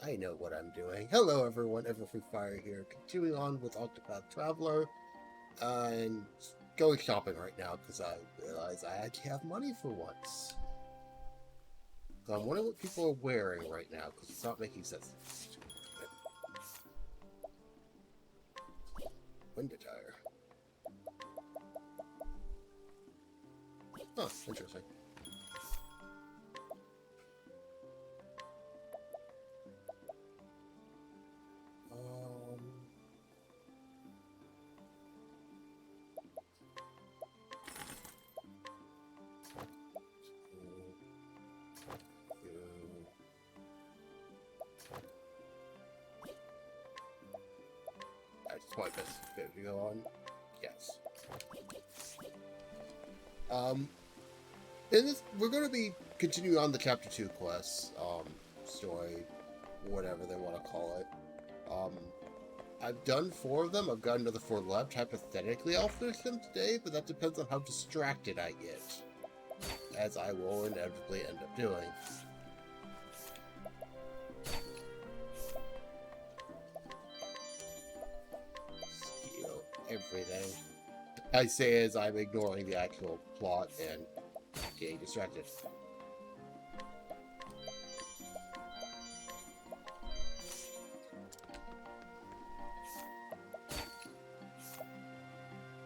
I know what I'm doing. Hello everyone, Everfree Fire here, continuing on with Octopath Traveler, and going shopping right now because I realize I actually have money for once. So I'm wondering what people are wearing right now because it's not making sense. Window tire. Oh, interesting. Um, I just want this video on. Yes. In this, we're going to be continuing on the Chapter 2 quest, story, whatever they want to call it. I've done 4 of them. I've got another 4 left. Hypothetically, I'll finish them today, but that depends on how distracted I get, as I will inevitably end up doing. Steal everything. I say as I'm ignoring the actual plot and getting distracted.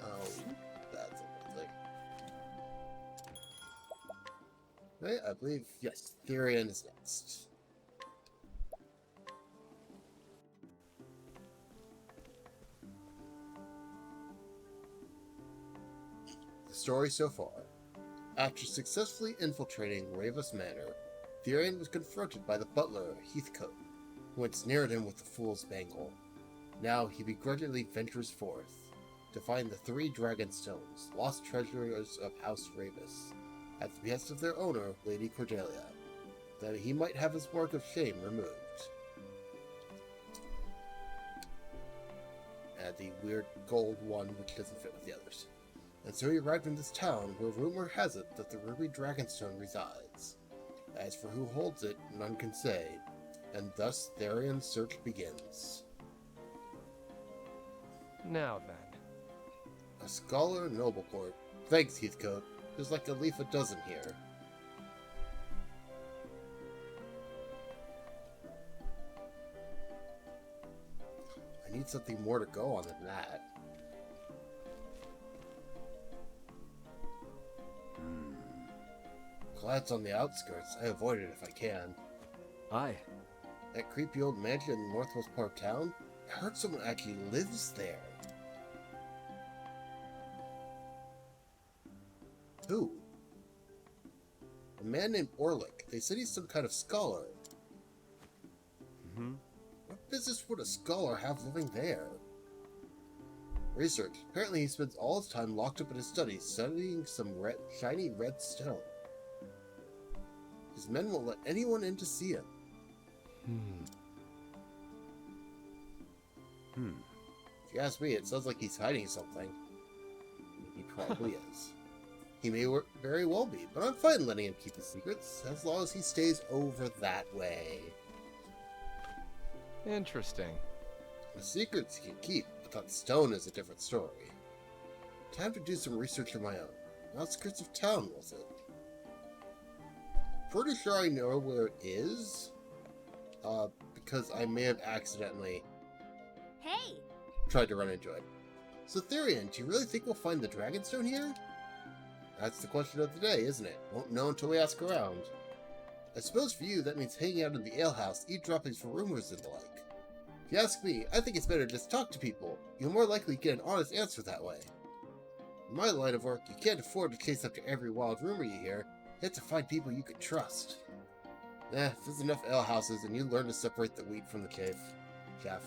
Oh, that's a thing. Right, I believe, yes, Therian is next. The story so far. After successfully infiltrating Ravus Manor, Therian was confronted by the butler, Heathcote, who had snared him with the Fool's Bangle. Now he begrudgingly ventures forth to find the 3 Dragonstones, lost treasures of House Ravus, at the behest of their owner, Lady Cordelia, that he might have his mark of shame removed. And the weird gold one which doesn't fit with the others. And so he arrived in this town where rumor has it that the Ruby Dragonstone resides. As for who holds it, none can say, and thus Therian's search begins. Now then. A scholar in Nobleport. Thanks, Heathcote. There's like a leaf a dozen here. I need something more to go on than that. Glad it's on the outskirts. I avoid it if I can. Aye. That creepy old mansion in the northwest part of town? I heard someone actually lives there. Who? A man named Orlick. They said he's some kind of scholar. What business would a scholar have living there? Research. Apparently he spends all his time locked up in his study studying some shiny red stone. His men won't let anyone in to see him. If you ask me, it sounds like he's hiding something. He probably is. He may very well be, but I'm fine letting him keep his secrets, as long as he stays over that way. Interesting. The secrets he can keep, but that stone is a different story. Time to do some research of my own. Outskirts of town, was it? Pretty sure I know where it is, because I may have accidentally tried to run into it. So Therian, do you really think we'll find the Dragonstone here? That's the question of the day, isn't it? Won't know until we ask around. I suppose for you, that means hanging out in the alehouse, eavesdropping for rumors and the like. If you ask me, I think it's better to just talk to people. You'll more likely get an honest answer that way. In my line of work, you can't afford to chase after every wild rumor you hear. You have to find people you can trust. If there's enough alehouses, and you learn to separate the wheat from the chaff.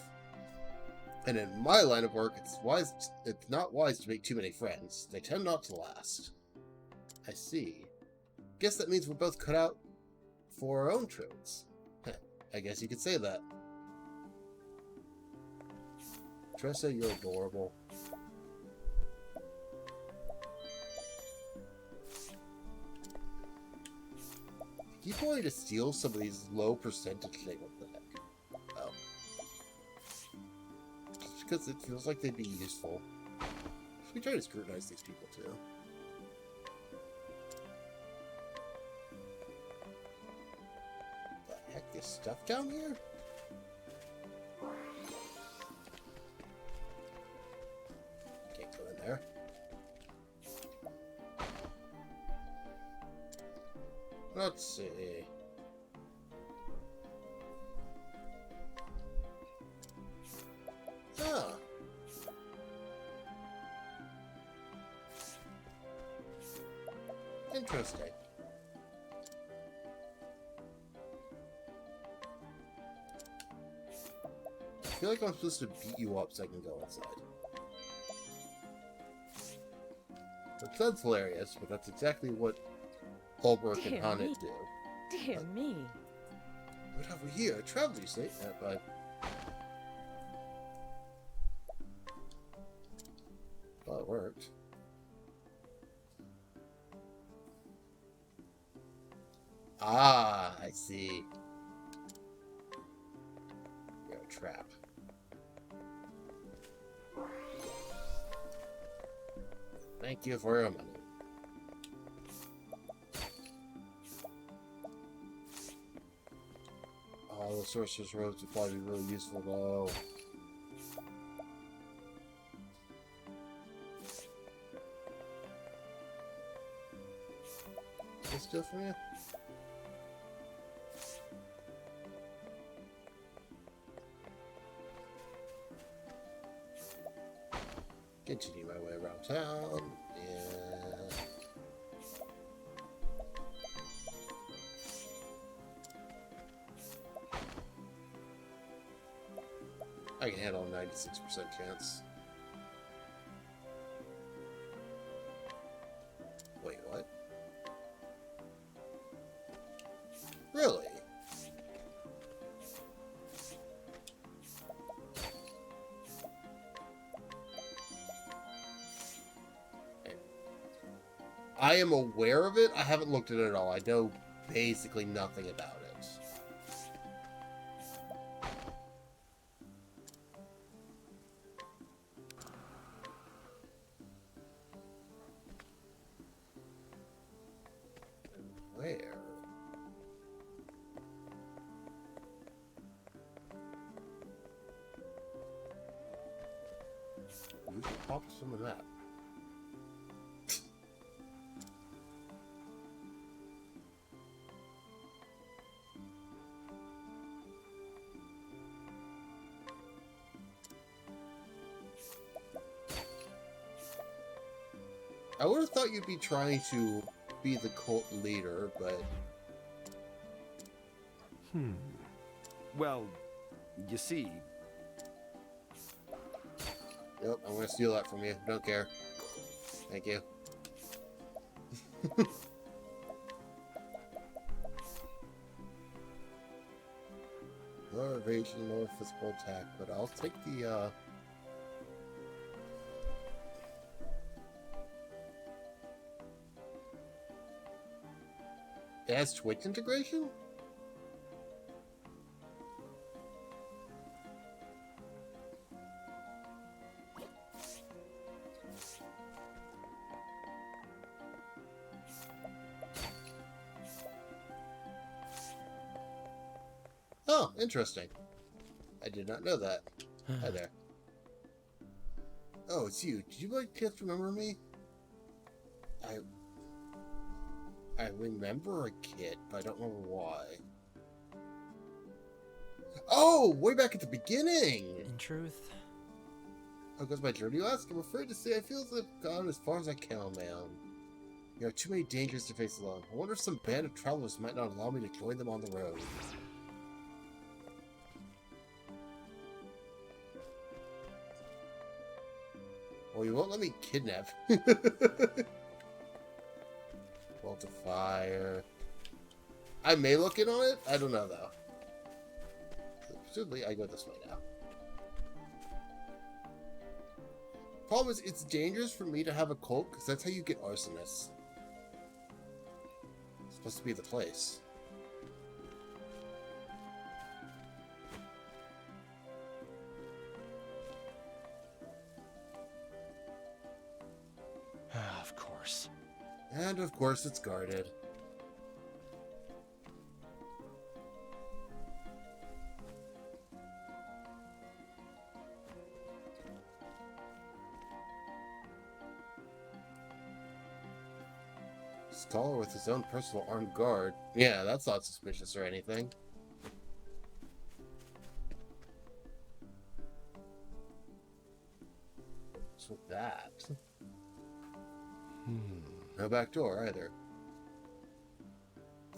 And in my line of work, it's not wise to make too many friends. They tend not to last. I see. Guess that means we're both cut out for our own trades. I guess you could say that. Tressa, you're adorable. Keep wanting to steal some of these low percentage things. What the heck? because it feels like they'd be useful. Should we try to scrutinize these people too? The heck is stuff down here? Can't go in there. Let's see. Ah. Interesting. I feel like I'm supposed to beat you up so I can go inside. That sounds hilarious, but that's exactly what Holbrook and Haunted do. Dear me. What have we here? A traveler, you say? But well, it worked. Ah, I see. You're a trap. Thank you for your money. Oh, the sorcerer's robes would probably be really useful though. This still for you? Continue my way around town, and I can handle a 96% chance. Wait, what? Really? I am aware of it. I haven't looked at it at all. I know basically nothing about it. Where? We should pop some of that. I would have thought you'd be trying to be the cult leader, but... Well, you see... Yep, I'm gonna steal that from you. Don't care. Thank you. Lower evasion, lower physical attack, but I'll take the, It has Twitch integration? Oh, interesting. I did not know that. Hi there. Oh, it's you. Did you by chance remember me? I remember a kid, but I don't remember why. Oh, way back at the beginning! In truth, How goes my journey, you ask? I'm afraid to say I feel as if I've gone as far as I can, man. You have too many dangers to face alone. I wonder if some band of travelers might not allow me to join them on the road. Well, you won't let me kidnap. Bolt of fire. I may look in on it. I don't know, though. Presumably, I go this way now. Problem is, it's dangerous for me to have a cult, because that's how you get arsonists. It's supposed to be the place. Of course. And of course it's guarded. Scholar with his own personal armed guard. Yeah, that's not suspicious or anything. What's with that? No back door either.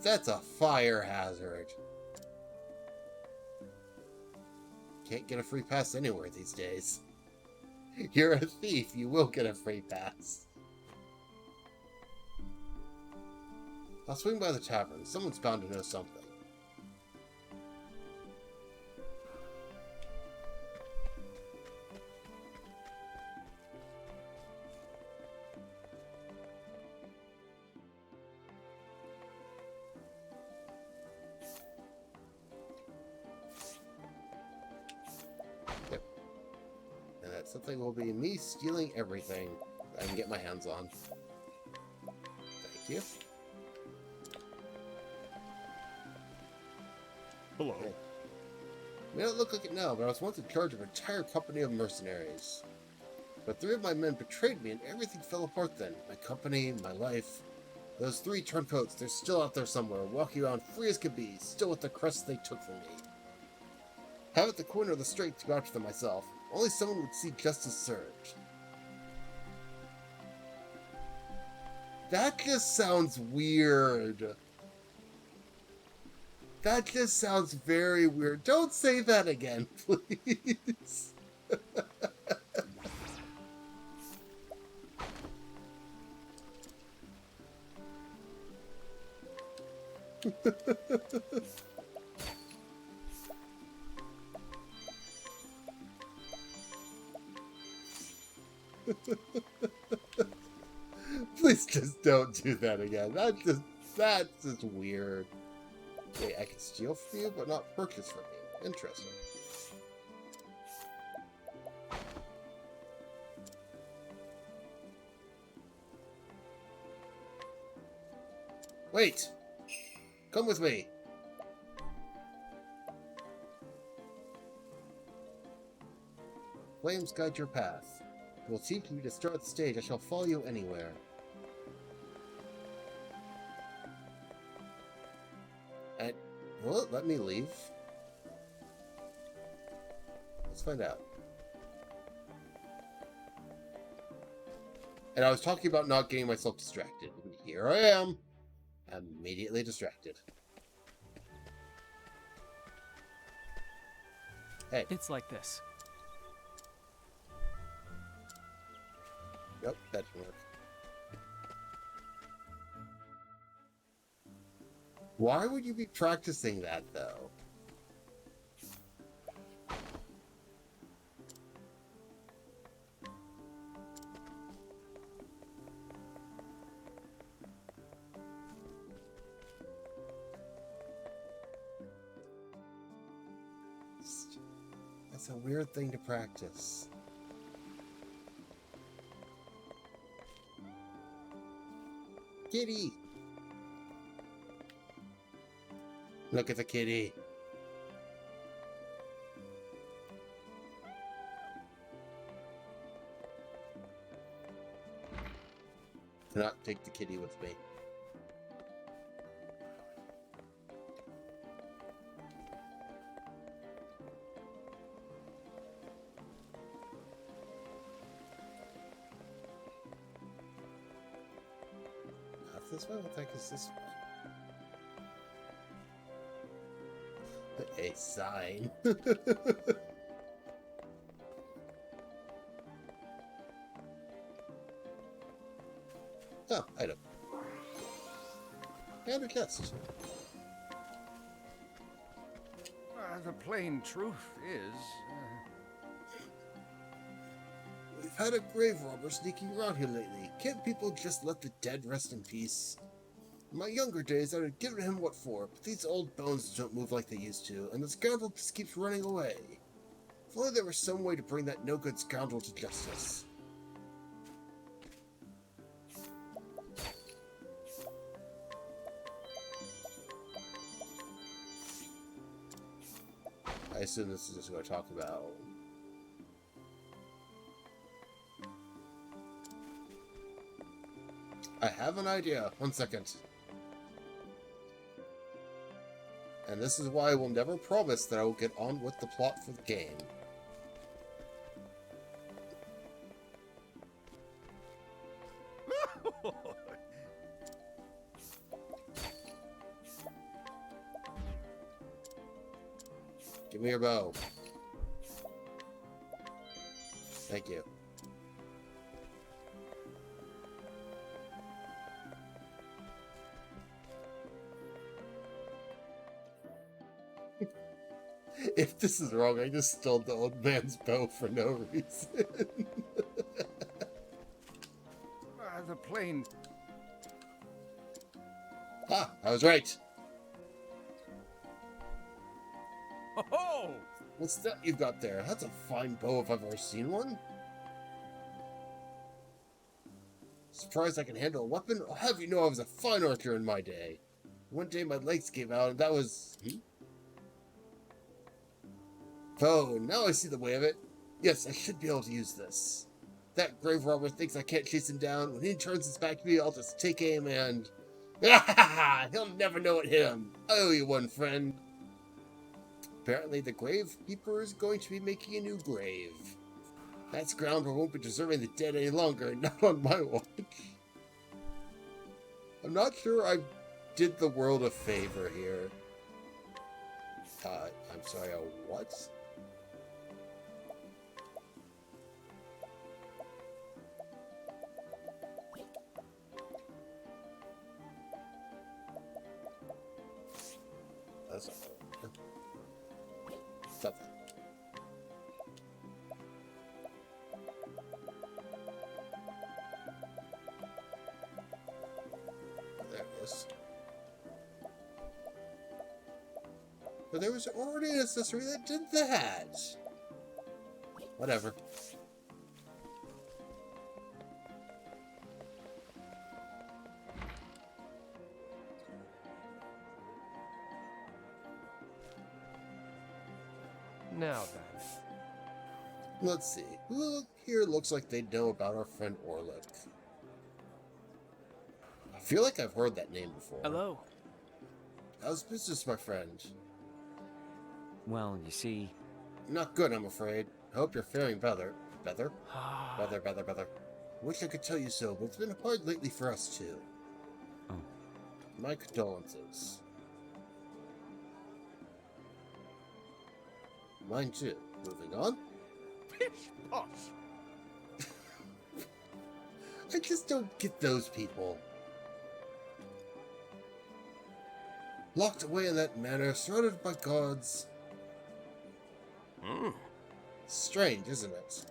That's a fire hazard. Can't get a free pass anywhere these days. You're a thief, you will get a free pass. I'll swing by the tavern. Someone's bound to know something. Yep. And that something will be me stealing everything I can get my hands on. Thank you. Hello. Hey. May not look like it now, but I was once in charge of an entire company of mercenaries. But 3 of my men betrayed me and everything fell apart then. My company, my life. Those 3 turncoats, they're still out there somewhere, walking around free as could be, still with the crust they took from me. Haven't the coin or the strength to go after them myself. Only someone would see justice served. That just sounds weird. That just sounds very weird. Don't say that again, please. Please just don't do that again. That's just weird. Wait, I can steal from you, but not purchase from you. Interesting. Wait! Come with me! Flames guide your path. It will teach you to start the stage. I shall follow you anywhere. And will it let me leave? Let's find out. And I was talking about not getting myself distracted. And here I am. Immediately distracted. Hey. It's like this. Nope, that didn't work. Why would you be practicing that, though? That's a weird thing to practice. Kitty! Look at the kitty. Cannot take the kitty with me. Not this way? What the heck is this way? A sign. Oh, item. And a chest. The plain truth is... We've had a grave robber sneaking around here lately. Can't people just let the dead rest in peace? In my younger days, I'd have given him what for, but these old bones don't move like they used to, and the scoundrel just keeps running away. If only there was some way to bring that no-good scoundrel to justice. I assume this is just going to talk about... I have an idea. 1 second. And this is why I will never promise that I will get on with the plot for the game. Give me your bow. Thank you. If this is wrong, I just stole the old man's bow for no reason. The plane... Ah, I was right. Oh! What's that you've got there? That's a fine bow if I've ever seen one. Surprised I can handle a weapon? I'll have you know I was a fine archer in my day. One day my legs gave out and that was... Oh, now I see the way of it. Yes, I should be able to use this. That grave robber thinks I can't chase him down. When he turns his back to me, I'll just take aim and... He'll never know it hit him. I owe you one, friend. Apparently the gravekeeper is going to be making a new grave. That scoundrel won't be deserving the dead any longer, not on my watch. I'm not sure I did the world a favor here. I'm sorry, a what? That's not good. Stop that. There it is. But there was already an accessory that did that. Whatever. Now then. Let's see. Who here looks like they know about our friend Orlick? I feel like I've heard that name before. Hello. How's business, my friend? Well, you see... Not good, I'm afraid. I hope you're faring better. Better? Better. Wish I could tell you so, but it's been hard lately for us, too. Oh. My condolences. Mine, too. Moving on. Pish posh! I just don't get those people. Locked away in that manner, surrounded by gods. Strange, isn't it?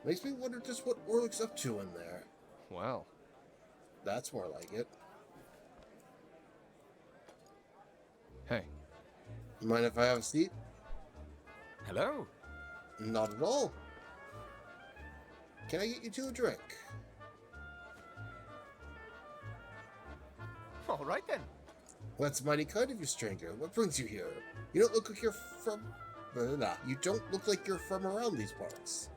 Makes me wonder just what Orlick's up to in there. Well. That's more like it. Hey. Mind if I have a seat? Hello? Not at all. Can I get you two a drink? All right then. That's mighty kind of you, stranger. What brings you here? You don't look like you're from... You don't look like you're from around these parts.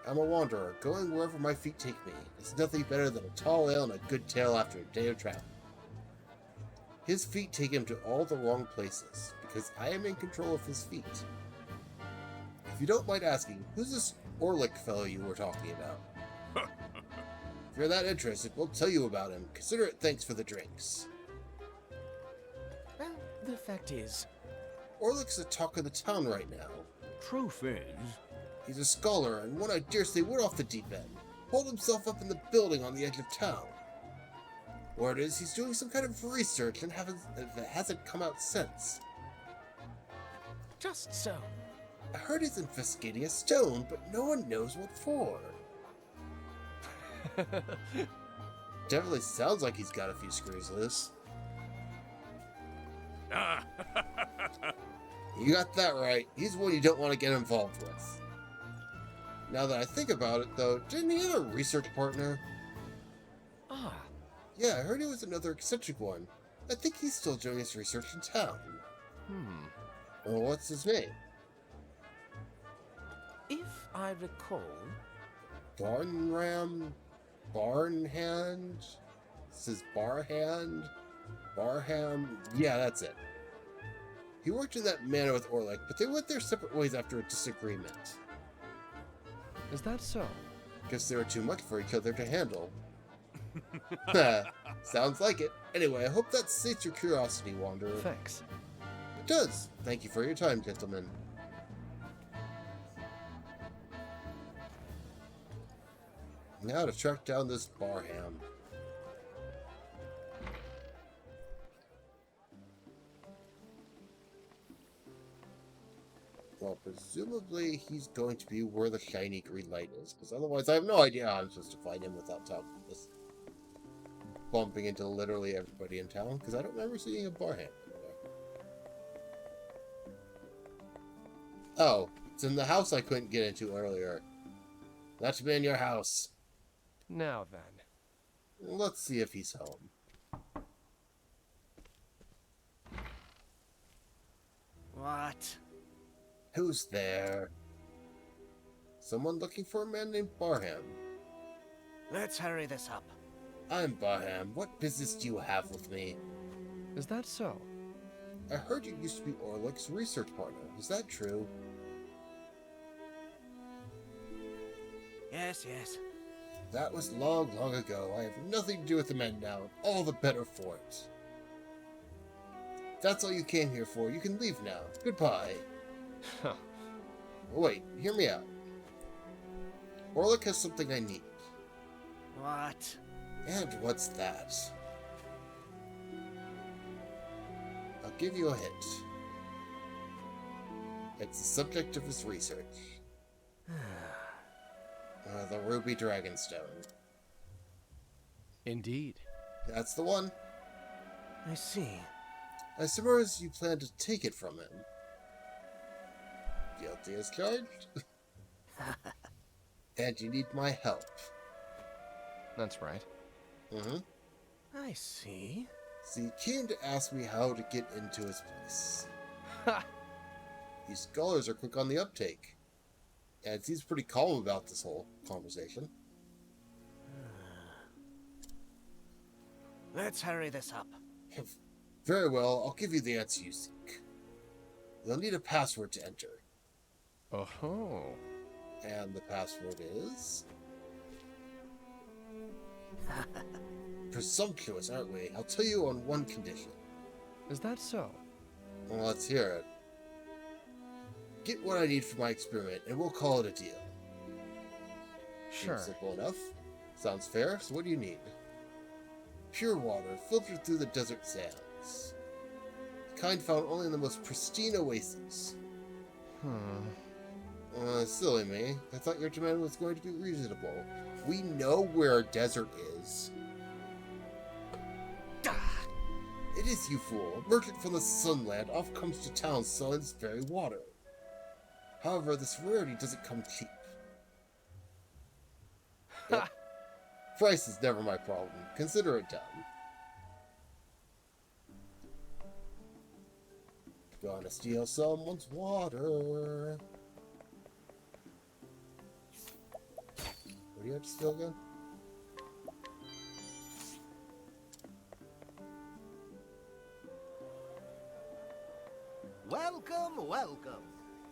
I'm a wanderer, going wherever my feet take me. It's nothing better than a tall ale and a good tale after a day of travel. His feet take him to all the wrong places, because I am in control of his feet. If you don't mind asking, who's this Orlick fellow you were talking about? If you're that interested, we'll tell you about him. Consider it thanks for the drinks. Well, the fact is... Orlick's the talk of the town right now. Truth is... He's a scholar, and one I dare say went off the deep end. Pulled himself up in the building on the edge of town. Word is, he's doing some kind of research and hasn't come out since. Just so. I heard he's investigating a stone, but no one knows what for. Definitely sounds like he's got a few screws loose. You got that right. He's one you don't want to get involved with. Now that I think about it, though, didn't he have a research partner? Ah. Yeah, I heard he was another eccentric one. I think he's still doing his research in town. Well, what's his name? If I recall, Barnram? Barnhand? This is Barhand? Barham? Yeah, that's it. He worked in that manor with Orlick, but they went their separate ways after a disagreement. Is that so? Guess they were too much for each other to handle. Sounds like it. Anyway, I hope that sates your curiosity, Wanderer. Thanks. It does. Thank you for your time, gentlemen. Now to track down this Barham. Well, presumably he's going to be where the shiny green light is, because otherwise I have no idea how I'm supposed to find him without just bumping into literally everybody in town, because I don't remember seeing a Barham anywhere. Oh, it's in the house I couldn't get into earlier. That should be in your house. Now then. Let's see if he's home. what? Who's there? Someone looking for a man named Barham. Let's hurry this up. I'm Barham. What business do you have with me? Is that so? I heard you used to be Orlick's research partner. Is that true? Yes, yes. That was long, long ago. I have nothing to do with the men now, and all the better for it. If that's all you came here for, you can leave now. Goodbye. Huh. Wait, hear me out. Orlick has something I need. What? And what's that? I'll give you a hint. It's the subject of his research. The Ruby Dragonstone. Indeed. That's the one. I see. I suppose you plan to take it from him. Guilty as charged. And you need my help. That's right. I see. So he came to ask me how to get into his place. Ha! These scholars are quick on the uptake. And it seems pretty calm about this whole conversation. Let's hurry this up. Very well, I'll give you the answer you seek. You'll need a password to enter. Oh-ho. And the password is... Presumptuous, aren't we? I'll tell you on one condition. Is that so? Well, let's hear it. Get what I need for my experiment, and we'll call it a deal. Sure. Seems simple enough. Sounds fair, so what do you need? Pure water, filtered through the desert sands. The kind found only in the most pristine oases. Silly me. I thought your demand was going to be reasonable. We know where a desert is. It is, you fool. A merchant from the Sunland oft comes to town selling this very water. However, this rarity doesn't come cheap. Yep. Price is never my problem. Consider it done. Gonna steal someone's water. What do you have to steal again? Welcome, welcome.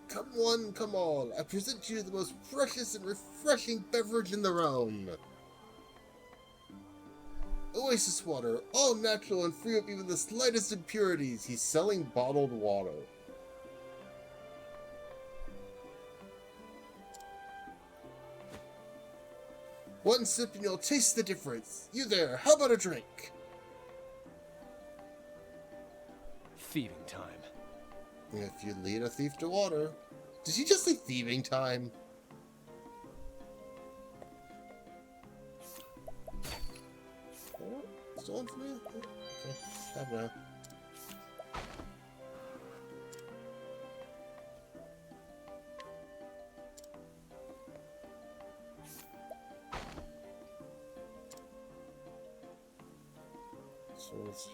Come one, come all. I present to you the most precious and refreshing beverage in the realm. Oasis water, all natural and free of even the slightest impurities. He's selling bottled water. One sip and you'll taste the difference. You there, how about a drink? Thieving time. If you lead a thief to water. Did he just say thieving time? Oh, stolen from me? Okay, stop now. So let's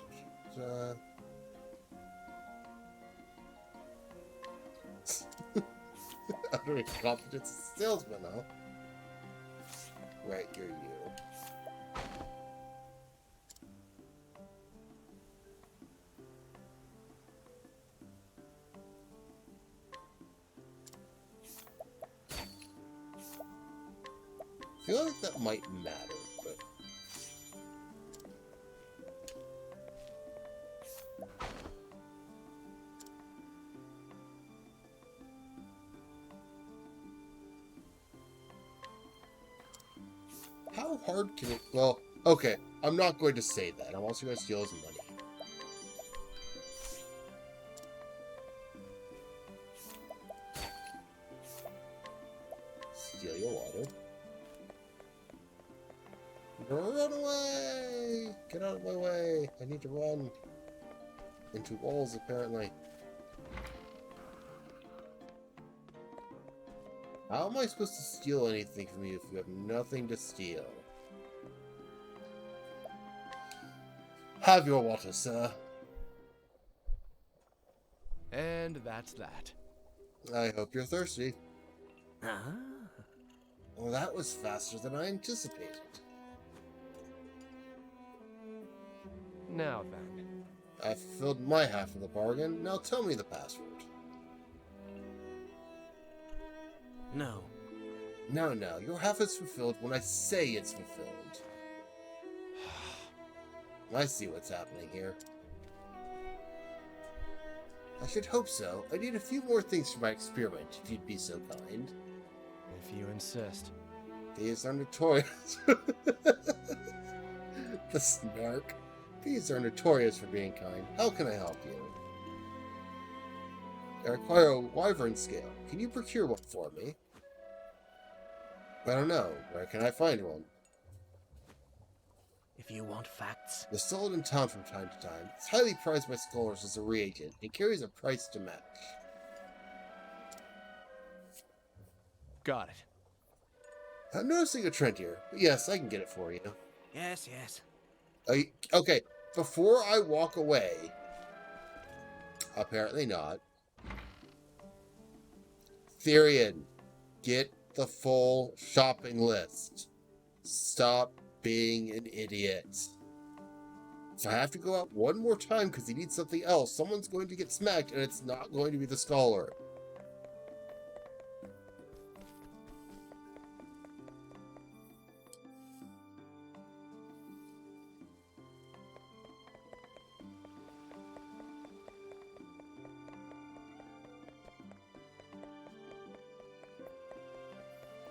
Uttering competence as a salesman, huh? Right, you're you. I feel like that might matter, but... How hard can it... Well, okay, I'm not going to say that. I'm also going to steal his money. Steal your water. Run away! Get out of my way! I need to run. Into walls, apparently. How am I supposed to steal anything from you if you have nothing to steal? Have your water, sir. And that's that. I hope you're thirsty. Ah. Well, that was faster than I anticipated. Now then. I fulfilled my half of the bargain. Now tell me the password. No. No, your half is fulfilled when I say it's fulfilled. I see what's happening here. I should hope so. I need a few more things for my experiment, if you'd be so kind. If you insist. These are notorious. The snark. These are notorious for being kind. How can I help you? I require a wyvern scale. Can you procure one for me? I don't know. Where can I find one? If you want facts. They're sold in town from time to time. It's highly prized by scholars as a reagent. It carries a price to match. Got it. I'm noticing a trend here. But yes, I can get it for you. Yes, yes. Okay, before I walk away... Apparently not. Therian, get the full shopping list. Stop being an idiot. If I have to go out one more time because he needs something else, someone's going to get smacked, and it's not going to be the scholar.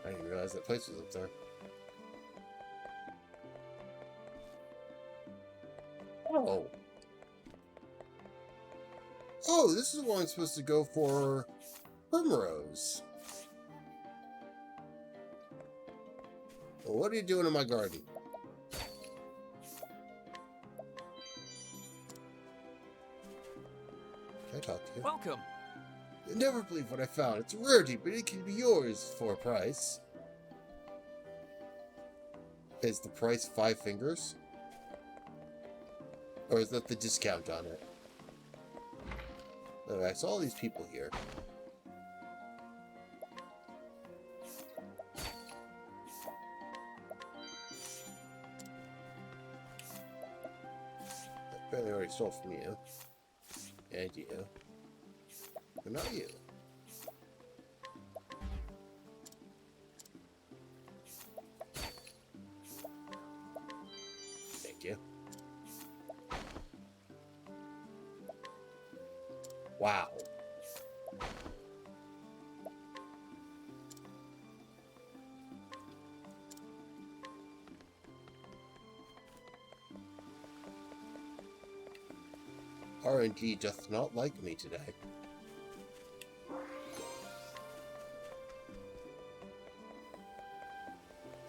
I didn't realize that place was up there. Oh. Oh, this is where I'm supposed to go for primrose. Well, what are you doing in my garden? Can I talk to you? Welcome. You'll never believe what I found. It's a rarity, but it can be yours for a price. Is the price 5 fingers? Or is that the discount on it? Look, I saw all these people here. I barely already stole from you. And you. But not you. Thank you. Wow. RNG doth not like me today.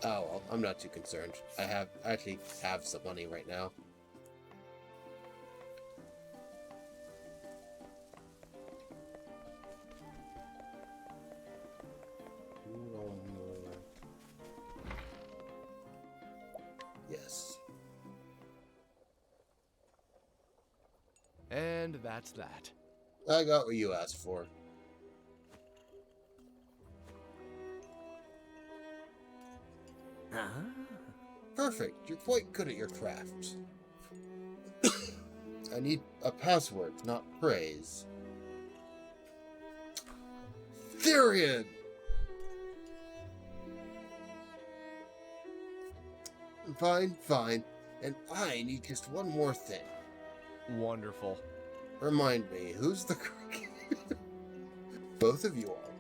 Oh, well, I'm not too concerned. I actually have some money right now. Yes. And that's that. I got what you asked for. Perfect. You're quite good at your craft. I need a password, not praise. Therian! Fine, fine. And I need just one more thing. Wonderful. Remind me, who's the crook? Both of you are.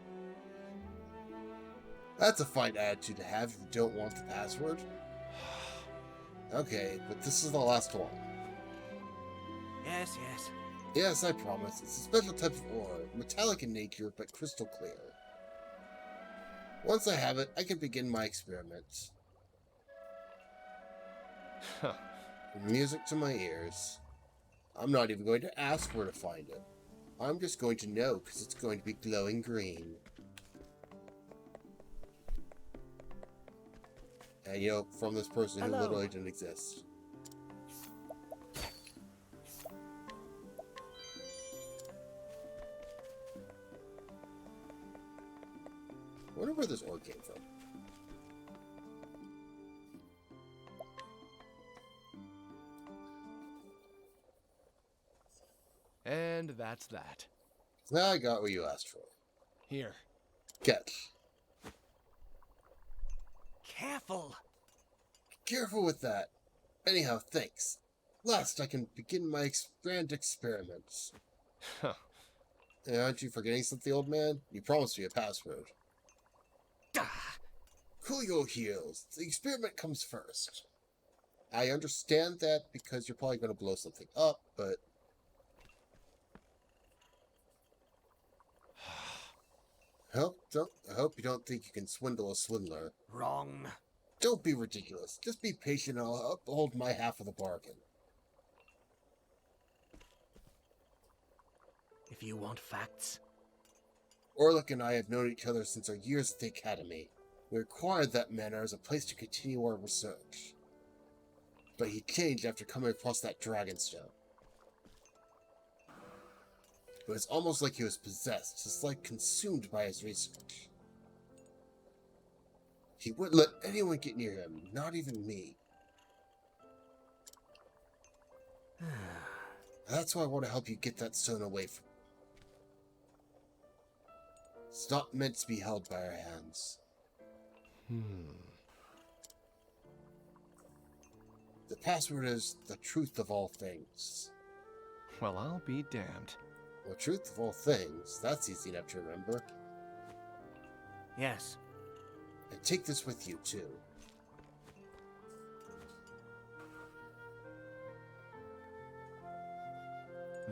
That's a fine attitude to have if you don't want the password. Okay, but this is the last one. Yes, yes. Yes, I promise. It's a special type of ore, metallic in nature, but crystal clear. Once I have it, I can begin my experiments. Huh. Music to my ears. I'm not even going to ask where to find it. I'm just going to know because it's going to be glowing green. And you know, from this person who Hello. literally didn't exist. I wonder where this ore came from. And that's that. Now I got what you asked for. Here. Catch. Careful. Careful with that. Anyhow, thanks. Last I can begin my grand experiments. Huh. Aren't you forgetting something, old man? You promised me a password. Ah, Cool your heels. The experiment comes first. I understand that because you're probably going to blow something up, but... I hope you don't think you can swindle a swindler. wrong. Don't be ridiculous. Just be patient and I'll uphold my half of the bargain. If you want facts. Orlick and I have known each other since our years at the Academy. We acquired that manor as a place to continue our research. But he changed after coming across that dragonstone. It was almost like he was possessed, just like consumed by his research. He wouldn't let anyone get near him, not even me. That's why I want to help you get that stone away from him. It's not meant to be held by our hands. The password is the truth of all things. Well, I'll be damned. The truth of all things, that's easy enough to remember. Yes. And take this with you, too.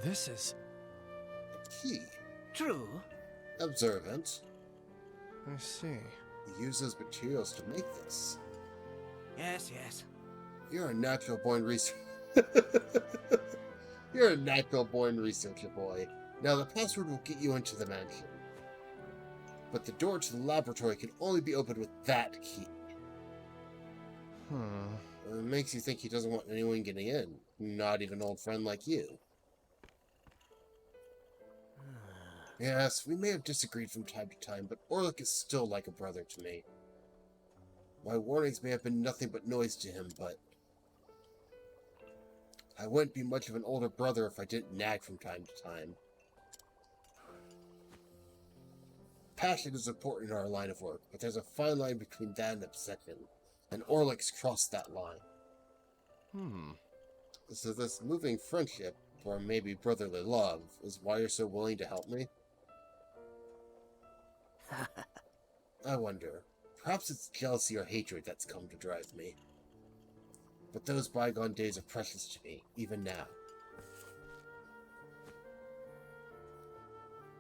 This is... A key. True. Observant. I see. You use those materials to make this. Yes, yes. You're a natural-born researcher. You're a natural-born researcher, boy. Now, the password will get you into the mansion. But the door to the laboratory can only be opened with that key. It makes you think he doesn't want anyone getting in. Not even an old friend like you. Yes, we may have disagreed from time to time, but Orlick is still like a brother to me. My warnings may have been nothing but noise to him, but... I wouldn't be much of an older brother if I didn't nag from time to time. Passion is important in our line of work, but there's a fine line between that and obsession, and Orlick's crossed that line. So this moving friendship, or maybe brotherly love, is why you're so willing to help me? I wonder. Perhaps it's jealousy or hatred that's come to drive me. But those bygone days are precious to me, even now.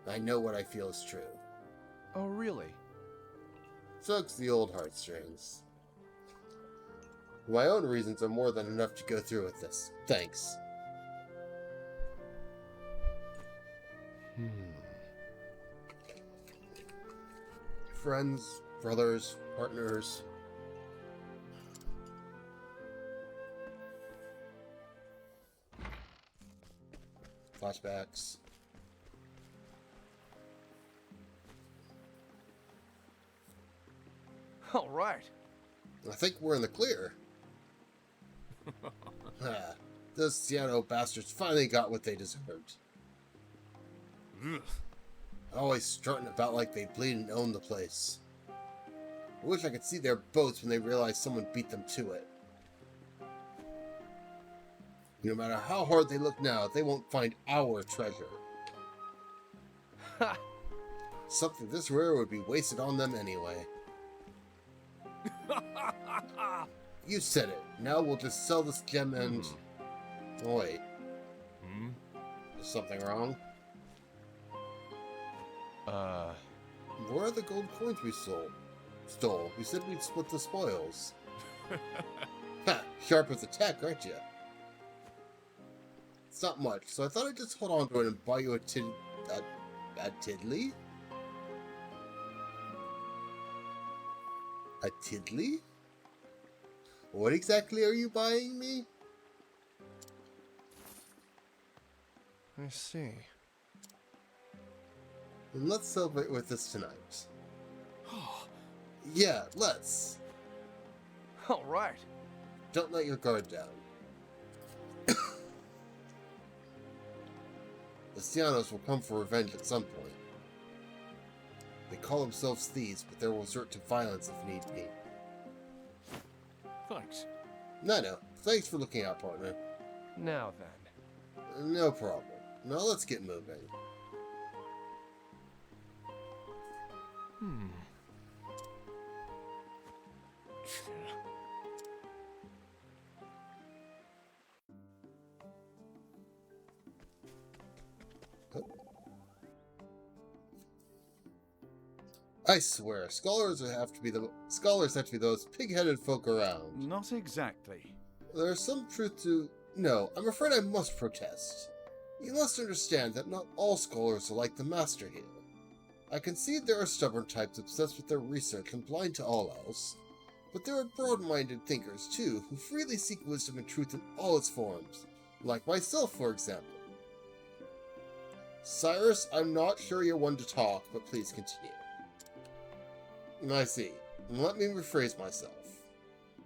I know what I feel is true. Oh, really? Tugs the old heartstrings. My own reasons are more than enough to go through with this. Thanks. Friends, brothers, partners. Flashbacks. All right. I think we're in the clear. Ah, those Ciano bastards finally got what they deserved. Always strutting about like they bleed and own the place. I wish I could see their boats when they realize someone beat them to it. No matter how hard they look now, they won't find our treasure. Ha! Something this rare would be wasted on them anyway. You said it. Now we'll just sell this gem and... Oh, wait. Is something wrong? Where are the gold coins we stole? We said we'd split the spoils. Ha! Sharp as a tack, aren't you? It's not much, so I thought I'd just hold on to it and buy you a tiddly? A tiddly? What exactly are you buying me? I see. And let's celebrate with this tonight. Yeah, let's. All right. Don't let your guard down. The Cianos will come for revenge at some point. They call themselves thieves, but they will resort to violence if need be. Thanks. No. Thanks for looking out, partner. Now then. No problem. Now let's get moving. I swear, scholars have to be those pig-headed folk around. Not exactly. There's some truth to... No, I'm afraid I must protest. You must understand that not all scholars are like the Master here. I concede there are stubborn types obsessed with their research and blind to all else, but there are broad-minded thinkers, too, who freely seek wisdom and truth in all its forms, like myself, for example. Cyrus, I'm not sure you're one to talk, but please continue. I see. Let me rephrase myself.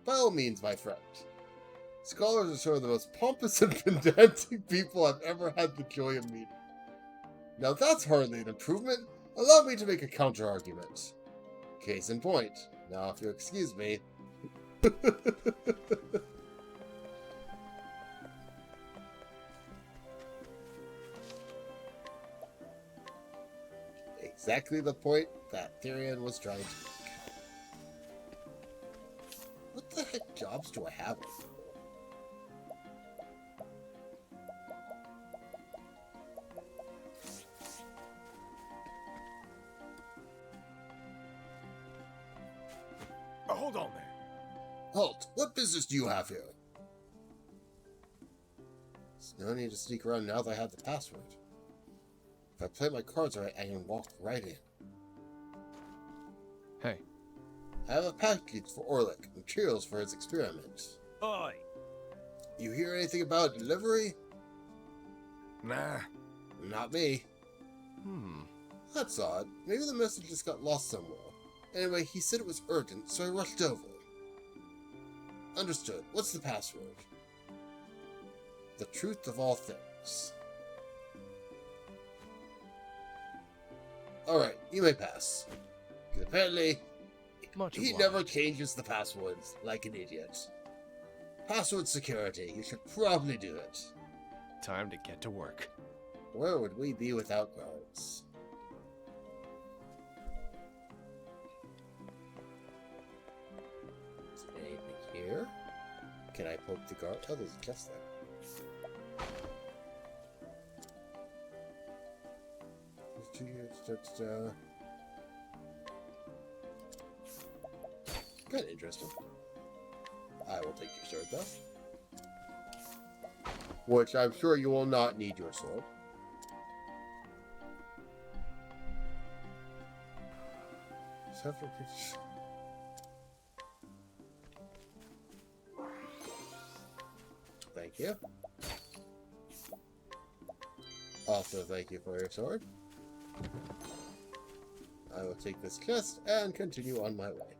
By all means, my friend. Scholars are sort of the most pompous and pedantic people I've ever had the joy of meeting. Now that's hardly an improvement. Allow me to make a counter-argument. Case in point. Now, if you'll excuse me. Exactly the point that Therian was trying to make. What the heck jobs do I have? Hold on there. Halt! What business do you have here? There's no need to sneak around now that I have the password. If I play my cards right, I can walk right in. Hey. I have a package for Orlick, materials for his experiment. Oi! You hear anything about delivery? Nah. Not me. That's odd. Maybe the message just got lost somewhere. Anyway, he said it was urgent, so I rushed over. Understood. What's the password? The truth of all things. Alright, you may pass. Because apparently, he never changes the passwords, like an idiot. Password security, you should probably do it. Time to get to work. Where would we be without guards? Is there anything here? Can I poke the guard? Oh, there's a chest there. Kind of interesting. I will take your sword, though. Which I'm sure you will not need your sword. Thank you. Also, thank you for your sword. I will take this chest and continue on my way.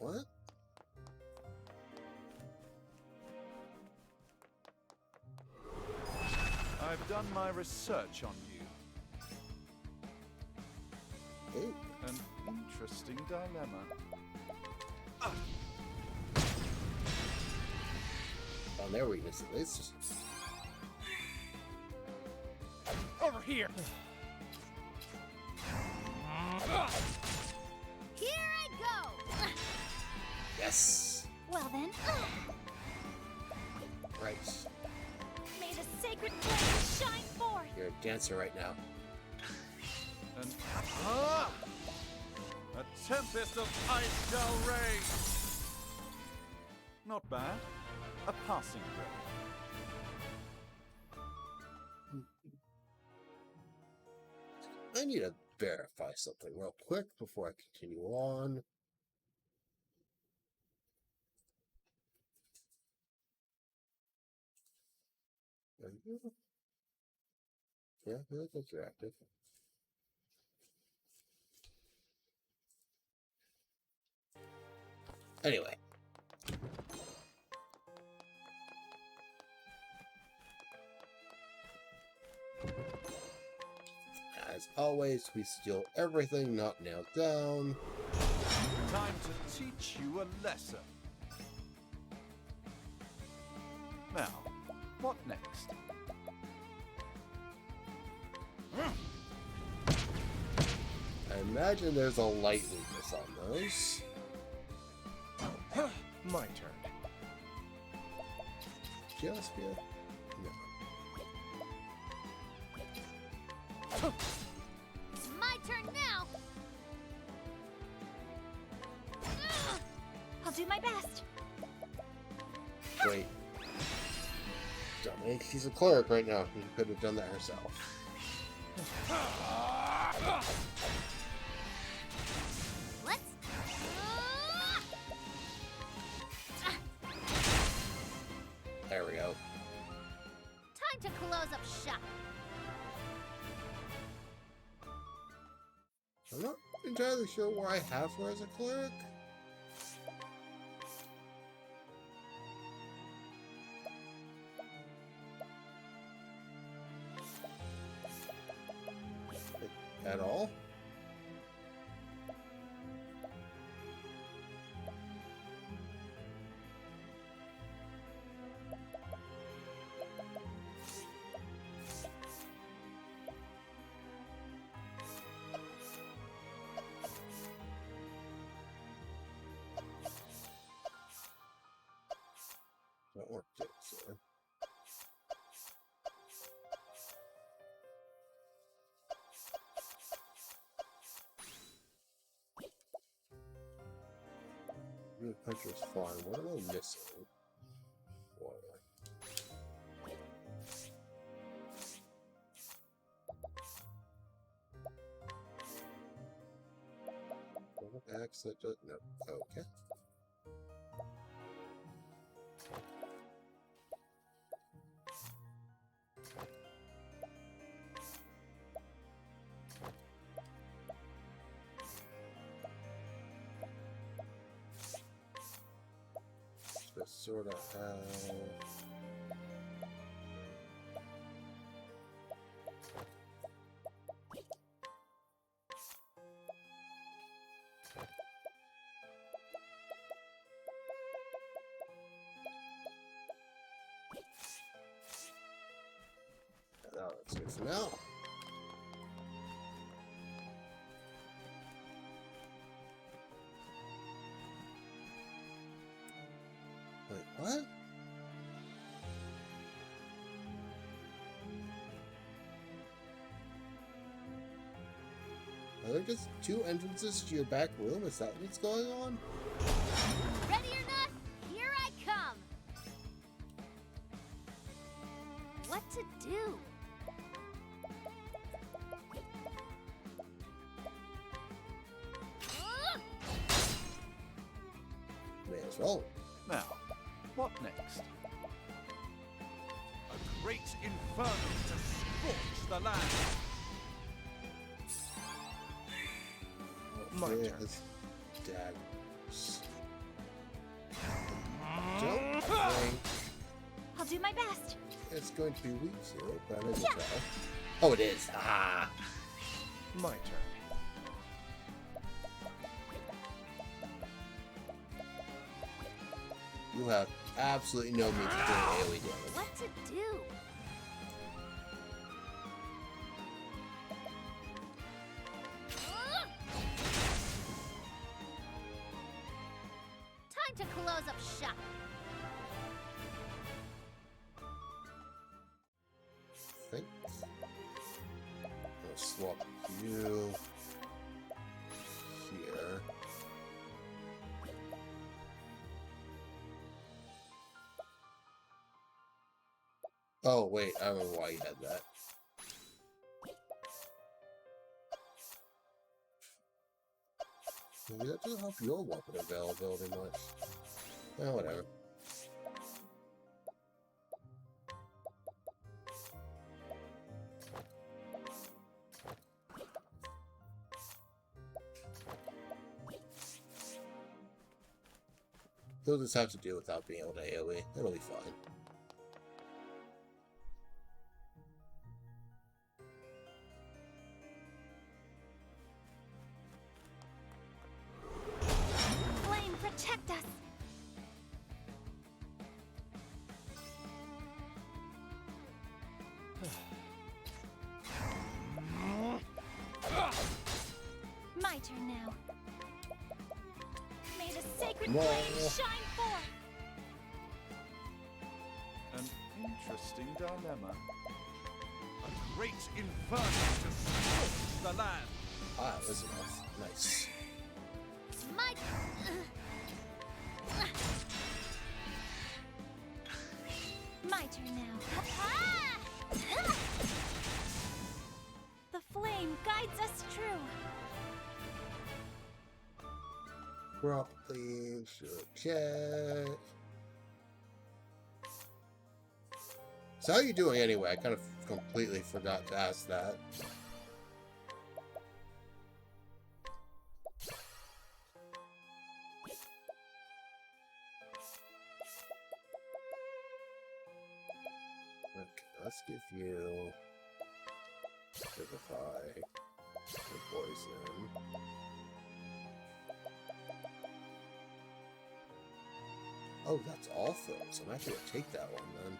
What? I've done my research on you. Ooh. An interesting dilemma. On their weakness, at least. Over here! Here I go! Yes! Well then, Right. may the sacred flame shine forth! You're a dancer right now. A tempest of ice shall rage. Not bad. A passing grade. I need to verify something real quick before I continue on. There we go. Yeah, I think that's you're active. Anyway. As always, we steal everything not nailed down. Time to teach you a lesson. Now, what next? I imagine there's a light weakness on those. My turn. Just be a... No. It's my turn now! Ugh. I'll do my best. Wait. Don't she's a cleric right now. She could have done that herself. Let's... There we go. Time to close up shop. I'm not entirely sure where I have her as a cleric. At all? That worked out, sir. Your puncher is fine. What am I missing? Water. Axe that does no. Okay. Just sort of have. Now that's good for now. Wait, what? Are there just two entrances to your back room? Is that what's going on? Ready or not, here I come! What to do? Ugh! May as well. Now, what next? A great inferno to scorch the land. My Okay, turn. his daggers. do my best. It's going to be weak zero, but I will try. Oh, it is. Ah. My turn. You have absolutely no means of doing AoE damage. What to do? Time to close up shop. Thanks. I'll swap you here. Oh, wait, I don't know why you had that. Maybe that doesn't help your weapon availability much. Oh, whatever. You'll just have to do without being able to AoE. It'll be fine. Flame, protect us. My turn now. May the sacred No. flame shine forth. An interesting dilemma. A great inferno to scorch the land. Ah, that was enough. Nice. My My turn now. Ah! The flame guides us true. Probably should check. So how are you doing anyway? I kind of completely forgot to ask that. Okay, let's give you Vivify, the Poison. Oh, that's all films. I'm actually gonna take that one then.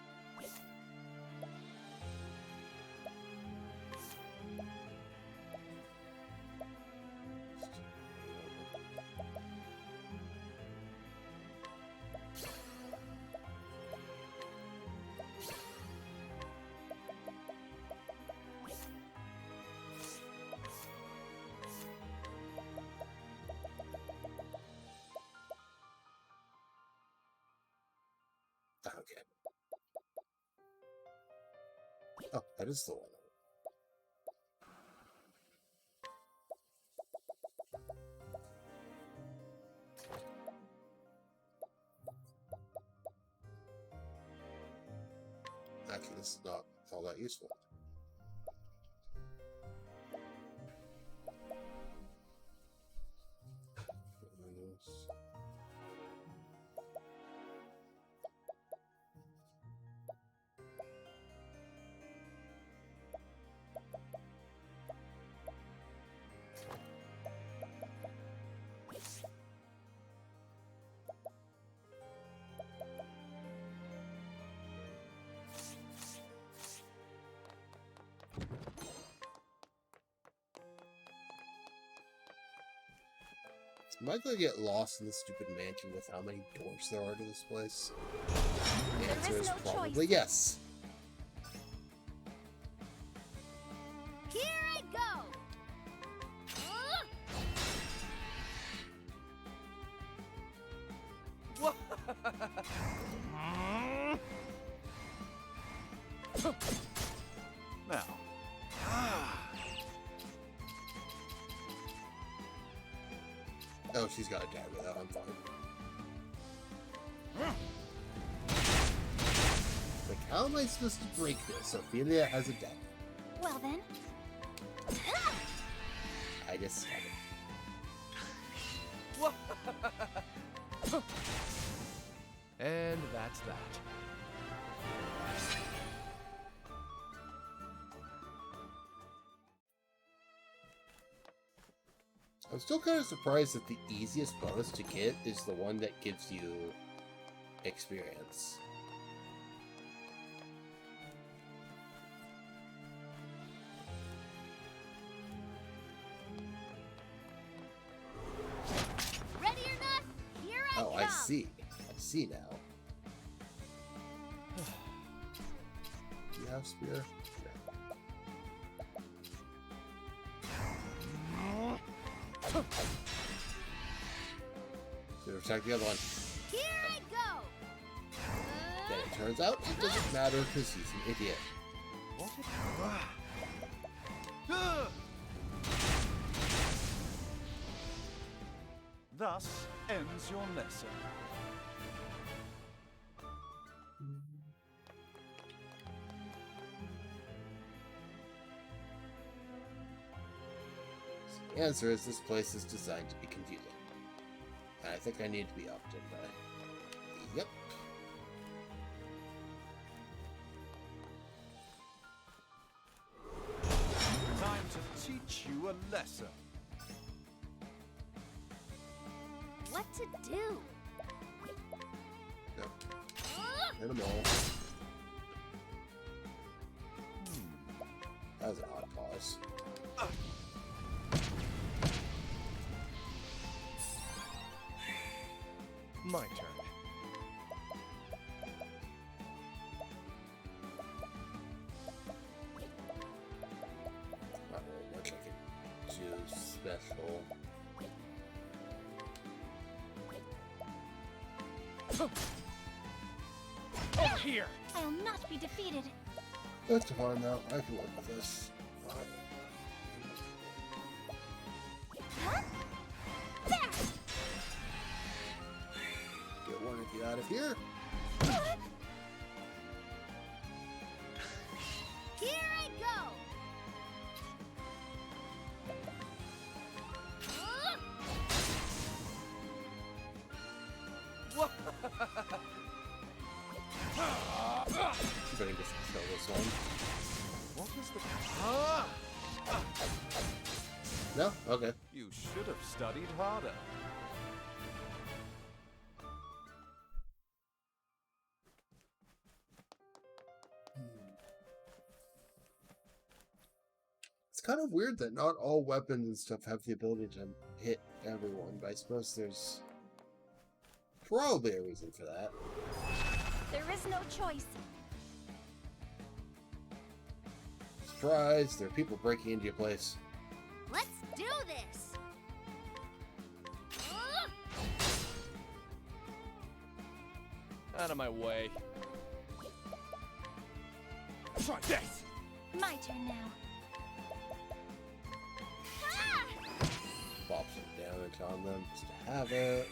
Okay. Oh, that is the one. Actually, this is not all that useful. Am I going to get lost in this stupid mansion with how many doors there are to this place? The There answer is is no probably choice. yes. Here I go. What? Now. Oh, she's got a dagger though, I'm fine. Like, how am I supposed to break this? Ophelia has a dagger. Well then. I just have it. What? And that's that. I'm still kind of surprised that the easiest bonus to get is the one that gives you experience. Ready or not, here I Oh, come. I see. I see now. Do you have spear? To attack the other one. Here I go. Then it turns out it doesn't matter because he's an idiot. What? Thus ends your lesson. The answer is this place is designed to be confusing. And I think I need to be upped in that. Yep. Time to teach you a lesson. What to do? Yep. Hit them all. That was an odd pause. My turn. Not really much I can do special. Over here! I'll not be defeated. That's fine now. I can work with this. Huh? There! Get one of you out of here. Here I go. Better just kill this one. What is the... No? Okay. You should have studied harder. It's kind of weird that not all weapons and stuff have the ability to hit everyone, but I suppose there's probably a reason for that. There is no choice. Surprise! There are people breaking into your place. Let's do this. Out of my way. Try this! My turn now. Ah! Pop some damage on them just to have it.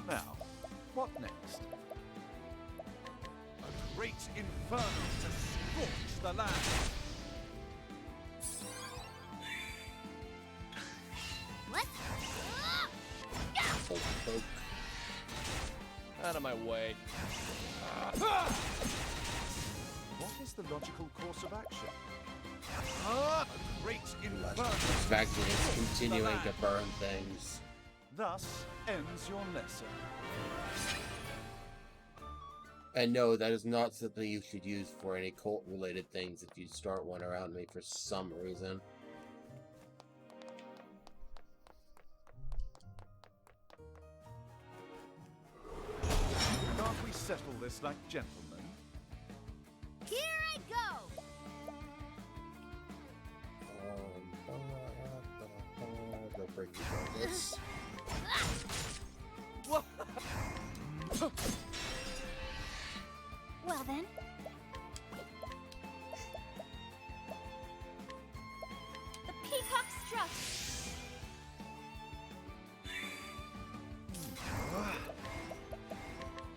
Now, what next? A great inferno to scorch the land. Let's. Hold poke. Out of my way. What is the logical course of action? A great inferno This vacuum is scorch the continuing to land. burn things. Thus ends your lesson. And no, that is not something you should use for any cult-related things if you start one around me for some reason. Can't we settle this like gentlemen? Here I go. They'll break you from this. Well then. The peacock struck.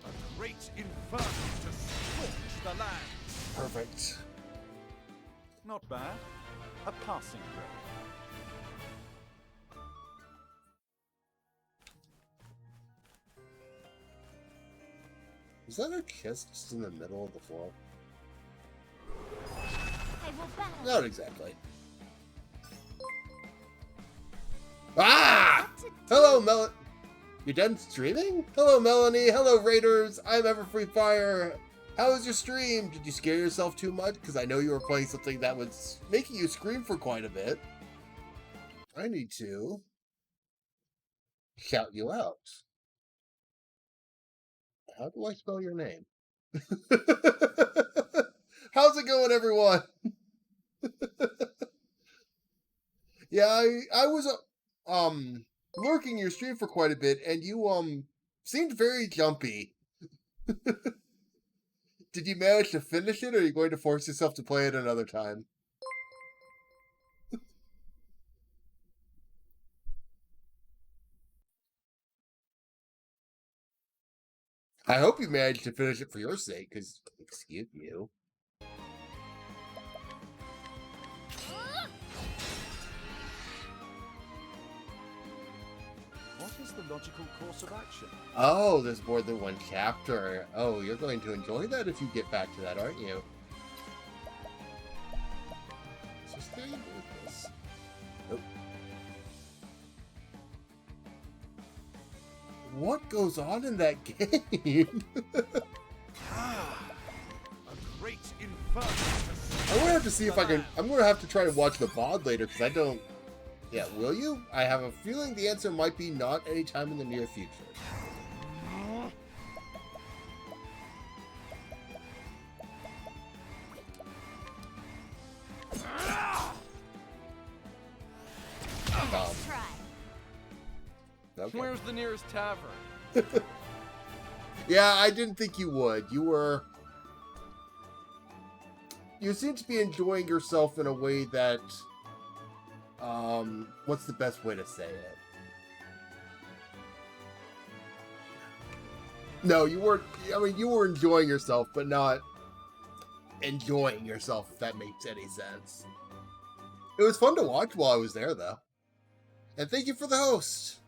A great inferno to scorch the land. Perfect. Not bad. A passing grade. Is that a kiss just in the middle of the floor? I will battle. Not exactly. Ah! Hello, You done streaming? Hello, Melanie. Hello, Raiders. I'm Ever Free Fire. How was your stream? Did you scare yourself too much? Because I know you were playing something that was making you scream for quite a bit. I need to shout you out. How do I spell your name? How's it going, everyone? Yeah, I was lurking your stream for quite a bit, and you seemed very jumpy. Did you manage to finish it, or are you going to force yourself to play it another time? I hope you managed to finish it for your sake, because, excuse you. What is the logical course of action? Oh, there's more than one chapter. Oh, you're going to enjoy that if you get back to that, aren't you? So stay with this. Nope. What goes on in that game? A great inferno. I'm gonna have to see if I can. I'm gonna have to try to watch the VOD later because I don't. Yeah, will you? I have a feeling the answer might be not anytime in the near future. Okay. Where's the nearest tavern? Yeah, I didn't think you would. You seem to be enjoying yourself in a way that, what's the best way to say it? No, you weren't, I mean, you were enjoying yourself, but not enjoying yourself, if that makes any sense. It was fun to watch while I was there, though. And thank you for the host.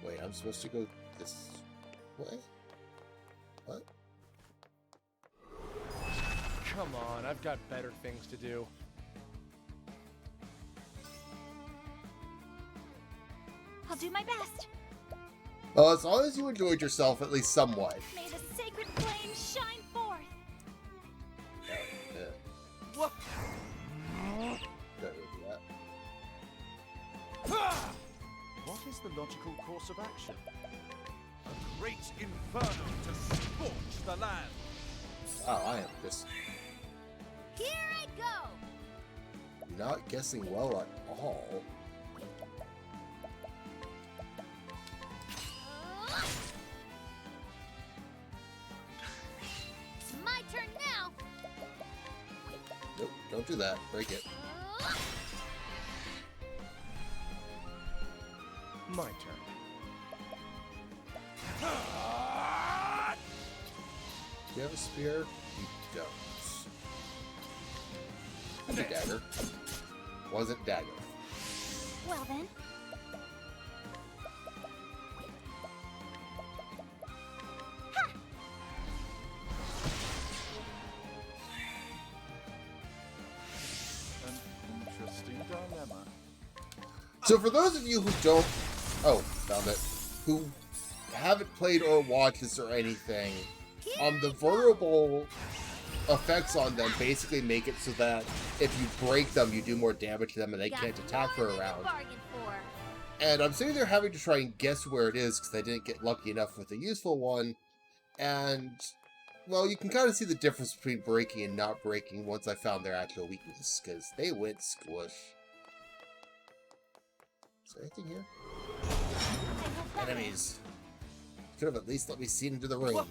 Wait, I'm supposed to go this way? What? Come on, I've got better things to do. I'll do my best. Well, as long as you enjoyed yourself, at least somewhat. May the sacred flame shine forth. What? Don't do that. What is the logical course of action? A great inferno to scorch the land. Oh, I am just Here I go. not guessing well at all. It's my turn now. Nope, don't do that. Break it. My turn. Do you have a spear? You don't. That's a dagger. Wasn't dagger. Well then. An interesting dilemma. So for those of you who don't... Oh, found it. Who haven't played or watched this or anything, the vulnerable effects on them basically make it so that if you break them, you do more damage to them and they can't attack for a round. And I'm sitting there having to try and guess where it is because I didn't get lucky enough with a useful one. And, well, you can kind of see the difference between breaking and not breaking once I found their actual weakness, because they went squish. Is there anything here? Enemies. Could have at least let me see into the room. What?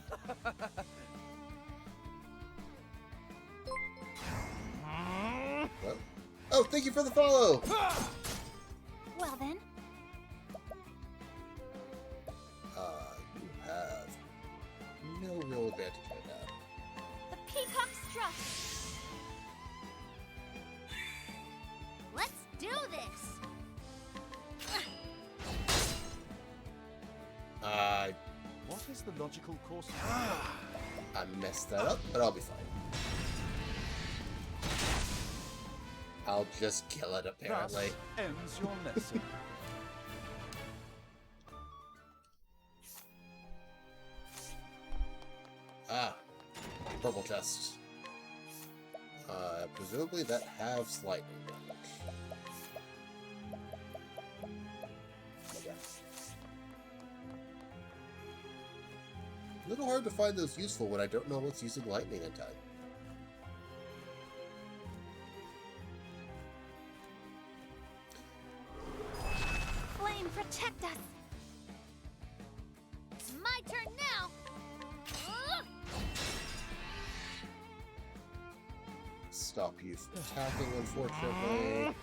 Oh, thank you for the follow! Well then. You have no real advantage right now. The peacock struck. Let's do this. What is the logical course? I messed that up, but I'll be fine. I'll just kill it, apparently. Thus ends your lesson. Ah, purple chest. Presumably that halves lightning damage. A little hard to find those useful when I don't know what's using lightning in time. Flame, protect us! It's my turn now! Stop you from attacking, unfortunately.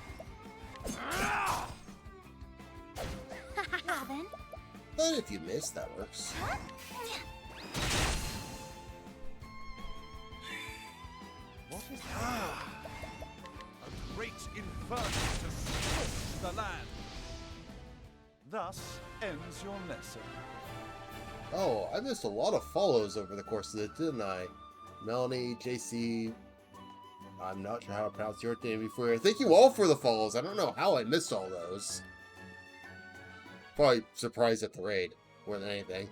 Robin? But if you miss, that works. What is that? A great inferno to scorch the land. Thus ends your lesson. Oh, I missed a lot of follows over the course of it, didn't I? Melanie, JC, I'm not sure how to pronounce your name before. Thank you all for the follows. I don't know how I missed all those. Probably surprised at the raid, more than anything.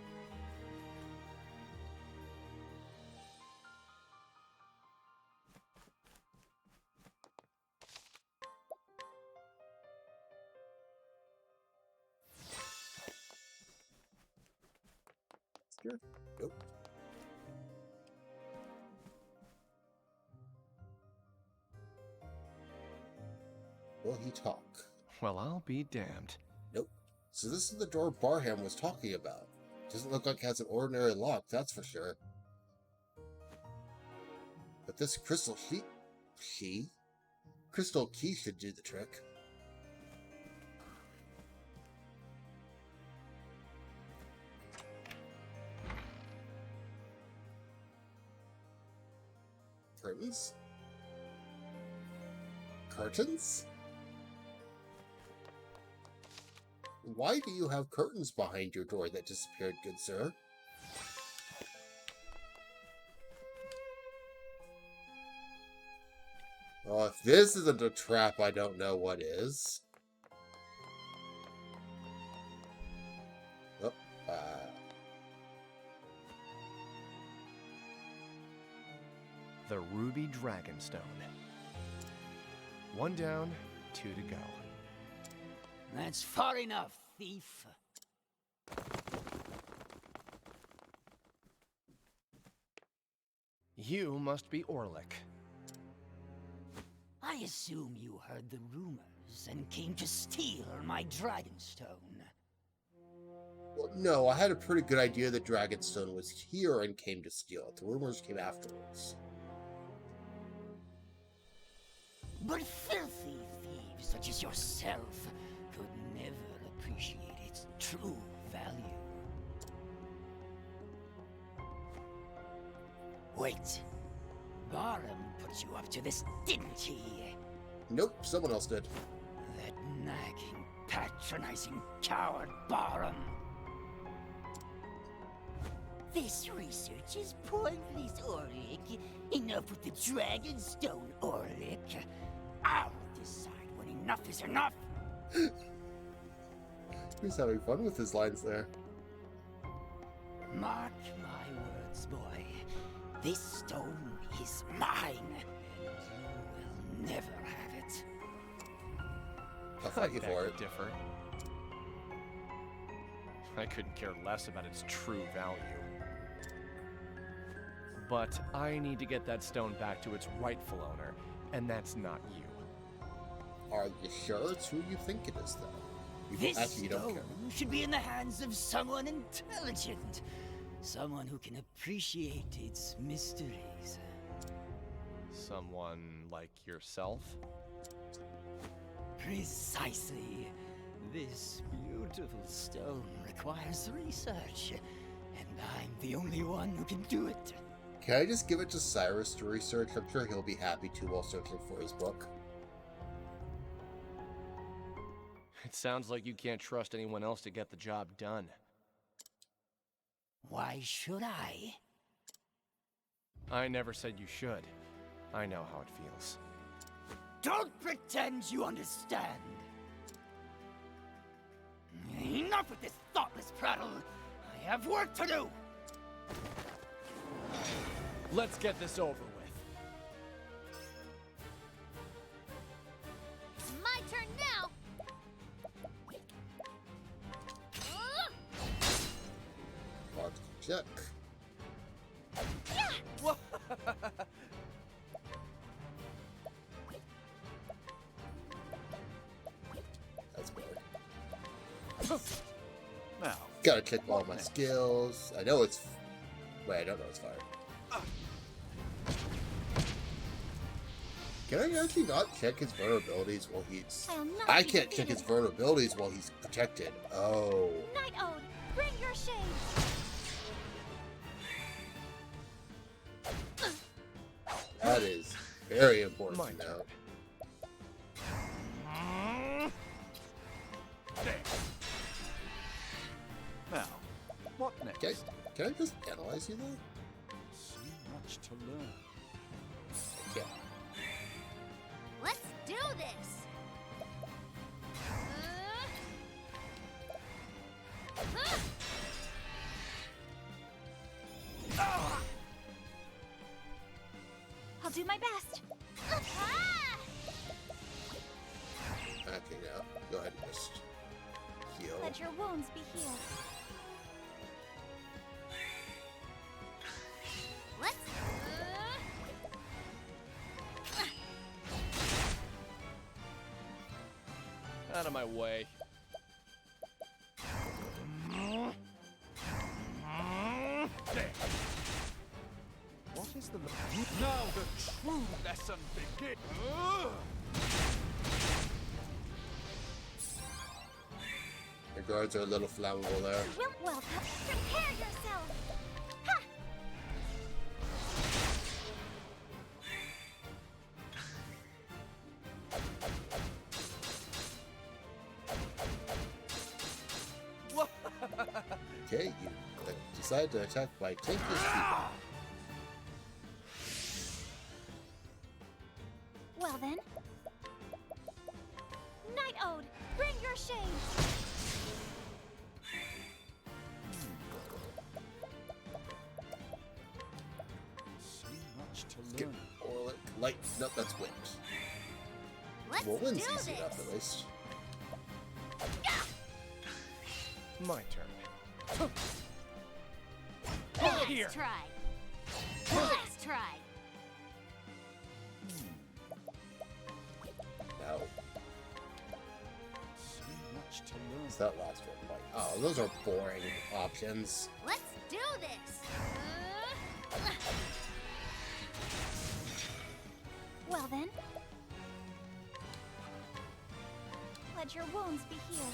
Sure. Nope. Will he talk? Well, I'll be damned. Nope. So this is the door Barham was talking about. Doesn't look like it has an ordinary lock, that's for sure. But this crystal crystal key should do the trick. Curtains? Curtains? Why do you have curtains behind your door that disappeared, good sir? Well, if this isn't a trap, I don't know what is. Oh, The Ruby Dragonstone. 1 down, 2 to go. That's far enough, thief. You must be Orlick. I assume you heard the rumors and came to steal my Dragonstone. well, no, I had a pretty good idea that Dragonstone was here and came to steal it. The rumors came afterwards. But filthy thieves such as yourself could never appreciate its true value. Wait. Barham put you up to this, didn't he? Nope, someone else did. That nagging, patronizing coward Barham. This research is pointless, Orlick. Enough with the Dragonstone, Orlick. I'll decide when enough is enough. He's having fun with his lines there. Mark my words, boy. This stone is mine, and you will never have it. I'll fight you beg for to it. differ. I couldn't care less about its true value. But I need to get that stone back to its rightful owner, and that's not you. Are you sure it's who you think it is, though? This Actually, you don't stone care. should be in the hands of someone intelligent. Someone who can appreciate its mysteries. Someone like yourself? Precisely. This beautiful stone requires research, and I'm the only one who can do it. Can I just give it to Cyrus to research? I'm sure he'll be happy to while searching for his book. It sounds like you can't trust anyone else to get the job done. Why should I? I never said you should. I know how it feels. Don't pretend you understand. Enough with this thoughtless prattle. I have work to do. Let's get this over with. It's my turn now. Mark check. That's weird. Now, Gotta check all my skills. I know it's. Wait, I don't know it's fire. Can I actually not check his vulnerabilities while he's... I'll not I be can't check his defeated. vulnerabilities while he's protected. Oh. Night Ode, bring your shade. That is very important My to know. there. Now, what next? Can I just analyze you though? So much to learn. Yeah. Let's do this. I'll do my best. Okay, now go ahead and just heal. Let your wounds be healed. Let's. Out of my way. There. What is the... Now the true lesson begins. Your guards are a little flammable there. Welcome. Prepare yourself. Ha! Okay, you decide to attack by tankless people. Well then. Night Ode, bring your shade. So much to Skip learn. or light. Nope, that's wind. Let's Well, wind's do easy this. enough at least. My turn. Nice here. try. Nice try. Now, So much to learn. it's that last one. Like, oh, those are boring options. Let's do this. Well then. Let your wounds be healed.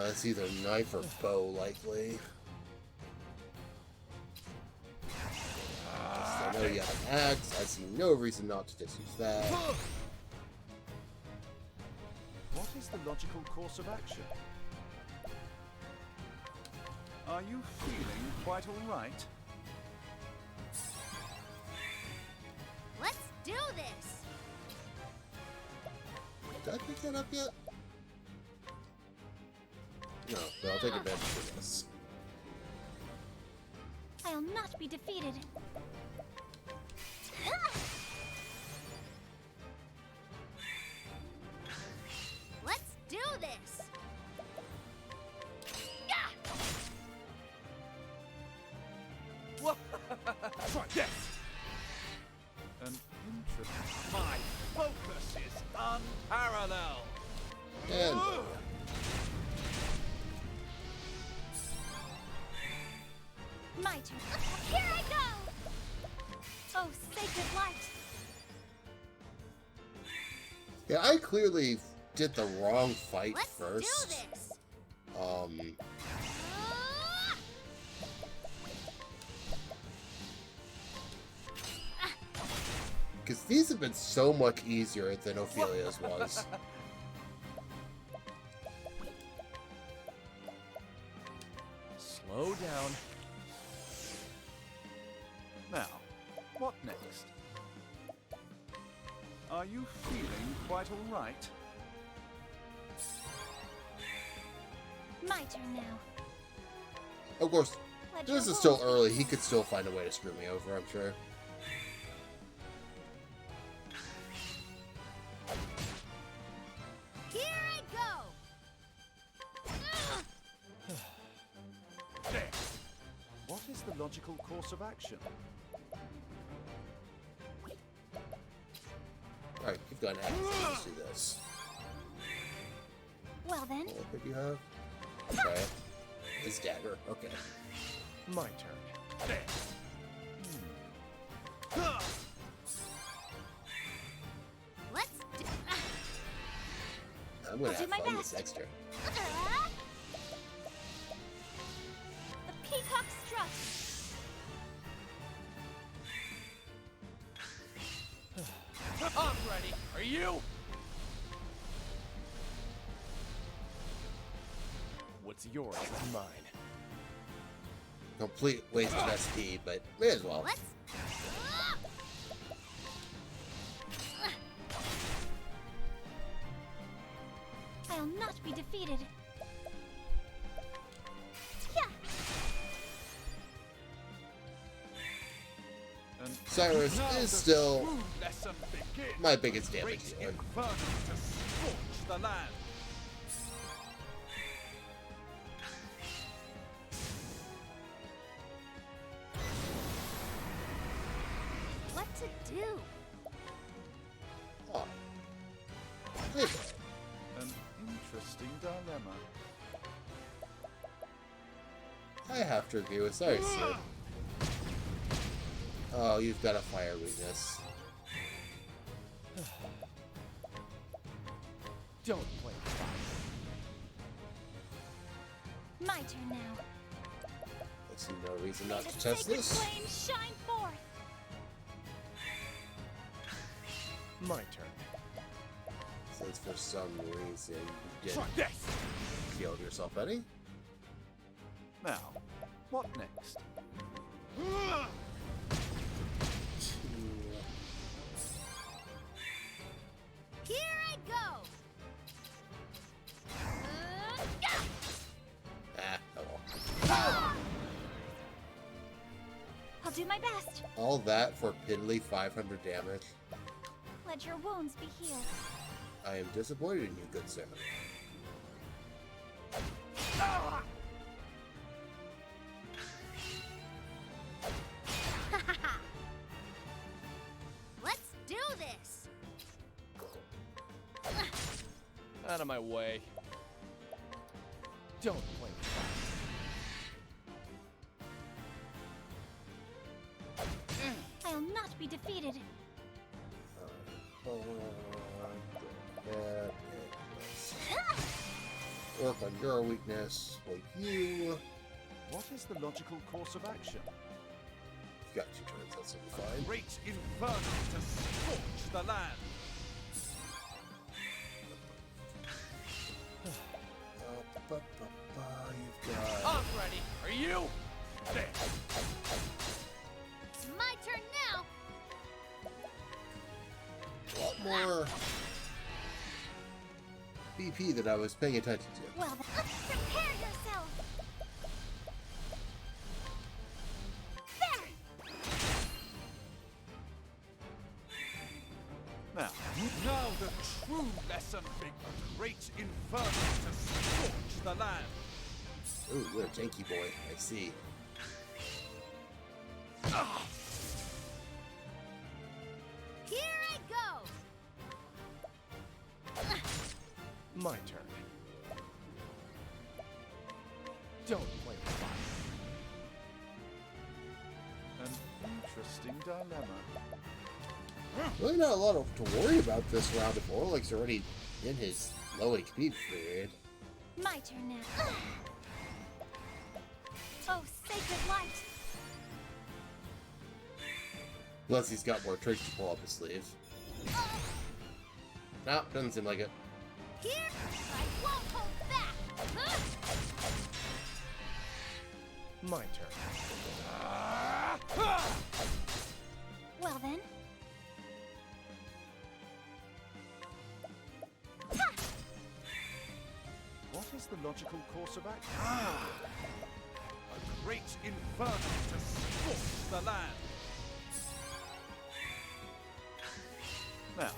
It's either knife or bow, likely. I know you have an axe. I see no reason not to just use that. What is the logical course of action? Are you feeling quite all right? Let's do this. Did I pick that up yet? No, but I'll take advantage of this. I'll not be defeated. Let's do this. Try this! An interesting... My focus is unparalleled! And My turn. Here I go! Oh, sacred light. yeah, I clearly did the wrong fight Let's first. do this. Because these have been so much easier than Ophelia's was. Slow down. Now, what next? Are you feeling quite all right? My turn now. Of course, Let this your is still wolves be early. He healed. could still find a way to screw me over, I'm sure. Here I go! There. What is the logical course of action? Alright, you've got an axe. Let's do this. Well then, What did you have? Okay. His dagger. Okay. My turn. There. let's do... I'm gonna I'll do have my fun best. this next turn. The peacock strut. I'm ready. Are you? What's yours is mine. Complete waste of SP, but may as well. Let's... I'll not be defeated. Yeah. And Cyrus now is the still true lesson begins. my biggest damage Great dealer. inferno to scorch the land. What to do? Oh. Hey, An interesting dilemma. I have to agree with Cyrus here. Oh, you've got a fire weakness. Don't blame fire. My turn now. I see no reason not May to the test sacred this. flame shine forth. My turn. Since for some reason you Try didn't this. kill yourself any. Now, what next? Here I go. Yeah. Ah, oh well. I'll do my best. All that for piddly 500 damage. Let your wounds be healed. I am disappointed in you, good sir. Let's do this. Out of my way. Don't blame fire. I'll not be defeated. Work on your weakness, like you. What is the logical course of action? Got two turns, that's gonna be fine. Great inferno to scorch the land. You've got. I'm ready. Are you? There. It's my turn now. A lot more BP that I was paying attention to. Well, then, prepare yourself. There. Now the true lesson begins. Great inferno to scorch the land. Ooh, you're a janky boy. I see. Here I go. My turn. Don't blame fire. An interesting dilemma. Really not a lot to worry about this round if Orlik's already in his low HP period. My turn now. Oh, sacred light. Plus he's got more tricks to pull up his sleeve. Nope, doesn't seem like it. Here, I won't hold back. My turn. Well then, the logical course of action? Ah! A great inferno to scorch the land! Now,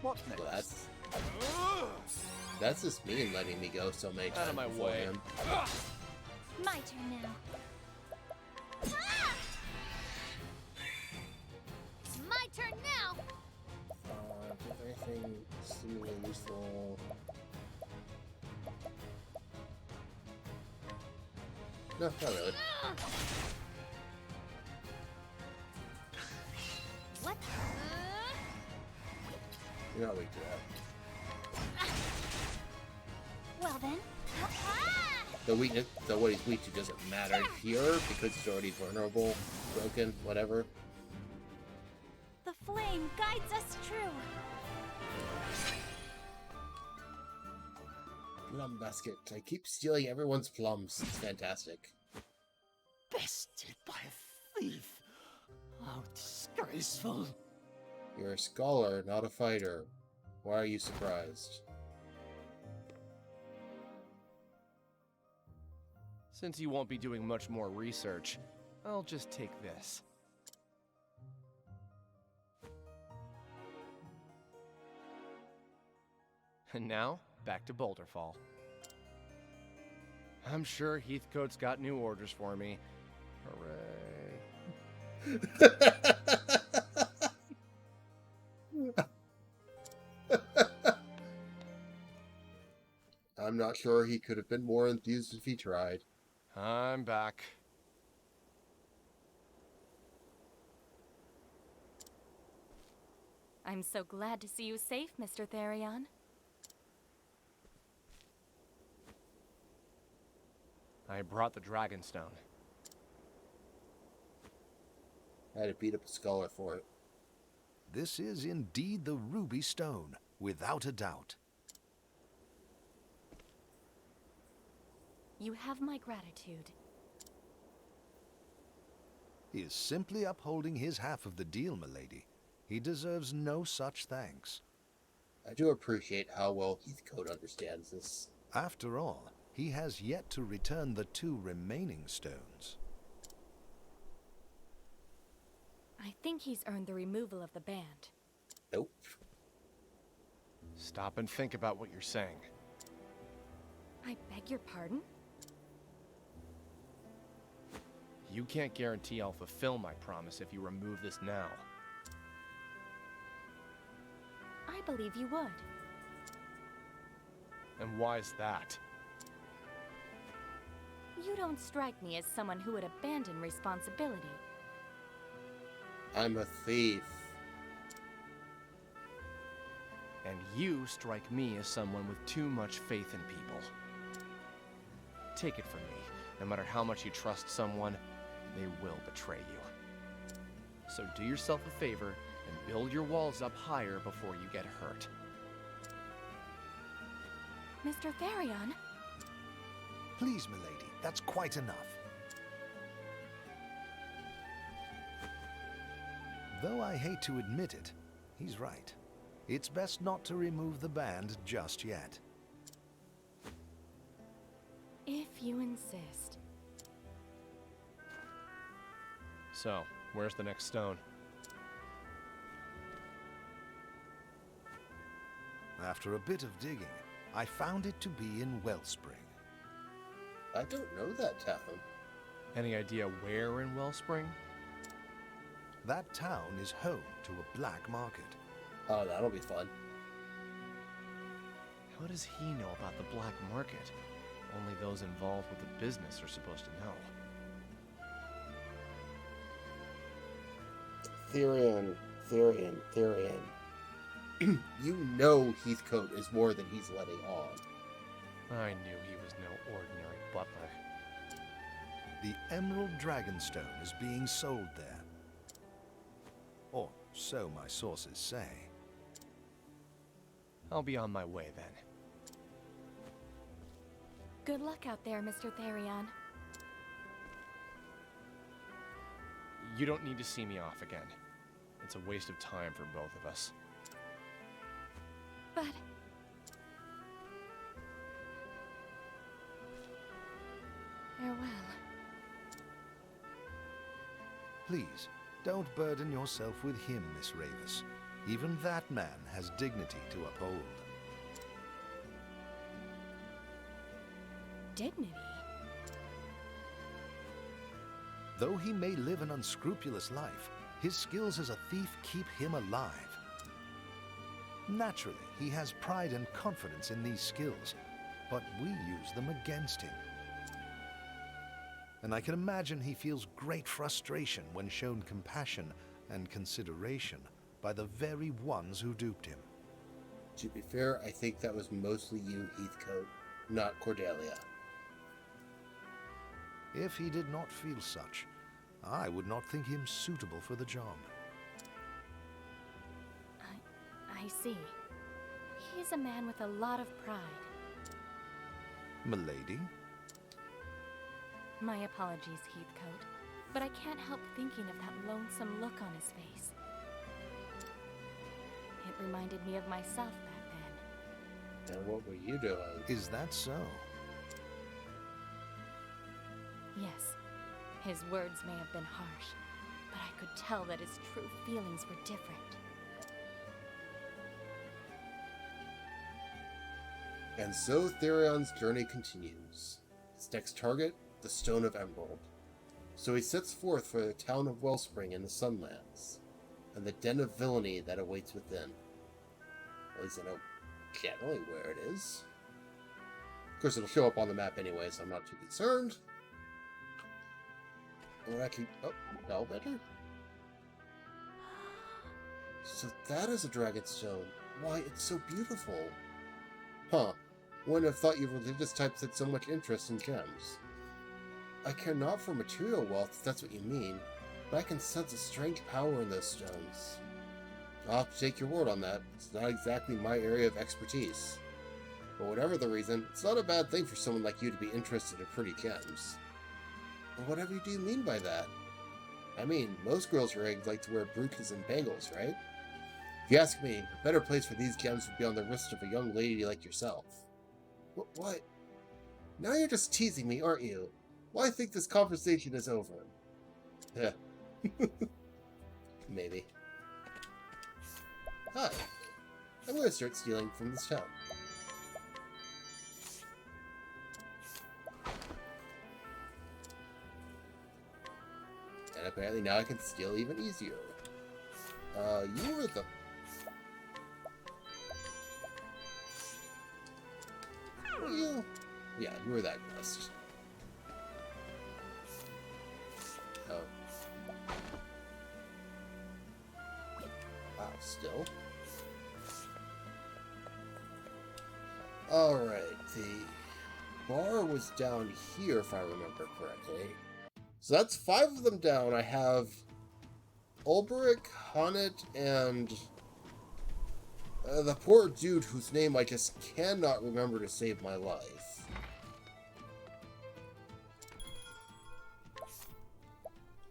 what next? Well, that's just me letting me go so many times Out of my before way. him. My turn now. Ah! It's my turn now. Is there anything seemingly useful? No, not really. What? You're not weak to that. Well then. The weakness, what he's weak to doesn't matter here because he's already vulnerable, broken, whatever. The flame guides us true. Plum basket. I keep stealing everyone's plums. It's fantastic. Bested by a thief. How disgraceful. You're a scholar, not a fighter. Why are you surprised? Since you won't be doing much more research, I'll just take this. And now, back to Boulderfall. I'm sure Heathcote's got new orders for me. Hooray. I'm not sure he could have been more enthused if he tried. I'm back. I'm so glad to see you safe, Mr. Therion. I brought the Dragonstone. I had to beat up a scholar for it. This is indeed the Ruby Stone, without a doubt. You have my gratitude. He is simply upholding his half of the deal, milady. He deserves no such thanks. I do appreciate how well Heathcote understands this. After all, he has yet to return the 2 remaining stones. I think he's earned the removal of the band. Nope. Stop and think about what you're saying. I beg your pardon? You can't guarantee I'll fulfill my promise if you remove this now. I believe you would. And why's that? You don't strike me as someone who would abandon responsibility. I'm a thief. And you strike me as someone with too much faith in people. Take it from me, no matter how much you trust someone, they will betray you. So do yourself a favor and build your walls up higher before you get hurt. Mr. Therion? Please, milady, that's quite enough. Though I hate to admit it, he's right. It's best not to remove the band just yet. If you insist. So, where's the next stone? After a bit of digging, I found it to be in Wellspring. I don't know that town. Any idea where in Wellspring? That town is home to a black market. Oh, that'll be fun. How does he know about the black market? Only those involved with the business are supposed to know. Therion. You know Heathcote is more than he's letting on. I knew he was no ordinary butler. The Emerald Dragonstone is being sold there. Or so my sources say. I'll be on my way then. Good luck out there, Mr. Therion. You don't need to see me off again. It's a waste of time for both of us. But Farewell. Please, don't burden yourself with him, Miss Ravis. Even that man has dignity to uphold. Dignity? Though he may live an unscrupulous life, his skills as a thief keep him alive. Naturally, he has pride and confidence in these skills, but we use them against him. And I can imagine he feels great frustration when shown compassion and consideration by the very ones who duped him. To be fair, I think that was mostly you, Heathcote, not Cordelia. If he did not feel such, I would not think him suitable for the job. I see. He's a man with a lot of pride. Milady? My apologies, Heathcote, but I can't help thinking of that lonesome look on his face. It reminded me of myself back then. And what were you doing? Is that so? Yes, his words may have been harsh, but I could tell that his true feelings were different. And so Therion's journey continues. His next target, the Stone of Emerald. So he sets forth for the town of Wellspring in the Sunlands, and the den of villainy that awaits within. At least I know generally where it is. Of course, it'll show up on the map anyway, so I'm not too concerned. Or actually, oh, Bellbetter? So that is a Dragonstone. Why, it's so beautiful. Huh. Wouldn't have thought you religious types had so much interest in gems. I care not for material wealth, if that's what you mean, but I can sense a strange power in those stones. I'll have to take your word on that. It's not exactly my area of expertise. But whatever the reason, it's not a bad thing for someone like you to be interested in pretty gems. But whatever do you mean by that? I mean, most girls your age like to wear brooches and bangles, right? If you ask me, a better place for these gems would be on the wrist of a young lady like yourself. What? Now you're just teasing me, aren't you? Well, I think this conversation is over. Yeah. Maybe. Hi. I'm going to start stealing from this town. And apparently now I can steal even easier. You were the... Were you? Yeah, you were that quest. Oh. Wow, still. Alright, the bar was down here if I remember correctly. So that's 5 of them down. I have Ulbrich, Honnet, and the poor dude whose name I just cannot remember to save my life.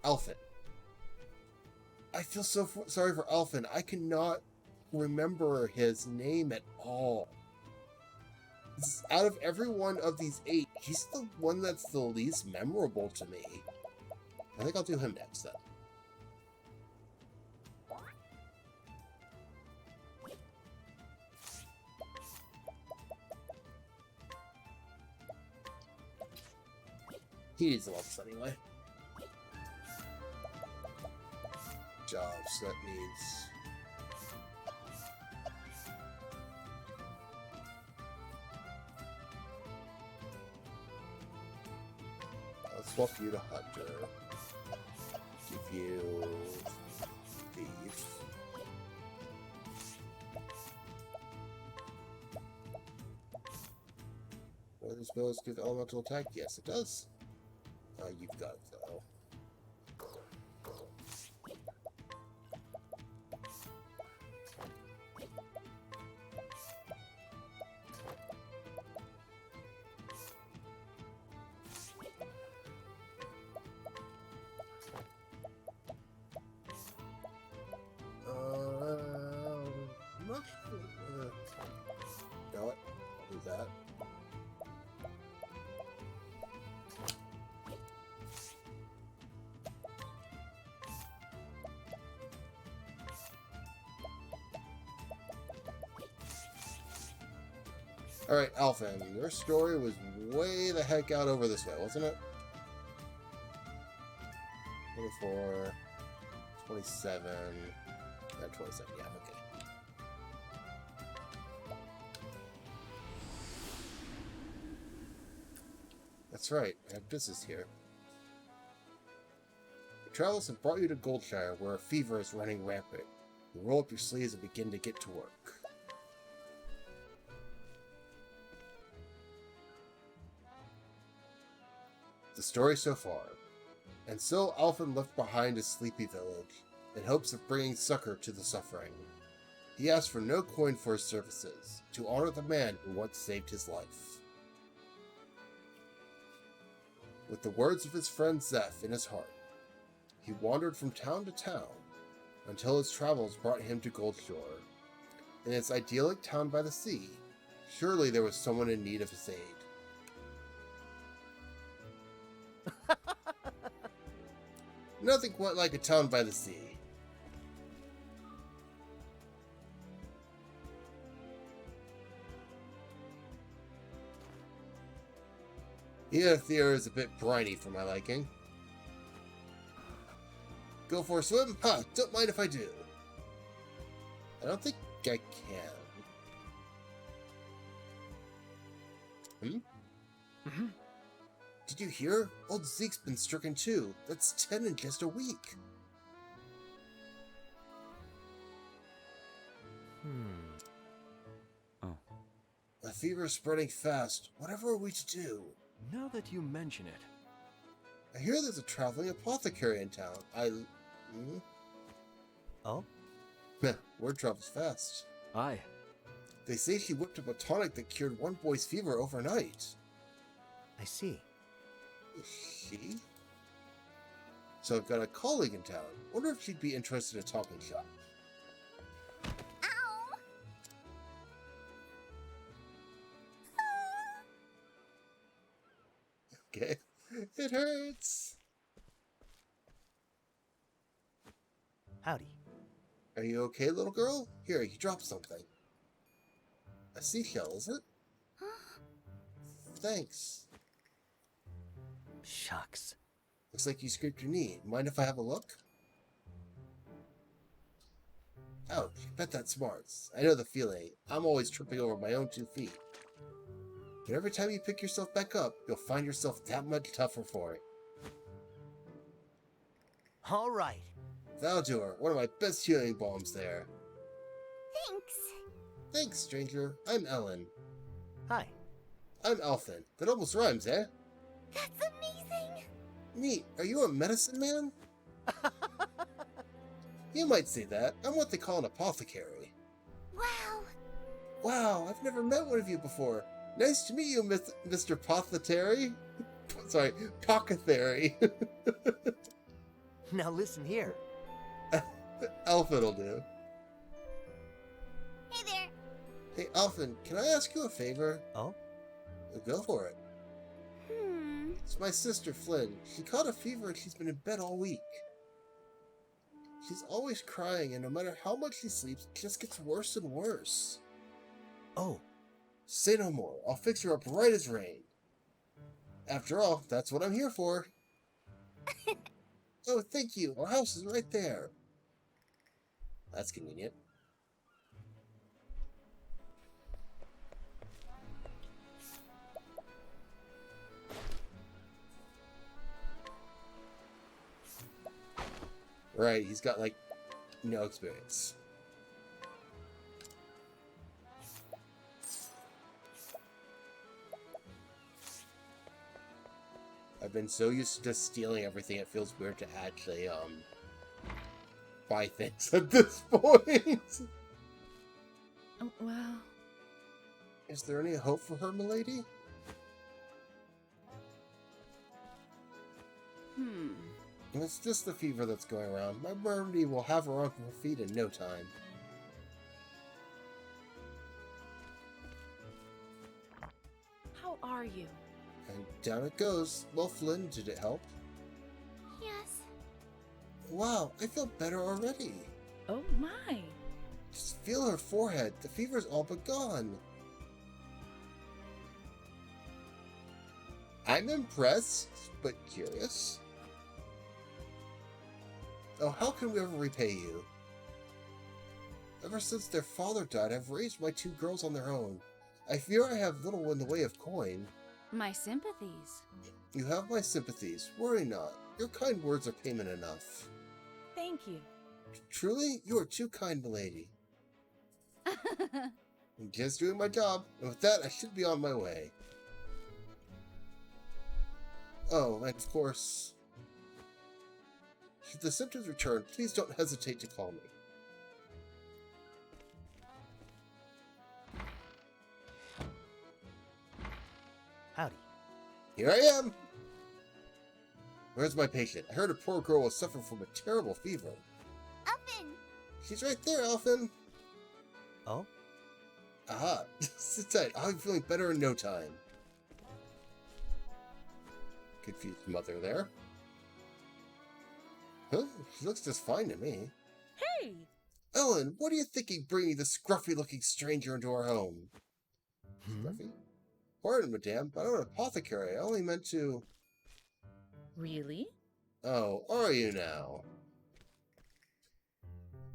Alphen. I feel so sorry for Alphen. I cannot remember his name at all. Out of every one of these 8, he's the one that's the least memorable to me. I think I'll do him next, then. He needs the levels anyway. Jobs, that means... I'll swap you to Hunter. Give you... Thief. Does this bonus give elemental attack? Yes, it does. You've got it, though. I'm not sure. You know what? I'll do that. Alright, Alphen, your story was way the heck out over this way, wasn't it? 24, 27, 27, yeah, okay. That's right, I have business here. Your travels have brought you to Goldshire, where a fever is running rampant. You roll up your sleeves and begin to get to work. The story so far. And so Alphen left behind his sleepy village, in hopes of bringing succor to the suffering. He asked for no coin for his services, to honor the man who once saved his life. With the words of his friend Zeph in his heart, he wandered from town to town, until his travels brought him to Goldshire. In its idyllic town by the sea, surely there was someone in need of his aid. Nothing quite like a town by the sea. Theor is a bit briny for my liking. Go for a swim? Huh, don't mind if I do. I don't think I can. Did you hear? Old Zeke's been stricken too. That's 10 in just a week. Oh. The fever's spreading fast. Whatever are we to do? Now that you mention it, I hear there's a traveling apothecary in town. Oh? Word travels fast. aye. They say she whipped up a tonic that cured one boy's fever overnight. I see. Is she? So I've got a colleague in town. Wonder if she'd be interested in a talking shop. Ow! Okay. It hurts. Howdy. Are you okay, little girl? Here, you dropped something. A seashell, is it? Thanks. Shucks. Looks like you scraped your knee. Mind if I have a look? Ouch, bet that smarts. I know the feeling. I'm always tripping over my own 2 feet. But every time you pick yourself back up, you'll find yourself that much tougher for it. All right. That'll do her. One of my best healing balms there. Thanks. Thanks, stranger. I'm Ellen. Hi. I'm Alphen. That almost rhymes, eh? That's amazing. Neat. Are you a medicine man? You might say that. I'm what they call an apothecary. Wow. Wow, I've never met one of you before. Nice to meet you, Mr. Apothecary. Sorry, Pockethary. Now listen here. Alphen will do. Hey there. Hey, Alphen, can I ask you a favor? Oh? Go for it. Hmm. It's my sister, Flynn. She caught a fever and she's been in bed all week. She's always crying, and no matter how much she sleeps, it just gets worse and worse. Oh. Say no more. I'll fix her up right as rain. After all, that's what I'm here for. Oh, thank you. Our house is right there. That's convenient. Right, he's got, like, no experience. I've been so used to just stealing everything, it feels weird to actually, buy things at this point. Oh, wow. Is there any hope for her, milady? If it's just the fever that's going around, my remedy will have her on her feet in no time. How are you? And down it goes. Well, Flynn, did it help? Yes. Wow, I feel better already. Oh my. Just feel her forehead. The fever's all but gone. I'm impressed, but curious. Oh, how can we ever repay you? Ever since their father died, I've raised my 2 girls on their own. I fear I have little in the way of coin. My sympathies. You have my sympathies. Worry not. Your kind words are payment enough. Thank you. Truly, you are too kind, milady. I'm just doing my job, and with that, I should be on my way. Oh, and of course, should the symptoms return, please don't hesitate to call me. Howdy. Here I am! Where's my patient? I heard a poor girl was suffering from a terrible fever. Oven! She's right there, Elfin. Oh? Aha, sit tight. I'll be feeling better in no time. Confused mother there. Huh? She looks just fine to me. Hey! Ellen, what are you thinking bringing this scruffy-looking stranger into our home? Scruffy? Pardon, madame, but I'm an apothecary. I only meant to... Really? Oh, are you now?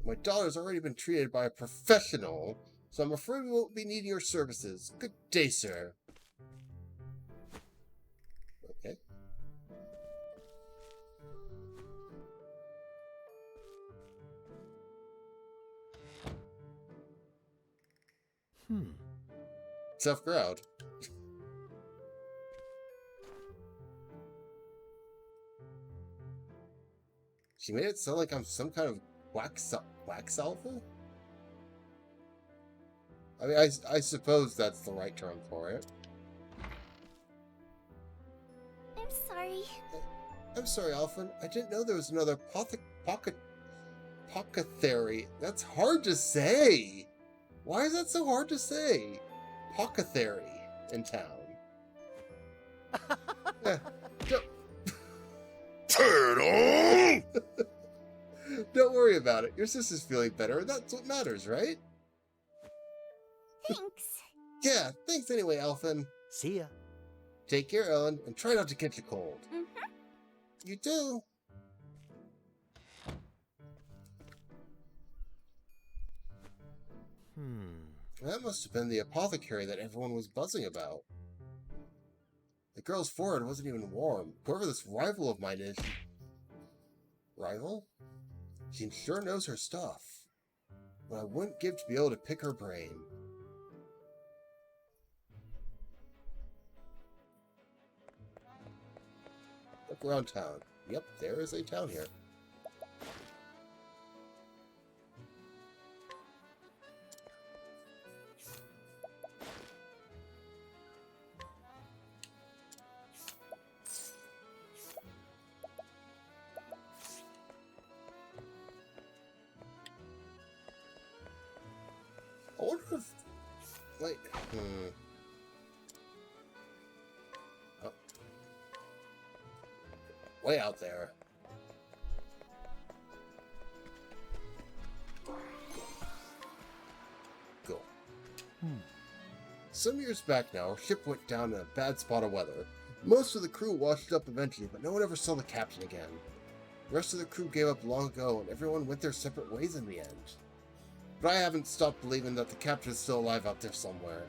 My daughter's already been treated by a professional, so I'm afraid we won't be needing your services. Good day, sir. Okay. Tough crowd. She made it sound like I'm some kind of quacksalver? I mean, I suppose that's the right term for it. I'm sorry. I'm sorry, Alphen. I didn't know there was another apothecary. That's hard to say. Why is that so hard to say? Apothecary in town. Yeah, Turtle! don't worry about it. Your sister's feeling better, and that's what matters, right? Thanks. Yeah, thanks anyway, Alphen. See ya. Take care, Ellen, and try not to catch a cold. Mm-hmm. You too. That must have been the apothecary that everyone was buzzing about. The girl's forehead wasn't even warm. Whoever this rival of mine is... Rival? She sure knows her stuff. But I wouldn't give to be able to pick her brain. Look around town. Yep, there is a town here. I wonder if, like, oh. Way out there. Cool. Some years back now, our ship went down in a bad spot of weather. Most of the crew washed up eventually, but no one ever saw the captain again. The rest of the crew gave up long ago, and everyone went their separate ways in the end. But I haven't stopped believing that the captain is still alive out there somewhere.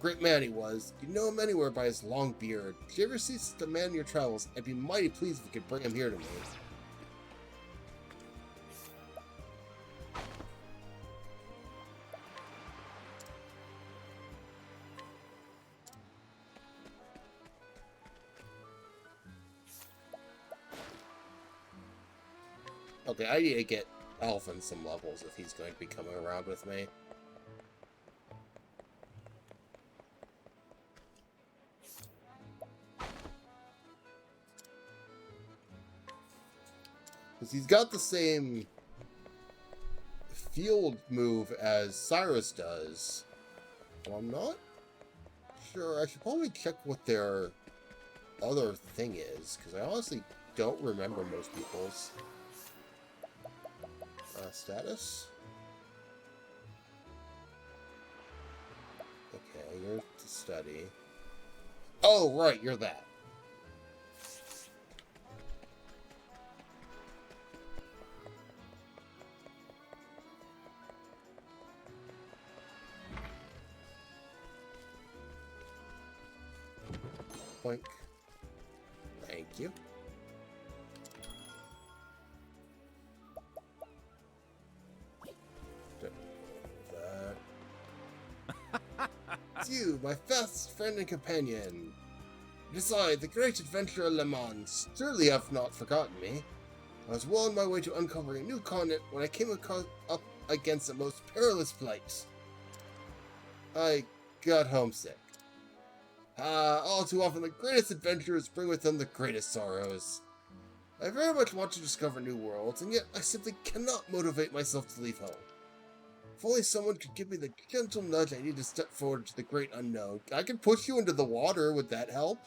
Great man he was. You'd know him anywhere by his long beard. If you ever see such a man in your travels, I'd be mighty pleased if you could bring him here to me. Okay, I need to get Alphen some levels if he's going to be coming around with me. Because he's got the same field move as Cyrus does. Well, I'm not sure. I should probably check what their other thing is, because I honestly don't remember most people's. Status? Okay, you're to study. Oh, right, you're that. Poink. Thank you. It's you, my best friend and companion. Besides, the great adventurer Le Mans surely have not forgotten me. I was well on my way to uncovering a new continent when I came up against the most perilous plight. I got homesick. All too often the greatest adventurers bring with them the greatest sorrows. I very much want to discover new worlds, and yet I simply cannot motivate myself to leave home. If only someone could give me the gentle nudge I need to step forward to the great unknown. I could push you into the water. Would that help?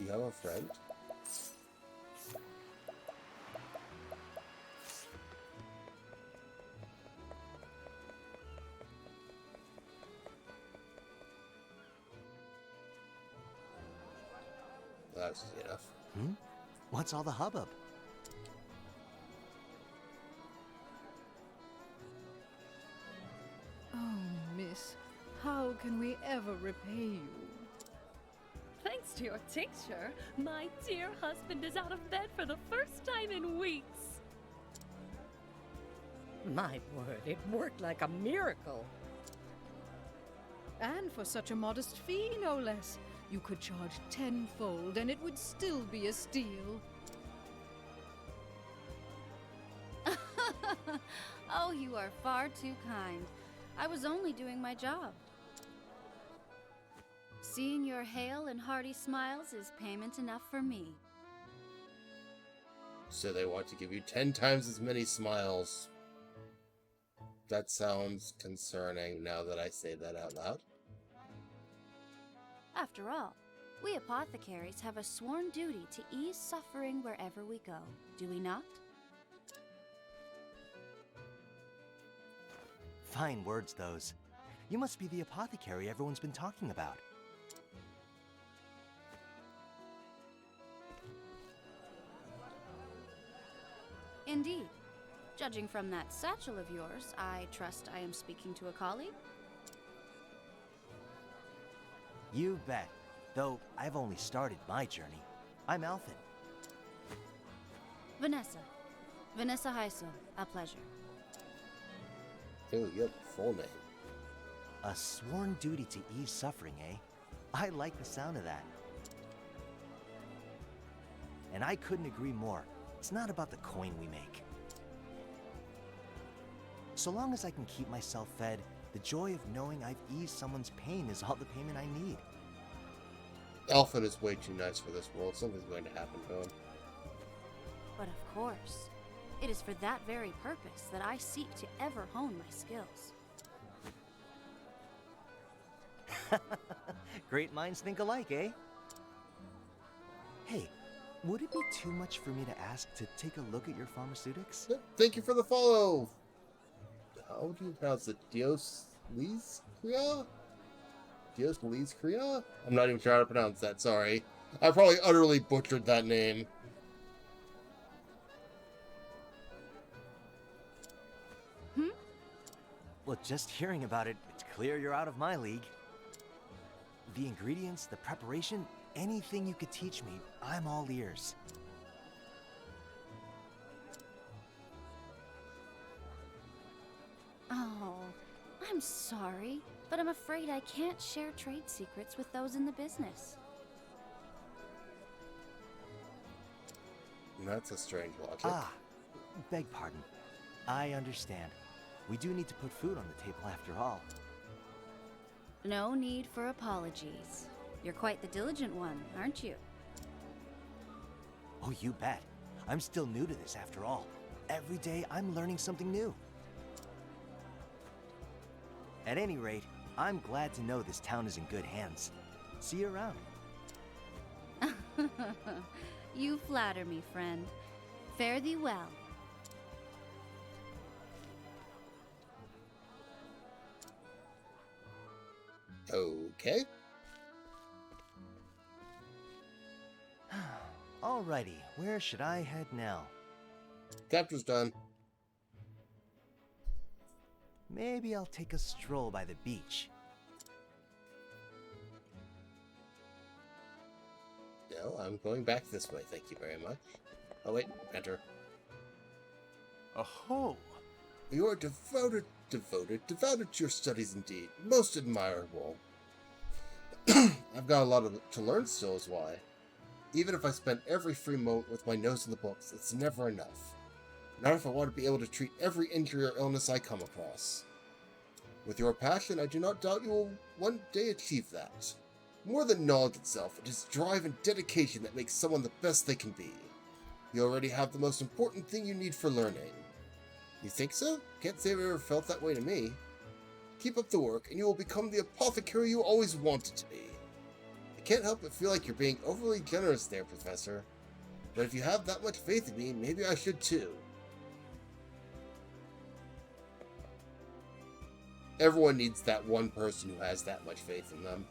You have a friend? That's enough. What's all the hubbub? Oh, miss, how can we ever repay you? Thanks to your tincture, my dear husband is out of bed for the first time in weeks. My word, it worked like a miracle. And for such a modest fee, no less. You could charge tenfold, and it would still be a steal. Oh, you are far too kind. I was only doing my job. Seeing your hale and hearty smiles is payment enough for me. So they want to give you 10 times as many smiles. That sounds concerning now that I say that out loud. After all, we apothecaries have a sworn duty to ease suffering wherever we go, do we not? Fine words, those. You must be the apothecary everyone's been talking about. Indeed. Judging from that satchel of yours, I trust I am speaking to a colleague? You bet. Though I've only started my journey. I'm Alfin. Vanessa. Vanessa Heisel. A pleasure. Oh, you have a full name. A sworn duty to ease suffering, eh? I like the sound of that. And I couldn't agree more. It's not about the coin we make. So long as I can keep myself fed, the joy of knowing I've eased someone's pain is all the payment I need. Alfred is way too nice for this world. Something's going to happen to him. But of course, it is for that very purpose that I seek to ever hone my skills. Great minds think alike, eh? Hey, would it be too much for me to ask to take a look at your pharmaceutics? Thank you for the follow! How do you pronounce it? Diosliscria? Diosliscria? I'm not even sure how to pronounce that, sorry. I probably utterly butchered that name. Well, just hearing about it, it's clear you're out of my league. The ingredients, the preparation, anything you could teach me, I'm all ears. Oh, I'm sorry, but I'm afraid I can't share trade secrets with those in the business. That's a strange logic. Ah, beg pardon. I understand. We do need to put food on the table after all. No need for apologies. You're quite the diligent one, aren't you? Oh, you bet. I'm still new to this after all. Every day I'm learning something new. At any rate, I'm glad to know this town is in good hands. See you around. You flatter me, friend. Fare thee well. Okay. Alrighty, where should I head now? Capture's done. Maybe I'll take a stroll by the beach. No, I'm going back this way, thank you very much. Oh wait, enter. Oh, You are devoted to your studies indeed. Most admirable. I've got a lot to learn still is why. Even if I spent every free moment with my nose in the books, it's never enough. Not if I want to be able to treat every injury or illness I come across. With your passion, I do not doubt you will one day achieve that. More than knowledge itself, it is drive and dedication that makes someone the best they can be. You already have the most important thing you need for learning. You think so? Can't say I've ever felt that way to me. Keep up the work, and you will become the apothecary you always wanted to be. I can't help but feel like you're being overly generous there, Professor. But if you have that much faith in me, maybe I should too. Everyone needs that one person who has that much faith in them.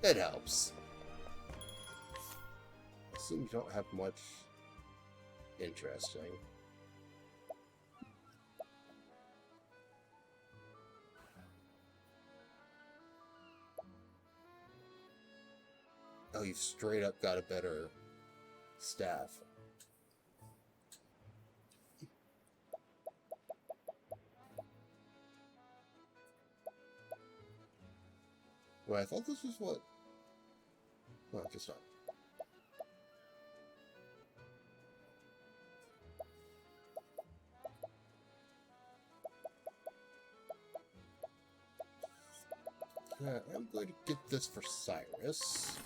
It helps. I assume you don't have much interesting. Oh, you've straight up got a better staff. Well, I thought this was what... No, just not. I'm going to get this for Cyrus.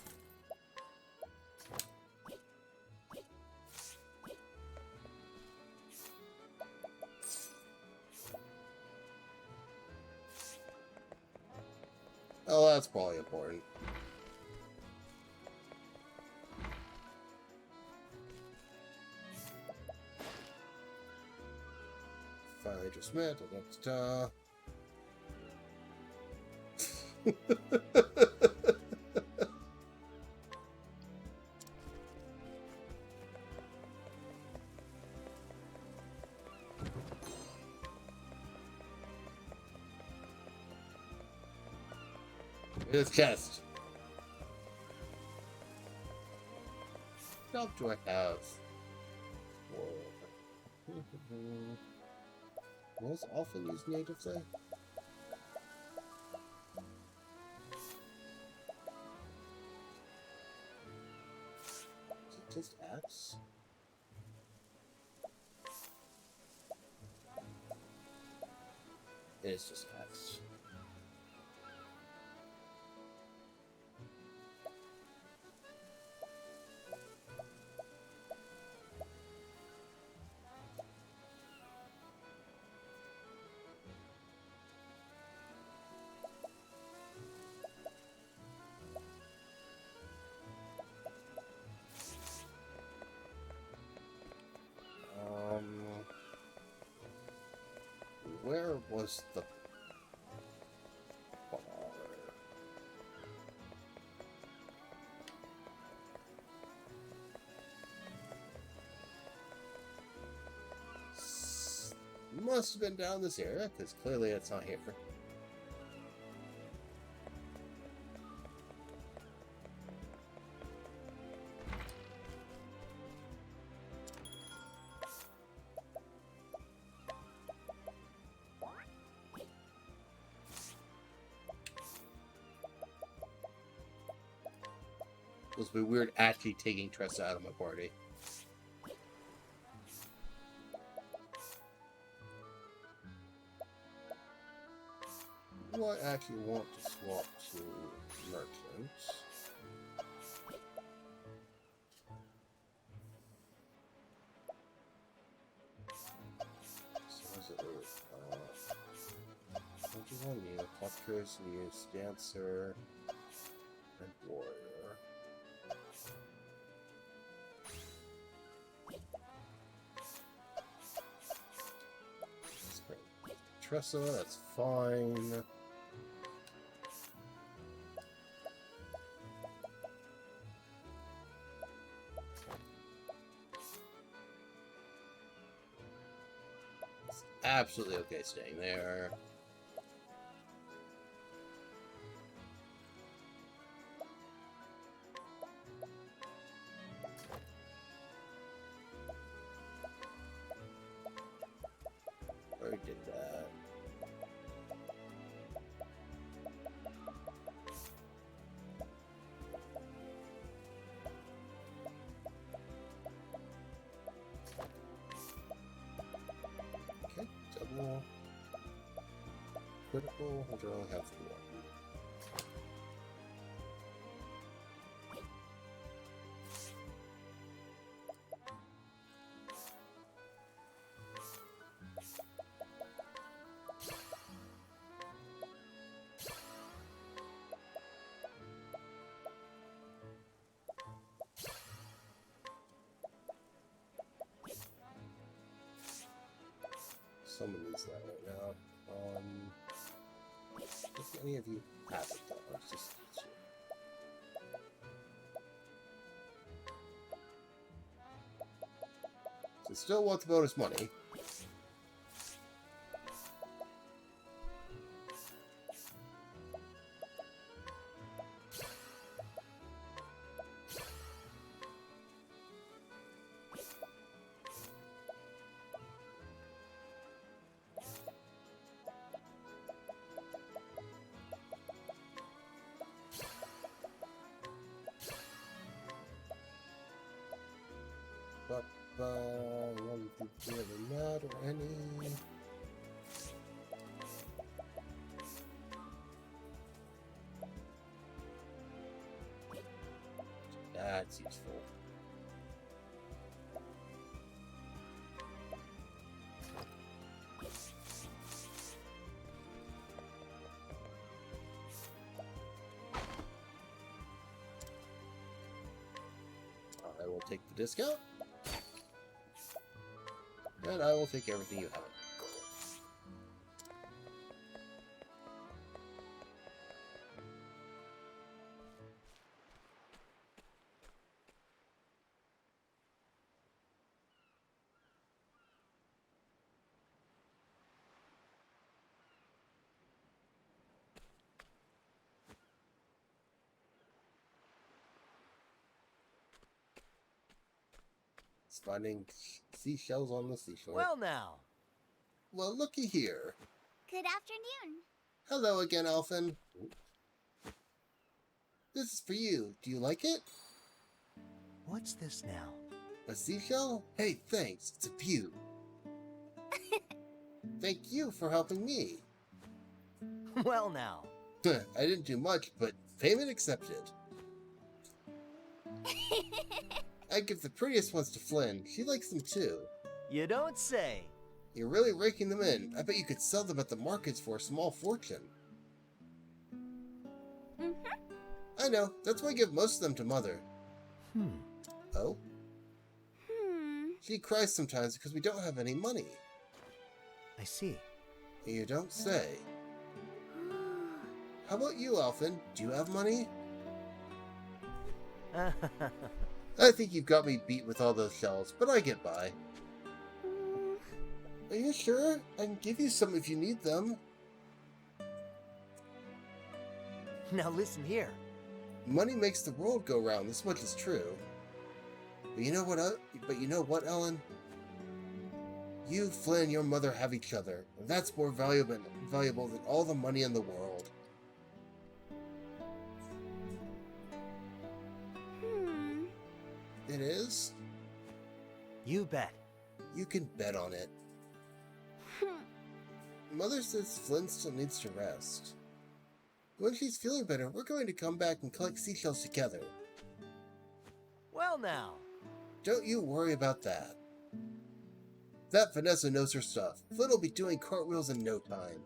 Oh, that's probably important. Finally just met. His chest. What job do I have? What does often use native say? Is it just X? It is just X. Where was the bar? Must have been down this area, because clearly it's not here. It would be weird actually taking Tressa out of my party. Do I actually want to swap to merchants? So is it 21 new, Apothecaries use Dancer and Warrior. Tressa, that's fine. absolutely okay staying there. Already did that. Okay, double. Critical, which I only have 4. Someone needs that right now. If any of you have it, though, it's just so still want the bonus money. But one did really matter any. That's useful. I will take the discount. And I will take everything you have. It's finding seashells on the seashore. Well now. Well, looky here. Good afternoon. Hello again, Elfin. This is for you. Do you like it? What's this now? A seashell? Hey, thanks. It's a beaut. Thank you for helping me. Well now. I didn't do much, but payment accepted. I give the prettiest ones to Flynn. She likes them too. You don't say. You're really raking them in. I bet you could sell them at the markets for a small fortune. I know. That's why I give most of them to Mother. Oh? She cries sometimes because we don't have any money. I see. You don't say. How about you, Elfin? Do you have money? I think you've got me beat with all those shells, but I get by. Are you sure? I can give you some if you need them. Now listen here. Money makes the world go round. This much is true. But you know what, Ellen? You, Flynn, and your mother have each other. And that's more valuable than all the money in the world. It is? You bet. You can bet on it. Mother says Flynn still needs to rest. When she's feeling better, we're going to come back and collect seashells together. Well now. Don't you worry about that. That Vanessa knows her stuff. Flynn will be doing cartwheels in no time.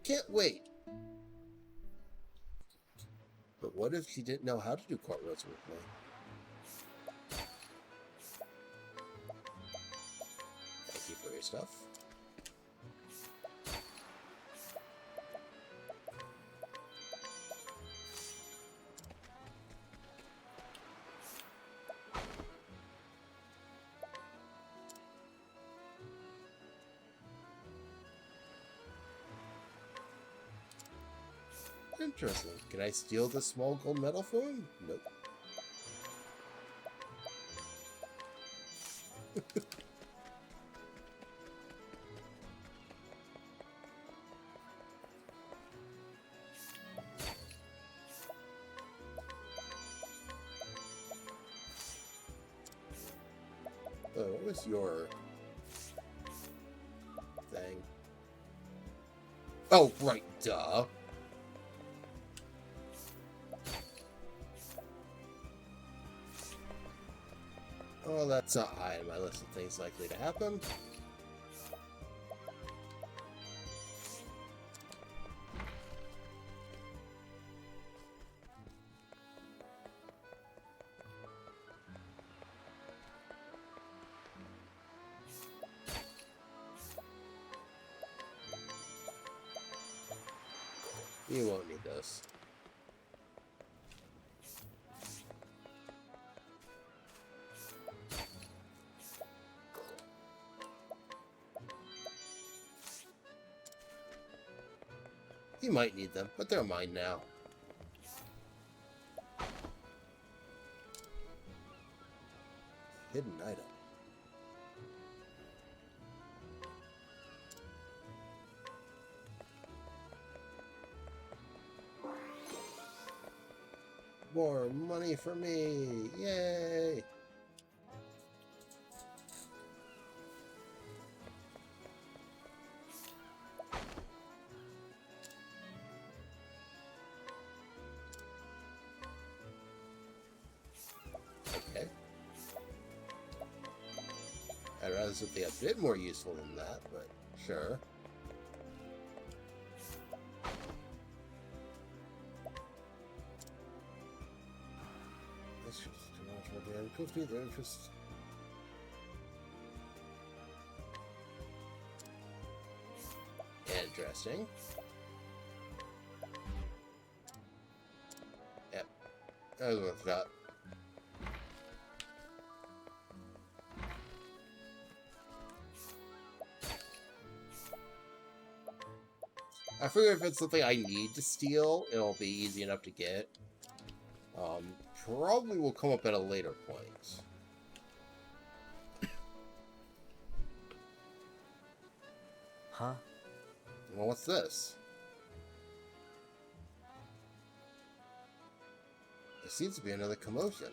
Can't wait. But what if she didn't know how to do cartwheels with me? Thank you for your stuff. Interesting. Can I steal this small gold medal from him? Nope. Oh, what was your thing? Oh, right, duh. Well, that's not high on my list of things likely to happen. You won't need this. You might need them, but they're mine now. Hidden item. More money for me! Yay! Okay. I'd rather something a bit more useful than that, but sure. Interesting. Yep. That was what I forgot. I figure if it's something I need to steal, it'll be easy enough to get. Probably will come up at a later point. Huh? Well, what's this? There seems to be another commotion.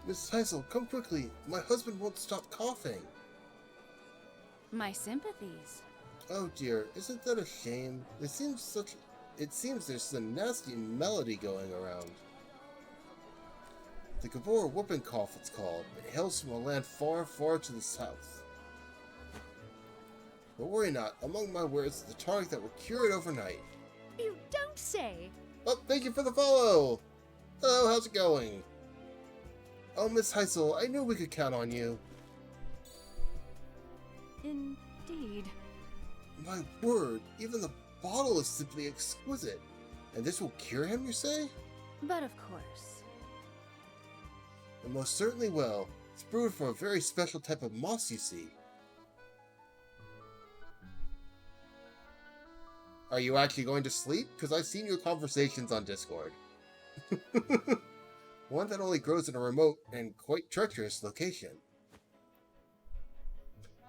Miss Heisel, come quickly. My husband won't stop coughing. My sympathies. Oh dear, isn't that a shame? It seems there's a nasty melody going around. The Gabor whooping cough, it's called. It hails from a land far, far to the south. But worry not, among my wares is the tonic that will cure it overnight. You don't say! Oh, thank you for the follow! Hello, how's it going? Oh, Miss Heisel, I knew we could count on you. Indeed. My word, even the bottle is simply exquisite. And this will cure him, you say? But of course. And most certainly will. It's brewed from a very special type of moss, you see. Are you actually going to sleep? Because I've seen your conversations on Discord. One that only grows in a remote and quite treacherous location.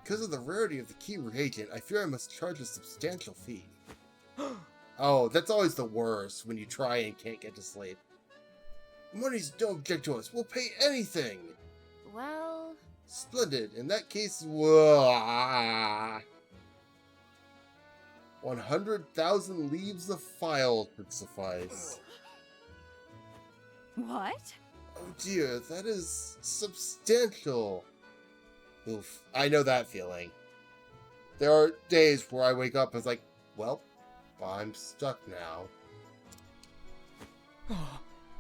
Because of the rarity of the key reagent, I fear I must charge a substantial fee. Oh, that's always the worst, when you try and can't get to sleep. Monies don't object to us, we'll pay anything! Well... Splendid, in that case, 100,000 leaves of file could suffice. What? Oh dear, that is substantial. Oof, I know that feeling. There are days where I wake up and it's like, well, I'm stuck now.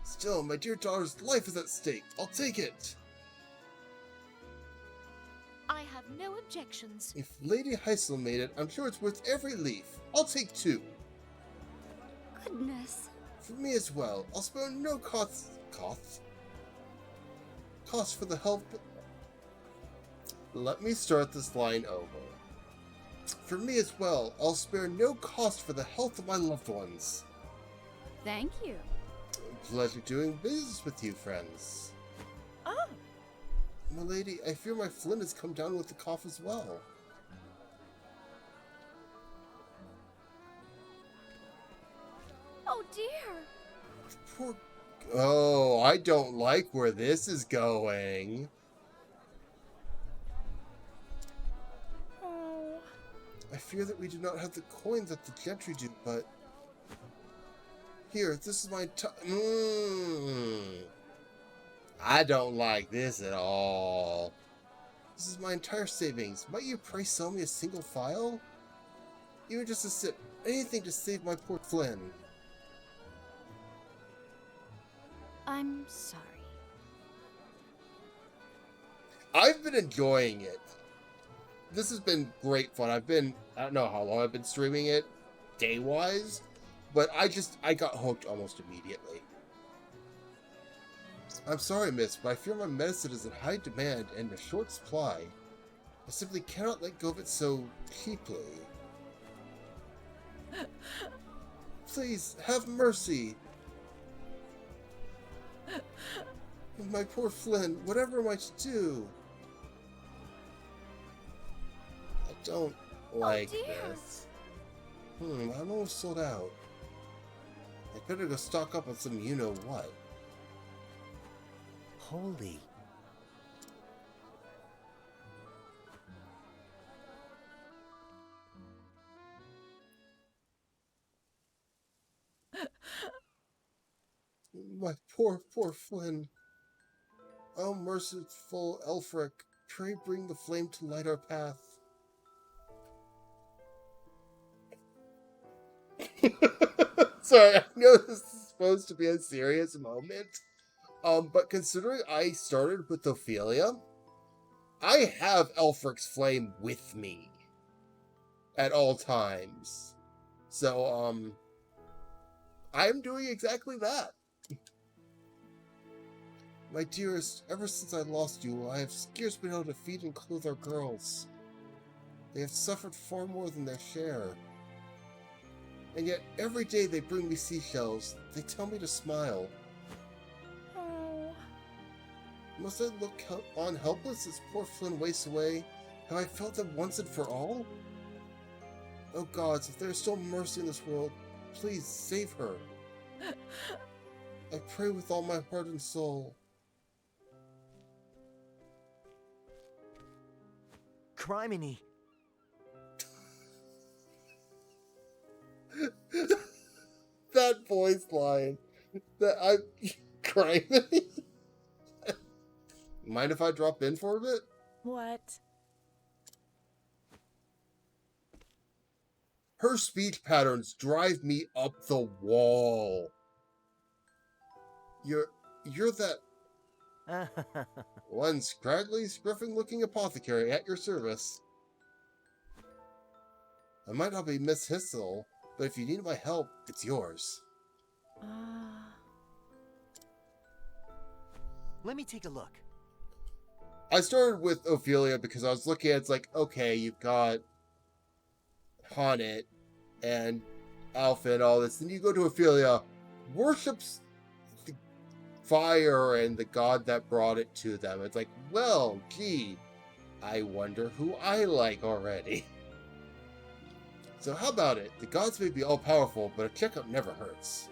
Still, my dear daughter's life is at stake. I'll take it. I have no objections. If Lady Heisel made it, I'm sure it's worth every leaf. I'll take 2. Goodness. For me as well. I'll spare no cost for the help. Let me start this line over. For me as well, I'll spare no cost for the health of my loved ones. Thank you. Pleasure doing business with you, friends. Oh, My lady, I fear my Flynn has come down with the cough as well. Oh dear. Poor... Oh, I don't like where this is going. oh. I fear that we do not have the coins that the gentry do, but... Here, this is my I don't like this at all. This is my entire savings. Might you pray sell me a single file? Even just a sip. Anything to save my poor Flynn. I'm sorry. I've been enjoying it. This has been great fun. I don't know how long I've been streaming it, day-wise, but I got hooked almost immediately. I'm sorry, miss, but I fear my medicine is in high demand and in short supply. I simply cannot let go of it so cheaply. Please, have mercy. My poor Flynn, whatever am I to do? I don't like this. I'm almost sold out. I better go stock up on some you-know-what. Holy. My poor, poor Flynn. Oh, merciful Elfric, pray bring the flame to light our path. Sorry, I know this is supposed to be a serious moment, but considering I started with Ophelia, I have Elfric's flame with me at all times. So, I'm doing exactly that. My dearest, ever since I lost you, I have scarce been able to feed and clothe our girls. They have suffered far more than their share. And yet, every day they bring me seashells. They tell me to smile. Oh. Must I look on helpless as poor Flynn wastes away? Have I felt them once and for all? Oh gods, if there is still mercy in this world, please save her. I pray with all my heart and soul. Criminy. That voice line. That I'm crying. Mind if I drop in for a bit? What? Her speech patterns drive me up the wall. You're that one scraggly, scruffing-looking apothecary at your service. I might not be Miss Hissel, but if you need my help, it's yours. Let me take a look. I started with Ophelia because I was looking at it's like, okay, you've got Honnet and Alpha and all this. Then you go to Ophelia, worships the fire and the god that brought it to them. It's like, well, gee, I wonder who I like already. So how about it? The gods may be all-powerful, but a checkup never hurts.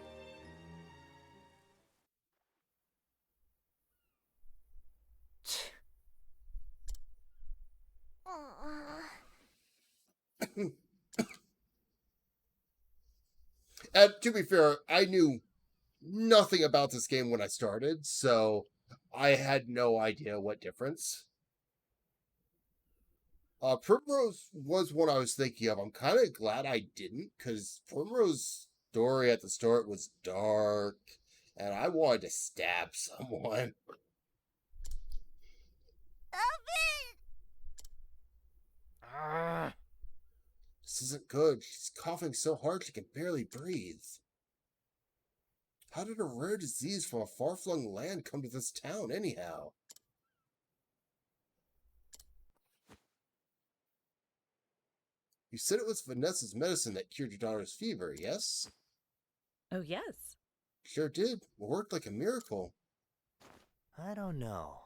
And to be fair, I knew nothing about this game when I started, so I had no idea what difference. Primrose was one I was thinking of. I'm kind of glad I didn't, because Primrose's story at the start was dark, and I wanted to stab someone. This isn't good. She's coughing so hard she can barely breathe. How did a rare disease from a far-flung land come to this town, anyhow? You said it was Vanessa's medicine that cured your daughter's fever, yes? Oh, yes. Sure did. It worked like a miracle. I don't know.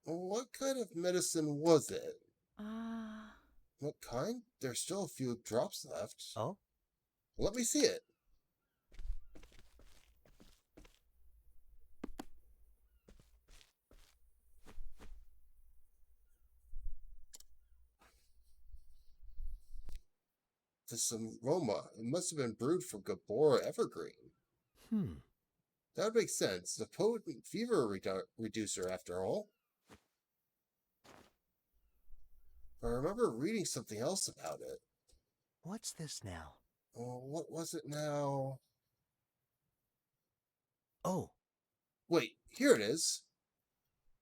What kind of medicine was it? Uh... What kind? There's still a few drops left. Oh? Let me see it. There's some aroma. It must have been brewed from Gabora Evergreen. That would make sense. It's a potent fever reducer, after all. I remember reading something else about it. What's this now? Oh, what was it now? Oh. Wait, here it is.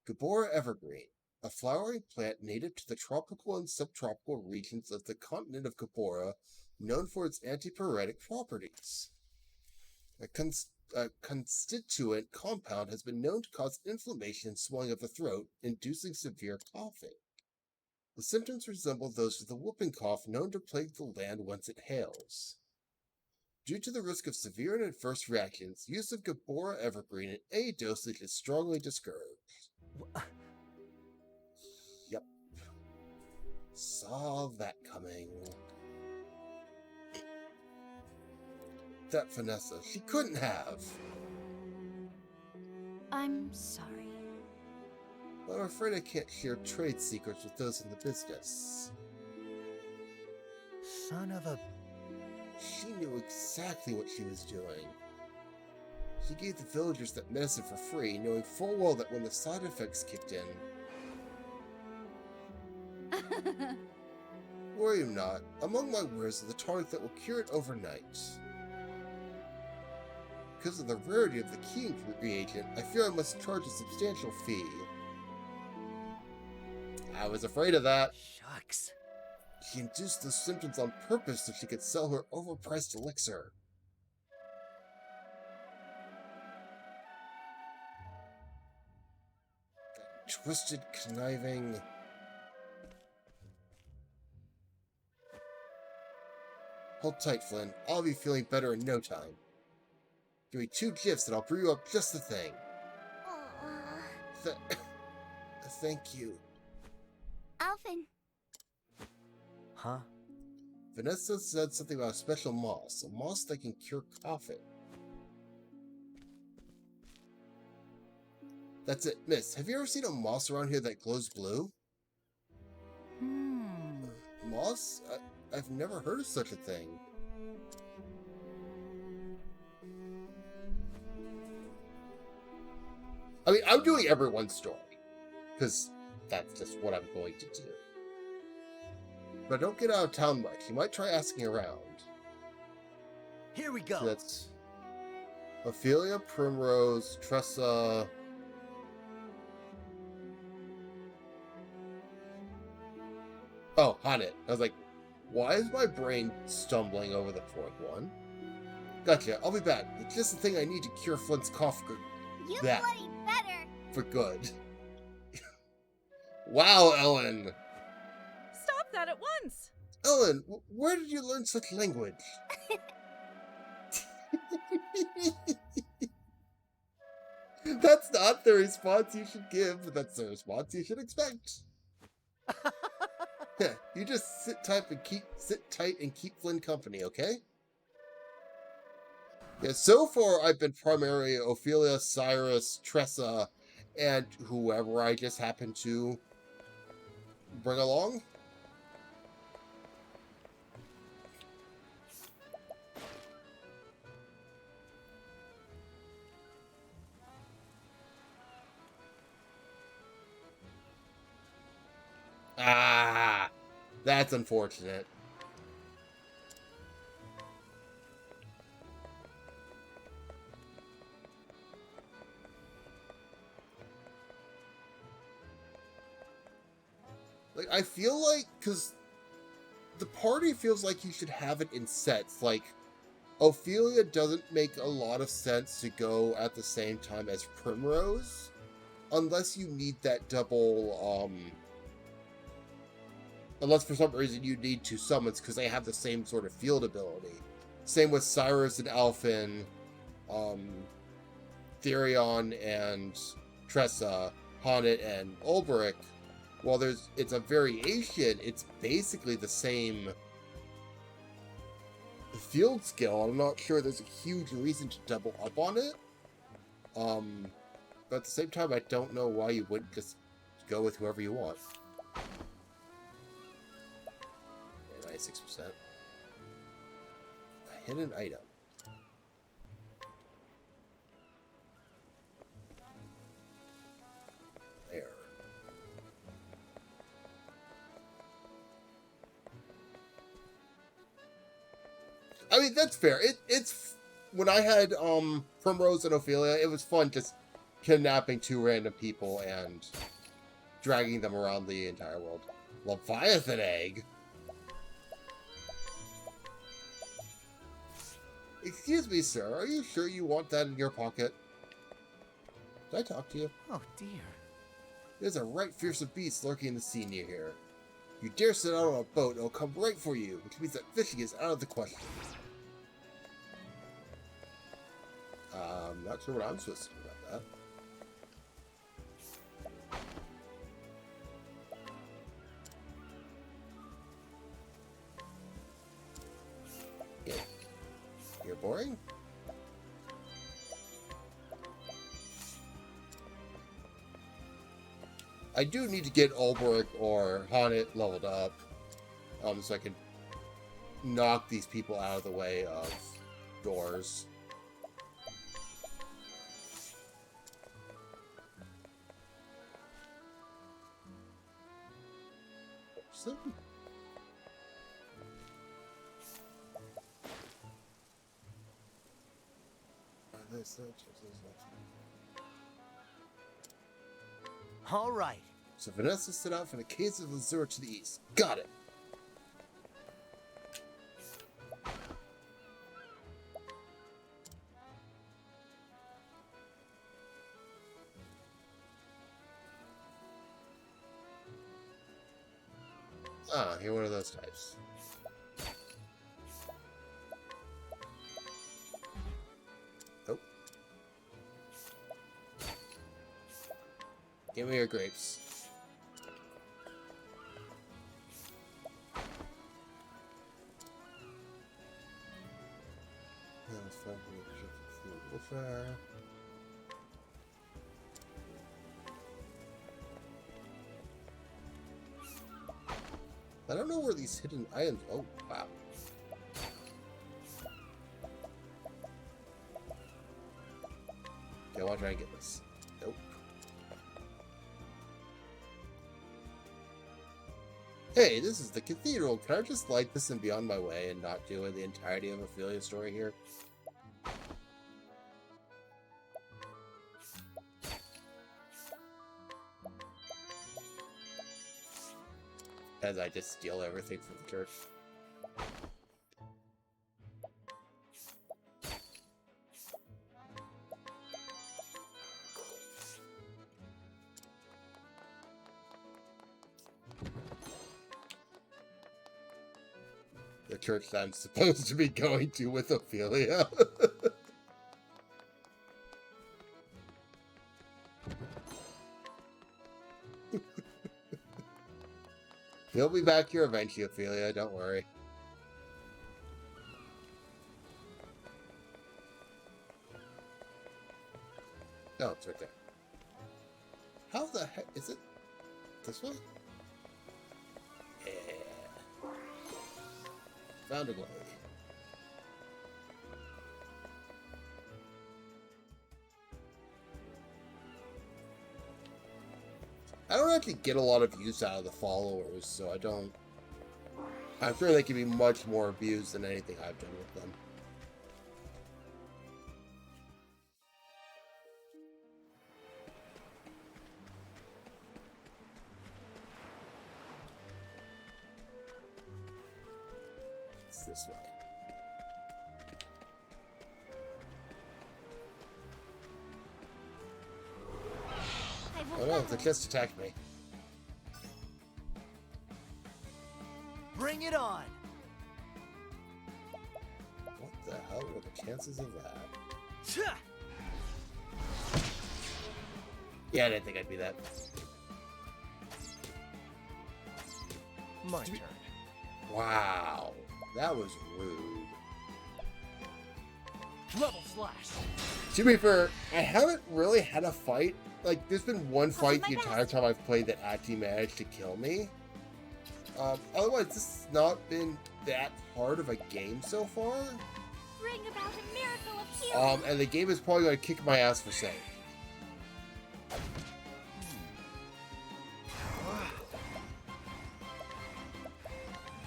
Gabora Evergreen, a flowering plant native to the tropical and subtropical regions of the continent of Gabora, known for its antipyretic properties. A constituent compound has been known to cause inflammation and swelling of the throat, inducing severe coughing. The symptoms resemble those of the whooping cough known to plague the land whence it hails. Due to the risk of severe and adverse reactions, use of Gabora Evergreen in any dosage is strongly discouraged. Yep. Saw that coming. That Vanessa, she couldn't have. I'm sorry. But I'm afraid I can't share trade secrets with those in the business. Son of a... She knew exactly what she was doing. She gave the villagers that medicine for free, knowing full well that when the side effects kicked in... Worry not. Among my wares is the tonic that will cure it overnight. Because of the rarity of the key reagent, I fear I must charge a substantial fee. I was afraid of that. Shucks. She induced those symptoms on purpose so she could sell her overpriced elixir. That twisted, conniving... Hold tight, Flynn. I'll be feeling better in no time. Give me 2 gifts and I'll brew you up just the thing. Thank you. Alvin. Huh? Vanessa said something about a special moss. A moss that can cure coughing. That's it, miss. Have you ever seen a moss around here that glows blue? Moss? I've never heard of such a thing. I mean, I'm doing everyone's story. Because that's just what I'm going to do. But don't get out of town much. You might try asking around. Here we go. So that's Ophelia, Primrose, Tressa... Oh, Hanet. I was like, why is my brain stumbling over the 4th one? Gotcha, I'll be back. It's just the thing I need to cure Flint's cough. You that. bloody better. For good. Wow, Ellen! Stop that at once! Ellen, where did you learn such language? That's not the response you should give, but that's the response you should expect. Yeah, you just sit tight and keep Flynn company, okay? Yeah, so far I've been primarily Ophelia, Cyrus, Tressa, and whoever I just happened to bring along. Ah, that's unfortunate. Like, I feel like, because the party feels like you should have it in sets. Like, Ophelia doesn't make a lot of sense to go at the same time as Primrose, unless you need that double, Unless for some reason you need two summons because they have the same sort of field ability. Same with Cyrus and Alphen, Therion and Tressa, Honnet and Ulbrich. While it's a variation, it's basically the same field skill. I'm not sure there's a huge reason to double up on it. But at the same time, I don't know why you wouldn't just go with whoever you want. Yeah, 96%. A hidden item. There. I mean, that's fair. It's when I had Primrose and Ophelia, it was fun just kidnapping two random people and dragging them around the entire world. Leviathan egg? Excuse me, sir. Are you sure you want that in your pocket? Did I talk to you? Oh, dear. There's a right fearsome beast lurking in the sea near here. You dare set out on a boat, it'll come right for you, which means that fishing is out of the question. I'm not sure what I'm supposed to do about that. Yeah. You're boring? I do need to get Ulbrich or Honnet leveled up, so I can knock these people out of the way of doors. All right. So Vanessa set out for the caves of Lazur to the east. Got it. Ah, you're one of those types. Nope. Give me your grapes. I don't know where these hidden items... Oh, wow. Okay, I want to try and get this. Nope. Hey, this is the cathedral. Can I just light this and be on my way and not do the entirety of Ophelia's story here? As I just steal everything from the church. The church that I'm supposed to be going to with Ophelia. He'll be back here eventually, Ophelia, don't worry. No, it's right there. How the heck is it? This way? Yeah. Found a glade. I don't actually get a lot of use out of the followers, so I don't... I'm sure they can be much more abused than anything I've done with them. It's this way. Oh no, they just attacked me. Bring it on! What the hell were the chances of that? Tcha! Yeah, I didn't think I'd be that. My turn. Wow, that was rude. Level slash. To be fair, I haven't really had a fight. Like, there's been one fight the entire time I've played that actually managed to kill me. Otherwise, this has not been that hard of a game so far. Bring about a miracle of healing. And the game is probably going to kick my ass for sake.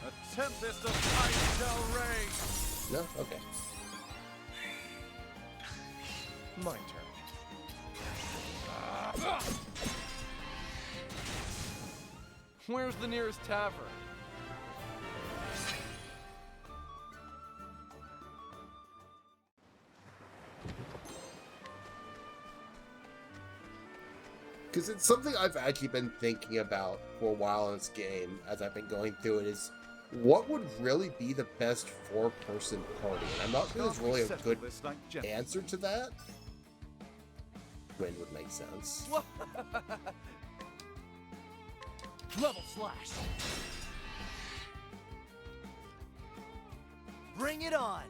A tempest of ice shall rage. No? Okay. My turn. Where's the nearest tavern? Because it's something I've actually been thinking about for a while in this game as I've been going through it is what would really be the best four-person party? And I'm not sure there's really a good answer to that. Wind would make sense. Level slash. Bring it on!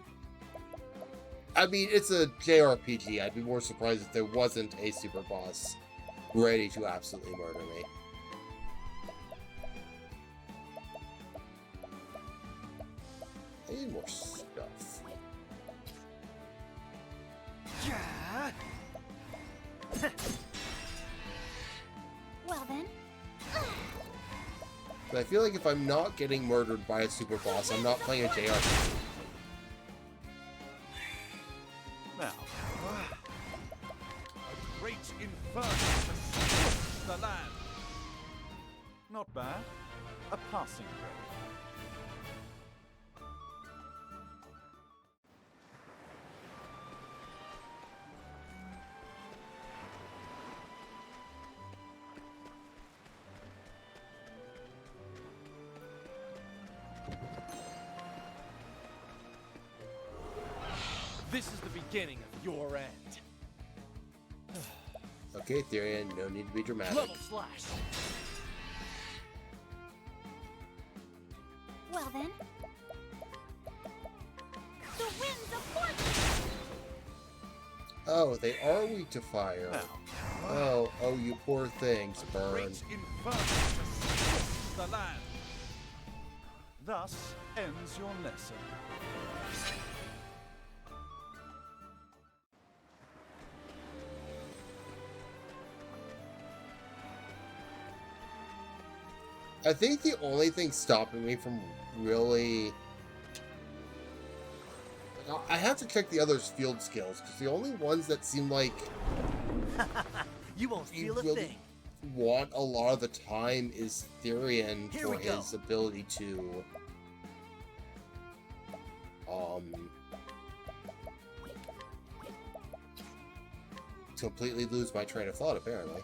I mean, it's a JRPG. I'd be more surprised if there wasn't a super boss ready to absolutely murder me. I need more stuff. Well then. But I feel like if I'm not getting murdered by a super boss, I'm not playing a JRPG. Now, a great inferno to swift the land. Not bad. A passing grade. This is the beginning of your end. Okay, Therian, no need to be dramatic. Level slash. Well then. The winds of fortune. Oh, they are weak to fire. Oh, you poor things, burn. Great inferno to swift the land. Thus ends your lesson. I think the only thing stopping me from really... I have to check the others' field skills, because the only ones that seem like... You won't feel a really thing. want a lot of the time is Therian for his ability to... completely lose my train of thought, apparently.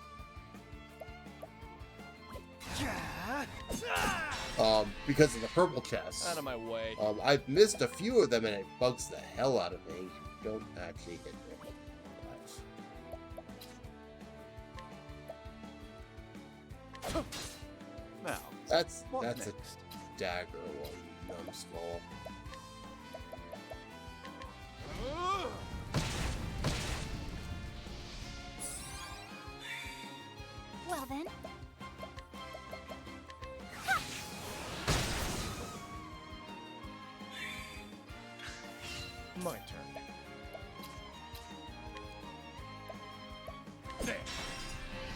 Because of the purple chest. Out of my way. I've missed a few of them and it bugs the hell out of me. Don't actually hit me. Now, that's next? a dagger one, numbskull. Well then. My turn. There.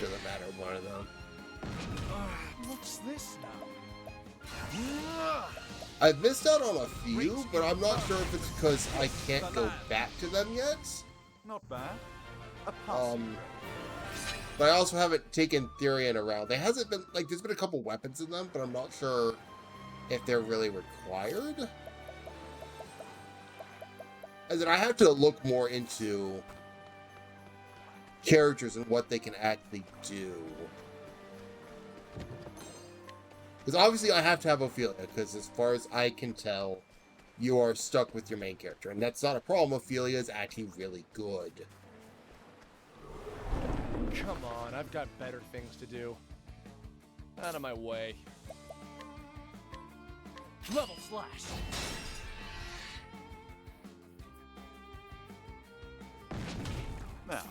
Doesn't matter, one of them. What's this now? I've missed out on a few, but I'm not sure if it's because I can't go back to them yet. Not bad. A passing But I also haven't taken Therian around. There hasn't been, like, there's been a couple weapons in them, but I'm not sure if they're really required. As in, I have to look more into characters and what they can actually do. Because obviously I have to have Ophelia, because as far as I can tell, you are stuck with your main character. And that's not a problem. Ophelia is actually really good. Come on, I've got better things to do. Out of my way. Level slash! Now,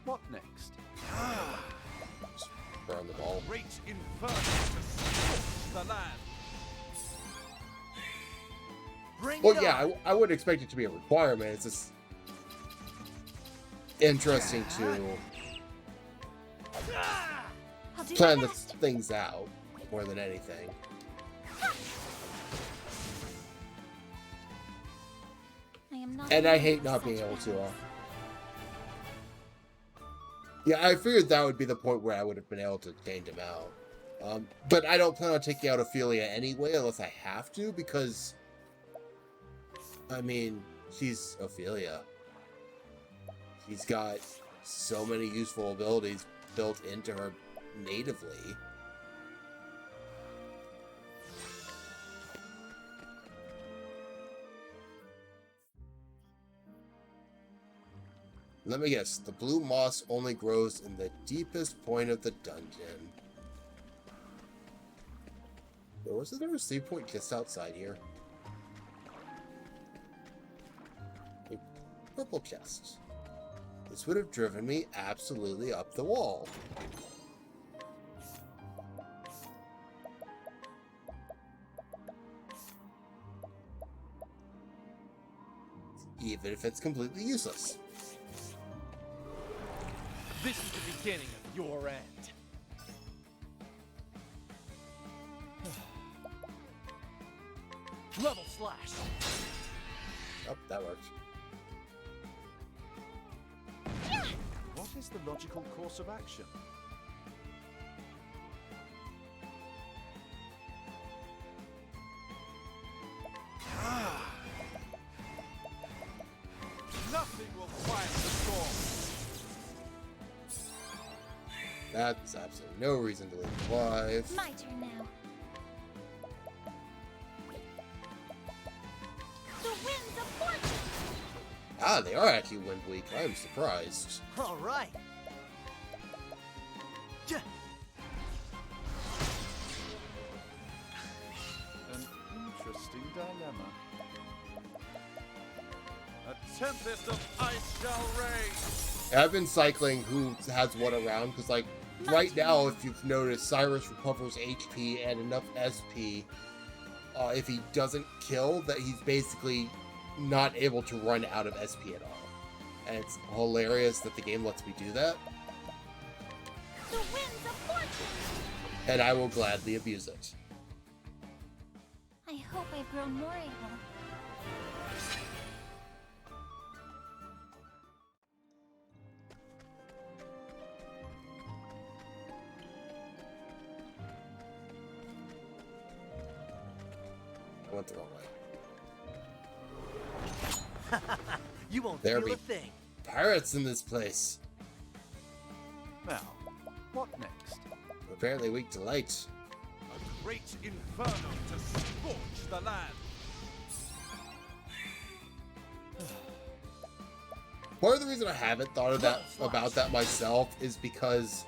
what next? Just burn the ball. Great inferno to scorch the land. Well, yeah, I wouldn't expect it to be a requirement. It's just interesting to plan the things out more than anything. And I hate not being able to. Yeah, I figured that would be the point where I would have been able to change him out. But I don't plan on taking out Ophelia anyway, unless I have to, because, I mean, she's Ophelia. She's got so many useful abilities built into her natively. Let me guess, the blue moss only grows in the deepest point of the dungeon. Or wasn't there a save point just outside here? A purple chest. This would have driven me absolutely up the wall. Even if it's completely useless. This is the beginning of your end. Level slash. Oh, that worked. What is the logical course of action? Nothing will quiet the storm. That's absolutely no reason to leave him alive. My turn now. The winds of fortune! Ah, they are actually wind weak. I'm surprised. All right. An interesting dilemma. A tempest of ice shall rage. I've been cycling who has what around, because, like, right now, if you've noticed, Cyrus recovers HP and enough SP. If he doesn't kill, that he's basically not able to run out of SP at all. And it's hilarious that the game lets me do that. The winds of fortune! And I will gladly abuse it. I hope I've grown more able. I went the wrong way. You won't There feel be a thing. pirates in this place. Now, what next? Apparently weak to light. A great inferno to scorch the land. Part of the reason I haven't thought of that about that myself is because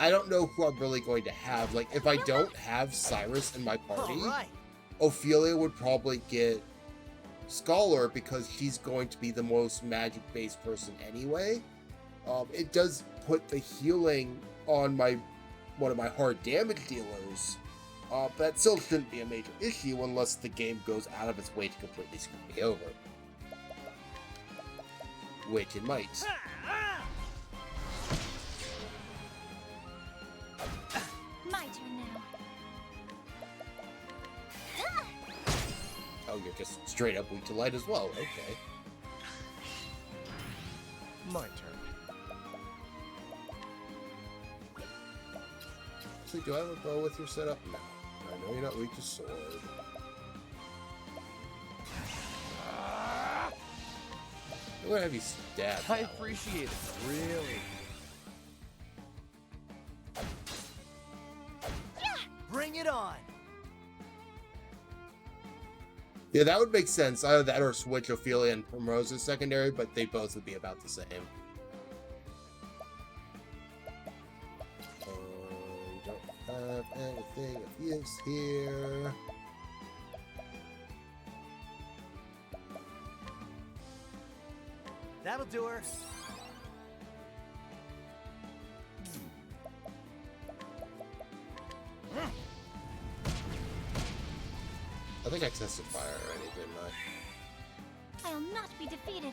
I don't know who I'm really going to have. Like, if I don't have Cyrus in my party, All right. Ophelia would probably get Scholar because she's going to be the most magic-based person anyway. It does put the healing on one of my hard damage dealers, but that still shouldn't be a major issue unless the game goes out of its way to completely screw me over. Which it might. My turn now. Oh, you're just straight up weak to light as well. Okay. My turn. So do I have a bow with your setup? No. I know you're not weak to sword. I'm gonna have you stabbed. I appreciate it, really. Bring it on. Yeah, that would make sense. Either that or switch Ophelia and Primrose as secondary, but they both would be about the same. Don't have anything of use here. That'll do her. I think I tested fire already, didn't I? I'll not be defeated.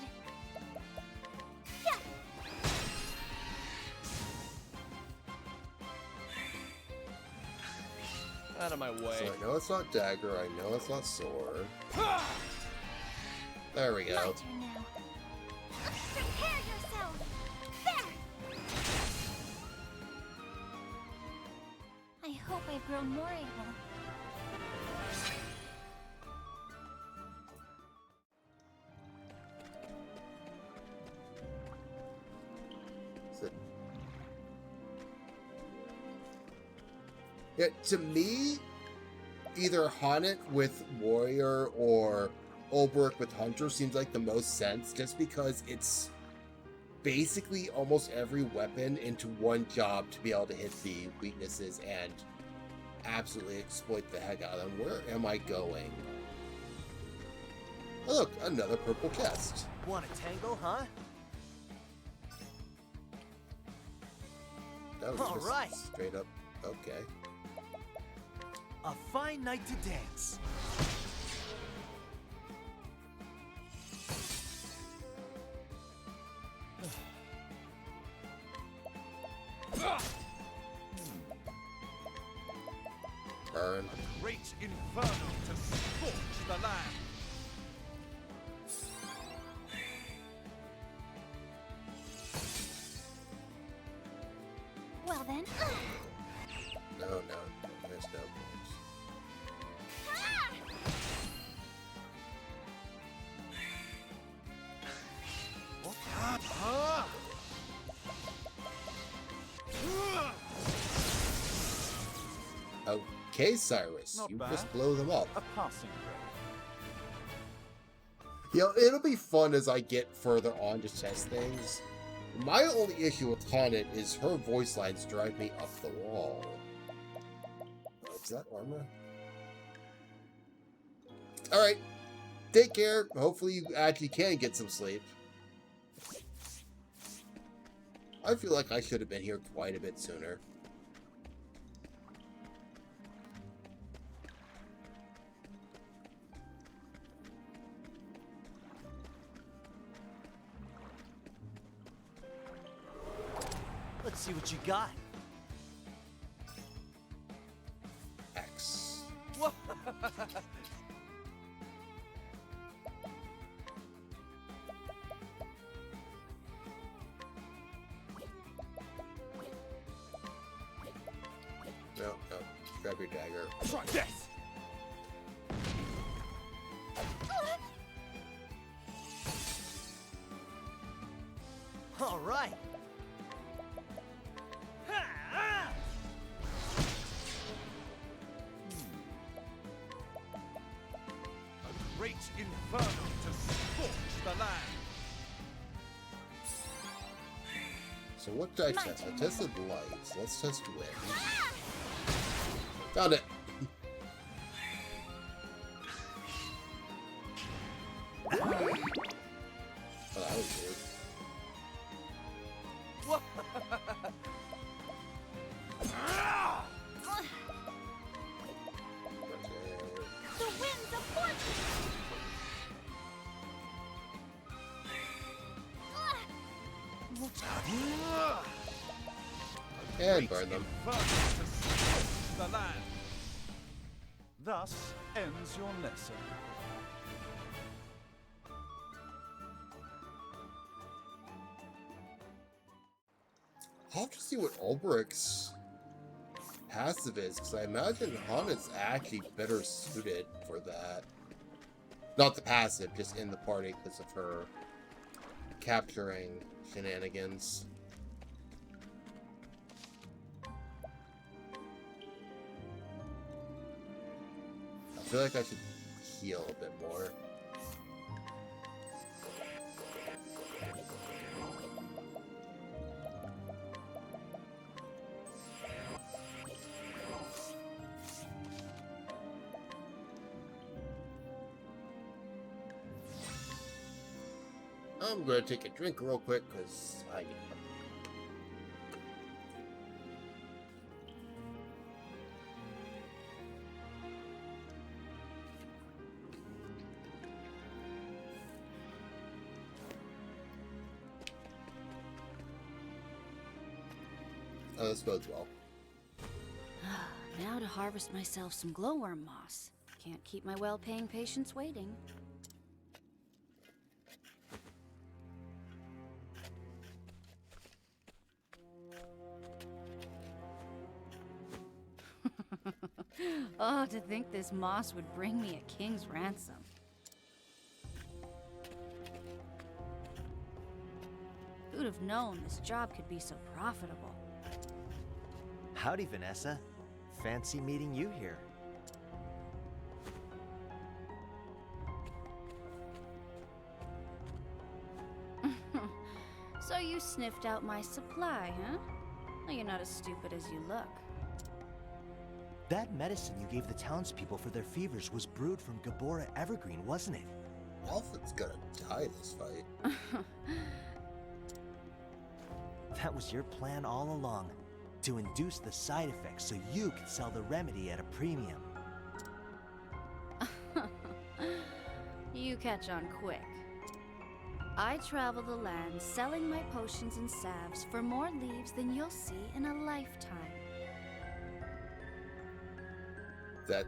Out of my way. So I know it's not dagger, I know it's not sword. There we go. My turn now. Prepare yourself. There. I hope I've grown more able. Yeah, to me, either Honnet with Warrior or Ulbrich with Hunter seems like the most sense, just because it's basically almost every weapon into one job to be able to hit the weaknesses and absolutely exploit the heck out of them. Where am I going? Oh, look, another purple chest. Want a tango, huh? That was All just right. straight up. Okay. A fine night to dance. Burn. A great inferno to scorch the land. Well then. No, there's no points. Okay, Cyrus, Not you bad. just blow them up. A passing grade. You know, it'll be fun as I get further on to test things. My only issue with Honnet is her voice lines drive me up the wall. Is that armor? Alright. Take care. Hopefully you actually can get some sleep. I feel like I should have been here quite a bit sooner. Let's see what you got. X. No. Grab your dagger. Try this. All right. A great inferno to scorch the land. So what did I test? I tested lights. Let's test wind. Found it. Oh, that was weird. The winds of fortune. And burn them. Inferno to scorch the land. Thus ends your lesson. I'll have to see what Ulbrich's passive is, because I imagine Hannah's actually better suited for that. Not the passive, just in the party because of her capturing shenanigans. I feel like I should heal a bit more. I'm gonna take a drink real quick because I need it. Oh, this bodes well. Now to harvest myself some glowworm moss. Can't keep my well-paying patients waiting. Oh, to think this moss would bring me a king's ransom. Who'd have known this job could be so profitable? Howdy, Vanessa. Fancy meeting you here. So you sniffed out my supply, huh? Well, you're not as stupid as you look. That medicine you gave the townspeople for their fevers was brewed from Gabora Evergreen, wasn't it? Alfred's gonna die this fight. That was your plan all along, to induce the side effects so you could sell the remedy at a premium. You catch on quick. I travel the land selling my potions and salves for more leaves than you'll see in a lifetime. That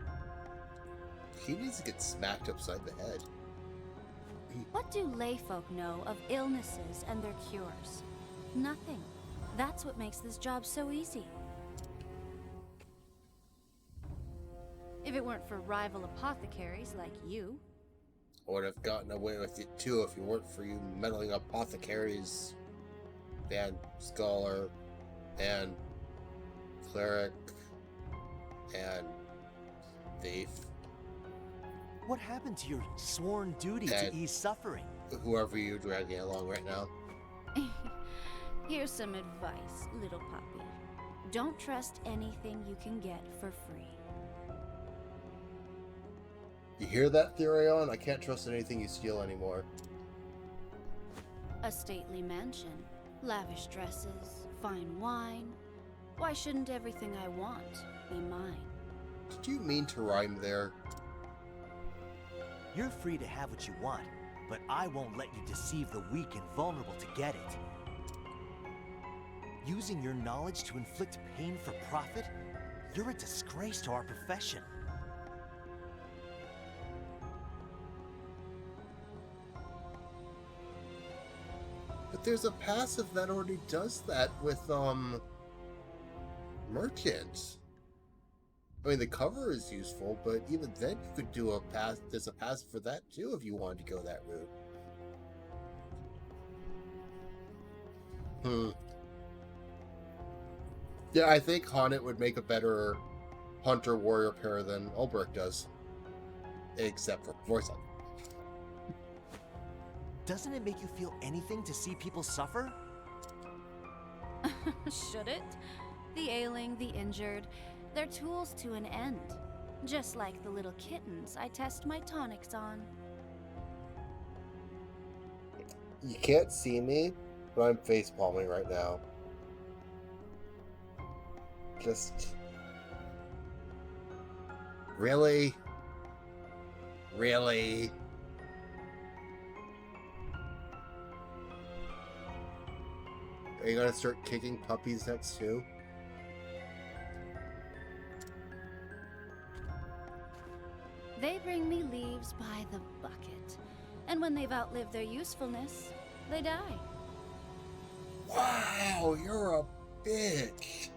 he needs to get smacked upside the head. What do layfolk know of illnesses and their cures? Nothing. That's what makes this job so easy. If it weren't for rival apothecaries like you. I would have gotten away with it too if it weren't for you meddling apothecaries, and scholar, and cleric, and thief. What happened to your sworn duty to ease suffering? Whoever you're dragging along right now. Here's some advice, little puppy. Don't trust anything you can get for free. You hear that, Therion? I can't trust anything you steal anymore. A stately mansion, lavish dresses, fine wine. Why shouldn't everything I want be mine? Did you mean to rhyme there? You're free to have what you want, but I won't let you deceive the weak and vulnerable to get it. Using your knowledge to inflict pain for profit? You're a disgrace to our profession. But there's a passive that already does that with, merchants. I mean, the cover is useful, but even then you could do a pass. There's a passive for that too if you wanted to go that route. Yeah, I think Haunted would make a better hunter-warrior pair than Ulbrich does. Except for voice acting. Doesn't it make you feel anything to see people suffer? Should it? The ailing, the injured, they're tools to an end. Just like the little kittens I test my tonics on. You can't see me, but I'm facepalming right now. Just... Really? Really? Are you gonna start kicking puppies next too? They bring me leaves by the bucket. And when they've outlived their usefulness, they die. Wow, you're a bitch.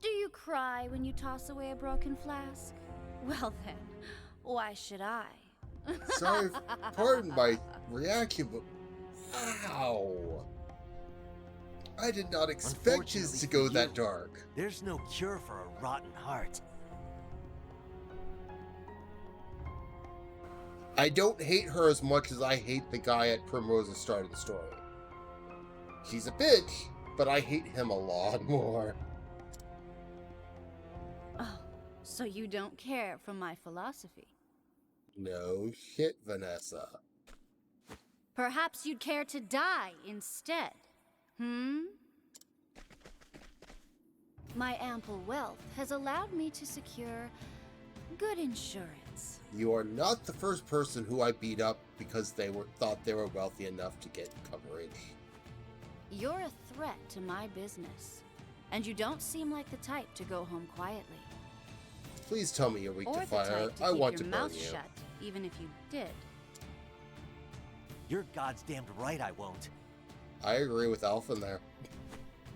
Do you cry when you toss away a broken flask? Well then, why should I? Sorry, pardon my reaction, but wow. I did not expect this to go that dark. There's no cure for a rotten heart. I don't hate her as much as I hate the guy at Primrose's start of the story. He's a bitch, but I hate him a lot more. Oh, so you don't care for my philosophy? No shit, Vanessa. Perhaps you'd care to die instead, hmm? My ample wealth has allowed me to secure good insurance. You are not the first person who I beat up because they thought they were wealthy enough to get coverage. You're a threat to my business, and you don't seem like the type to go home quietly. Please tell me you're weak Or to the fire. type to I keep want your to burn mouth you. shut, even if you did. You're goddamned right I won't. I agree with Alphen there.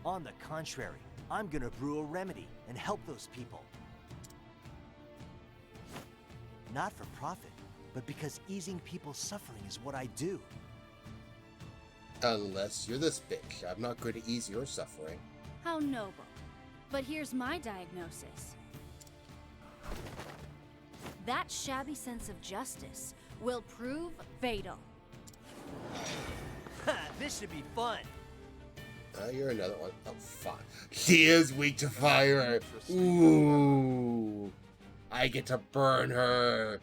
On the contrary, I'm gonna brew a remedy and help those people. Not for profit, but because easing people's suffering is what I do. Unless you're this bitch. I'm not going to ease your suffering. How noble. But here's my diagnosis. That shabby sense of justice will prove fatal. This should be fun. You're another one. Oh, fine. She is weak to fire. Ooh. I get to burn her.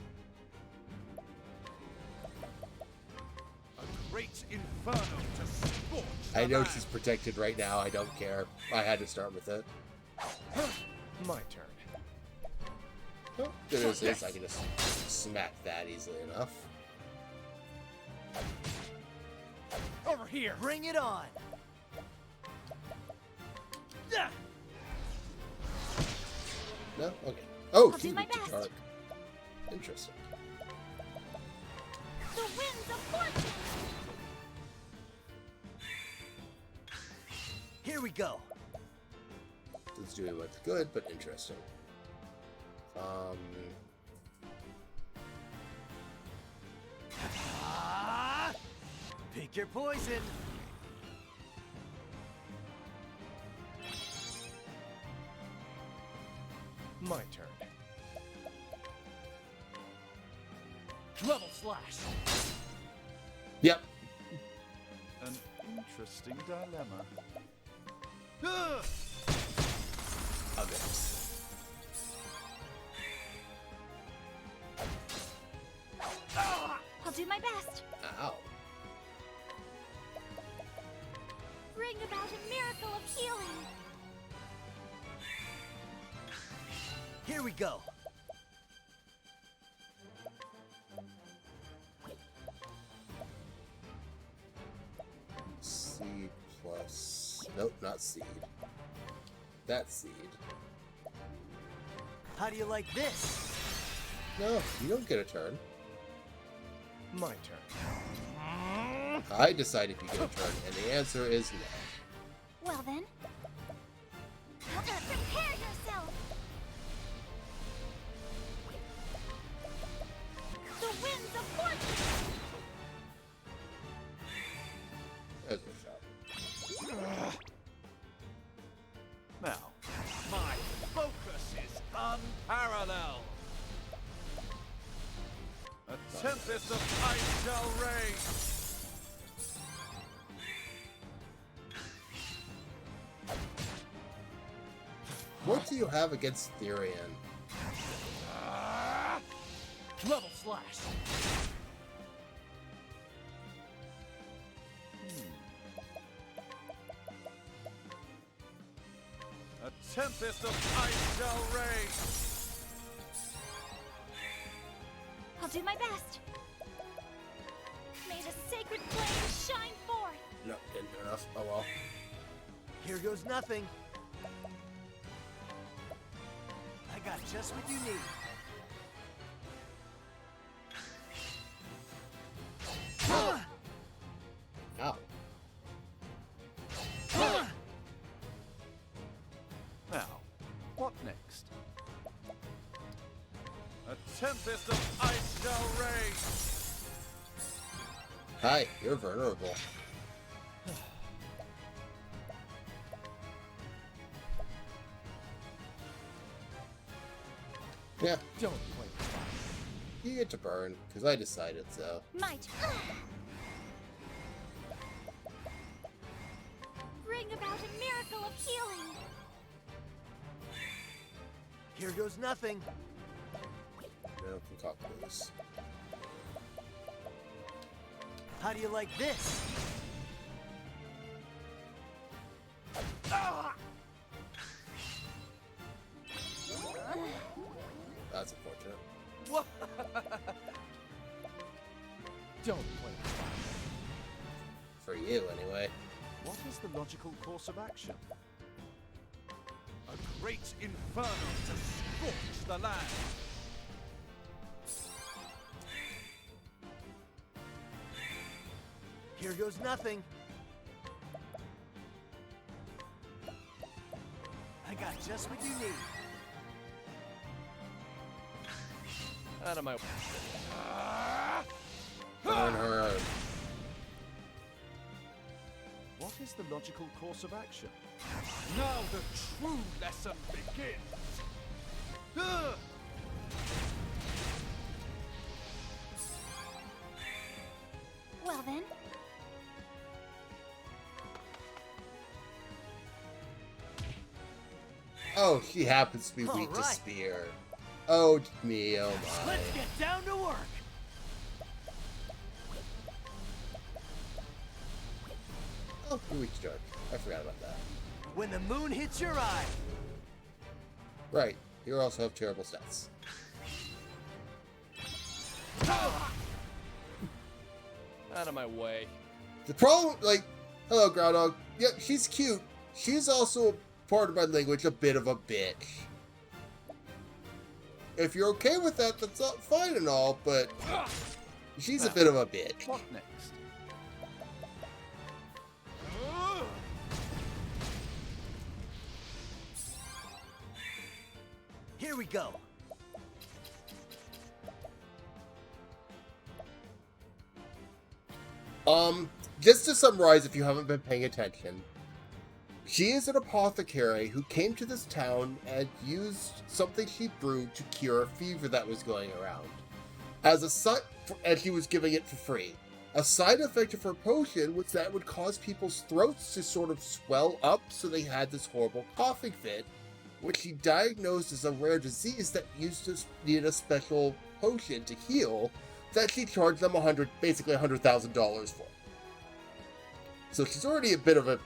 A great inferno to scorch I know the she's protected right now. I don't care. I had to start with it. My turn. Oh, good news is I can just smack that easily enough. Over here! Bring it on! No? Okay. Oh, I'll she's do my weak to best. dark. Interesting. The winds of fortune! Here we go. It's doing much good, but interesting. Pick your poison. My turn. Level slash. Yep. An interesting dilemma. Others. I'll do my best. Ow. Bring about a miracle of healing. Here we go. Seed plus... Nope, not seed. That seed. How do you like this? No, you don't get a turn. My turn. I decide if you get a turn, and the answer is no. Well then. Prepare yourself. The winds of fortune. There's a shot. Now, my focus is unparalleled. A tempest of ice shall rage. What do you have against Therian? Level slash. A tempest of ice shall rage. I'll do my best. May the sacred flame shine forth. No, didn't do enough. Oh well. Here goes nothing. I got just what you need. Ow. Now, what next? A tempest of ice shall rage. Hi, you're vulnerable. Yeah. Don't play with fire. You get to burn, because I decided so. My turn. Bring about a miracle of healing. Here goes nothing. No concoctos. How do you like this? That's unfortunate. What? Don't play with fire. For you, anyway. What is the logical course of action? A great inferno to scorch the land. Here goes nothing. I got just what you need. Out of my way. Burn her. What is the logical course of action? Now the true lesson begins. Ugh! Well then. Oh, she happens to be weak to spear. Oh me, oh my. Let's get down to work. Oh, you're weak to dark. I forgot about that. When the moon hits your eye. Right. You also have terrible stats. Out of my way. The problem, like, hello, Groundhog. Yep, she's cute. She's also, part of my language, a bit of a bitch. If you're okay with that, that's not fine and all, but she's a bit of a bitch. What next? Here we go. Just to summarize if you haven't been paying attention, she is an apothecary who came to this town and used something she brewed to cure a fever that was going around. And she was giving it for free. A side effect of her potion was that it would cause people's throats to sort of swell up, so they had this horrible coughing fit, which she diagnosed as a rare disease that needed a special potion to heal, that she charged them basically $100,000 for. So she's already a bit of a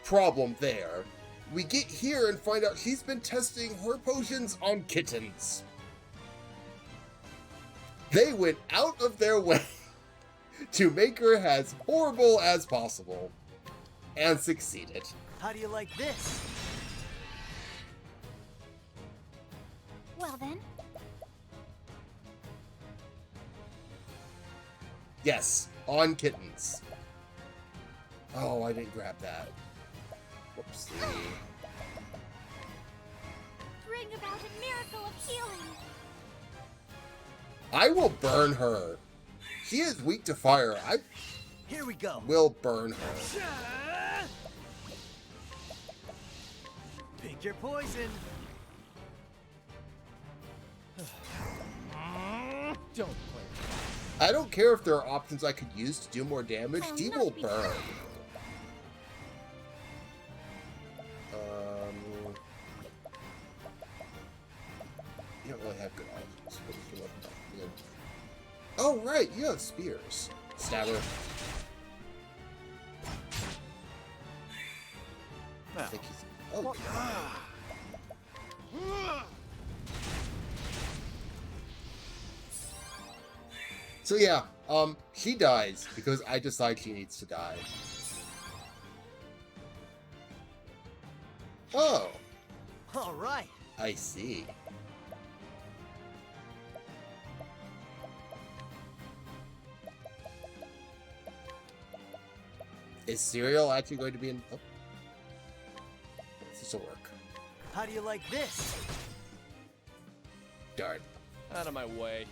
problem there. We get here and find out she's been testing her potions on kittens. They went out of their way to make her as horrible as possible, and succeeded. How do you like this? Well then. Yes, on kittens. Oh, I didn't grab that. Whoopsie. Bring about a miracle of healing. I will burn her. She is weak to fire. I Here we go. will burn her. Pick your poison. Don't play. I don't care if there are options I could use to do more damage. She will burn. You don't really have good options. Oh, right, you have spears. Stabber. I think he's... Oh, so yeah, she dies because I decide she needs to die. Oh. All right. I see. Is cereal actually going to be in... Oh. This will work. How do you like this? Darn. Out of my way.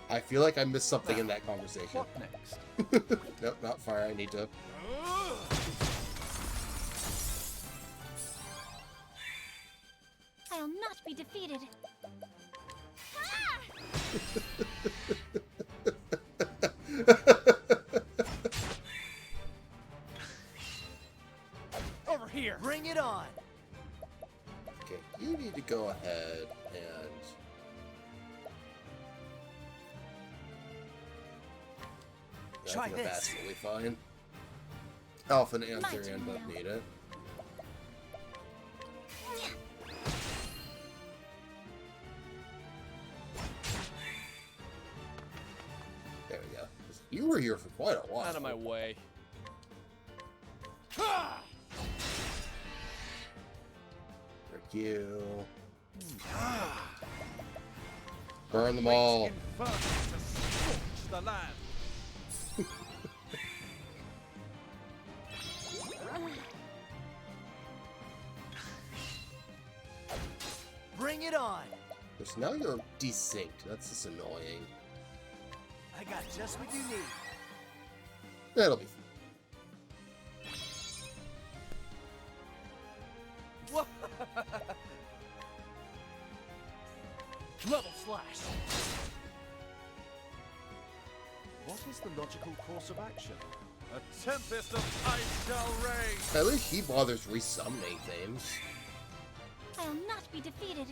I feel like I missed something in that conversation. What next? Nope, not fire. I need to... Over here! Bring it on! Okay, you need to go ahead and... Try I think this. that's really fine. Alpha and My Anthony turn both now. need it. There we go. You were here for quite a while. Out of my way. Frick you. Burn them all. Inferno to scorch the land. Bring it on! Because now you're desynced. That's just annoying. I got just what you need. That'll be Whoa. Level slash! What is the logical course of action? A tempest of ice shall rage. At least he bothers resummoning things. I'll not be defeated.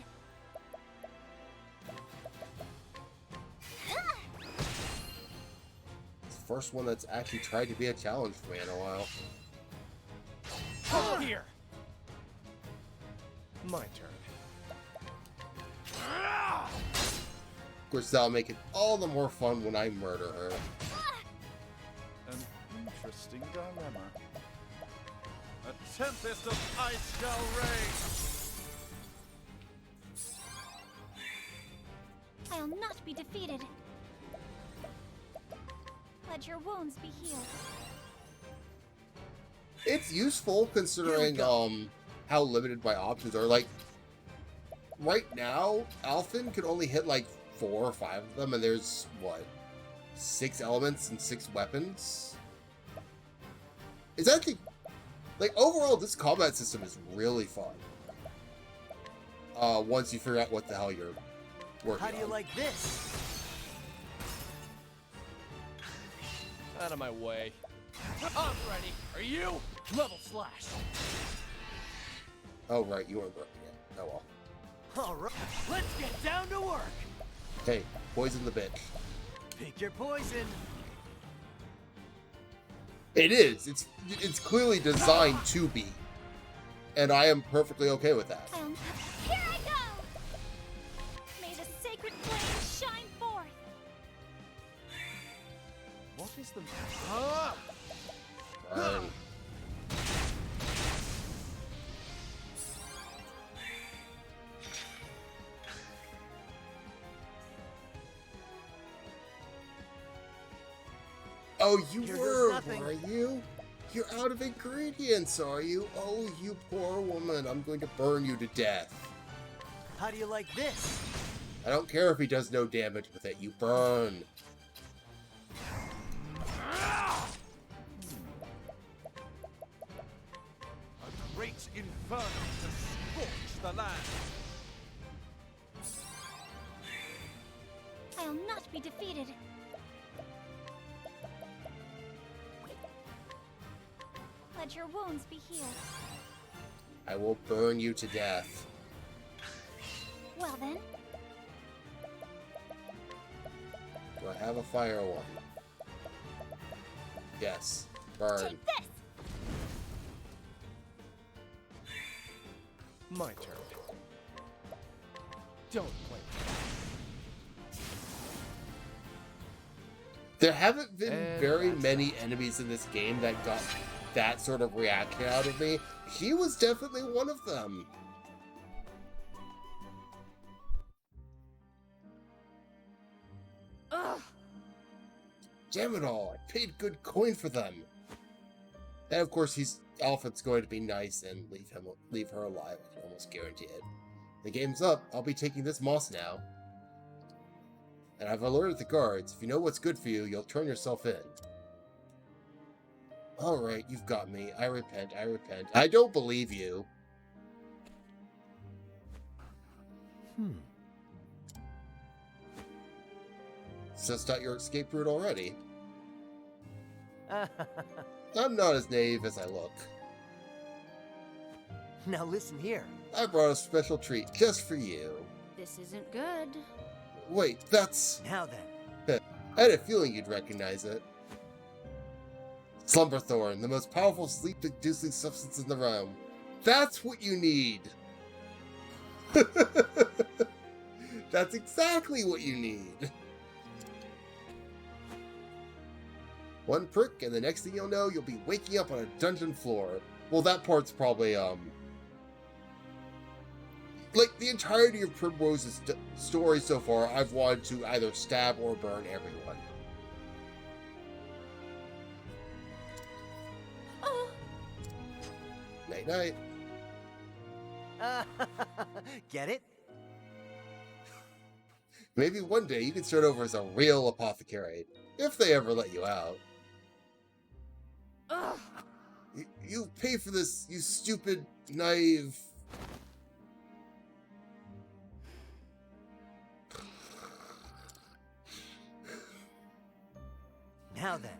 It's the first one that's actually tried to be a challenge for me in a while. Over here! My turn. Of course, that'll make it all the more fun when I murder her. An interesting dilemma. A tempest of ice shall rage. I'll not be defeated. Let your wounds be healed. It's useful considering how limited my options are. Like right now, Alphen can only hit like 4 or 5 of them, and there's what, 6 elements and 6 weapons. It's actually like overall this combat system is really fun. Once you figure out what the hell you're working How do you on. like this? Out of my way. I'm ready. Are you? Level slash. Oh right, you weren't working yet. Oh well. Alright, let's get down to work! Hey, poison the bitch. Pick your poison! It is. It's clearly designed to be, and I am perfectly okay with that. Here I go! May the sacred flame shine forth! What is the... Burn. Oh, you Here goes were, nothing. are you? You're out of ingredients, are you? Oh, you poor woman. I'm going to burn you to death. How do you like this? I don't care if he does no damage with it. You burn. A great inferno to scorch the land. I'll not be defeated. Let your wounds be healed. I will burn you to death. Well then, Do I have a fire one? Yes. Burn. take this! My turn. Don't blame me. There haven't been And very that's many enemies in this game that got that sort of reaction out of me. He was definitely one of them. Ugh! Damn it all, I paid good coin for them. And of course, Alpha's going to be nice and leave her alive. I can almost guarantee it. The game's up. I'll be taking this moss now. And I've alerted the guards. If you know what's good for you, you'll turn yourself in. Alright, you've got me. I repent, I repent. I don't believe you. Sussed out your escape route already. I'm not as naive as I look. Now listen here. I brought a special treat just for you. This isn't good. Wait, that's... Now then. I had a feeling you'd recognize it. Slumberthorn, the most powerful sleep-inducing substance in the realm. That's what you need! That's exactly what you need! One prick, and the next thing you'll know, you'll be waking up on a dungeon floor. Well, that part's probably, like, the entirety of Primrose's story so far, I've wanted to either stab or burn everyone. Oh. Night-night. Get it? Maybe one day you can start over as a real apothecary, if they ever let you out. Ugh. You pay for this, you stupid, naive... Now then.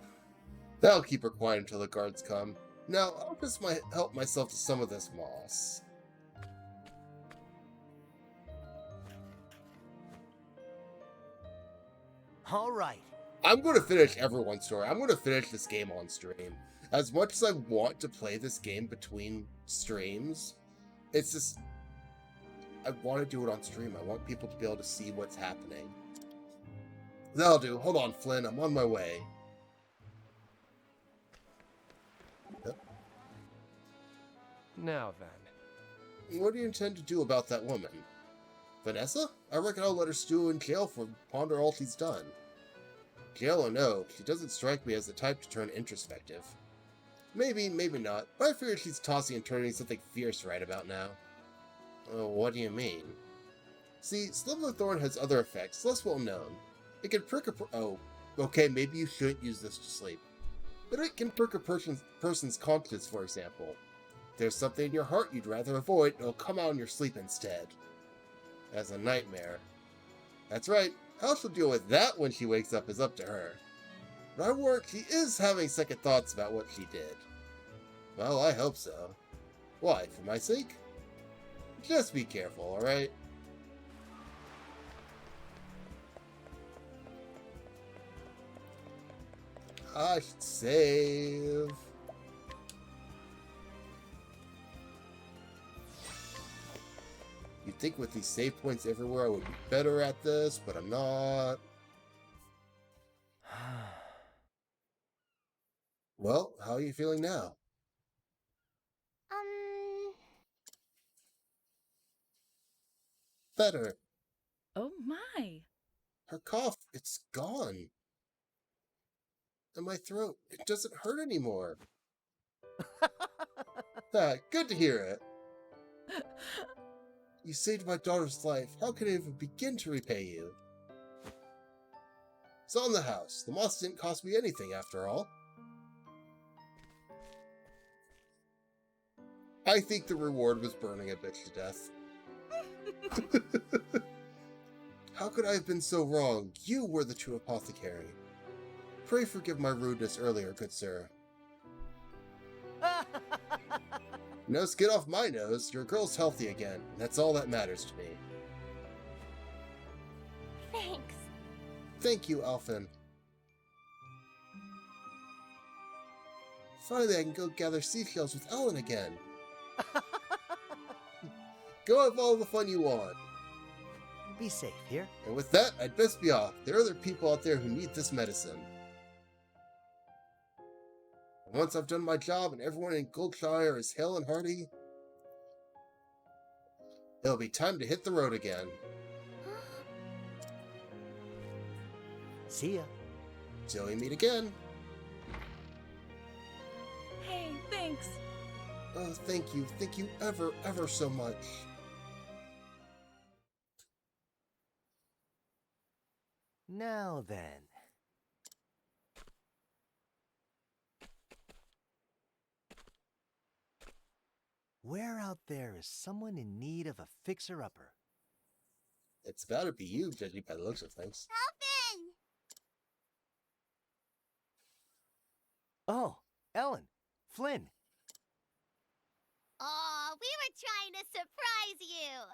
That'll keep her quiet until the guards come. Now, I'll just help myself to some of this moss. All right. I'm going to finish everyone's story. I'm going to finish this game on stream. As much as I want to play this game between streams, it's just... I want to do it on stream. I want people to be able to see what's happening. That'll do. Hold on, Flynn. I'm on my way. Yep. Now then. What do you intend to do about that woman? Vanessa? I reckon I'll let her stew in jail for ponder all she's done. Jail or no, she doesn't strike me as the type to turn introspective. Maybe, maybe not, but I figure she's tossing and turning something fierce right about now. Oh, what do you mean? See, Slumberthorn has other effects, less well known. It can prick a oh, okay, maybe you shouldn't use this to sleep. But it can prick a person's conscience, for example. If there's something in your heart you'd rather avoid, it'll come out in your sleep instead. As a nightmare. That's right, how she'll deal with that when she wakes up is up to her. But I warrant she is having second thoughts about what she did. Well, I hope so. Why, for my sake? Just be careful, alright? I should save. You'd think with these save points everywhere I would be better at this, but I'm not. Well, how are you feeling now? Better. Oh my. Her cough, it's gone. And my throat, it doesn't hurt anymore. Good to hear it. You saved my daughter's life. How can I even begin to repay you? It's on the house. The moss didn't cost me anything, after all. I think the reward was burning a bitch to death. How could I have been so wrong? You were the true apothecary. Pray forgive my rudeness earlier, good sir. No skin off my nose. Your girl's healthy again. That's all that matters to me. Thanks. Thank you, Alphen. Finally, I can go gather seashells with Ellen again. Go have all the fun you want. Be safe here. And with that, I'd best be off. There are other people out there who need this medicine. And once I've done my job and everyone in Goldshire is hale and hearty, it'll be time to hit the road again. See ya. Till we meet again. Hey, thanks. Oh, thank you. Thank you ever, ever so much. Now then. Where out there is someone in need of a fixer-upper? It's about to be you, judging by the looks of things. Alvin! Oh, Ellen, Flynn. Aw, we were trying to surprise you!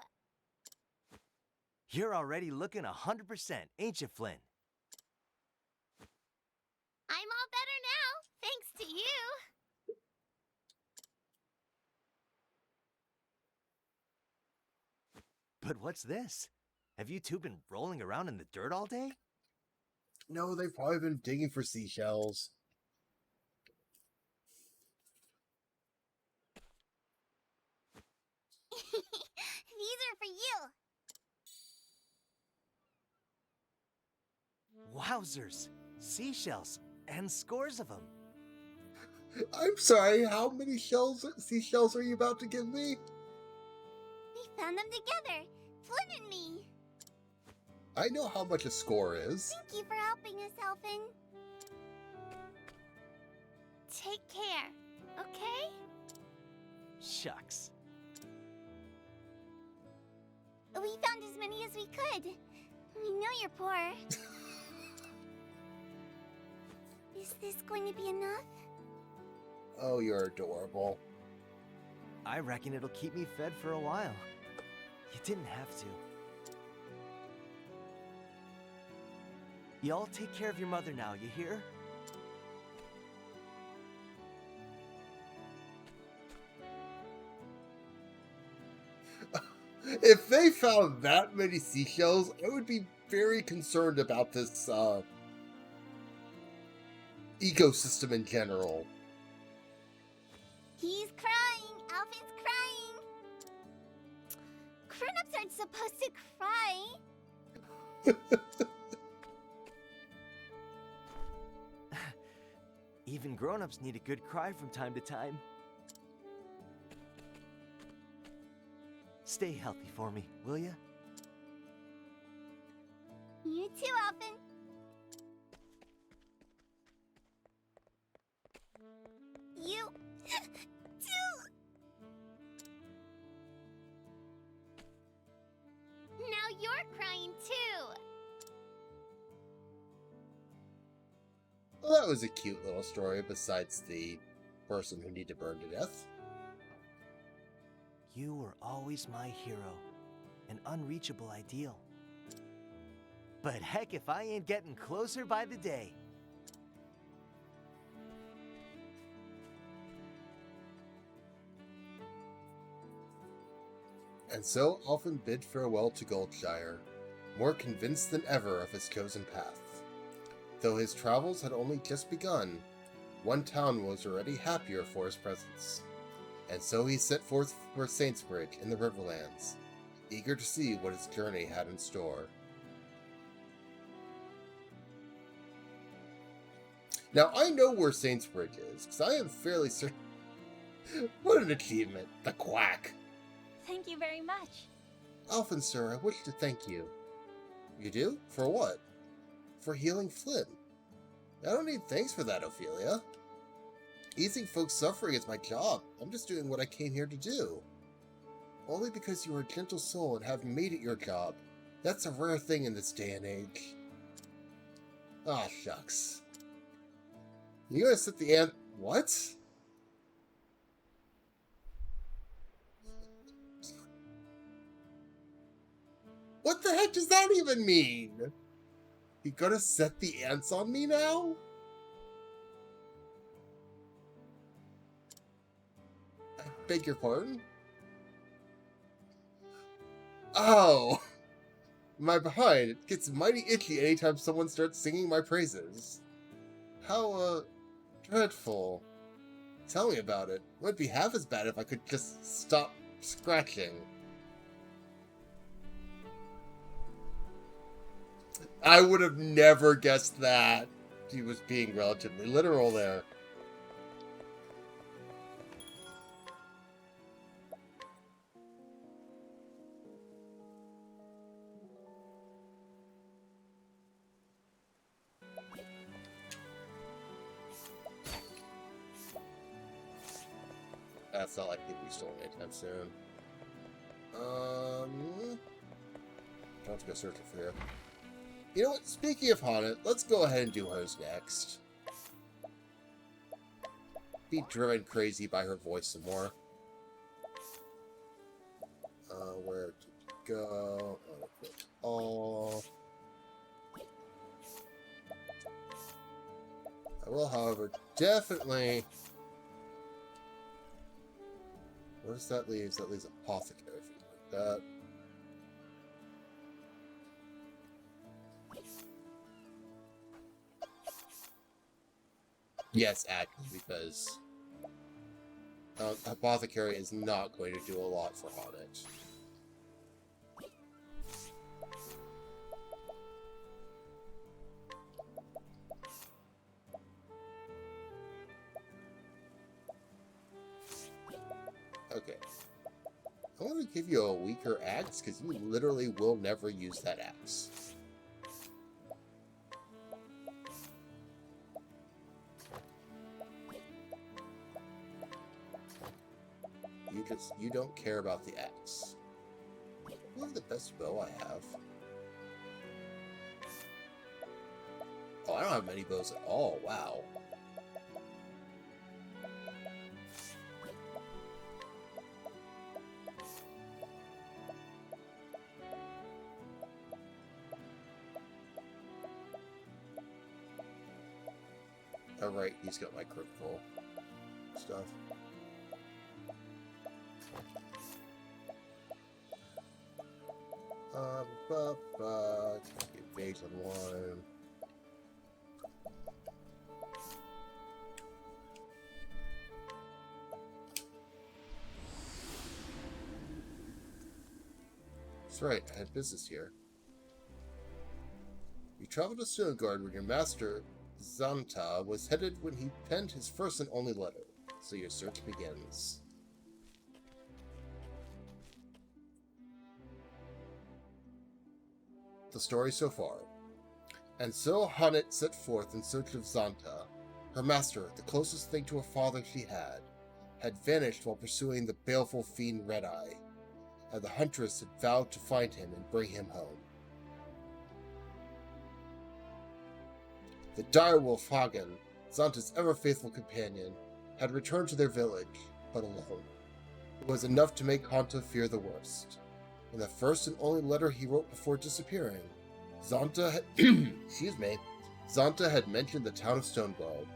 You're already looking 100%, ain't you, Flynn? I'm all better now, thanks to you. But what's this? Have you two been rolling around in the dirt all day? No, they've probably been digging for seashells. These are for you. Wowzers! Seashells, and scores of them. I'm sorry, how many seashells are you about to give me? We found them together, Flynn and me. I know how much a score is. Thank you for helping us, Elfin. Take care, okay? Shucks. We found as many as we could. We know you're poor. Is this going to be enough? Oh, you're adorable. I reckon it'll keep me fed for a while. You didn't have to. Y'all take care of your mother now, you hear? If they found that many seashells, I would be very concerned about this ecosystem in general. He's crying. Alvin's crying. Grown-ups aren't supposed to cry. Even grown-ups need a good cry from time to time. Stay healthy for me, will ya? You too, Alvin. You too. Now you're crying too. Well, that was a cute little story besides the person who needed to burn to death. You were always my hero, an unreachable ideal. But heck if I ain't getting closer by the day. And so Alvin bid farewell to Goldshire, more convinced than ever of his chosen path. Though his travels had only just begun, one town was already happier for his presence. And so he set forth for Saintsbridge in the Riverlands, eager to see what his journey had in store. Now, I know where Saintsbridge is, because I am fairly certain... What an achievement! The quack! Thank you very much. Alvin, sir, I wish to thank you. You do? For what? For healing Flynn. I don't need thanks for that, Ophelia. Easing folks' suffering is my job. I'm just doing what I came here to do. Only because you are a gentle soul and have made it your job. That's a rare thing in this day and age. Ah, shucks. You gonna set the ant... What? What the heck does that even mean? You gonna set the ants on me now? I beg your pardon? Oh! My behind, it gets mighty itchy anytime someone starts singing my praises. How, dreadful. Tell me about it. It wouldn't be half as bad if I could just stop scratching. I would have never guessed that. He was being relatively literal there. That's not likely to be stolen anytime soon. don't have to go searching for her. You know what? Speaking of Haunted, let's go ahead and do hers next. Be driven crazy by her voice some more. Where to go? All. I will, however, definitely. Where does that leave? That leaves Apothecary, like that. Yes, actually, because Apothecary is not going to do a lot for Haunted. Okay. I want to give you a weaker axe, because you literally will never use that axe. You don't care about the axe. What is the best bow I have? Oh, I don't have many bows at all. Wow. Alright, he's got my critical stuff. Evasion 1. That's right, I had business here. You traveled to Stonegard when your master, Zanta, was headed when he penned his first and only letter. So your search begins. The story so far. And so Haunted set forth in search of Zanta. Her master, the closest thing to a father she had vanished while pursuing the baleful fiend Red Eye, and the huntress had vowed to find him and bring him home. The direwolf Hagen, Zanta's ever-faithful companion, had returned to their village, but alone. It was enough to make Hanta fear the worst. In the first and only letter he wrote before disappearing, Zanta had, Zanta had mentioned the town of Stonegard,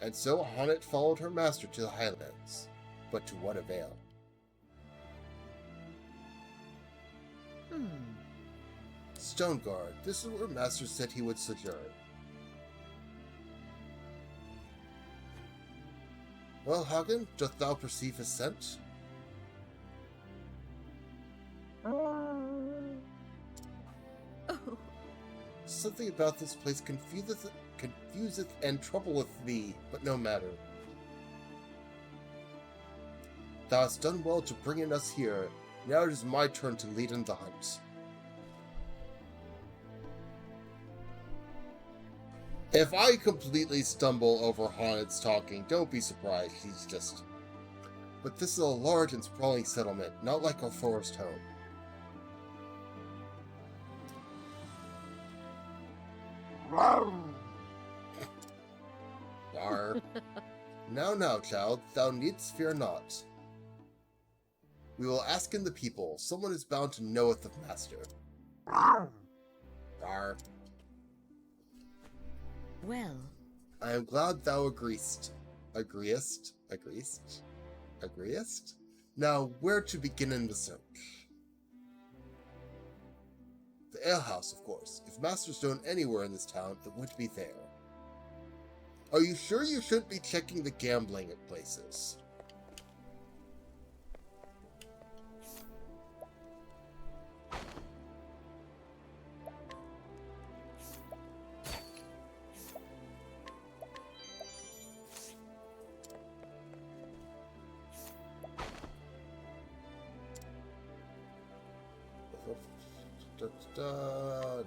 and so Haunted followed her master to the highlands. But to what avail? Stonegard, this is where Master said he would sojourn. Well, Hagen, doth thou perceive his scent? Something about this place confuseth and troubleth thee, but no matter. Thou hast done well to bring in us here. Now it is my turn to lead in the hunt. If I completely stumble over Haunted's talking, don't be surprised, he's just... But this is a large and sprawling settlement, not like our forest home. Arr. Now, child, thou needst fear not. We will ask in the people. Someone is bound to knoweth of Master. Arr. Well, I am glad thou agreest? Now, where to begin in the search? The alehouse, of course. If Master's known anywhere in this town, it would be there. Are you sure you shouldn't be checking the gambling at places?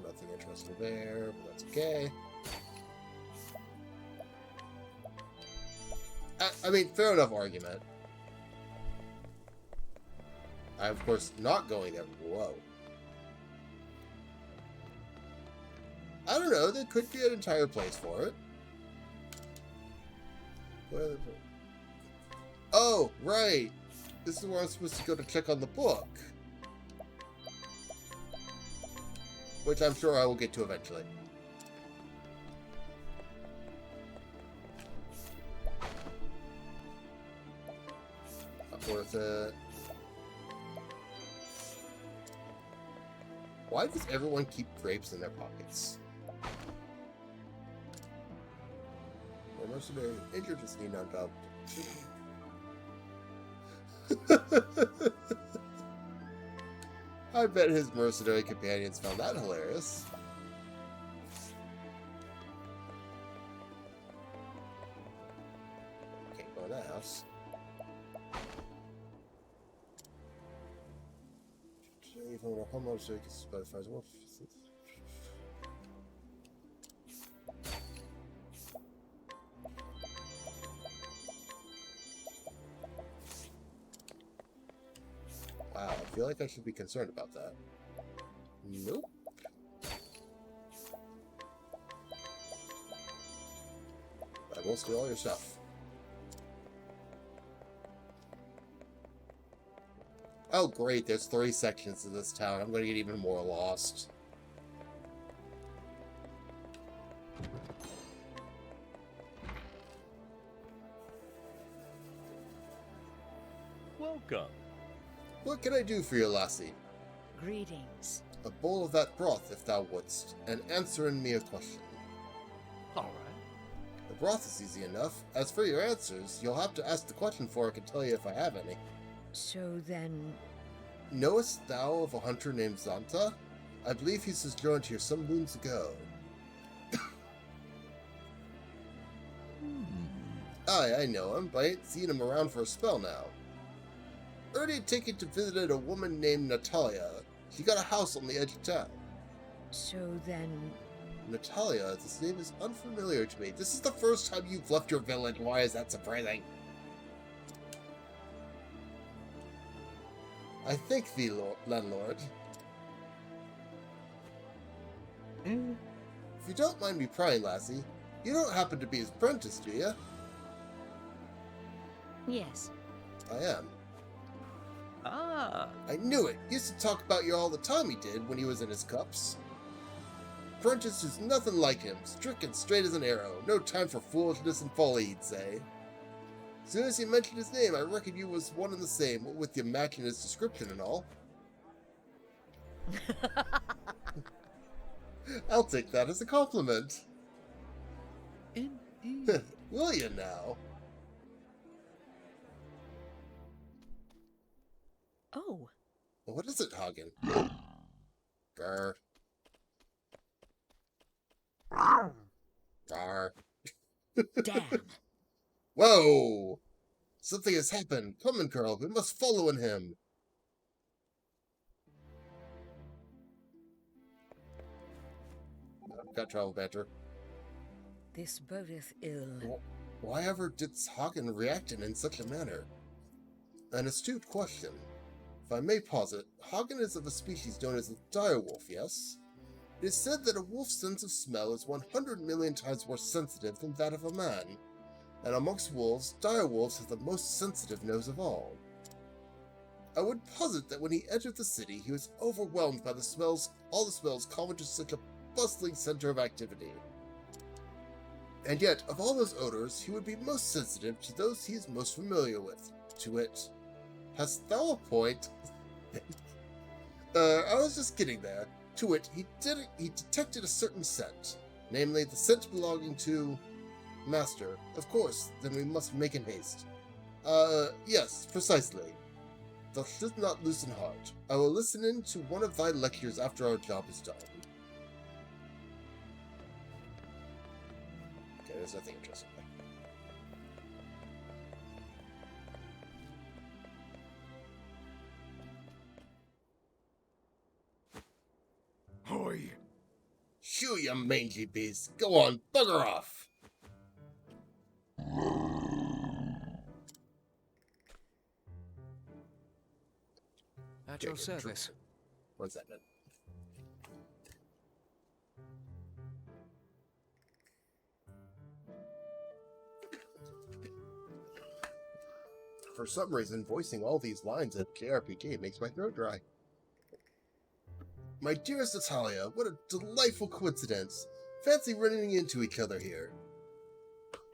Nothing interesting there, but that's okay. I mean, fair enough argument. I'm, of course, not going there. Whoa. I don't know, there could be an entire place for it. Oh, right! This is where I'm supposed to go to check on the book. Which I'm sure I will get to eventually. Not worth it. Why does everyone keep grapes in their pockets? Or mercenary injured just need on job. I bet his mercenary companions found that hilarious. Can't go in that house. Even when a homeowner so he can spy the fire's wolf. Wow, I feel like I should be concerned about that. Nope. I will steal all your stuff. Oh great, there's 3 sections of this town. I'm gonna get even more lost. Welcome. What can I do for you, lassie? Greetings. A bowl of that broth, if thou wouldst, and answering me a question. All right. The broth is easy enough. As for your answers, you'll have to ask the question before I can tell you if I have any. So then... Knowest thou of a hunter named Zanta? I believe he sojourned here some moons ago. Aye, I know him, but I ain't seen him around for a spell now. Ernie taken to visit a woman named Natalia. She got a house on the edge of town. So then... Natalia, this name is unfamiliar to me. This is the first time you've left your village. Why is that surprising? I thank thee, landlord. If you don't mind me prying, lassie, you don't happen to be his apprentice, do you? Yes. I am. Ah. I knew it. Used to talk about you all the time, he did, when he was in his cups. Prentice is nothing like him, strict and straight as an arrow. No time for foolishness and folly, he'd say. As soon as he mentioned his name, I reckoned you was one and the same, what with you matching his description and all. I'll take that as a compliment. Indeed. Will you now? Oh. What is it, Hagen? Grr. Grr. Damn. Whoa! Something has happened. Come on, girl. We must follow in him. Got travel banter. This bodeth ill. Why ever did Hagen react in such a manner? An astute question. If I may posit, Hagen is of a species known as the direwolf, yes? It is said that a wolf's sense of smell is 100 million times more sensitive than that of a man. And amongst wolves, direwolves have the most sensitive nose of all. I would posit that when he entered the city, he was overwhelmed by the smells, all the smells common to such a bustling center of activity. And yet, of all those odors, he would be most sensitive to those he is most familiar with, to wit. Hast thou a point? I was just kidding there. To wit, he detected a certain scent, namely the scent belonging to... Master, of course, then we must make in haste. Yes, precisely. Thou shouldst not loosen heart. I will listen in to one of thy lectures after our job is done. Okay, there's nothing interesting there. Hoi! Shoo, you mangy beast! Go on, bugger off! At your service. What's that mean? For some reason, voicing all these lines at JRPG makes my throat dry. My dearest Natalia, what a delightful coincidence. Fancy running into each other here.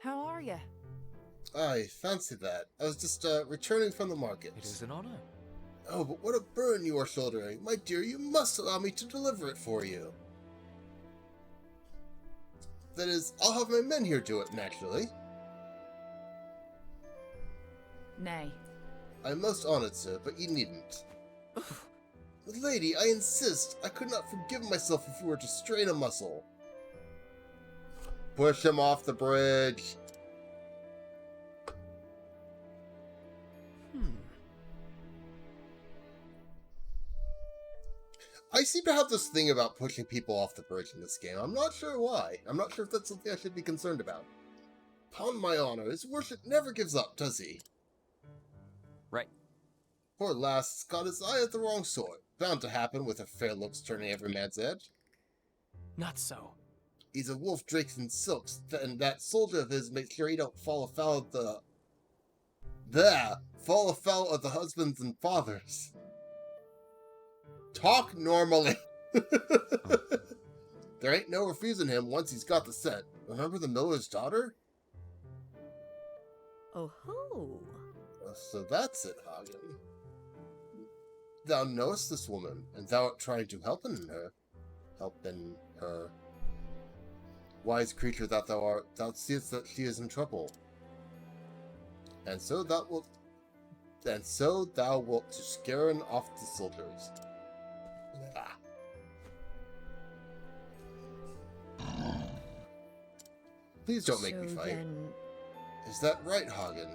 How are you? I fancy that. I was just returning from the market. It is an honor. Oh, but what a burden you are shouldering. My dear, you must allow me to deliver it for you. That is, I'll have my men here do it, naturally. Nay. I'm most honored, sir, but you needn't. Lady, I insist. I could not forgive myself if you were to strain a muscle. Push him off the bridge. I seem to have this thing about pushing people off the bridge in this game. I'm not sure why. I'm not sure if that's something I should be concerned about. Upon my honor, his worship never gives up, does he? Right. Poor last's got his eye at the wrong sort. Bound to happen with her fair looks turning every man's edge. Not so. He's a wolf draped in silks, and that soldier of his makes sure he don't fall afoul of fall afoul of the husbands and fathers. Talk normally. There ain't no refusing him once he's got the scent. Remember the miller's daughter? Oh ho! So that's it, Hagen. Thou knowest this woman, and thou art trying to help in her. Wise creature that thou art, thou seest that she is in trouble. And so thou wilt to scare off the soldiers. Ah. Please don't make me fight. Then... Is that right, Hagen?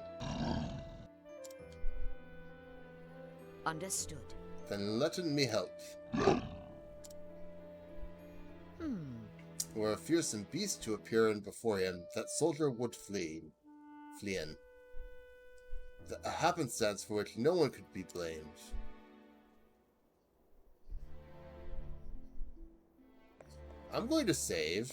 Understood. Then let me help. Were a fearsome beast to appear in before him, that soldier would flee in. A happenstance for which no one could be blamed. I'm going to save.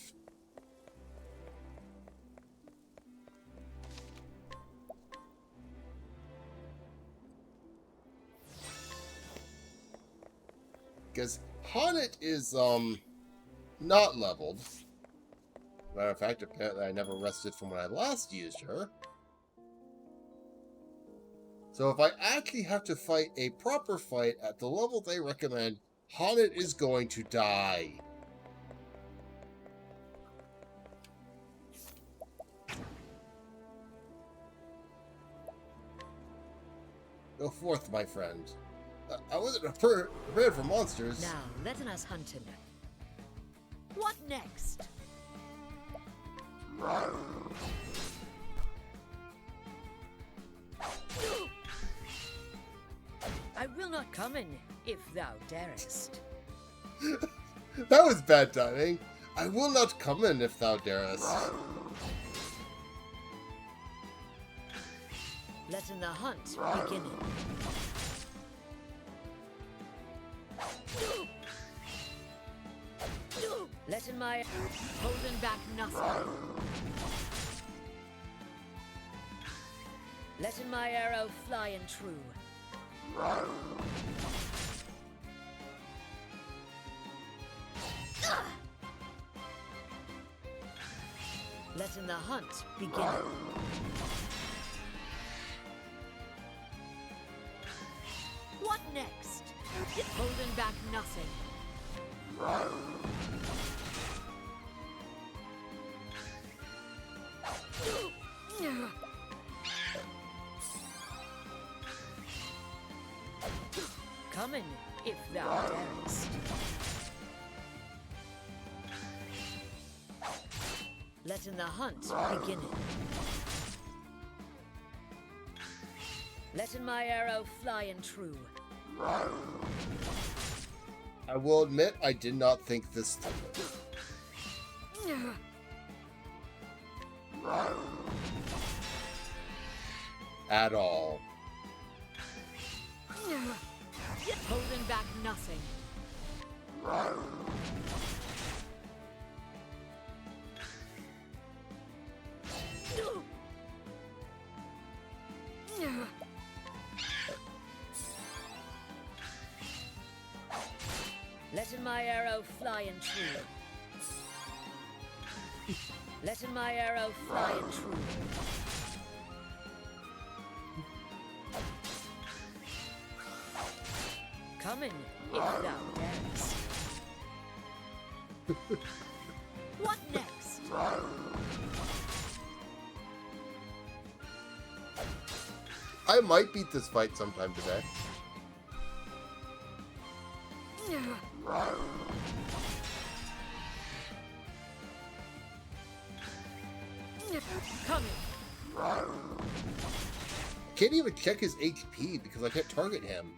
Because Haunted is, not leveled. Matter of fact, apparently I never rested from when I last used her. So if I actually have to fight a proper fight at the level they recommend, Haunted is going to die. Go forth, my friend. I wasn't prepared for monsters. Now, let us hunt him. What next? I will not come in if thou darest. That was bad timing. I will not come in if thou darest. Let in the hunt begin. Let in my holding back nothing. Let in my arrow fly and true. Let in the hunt begin. What next? Holding back nothing. Coming, if thou darest. Let in the hunt begin. Let in my arrow fly and true. I will admit, I did not think this through. At all. Holding back nothing. Letting my arrow fly and true. Letting my arrow fly and true. Coming, if thou darest. What next? I might beat this fight sometime today. Coming. Can't even check his HP because I can't target him.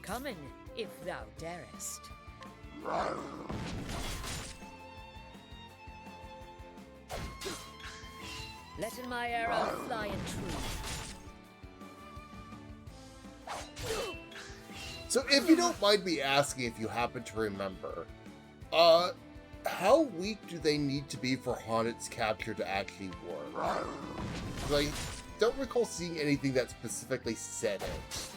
Coming, if thou darest. Letting my arrow fly and true. So if you don't mind me asking if you happen to remember, how weak do they need to be for Haunted's capture to actually work? 'Cause I don't recall seeing anything that specifically said it.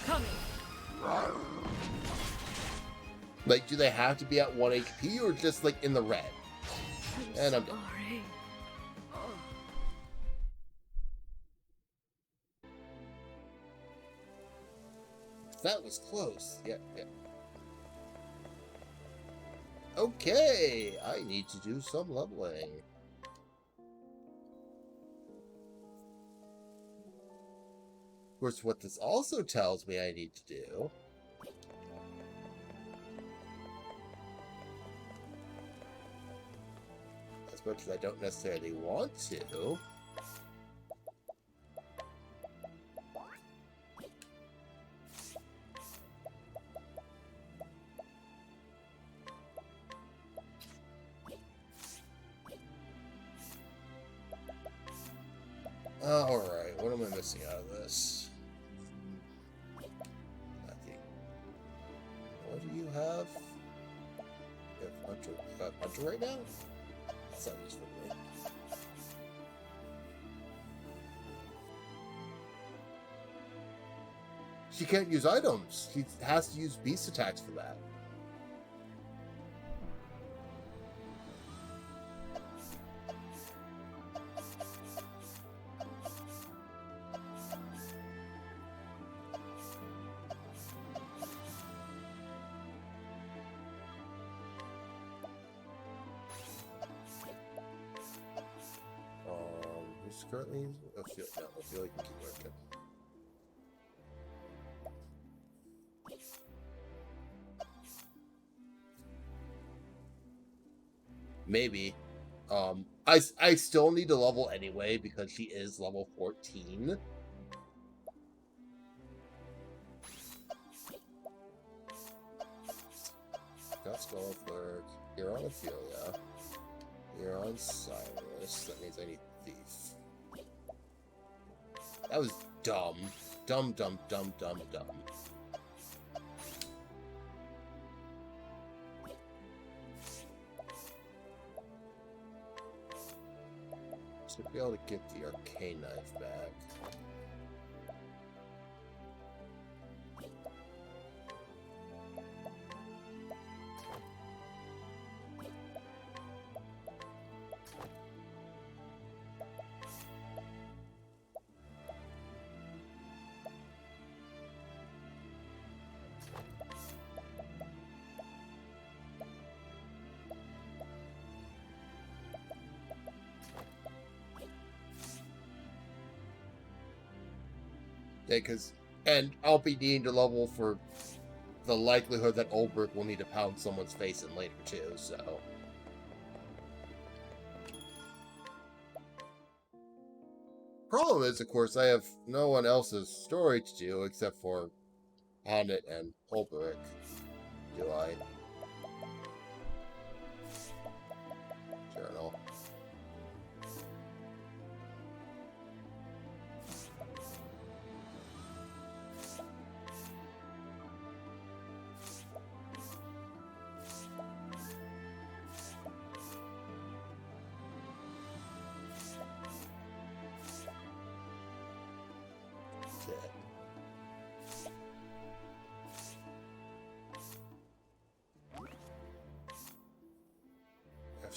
Coming. Like, do they have to be at 1 HP or just like in the red? And I'm done. That was close. Yeah. Okay, I need to do some leveling. Of course, what this also tells me I need to do as much as I don't necessarily want to. Alright, what am I missing out of this? Nothing. What do you have? You have Hunter right now? That's not useful to me. She can't use items. She has to use beast attacks for that. Who's currently using? I feel like we keep working. Maybe. I still need to level anyway because she is level 14. Got Skullflurk. You're on Ophelia. You're on Cyrus. That means I need Thief. That was dumb. Dumb. Should be able to get the arcane knife back. Yeah, and I'll be needing to level for the likelihood that Ulbrich will need to pound someone's face in later too, so. Problem is, of course, I have no one else's story to do except for Haunted and Ulbrich. Do I? Journal.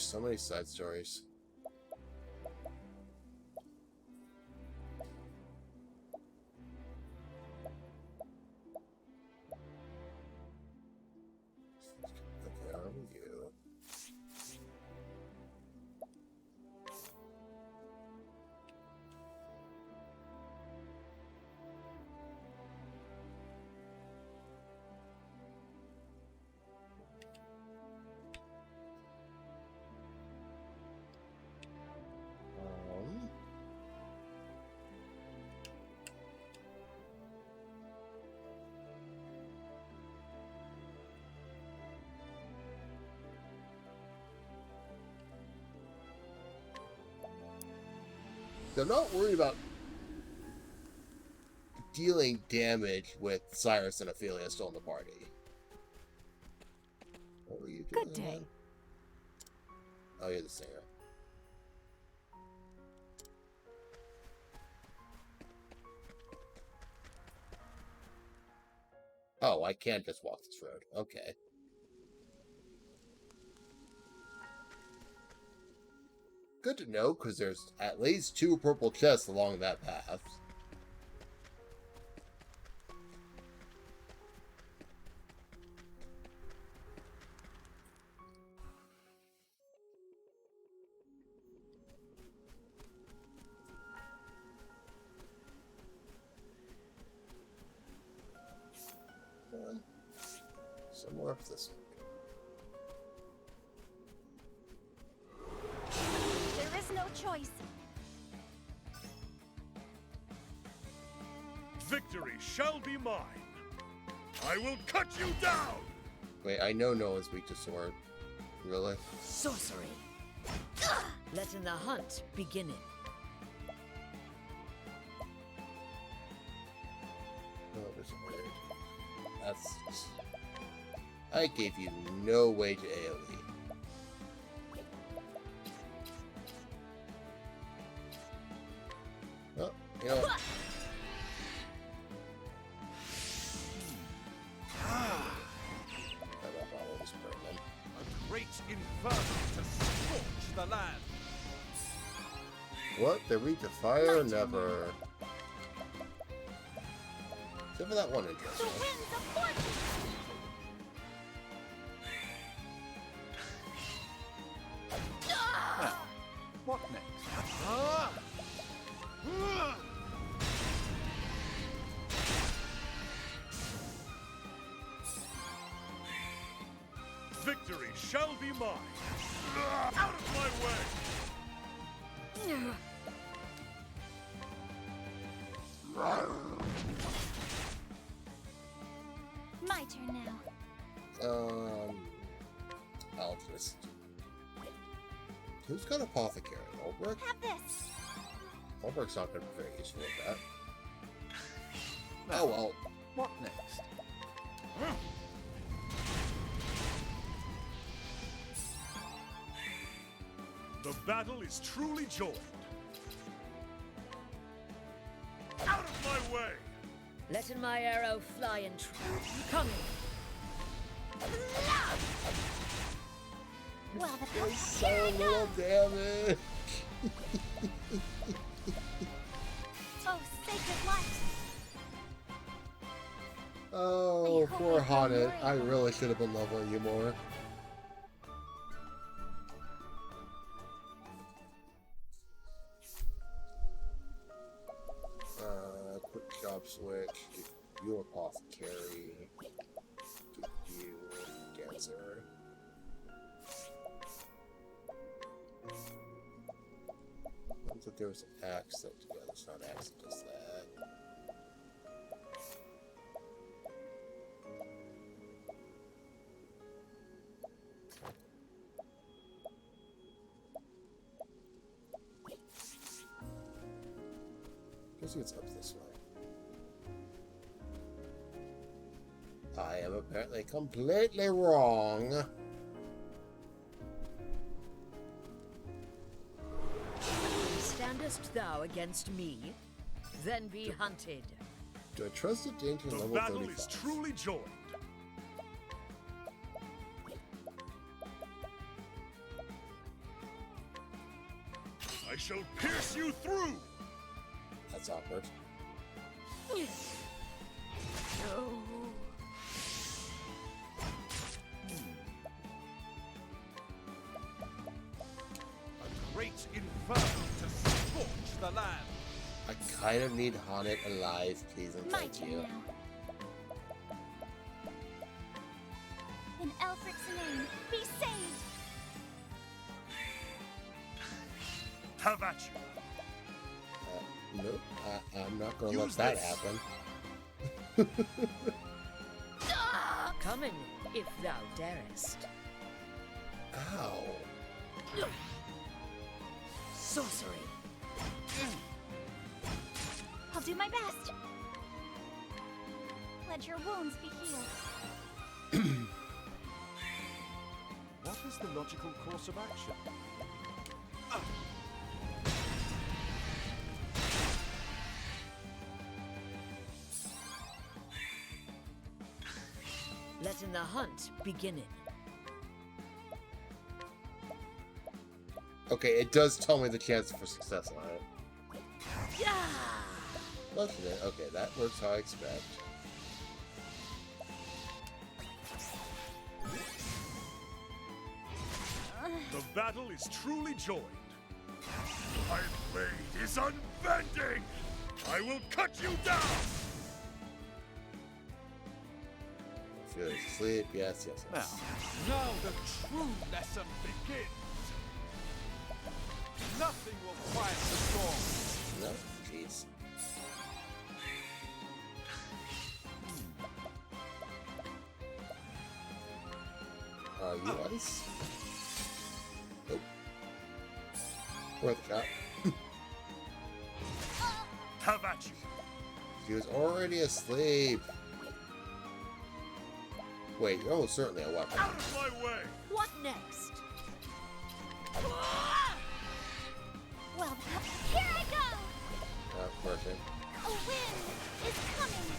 so many side stories. Okay, are you? They're not worried about dealing damage with Cyrus and Ophelia still in the party. What were you doing? Good day. Again? Oh, you're the singer. Oh, I can't just walk this road. Okay. Good to know, because there's at least 2 purple chests along that path. Somewhere up this way. There is no choice. Victory shall be mine. I will cut you down. Wait, I know no one's weak to sword. Really? Sorcery. Letting the hunt begin. Oh, there's a weird. That's. I gave you no way to AoE. Well, you know what? I'll just burn them. A great inferno to scorch the land. What? They're weak to fire? Never. Except for that one interesting. The winds of fortune. What next? Victory shall be mine. Out of my way! My turn now. I'll just. Who's got Apothecary? Ulbrich? Have this. Ulbrich's not going to be very useful with that. Oh well. What next? The battle is truly joined. Out of my way! Letting my arrow fly and coming. Well, the There's so little damage. Oh, sacred light. Oh, poor Haunted. I really should have been leveling you more. Quick job switch. Give you Apothecary. Give you Dancer. Looks like there was an axe that, yeah, that's not axe, it does that. Guessing it's up this way. I am apparently completely wrong. Standest thou against me? Then be hunted. Do I trust the danger The level battle 35? is truly joined. I shall pierce you through! That's awkward. No. A great inferno to scorch the land! I kind of need Haunted alive, please and My thank turn you. now. In Elfric's name, be saved! Have at you! Nope, I'm not gonna let Use that this. happen. Coming, if thou darest. Ow. Sorcery. I'll do my best. Let your wounds be healed. What is the logical course of action? Letting the hunt begin. Okay, it does tell me the chance for success on it. Yeah. Doesn't it? Okay, that works how I expect. The battle is truly joined. My blade is unbending! I will cut you down! Feel asleep, yes, yes, yes. Now the true lesson begins! Nothing will quiet the storm! No? Jeez. Are you ice? Nope. Worth a shot. Have at you! She was already asleep. Wait, you're almost certainly a weapon. Out of my way! What next? Well, here I go! Perfect. A wind is coming!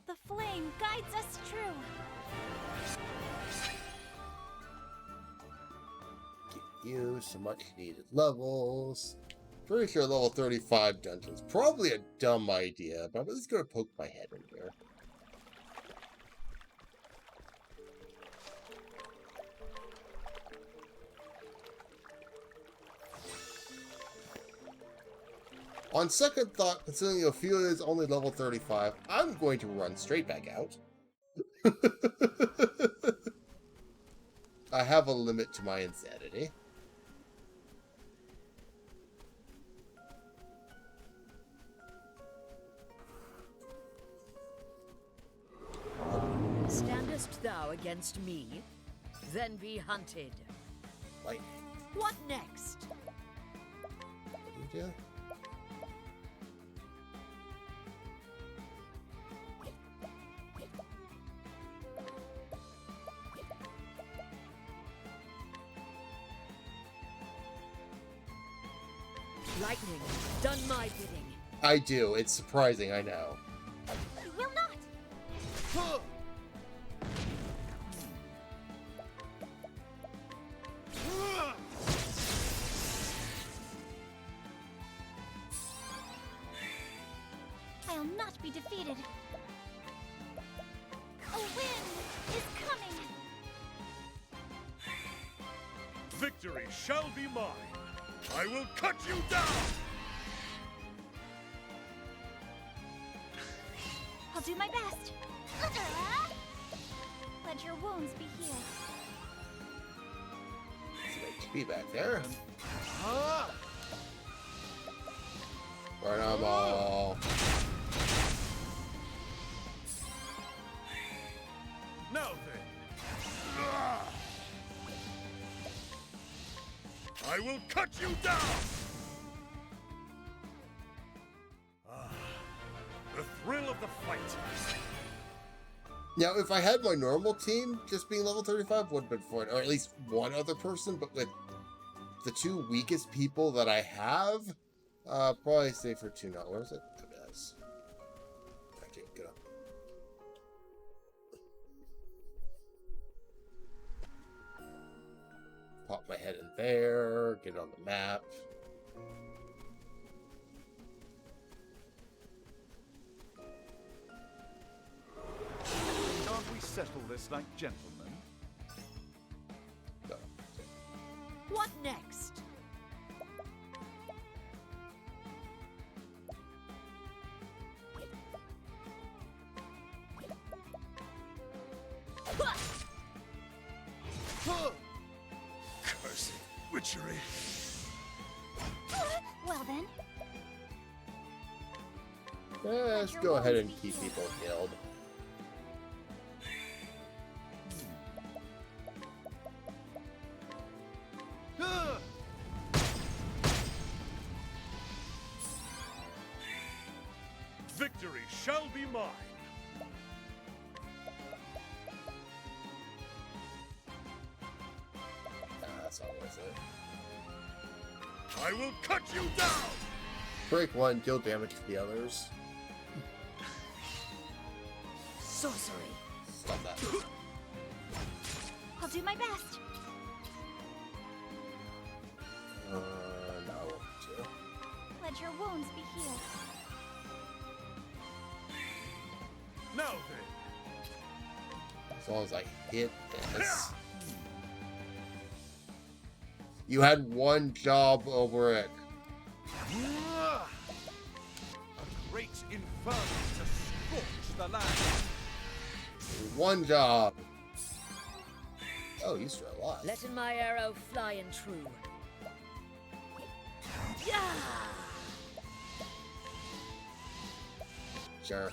The flame guides us true. Give you some much needed levels. Pretty sure level 35 dungeons. Probably a dumb idea, but I'm just gonna poke my head in here. On second thought, considering Ophelia is only level 35, I'm going to run straight back out. I have a limit to my insanity. Standest thou against me? Then be hunted. Like, What next? what do you do? Lightning, done my bidding. I do. It's surprising, I know. You will not! I'll not be defeated. A wind is coming! Victory shall be mine! I will cut you down! I'll do my best. Let your wounds be healed. Some HP back there. Burn them all. Now then! I will cut you down! The thrill of the fight! Now, if I had my normal team, just being level 35 would have been fine, or at least one other person, but with the two weakest people that I have, probably stay for 2 now. Where is it? There it is. Okay, get up. Pop my head in there, get it on the map. Can't we settle this like gentlemen? No. What next? Cursed witchery. Well then, Let's go ahead and keep people killed. Victory shall be mine. That's not worth it. I will cut you down! Break one, deal damage to the others. Sorcery. Stop that. I'll do my best. No, I won't do. Let your wounds be healed. Now then. As long as I hit this. You had one job, Ulrich. A great inferno to scorch the land. One job. Oh, you're still alive. Letting my arrow fly and true. Yeah! Sure.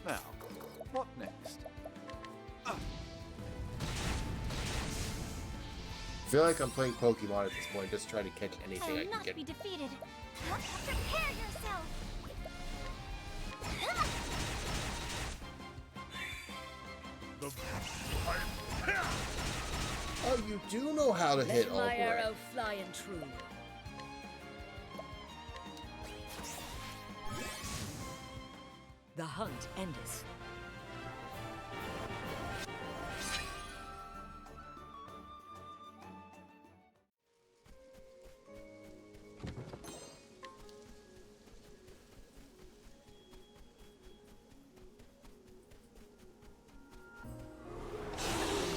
Now, what next? I feel like I'm playing Pokemon at this point, just trying to catch anything I I'll can not get. be defeated. Prepare yourself. The Oh, you do know how to hit Letting my Ulrich. arrow fly and true. The hunt endeth.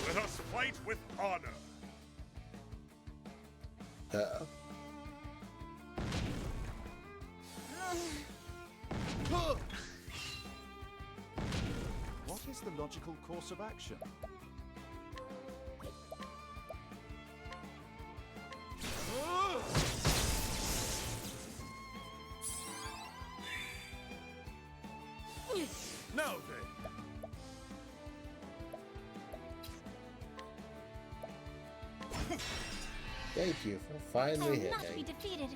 Let us fight with honor. What is the logical course of action? Now then. Thank you for finally I'll not be hitting. defeated.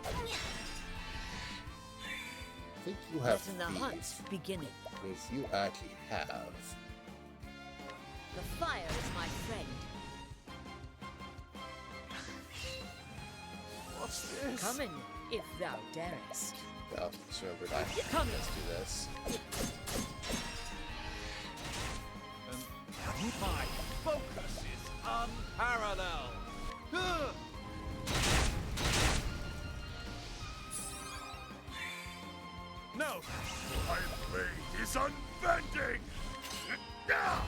I think you have Letting the hunt thieves. beginning. Means you actually have. The fire is my friend. What's this? Come in, if thou darest. Oh, sure, but I Come let's do this. And my focus is unparalleled. No, my blade is unbending. Prepare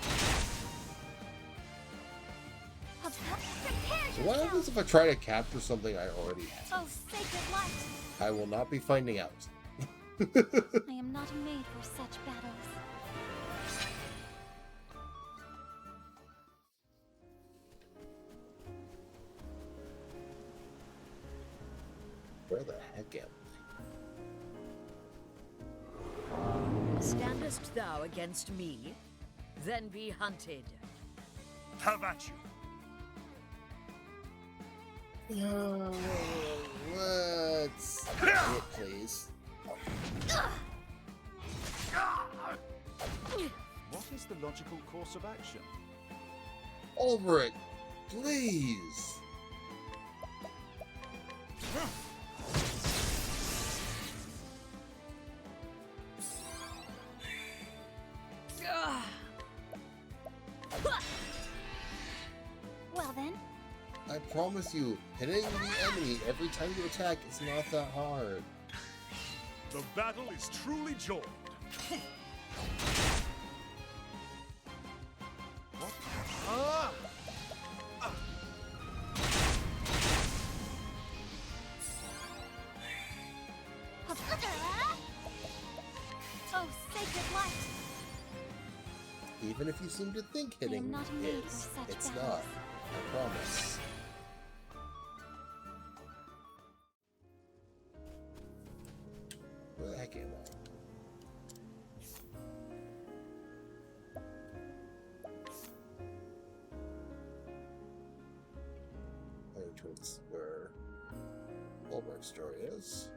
So what happens if I try to capture something I already have? Oh, sacred light. I will not be finding out. I am not made for such battles. Where the heck am Standest thou against me? Then be hunted. Have at you. I? Let's hit, please. What is the logical course of action? Ulrich, please. promise you, hitting the enemy every time you attack is not that hard. The battle is truly joined. What? Ah! Oh, sacred light! Even if you seem to think I am hitting not made for is, such it's battles. not. I promise. Where the heck am I? Heading towards where Bulwark's story is.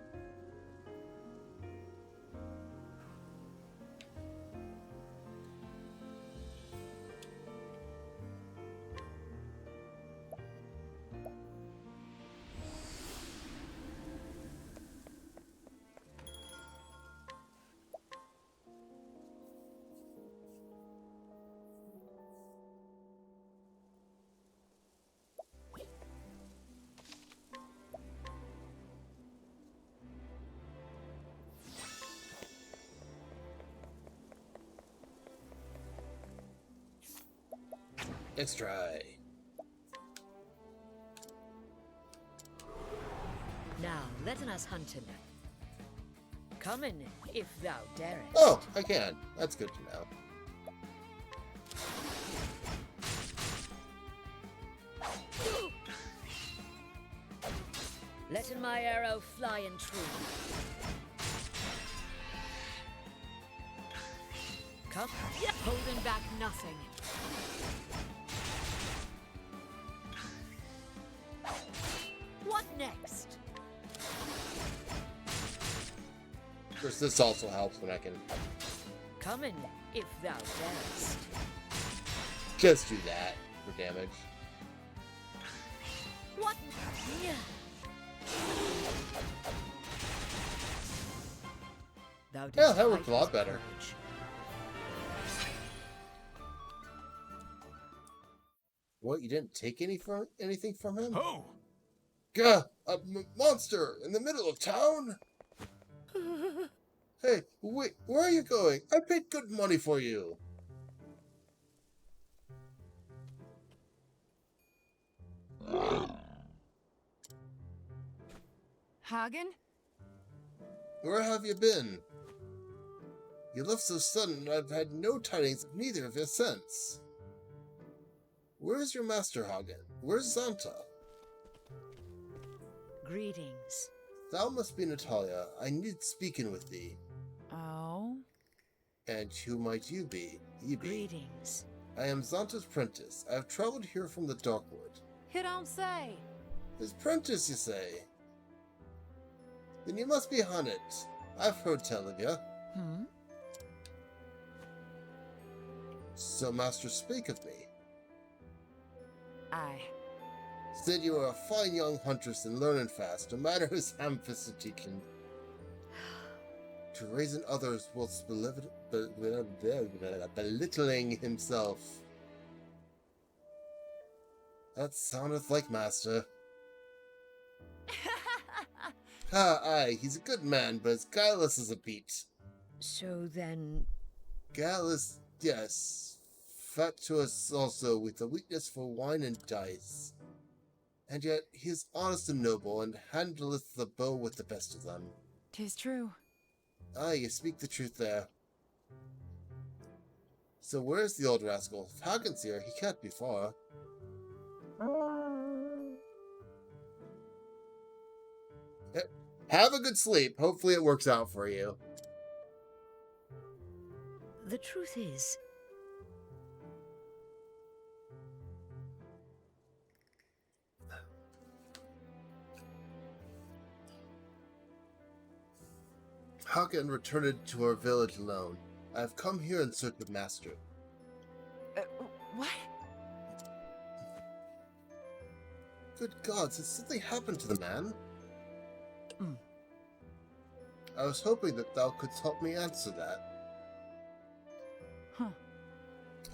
Let's try. Now, let us hunt him. Come in, if thou darest. Oh, I can. That's good to know. Let my arrow fly in true. Come, holding back nothing. What next? Of course, this also helps when I can Come in, if thou darest. just do that for damage. What? Yeah. Thou Yeah, didst that worked fight a lot with better. courage. What, you didn't take anything from him? Oh! Gah! Monster in the middle of town? Hey, wait, where are you going? I paid good money for you. Hagen? Where have you been? You left so sudden, I've had no tidings of neither of you since. Where is your master, Hagen? Where's Zanta? Greetings. Thou must be Natalia. I need speaking with thee. Oh? And who might you be? Greetings. I am Zanta's prentice. I have traveled here from the Darkwood. You don't say. His prentice, you say? Then you must be Hunnet. I've heard tell of you. Hmm? So master spake of me. Aye. Said you are a fine young huntress and learning fast, no matter his ham-fisted teaching. To reason others whilst belittling himself. That soundeth like master. Ha, aye, he's a good man, but as guileless as a beet. So then... Guileless, yes. Fatuous also, with a weakness for wine and dice. And yet he is honest and noble, and handleth the bow with the best of them. 'Tis true. Aye, you speak the truth there. So where's the old rascal? If Hagen's here, he can't be far. Have a good sleep. Hopefully it works out for you. The truth is... Hagen returned to our village alone. I have come here in search of master. What? Good gods, has something happened to the man? I was hoping that thou couldst help me answer that. Huh.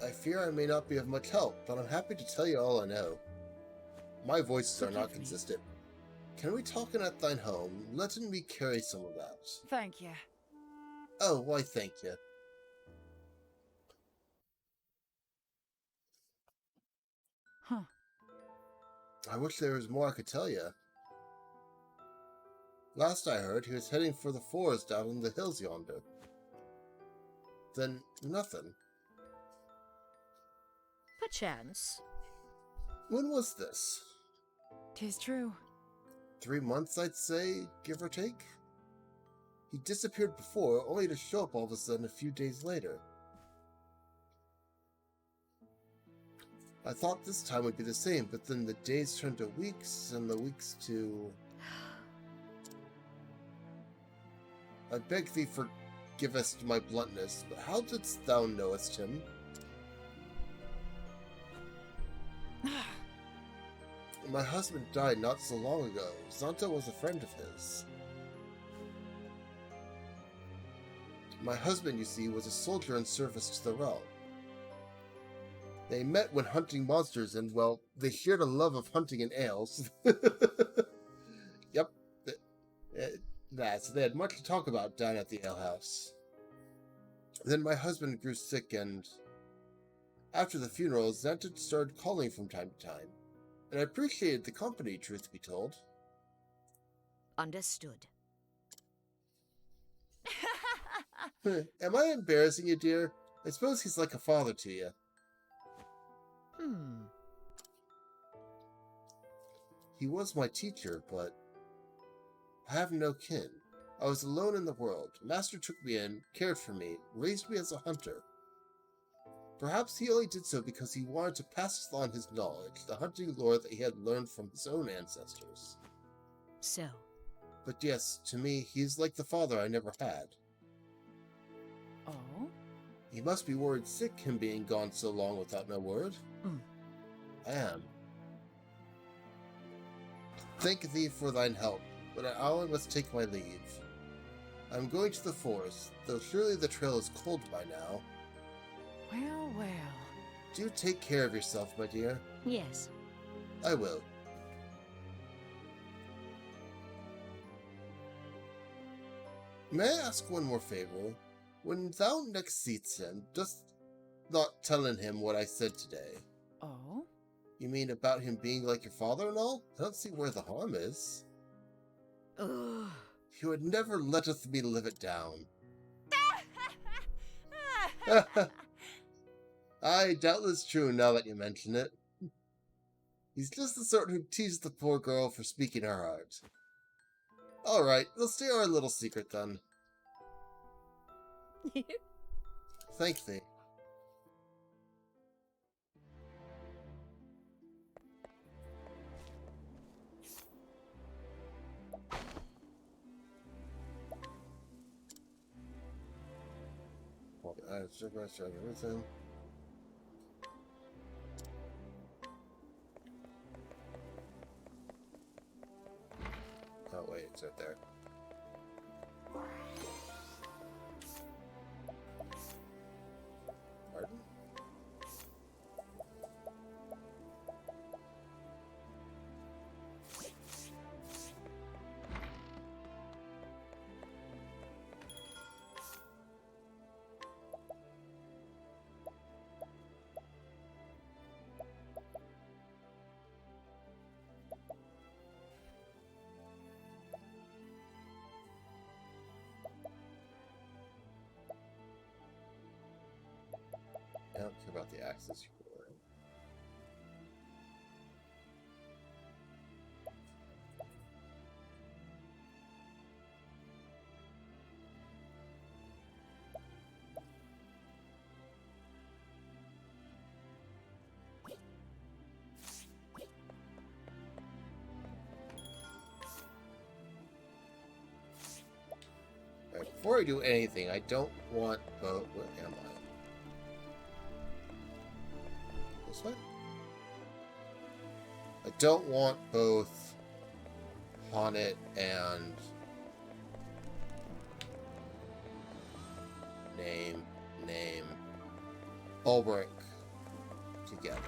I fear I may not be of much help, but I'm happy to tell you all I know. My voices are not Forgive me. consistent. Can we talk in at thine home, letting me carry some of that? Thank you. Oh, why thank you. Huh. I wish there was more I could tell you. Last I heard, he was heading for the forest out in the hills yonder. Then, nothing. Perchance. When was this? 'Tis true. 3 months, I'd say, give or take? He disappeared before, only to show up all of a sudden a few days later. I thought this time would be the same, but then the days turned to weeks, and the weeks to... I beg thee forgivest my bluntness, but how didst thou knowest him? My husband died not so long ago. Zanto was a friend of his. My husband, you see, was a soldier in service to the realm. They met when hunting monsters, and, well, they shared a love of hunting and ales. Yep. So they had much to talk about down at the alehouse. Then my husband grew sick, and after the funeral, Xanted started calling from time to time. And I appreciated the company, truth be told. Understood. Am I embarrassing you, dear? I suppose he's like a father to you. He was my teacher, but I have no kin. I was alone in the world. Master took me in, cared for me, raised me as a hunter. Perhaps he only did so because he wanted to pass on his knowledge, the hunting lore that he had learned from his own ancestors. So? But yes, to me, he is like the father I never had. Oh? He must be worried sick, him being gone so long without no word. I am. Thank thee for thine help, but I only must take my leave. I am going to the forest, though surely the trail is cold by now. Well, well. Do take care of yourself, my dear. Yes. I will. May I ask one more favor? When thou next seest him, dost not telling him what I said today. Oh? You mean about him being like your father and all? I don't see where the harm is. Ugh. He would never letteth me live it down. Aye, doubtless true now that you mention it. He's just the sort who teased the poor girl for speaking her heart. Alright, we'll stay our little secret then. Thank thee. Everything. Oh wait, it's right there. Pardon? I don't care about the axis you put around. Alright, before I do anything, I don't want both. Where am I? This way? I don't want both Haunted and name Ulrich together.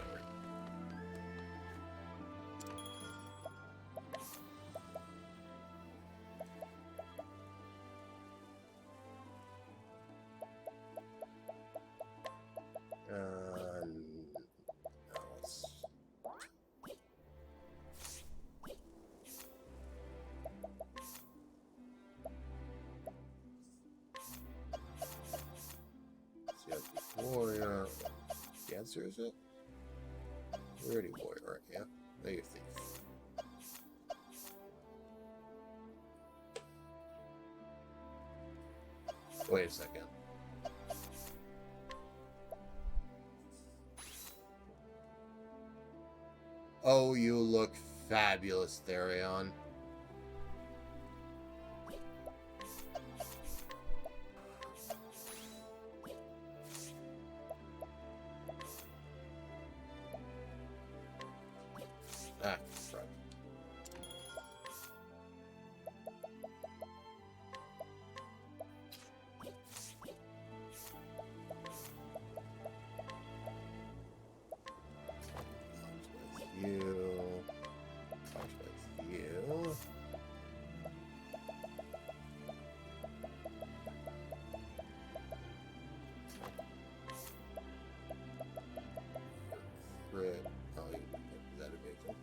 monster, is it? You're already a warrior, aren't you? No, you're a thief. Wait a second. Oh, you look fabulous, Therion. Ah, crap. You. You. Crit. Oh, is that amazing?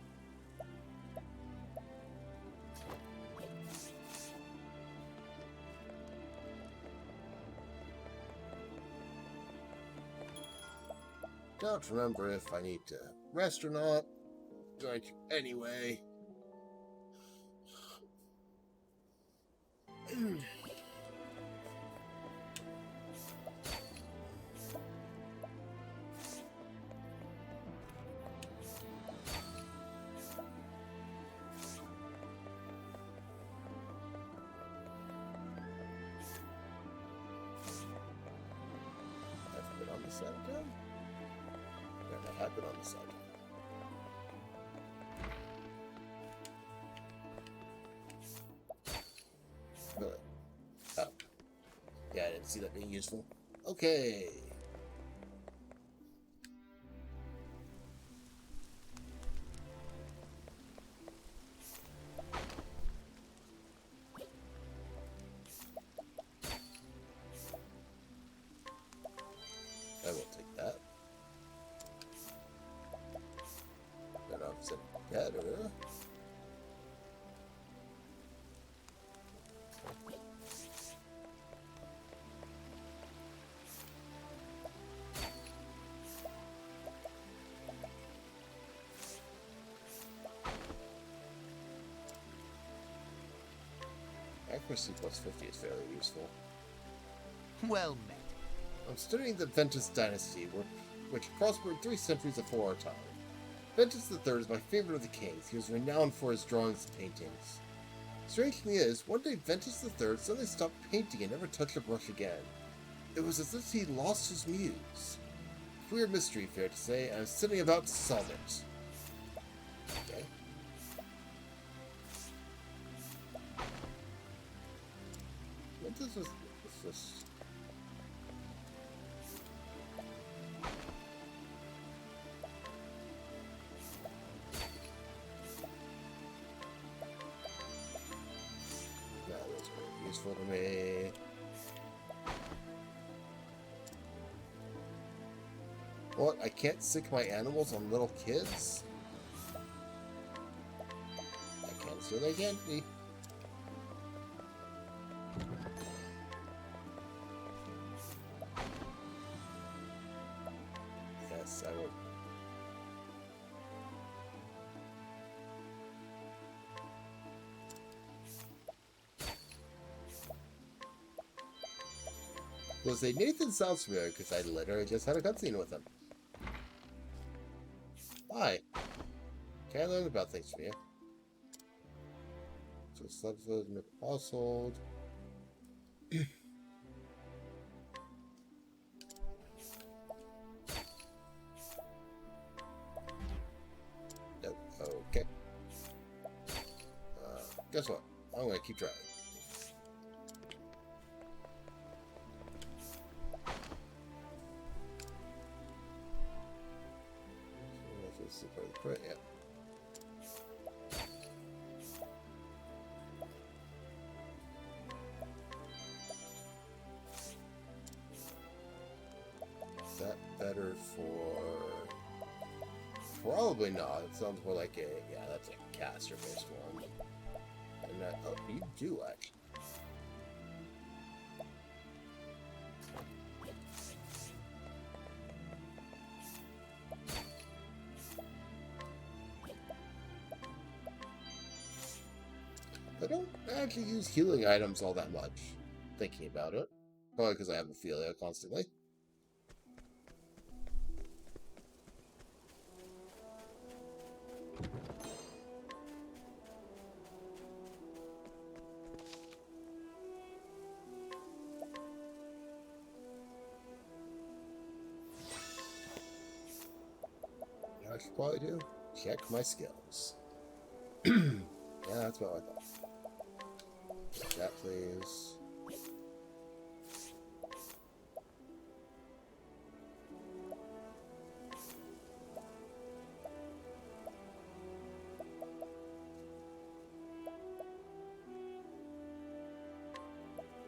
Don't remember if I need to rest or not. Drink anyway. I've been on the side down. I have been on the side. Really? Oh. Yeah, I didn't see that being useful. Okay. I will take that. Then I'll set it better. Accuracy plus 50 is fairly useful. Well met. I'm studying the Ventus dynasty, which prospered 3 centuries before our time. Ventus III is my favorite of the kings. He was renowned for his drawings and paintings. Strange thing is, one day Ventus III suddenly stopped painting and never touched a brush again. It was as if he lost his muse. Queer mystery, fair to say, and I'm setting about to solve it. Okay. Ventus was just... useful to me. What? I can't sick my animals on little kids? I can, so they can't be. Yes, I will. We'll say Nathan sounds familiar because I literally just had a cutscene with him. Hi. Can I learn about things from you? So Slugfoot in the household. Nope. Okay. Guess what? I'm gonna keep driving. Yeah. Is that better for... Probably not. It sounds more like a... Yeah, that's a caster-based one. And that... Oh, you do actually. I don't actually use healing items all that much, thinking about it. Probably because I have Ophelia constantly. I should probably do check my skills. Yeah, that's what I thought. That, please.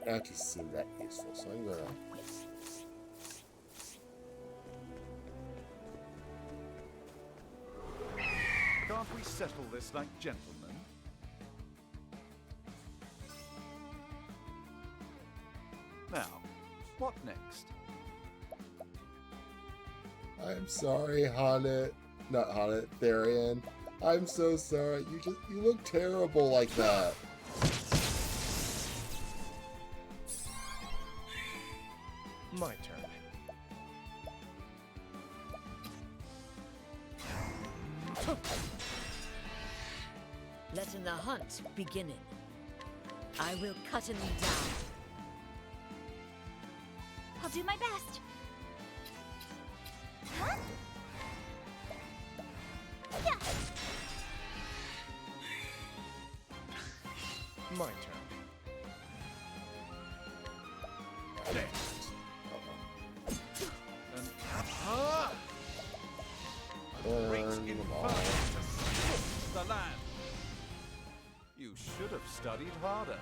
It actually seemed that useful, so I'm gonna. Can't we settle this like gentlemen? Now, what next? I'm sorry, Haunted. Not Haunted, Therian. I'm so sorry. You look terrible like that. My turn. Letting the hunt begin. I will cut him down. I'll do my best. Huh? Yeah. My turn. Next. A great inferno to scorch the land. You should have studied harder.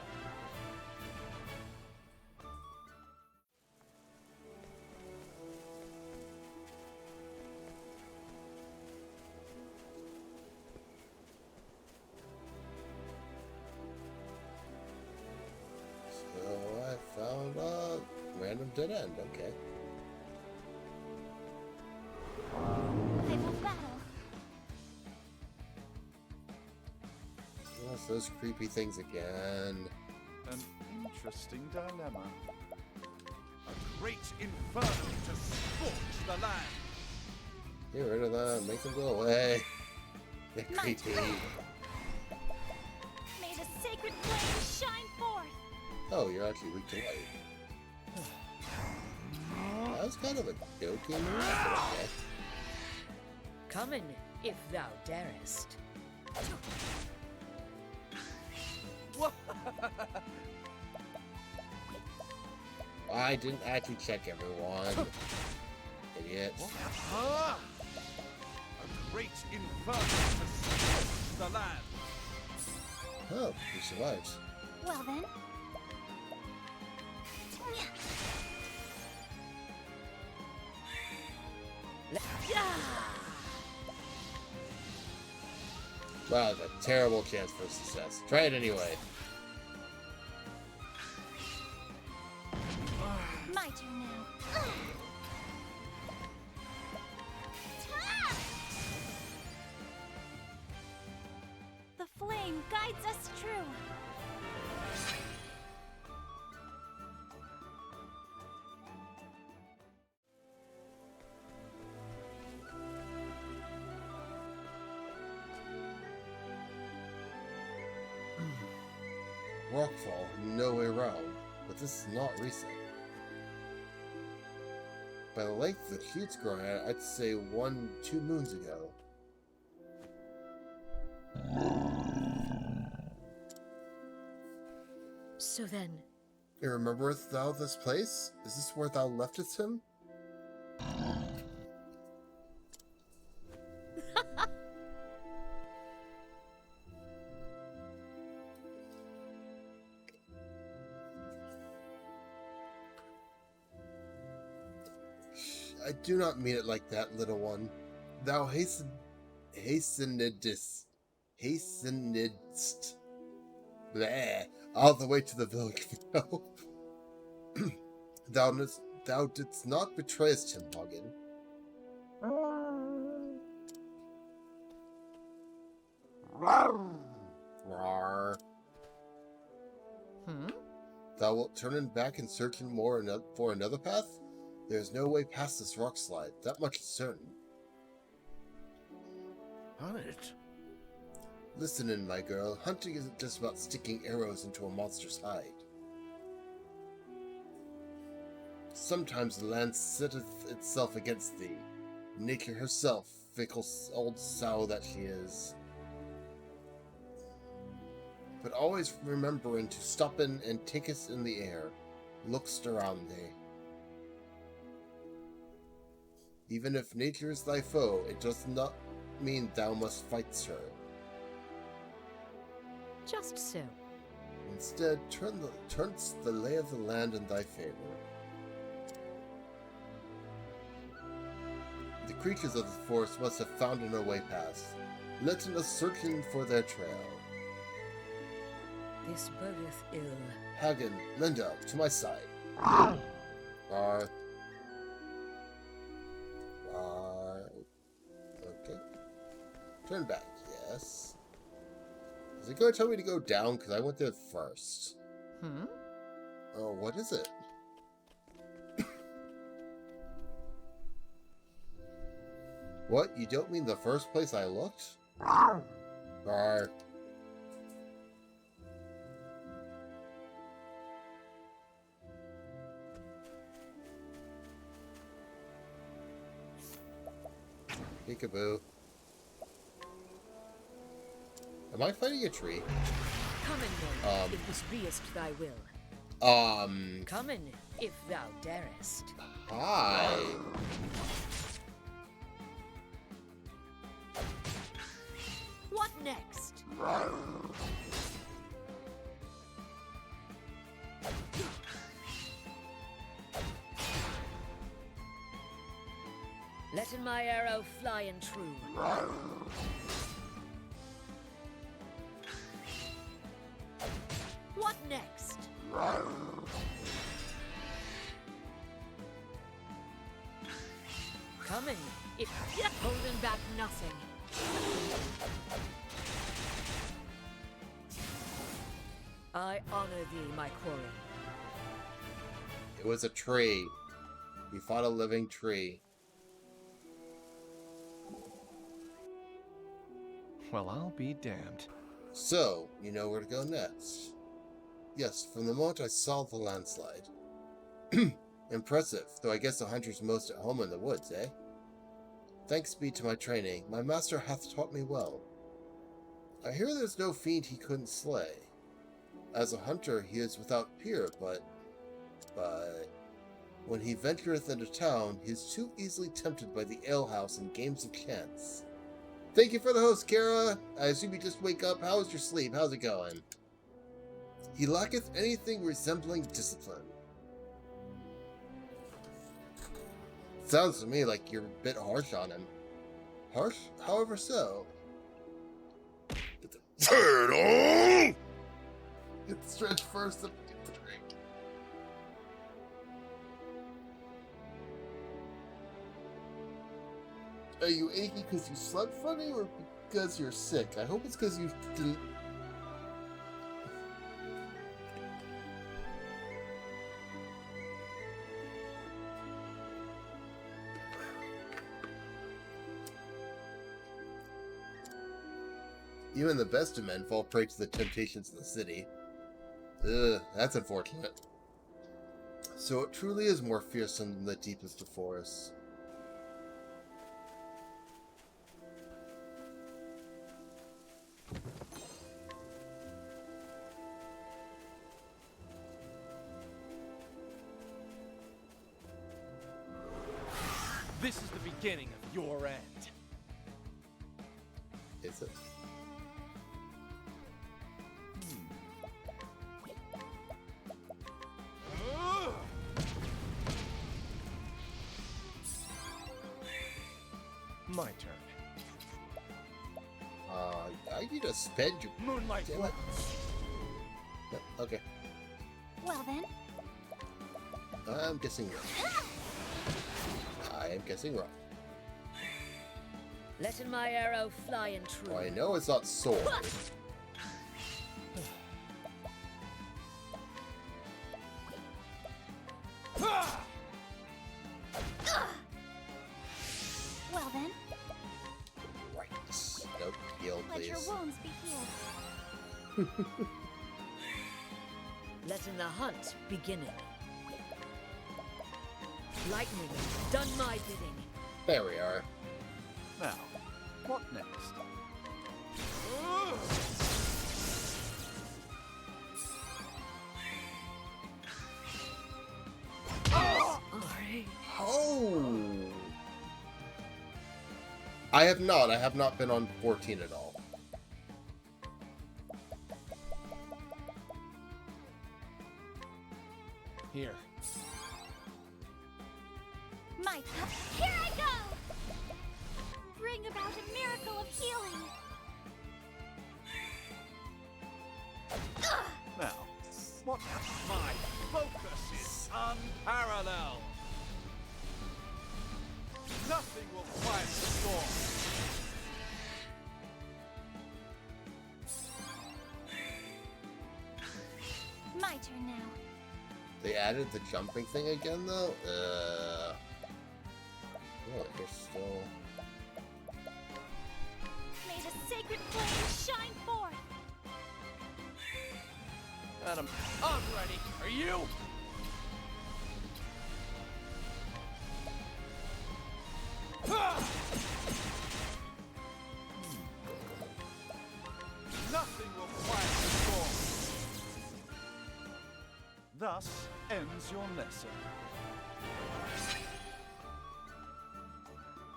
So I found a random dead end, okay. Fatal battle. Yes, those creepy things again. An interesting dilemma. A great inferno to scorch the land. Get rid of them, make them go away. They're My creepy. turn. May the sacred flame shine forth. Oh, you're actually weak to light. That was kind of a joking move, but okay. Come in, if thou darest. I didn't actually check everyone. Idiots. A great inferno to scorch the land. Oh, he survived. Well then. Wow, that's a terrible chance for success. Try it anyway. My turn now. The flame guides us true. Rockfall, no way around, but this is not recent. By the length the shoots growing at, I'd say 1-2 moons ago. So then, Rememberest thou this place? Is this where thou leftest him? I do not mean it like that, little one. Thou hastenedst, bleh, all the way to the village for help. Thou didst not betrayest him, Hagen. Rawr. Thou wilt turn back and search more for another path? There is no way past this rock slide. That much is certain. On it. Listen in, my girl. Hunting isn't just about sticking arrows into a monster's hide. Sometimes the land setteth itself against thee. Nature herself, fickle old sow that she is. But always remembering to stop in and take us in the air, lookst around thee. Even if nature is thy foe, it does not mean thou must fight her. Just so. Instead, turns the lay of the land in thy favor. The creatures of the forest must have found an way past. Let us searching for their trail. This bodeth ill. Hagen, Linda, to my side. Rar. Okay. Turn back, yes. Is it going to tell me to go down? Because I went there first. Oh, what is it? What? You don't mean the first place I looked? Rar. Peekaboo. Am I fighting a tree? Come in then, if this beest thy will. Come in, if thou darest. Hi. What next? Letting my arrow fly and true. What next? Coming, if holding back nothing. I honor thee, my quarry. It was a tree. We fought a living tree. Well, I'll be damned. So, you know where to go next. Yes, from the moment I saw the landslide. Impressive, though I guess the hunter's most at home in the woods, eh? Thanks be to my training, my master hath taught me well. I hear there's no fiend he couldn't slay. As a hunter, he is without peer, but when he ventureth into town, he is too easily tempted by the alehouse and games of chance. Thank you for the host, Kara. I assume you just wake up. How was your sleep? How's it going? He lacketh anything resembling discipline. Sounds to me like you're a bit harsh on him. Harsh? However so. Turtle! Get the stretch first, then get the drink. Are you achy because you slept funny or because you're sick? I hope it's because you didn't... Even the best of men fall prey to the temptations of the city. Ugh, that's unfortunate. So it truly is more fearsome than the deepest of forests. This is the beginning of your end. Is it? My turn. I need to spend your... Moonlight. Damn it. Yep, okay. Well then. I'm guessing wrong. I am guessing wrong. Letting my arrow fly and true. Well, I know it's not sword. wounds be healed. Letting the hunt beginneth. Lightning, done my bidding. There we are. Now, what next? Oh! I have not been on 14 at all. Here. My here I go! Bring about a miracle of healing. Now, what? My focus is unparalleled. Nothing will quiet the storm. My turn now. They added the jumping thing again, though? What, you're still... May the sacred flame shine forth. Adam, I'm ready. Are you? Nothing will quiet the storm. Thus ends your lesson.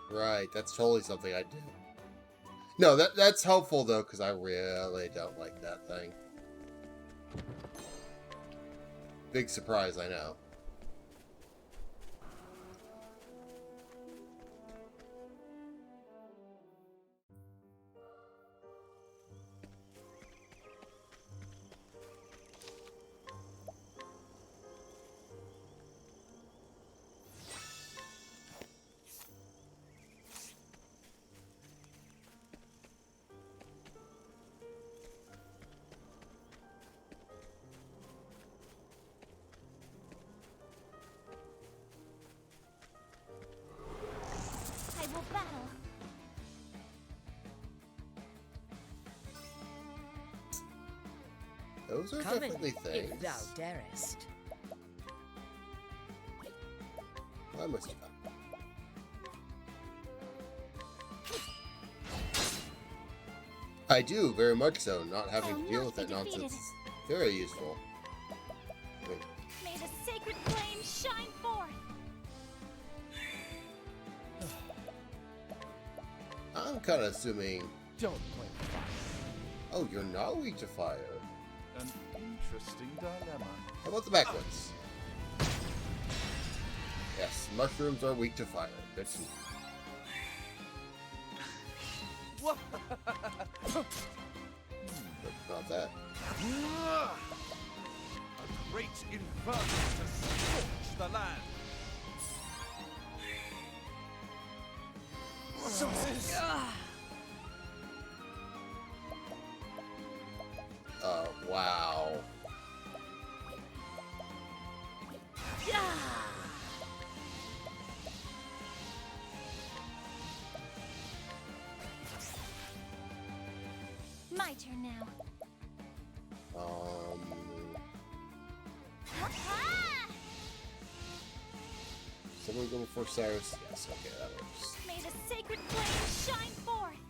Right, that's totally something I do. No, that's helpful, though, because I really don't like that thing. Big surprise, I know. I will battle. Those are Come definitely in, things. if thou darest. Why must you... I do, very much so. Not having to deal with that nonsense is very useful. Wait. May the sacred flame shine forth. I'm kind of assuming... Don't blame fire. Oh, you're not weak to fire. An interesting dilemma. How about the backwards? Yes, mushrooms are weak to fire. Good to know. What? But not that. A great inferno to scorch the land. So this... Wow. My turn now. Someone go before Cyrus? Yes, okay, that works. May the sacred flame shine forth.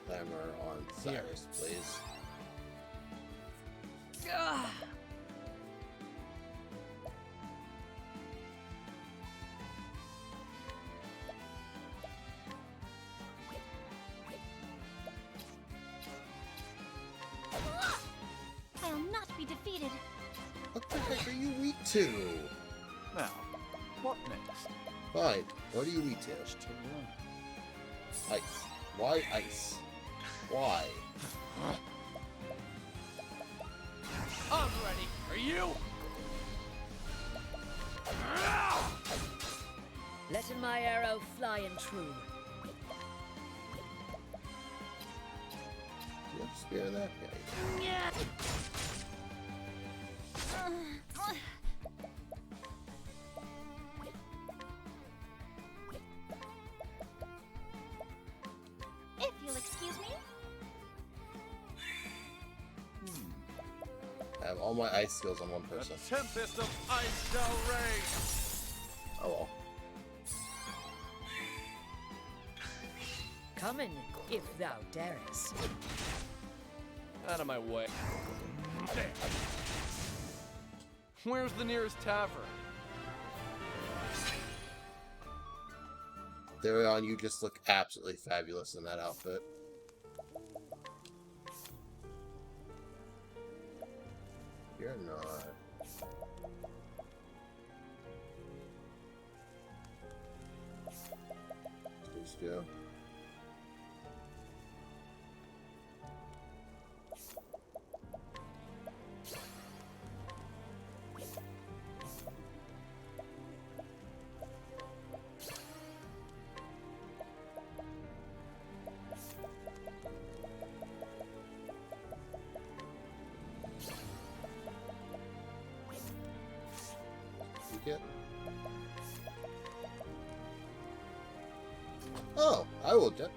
Clamor on Cyrus, please. I'll not be defeated. What the heck are you weak to? Now, what next? Fine. What are you weak to? To learn. Ice. Why ice? Why? I'm ready. Are you? Letting my arrow fly and true. you have a spear in that? Yeah, you do. If you'll excuse me. I have all my ice skills on one person. The tempest of ice shall rage. Oh well. Come in, if thou darest. Out of my way. Where's the nearest tavern? Therion, you just look absolutely fabulous in that outfit. You're not. Please do. It. Oh, I will just.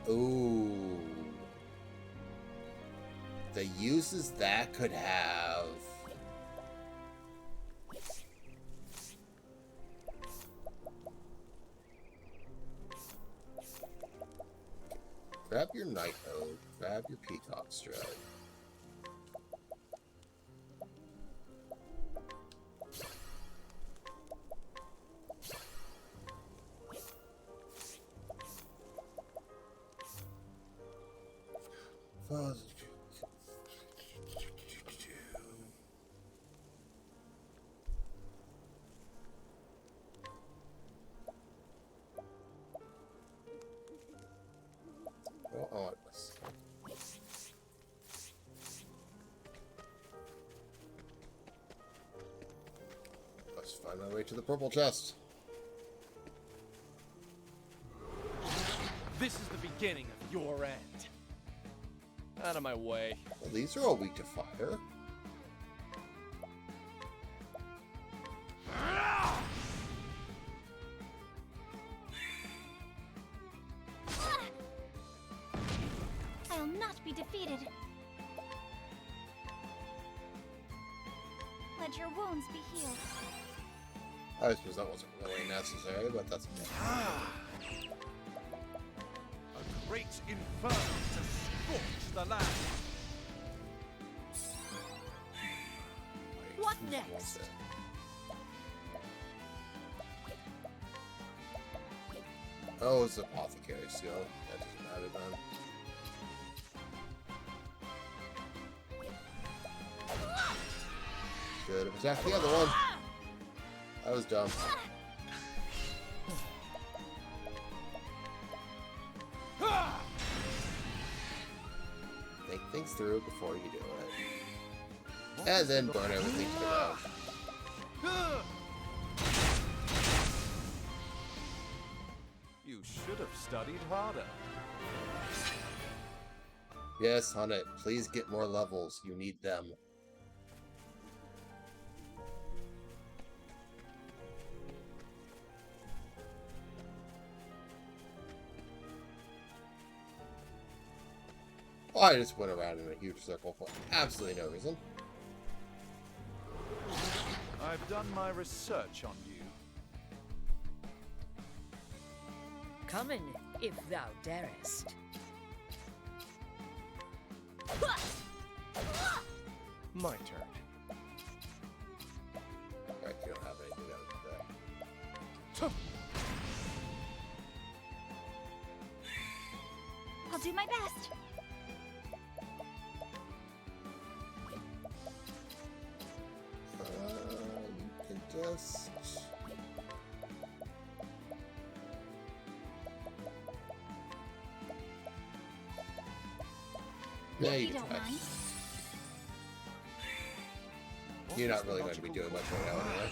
Ooh. Ooh. The uses that could have. Grab your Night Ode, grab your Peacock Stride. Let's find my way to the purple chest. This is the beginning of your end. Out of my way. Well, these are all weak to fire. I'll not be defeated. Let your wounds be healed. I suppose that wasn't really necessary, but that's okay. A great inferno to scorch the land. What next? Oh, it's apothecary skill. That doesn't matter then. Should have attacked the other one. That was dumb. Think things through before you do it. And then burn everything to the ground. You should have studied harder. Yes, Hunnit, please get more levels. You need them. Well, I just went around in a huge circle for absolutely no reason. I've done my research on you. Come in, if thou darest. My turn. Alright, you don't have anything out of that. I'll do my best. You can just... Yeah, you can try. You're not really going to be doing much right now anyway.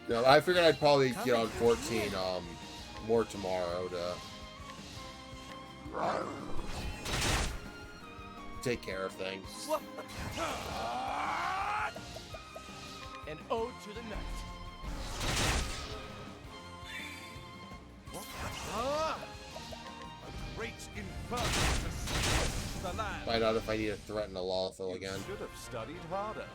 No, I figured I'd probably get on 14 more tomorrow to take care of things. An ode to the night. A great inferno to scorch the land. Find out if I need to threaten a Lawful again. You should have studied harder.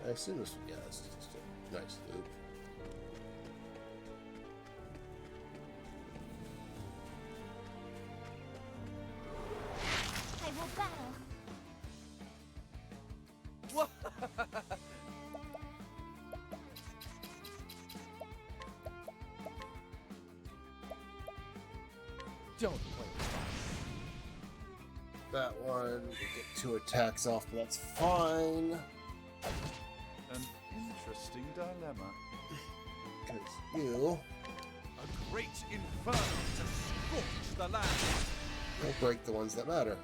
I assume this, yeah, this is just a nice loop. I will battle. Don't play with fire. That one, we get 2 attacks off, but that's fine. An interesting dilemma. Because you A great inferno to scorch the land. will break the ones that matter.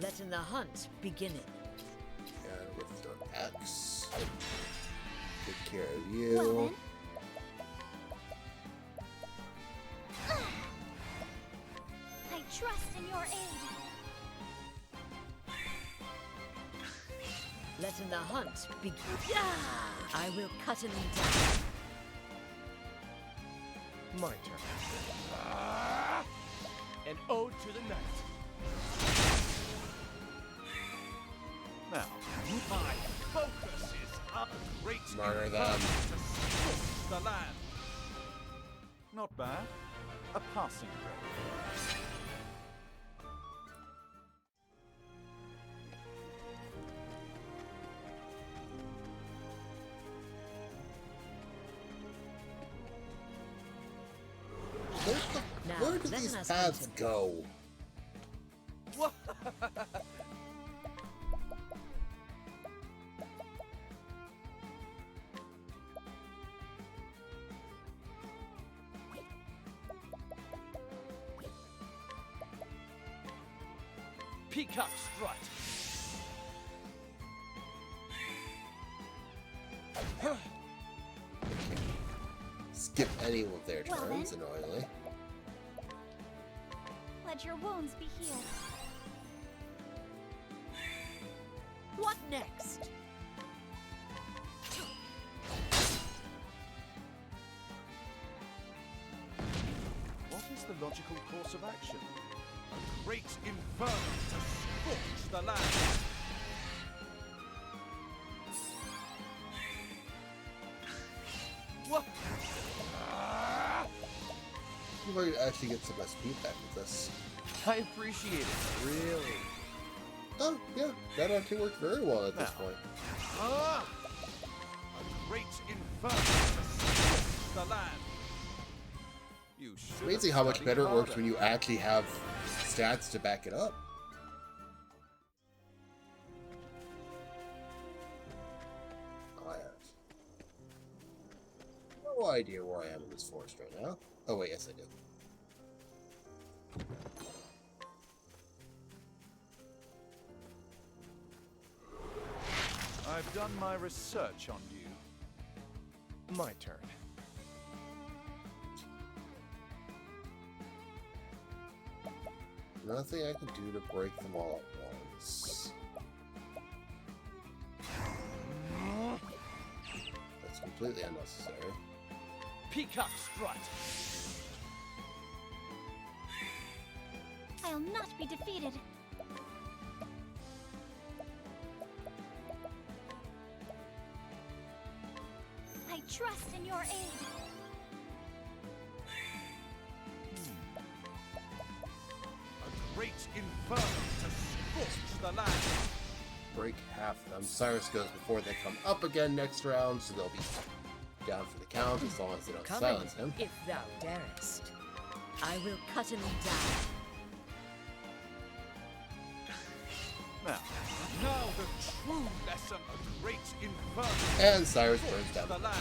Letting the hunt begin. And with your X, take care of you. Well then. I trust in your aid. Letting the hunt begin. I will cut him down. My turn. An ode to the night. Now, my focus is on a great Murder inferno them. to scorch the land. Not bad. A passing grade. Where do these paths go? Peacock strut. Skip any of their Well turns, then. annoyingly. Let your wounds be healed. What next? What is the logical course of action? A great inferno to scorch the land. What? You might actually get some SP back with this. I appreciate it, really. Oh, yeah, that actually worked very well at this point. A great inferno to scorch the land. You should It's amazing have how much studied better it works harder. when you actually have stats to back it up. I have no idea where I am in this forest right now. Oh wait, yes I do. I've done my research on you. My turn. Nothing I can do to break them all at once. That's completely unnecessary. Peacock strut. I'll not be defeated. I trust in your aid. A great inferno to scorch the land. Break half of them. Cyrus goes before they come up again next round, so they'll be down for the count as long as they don't Come silence in, him. if thou darest. I will cut him down. Now the true lesson of great inferno. And Cyrus burns scorch down. the land.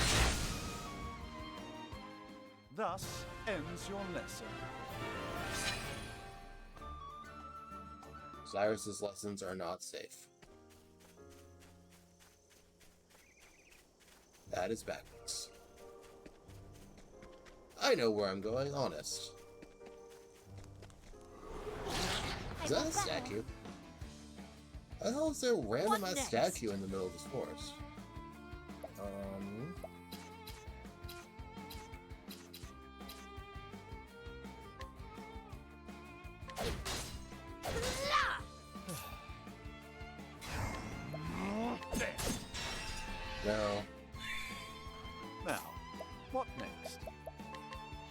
Thus ends your lesson. Cyrus's lessons are not safe. That is backwards. I know where I'm going, honest. Is that a statue? How the hell is there a random ass statue in the middle of this forest? No. Now, what next?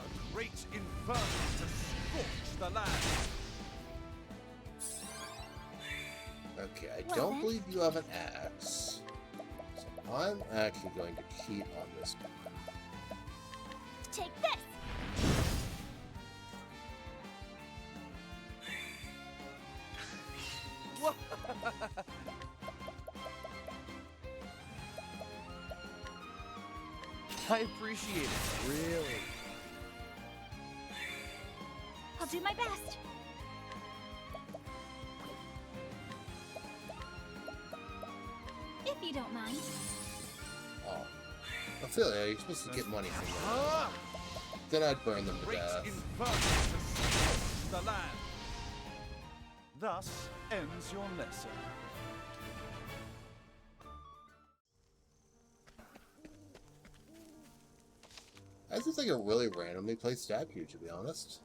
A great inferno to scorch the land. Okay, I don't believe you have an axe. So I'm actually going to cheat on this one. Take this! I appreciate it, really. I'll do my best. If you don't mind. Oh. Ophelia, you're supposed to get money from them. Then I'd burn them to Great death. inferno to scorch the land. Thus ends your lesson. That seems like a really randomly placed statue, to be honest.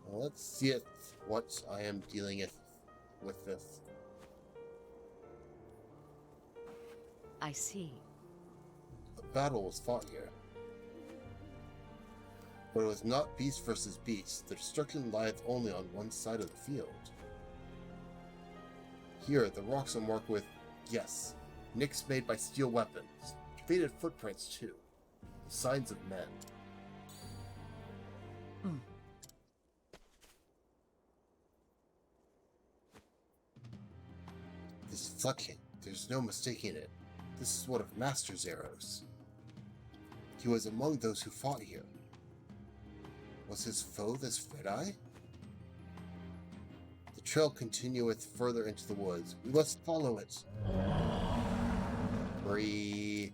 Well, let's see what I am dealing with this. I see. A battle was fought here. But it was not beast versus beast. The destruction lieth only on one side of the field. Here, the rocks are marked with, yes, nicks made by steel weapons. Faded footprints, too. The signs of men. This flecking, there's no mistaking it. This is one of Master's arrows. He was among those who fought here. Was his foe this red-eye? The trail continueth further into the woods. We must follow it. Bree.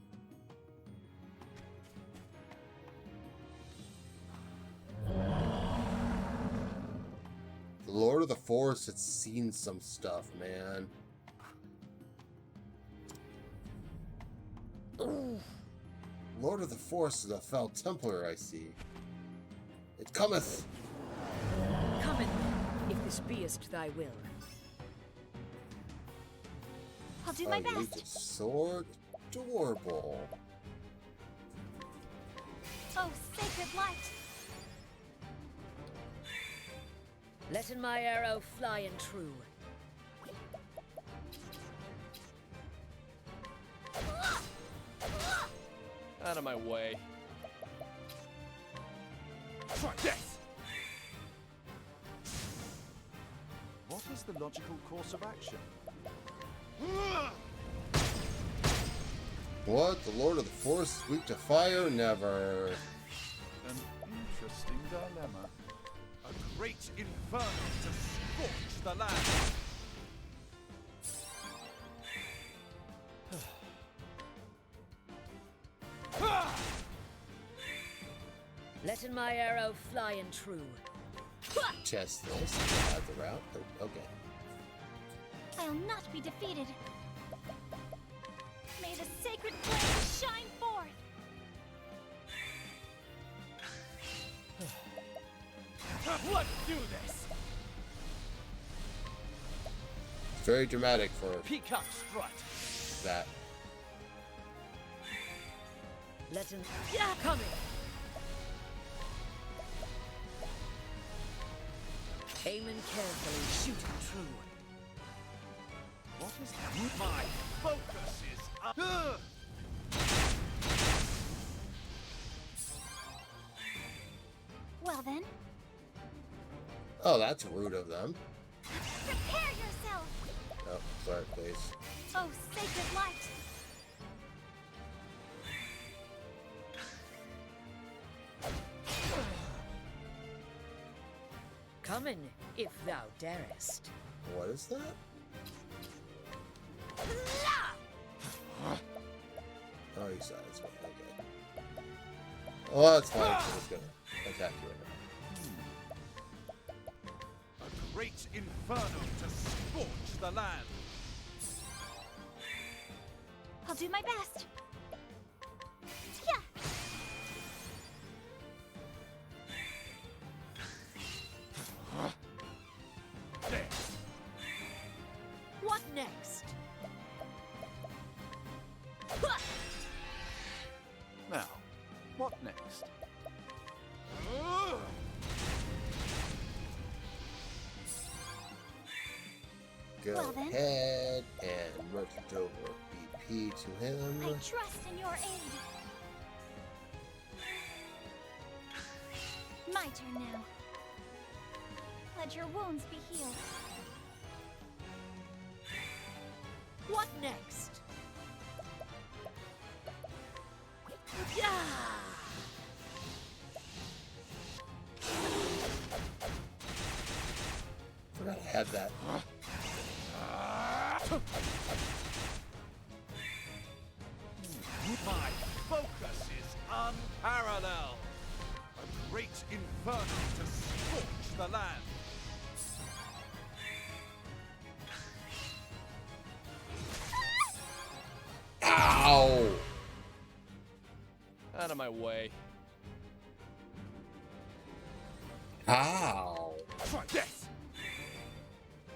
The Lord of the Forest had seen some stuff, man. Lord of the Forest is a foul Templar, I see. It cometh! Cometh, if this beest thy will. I'll do my You need best. a sword? Adorable. Oh, sacred light. Letten my arrow fly and true. Out of my way. Try this! What is the logical course of action? What? The Lord of the Forest is weak to fire? Never. An interesting dilemma. A great inferno to scorch the land. Letten my arrow fly and true. Chest this. Out the route. Oh, okay. I'll not be defeated. May the sacred flame shine forth. Let's do this! Very dramatic for Peacock strut. that. Letten coming. Aiming carefully, shooting true. What is that? My focus is up. Well then, Oh, that's rude of them. prepare yourself. Oh, fireplace. Oh, sacred light! Come in, if thou darest. What is that? Oh, you saw it's me. Okay. Oh, that's fine. I'm just gonna attack you right now. A great inferno to scorch the land. I'll do my best. Yeah. There. What next? Now, what next? Go Well, then. ahead and merchant over BP to him. I trust in your aid. My turn now. Let your wounds be healed. What next? Yeah! Forgot I had that. My focus is unparalleled. A great inferno to scorch the land. Ow! Out of my way. Ow! Try this.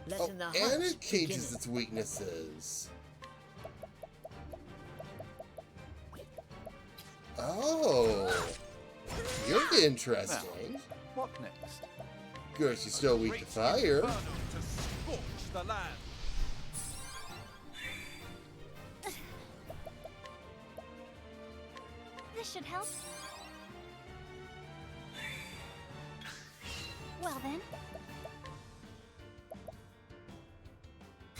Let Oh, in the and hunt it cages begin. its weaknesses. Oh, you're interesting. What next? Of course, you're still weak to fire. Inferno to scorch the land. This should help. Well then.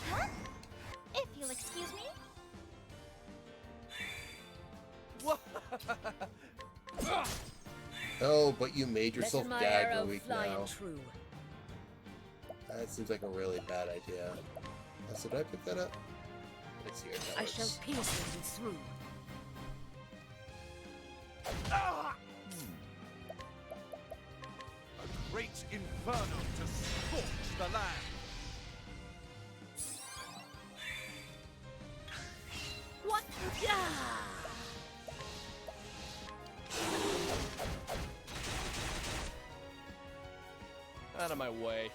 Huh? If you'll excuse me. Oh, but you made Let yourself my dagger arrow weak fly now. true. That seems like a really bad idea. So did I pick that up? It's here. That I works. shall pierce thee through. A great inferno to scorch the land. What? Yeah! Out of my way.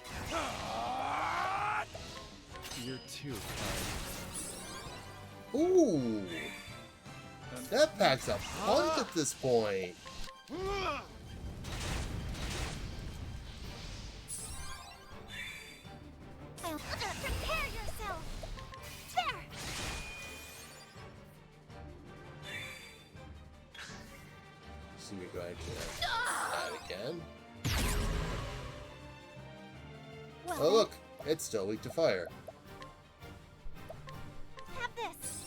You're too kind. Ooh, that packs a punch at this point. Prepare yourself. There. So we're going to that again. Well, Oh look, it's still weak to fire. have this.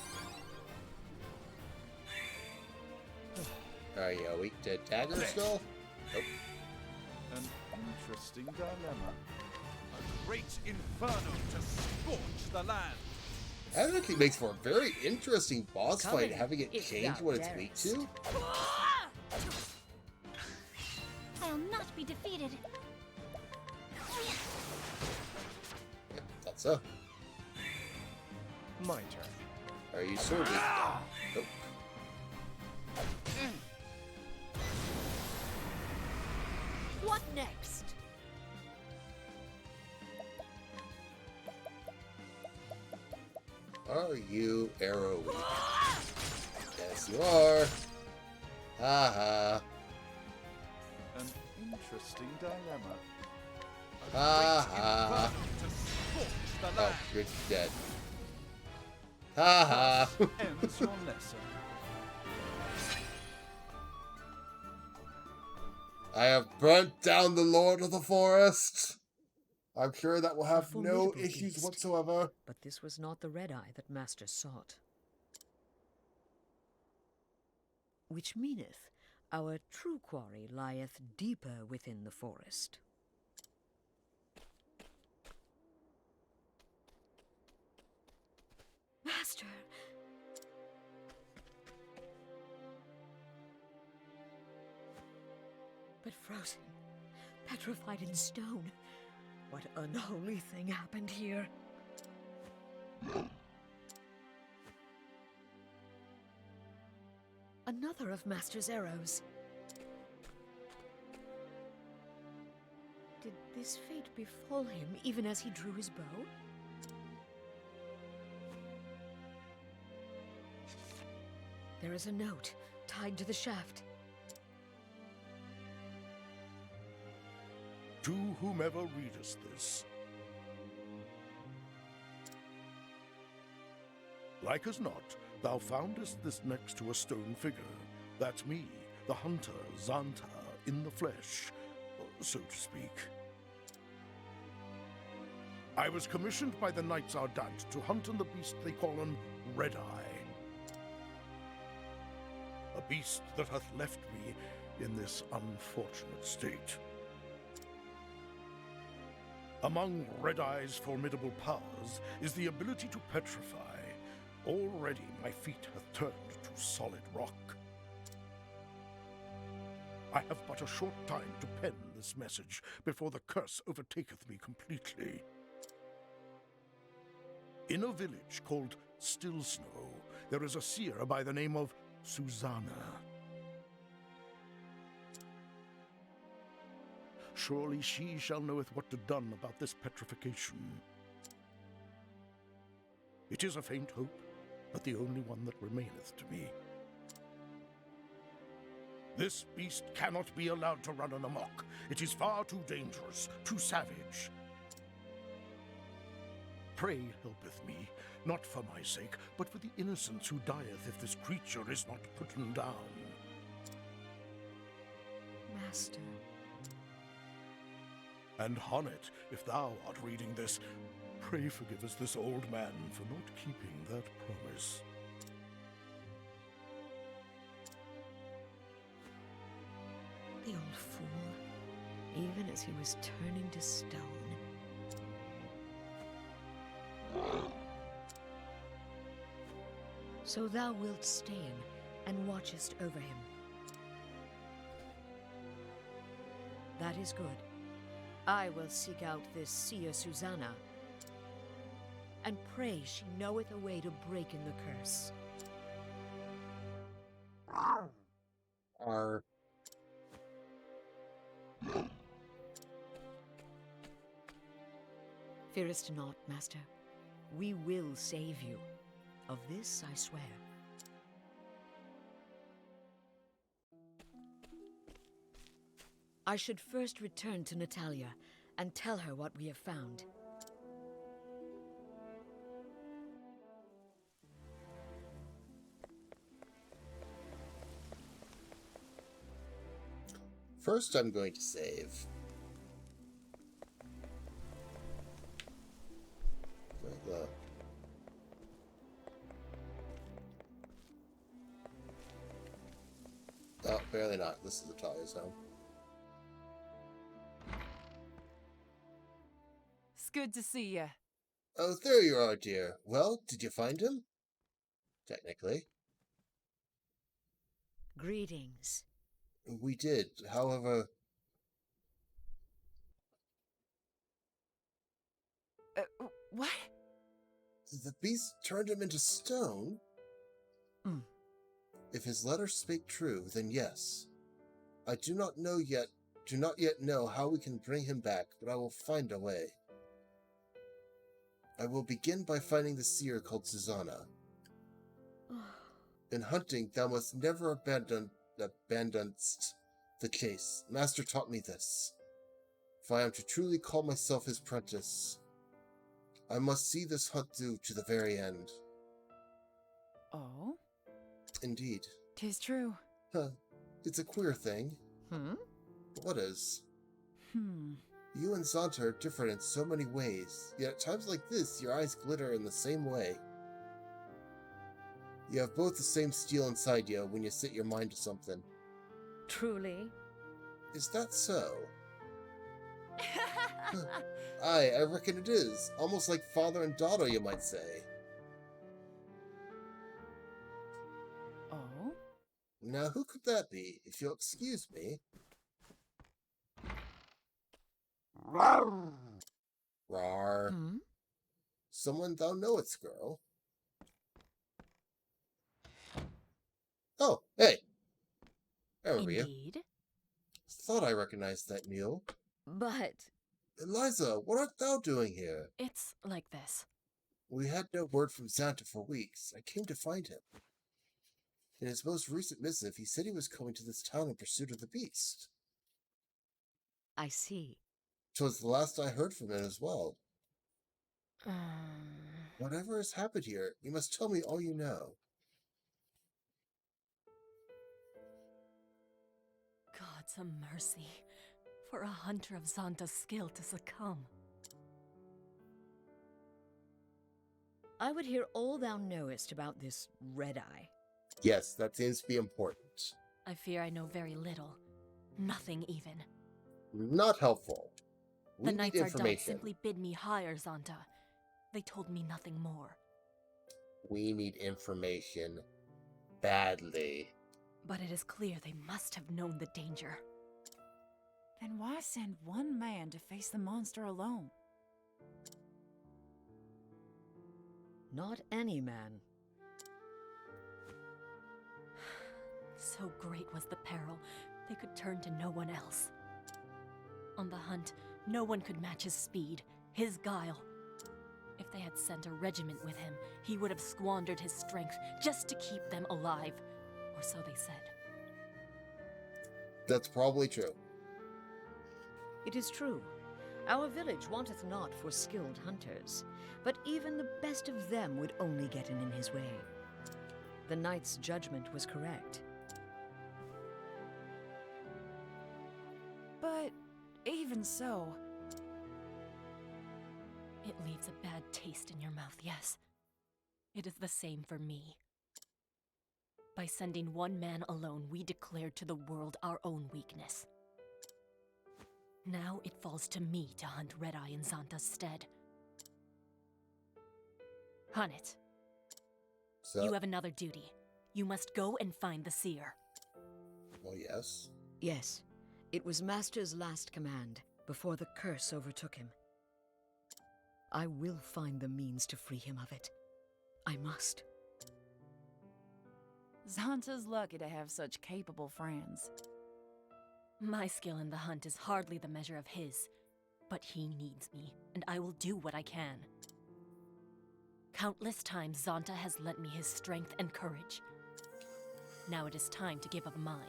Are you weak to dagger still? Nope. An interesting dilemma. A great inferno to scorch the land. That actually makes for a very interesting boss Come fight, in, having it if change thou what it's weak darest. to. I'll not be defeated. Yep, thought so. My turn. Are you so weak? Nope. What next? Are you arrow weak? Yes, you are. Haha. An interesting dilemma. A Ha great inferno to scorch the Oh, land. you're dead. Haha. Ends your lesson. I have burnt down the Lord of the Forest. I'm sure that will have no issues whatsoever. But this was not the red-eye that Master sought. Which meaneth our true quarry lieth deeper within the forest. Master! But frozen, petrified in stone. What unholy thing happened here? Another of Master's arrows. Did this fate befall him even as he drew his bow? There is a note tied to the shaft. To whomever readest this. Like as not, thou foundest this next to a stone figure. That's me, the hunter, Xanta, in the flesh, so to speak. I was commissioned by the Knights Ardent to hunt on the beast they call an Red-Eye. A beast that hath left me in this unfortunate state. Among Red-Eye's formidable powers is the ability to petrify. Already my feet hath turned to solid rock. I have but a short time to pen this message before the curse overtaketh me completely. In a village called Still Snow, there is a seer by the name of Susanna. Surely she shall knoweth what to done about this petrification. It is a faint hope, but the only one that remaineth to me. This beast cannot be allowed to run on amok. It is far too dangerous, too savage. Pray helpeth me, not for my sake, but for the innocents who dieth if this creature is not putten down. Master. And Honnet, if thou art reading this, pray forgive us this old man for not keeping that promise. The old fool, even as he was turning to stone. So thou wilt stay in and watchest over him. That is good. I will seek out this seer Susanna, and pray she knoweth a way to break in the curse. Fearest not, Master. We will save you. Of this I swear. I should first return to Natalia and tell her what we have found. First, I'm going to save. Oh, apparently not. This is Natalia's home. It's good to see you. Oh, there you are, dear. Well, did you find him? Technically. Greetings. We did, however... What? The beast turned him into stone? If his letters speak true, then yes. I do not yet know how we can bring him back, but I will find a way. I will begin by finding the seer called Susanna. In hunting, thou must never abandon the chase. Master taught me this. If I am to truly call myself his prentice, I must see this hunt through to the very end. Oh? Indeed. 'Tis true. Huh. It's a queer thing. Hmm? What is? You and Zanta are different in so many ways, yet at times like this, your eyes glitter in the same way. You have both the same steel inside you when you set your mind to something. Truly? Is that so? Aye, I reckon it is. Almost like father and daughter, you might say. Oh? Now, who could that be, if you'll excuse me? Rawr. Rawr. Hmm? Someone thou knowest, girl. Oh, hey! There were you. Indeed. Thought I recognized that mule. But... Eliza, what art thou doing here? It's like this. We had no word from Santa for weeks. I came to find him. In his most recent missive, he said he was coming to this town in pursuit of the beast. I see. 'Twas the last I heard from him as well. Whatever has happened here, you must tell me all you know. God's a mercy for a hunter of Zanta's skill to succumb. I would hear all thou knowest about this red-eye. Yes, that seems to be important. I fear I know very little. Nothing even. Not helpful. We The need Knights Ardent information. simply bid me hire Zanta. They told me nothing more. We need information. Badly. But it is clear they must have known the danger. Then why send one man to face the monster alone? Not any man. So great was the peril, they could turn to no one else. On the hunt, no one could match his speed, his guile. If they had sent a regiment with him, he would have squandered his strength just to keep them alive. Or so they said. That's probably true. It is true. Our village wanteth not for skilled hunters, but even the best of them would only get in his way. The knight's judgment was correct. But even so... It leaves a bad taste in your mouth, yes. It is the same for me. By sending one man alone, we declared to the world our own weakness. Now it falls to me to hunt Red-Eye in Zanta's stead. Hunnet, So, you have another duty. You must go and find the seer. well, yes. Yes, it was Master's last command, before the curse overtook him. I will find the means to free him of it. I must. Zanta's lucky to have such capable friends. My skill in the hunt is hardly the measure of his, but he needs me, and I will do what I can. Countless times Zanta has lent me his strength and courage. Now it is time to give of mine.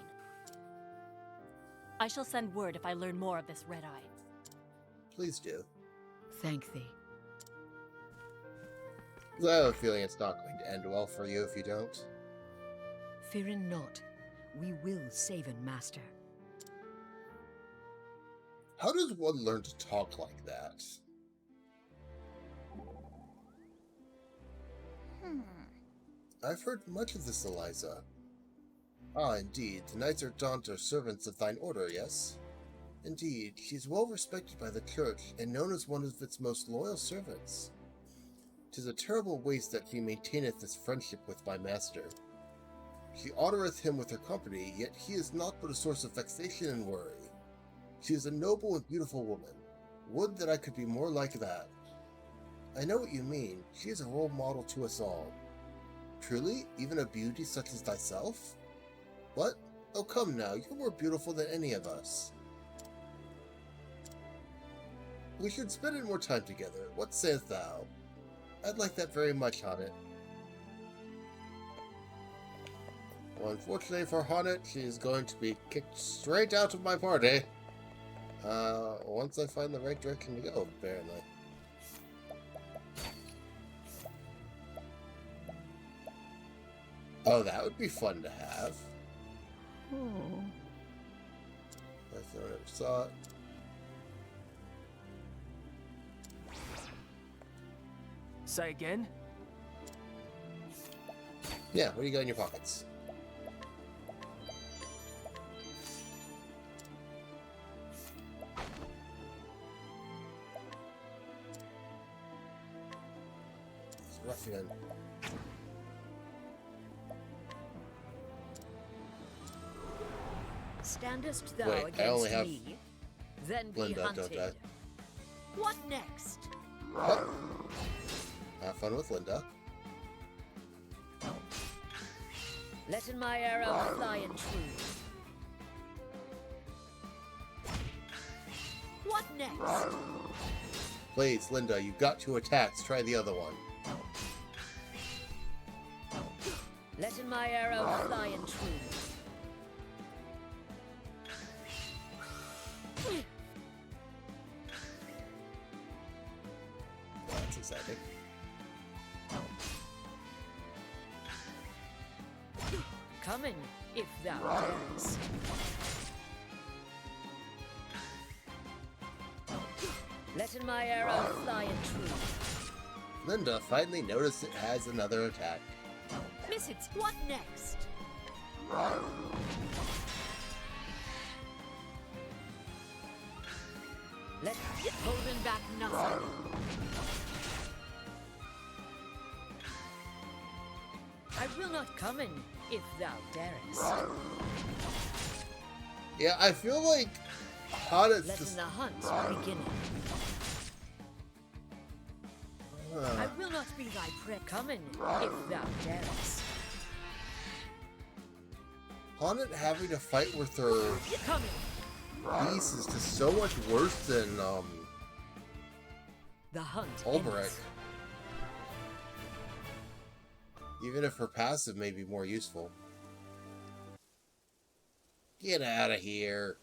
I shall send word if I learn more of this Red-Eye. Please do. Thank thee. I have a feeling it's not going to end well for you if you don't. Fearing not, we will save him, Master. How does one learn to talk like that? I've heard much of this, Eliza. Ah, indeed, the Knights Ardent are servants of thine order, yes? Indeed, she is well respected by the Church, and known as one of its most loyal servants. 'Tis a terrible waste that she maintaineth this friendship with my master. She honoureth him with her company, yet he is naught but a source of vexation and worry. She is a noble and beautiful woman. Would that I could be more like that. I know what you mean. She is a role model to us all. Truly, even a beauty such as thyself? What? Oh, come now, you're more beautiful than any of us. We should spend more time together. What sayest thou? I'd like that very much, Honnet. Well, unfortunately for Honnet, she is going to be kicked straight out of my party. Once I find the right direction to go, apparently. Oh, that would be fun to have. Oh. I never saw it. Say again? Yeah, what do you got in your pockets? It's ruffian. Standest thou Wait, I against only have me? Then be Linda, hunted. don't I? What next? What? Have fun with Linda. Letting my arrow fly and true. What next? Please, Linda, you've got 2 attacks. Try the other one. Letting my arrow fly and true. That's exciting. Coming, if thou darest. Letting my arrow fly and true. Linda finally noticed it has another attack. Miss it. What next? Let holding back nothing. I will not come in if thou darest. Yeah, I feel like Hana's Letting just... the hunt begin. I will not be thy prey. Coming if thou darest. Hana having to fight with her beast is just so much worse than, the hunt Ulbrich. ends. Even if her passive may be more useful. Get out of here.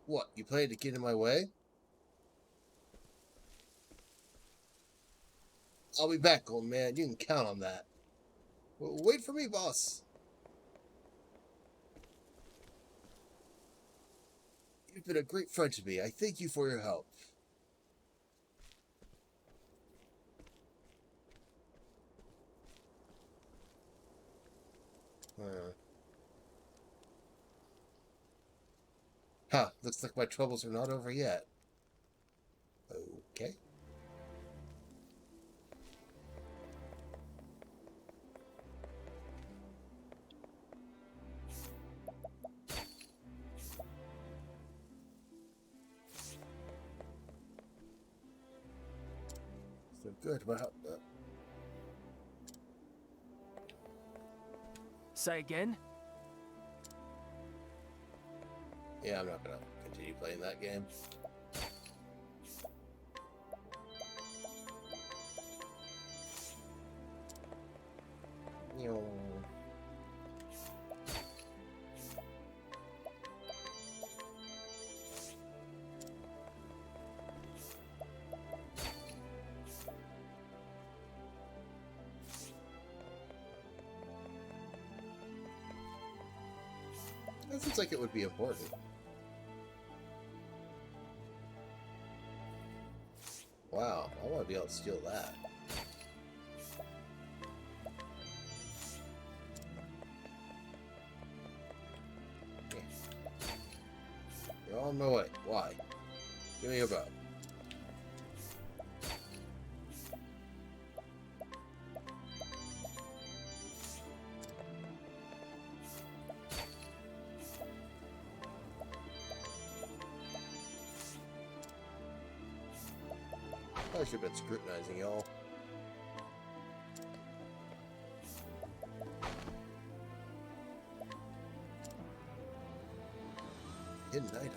What, you plan to get in my way? I'll be back, old man. You can count on that. Wait for me, boss. You've been a great friend to me. I thank you for your help. Huh, looks like my troubles are not over yet. Okay. So good, but Say again? yeah, I'm not gonna continue playing that game. That seems like it would be important. Wow, I want to be able to steal that. Yeah. You're on my way. Why? Give me your bow. I should have been scrutinizing y'all. Hidden item.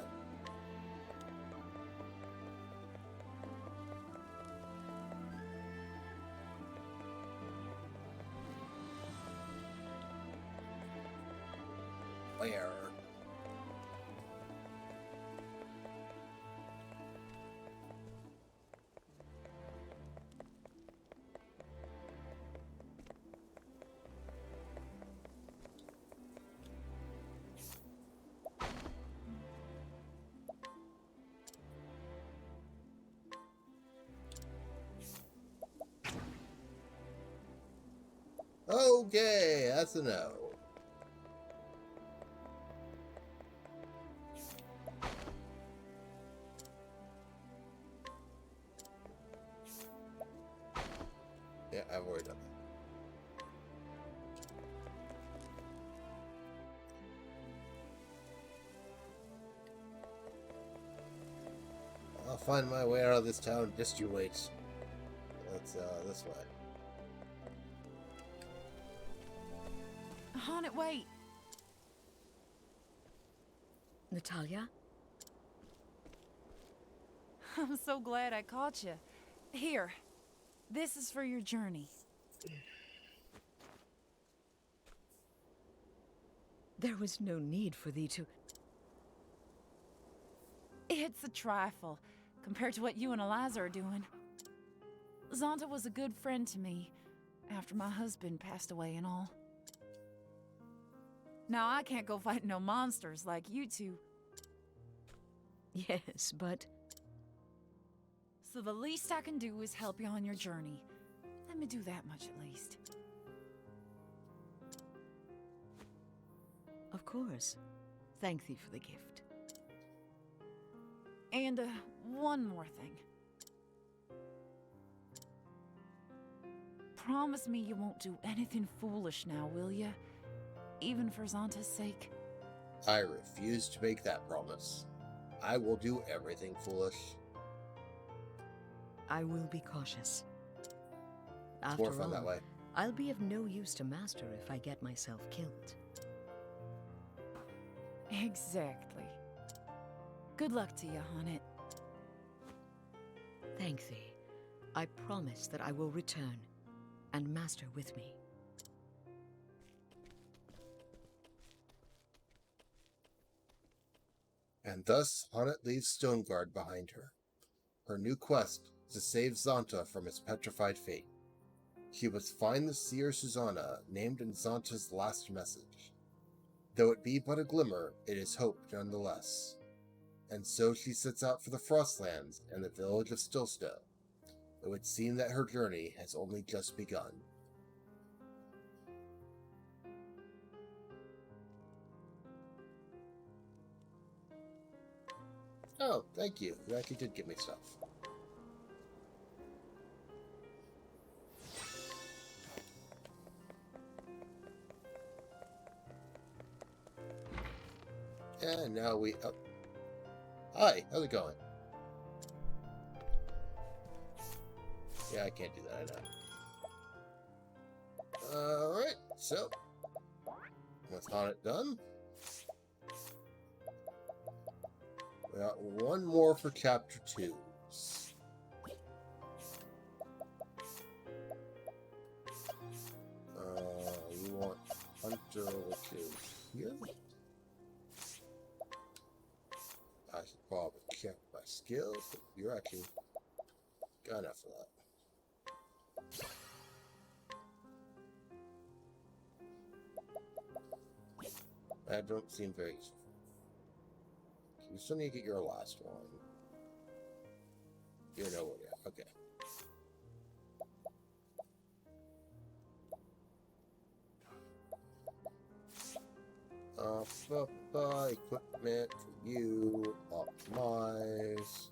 Where? Okay, that's a no. Yeah, I've already done that. I'll find my way out of this town, just you wait. Let's, this way. Haunted, wait. Natalia? I'm so glad I caught you. Here, this is for your journey. There was no need for thee to... It's a trifle, compared to what you and Eliza are doing. Zonta was a good friend to me, after my husband passed away and all. Now I can't go fight no monsters like you two. Yes, but... So the least I can do is help you on your journey. Let me do that much at least. Of course. Thank thee for the gift. And, one more thing. Promise me you won't do anything foolish now, will ya? Even for Zonta's sake? I refuse to make that promise. I will do everything foolish. I will be cautious. It's more After fun all, that way. I'll be of no use to Master if I get myself killed. Exactly. Good luck to you, Haunted. Thank thee. I promise that I will return, and Master with me. And thus Honnet leaves Stoneguard behind her. Her new quest is to save Zonta from his petrified fate. She must find the seer Susanna, named in Zonta's last message. Though it be but a glimmer, it is hope nonetheless. And so she sets out for the Frostlands and the village of Stillsnow. It would seem that her journey has only just begun. Oh, thank you. You actually did give me stuff. And now we... Oh. Hi, how's it going? Yeah, I can't do that, I know. Alright, so... with Haunted done... we got one more for Chapter 2. We want Hunter, which is here. I should probably check my skills, but you're actually got enough for that. That don't seem very useful. You still need to get your last one. You're nowhere yet. Okay. Equipment for you. Optimize.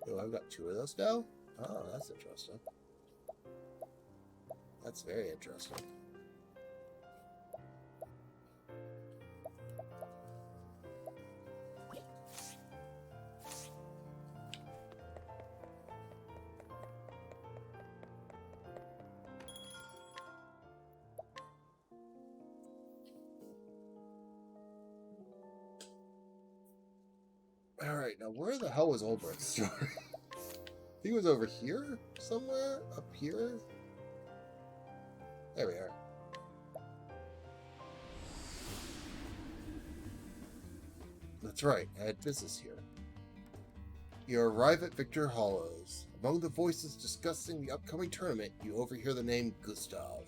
Oh, I've got 2 of those now? Oh, that's interesting. That's very interesting. Alright, now where the hell was Olbert's story? He was over here? Somewhere? Up here? There we are. That's right, I had business here. You arrive at Victor Hollows. Among the voices discussing the upcoming tournament, you overhear the name Gustav.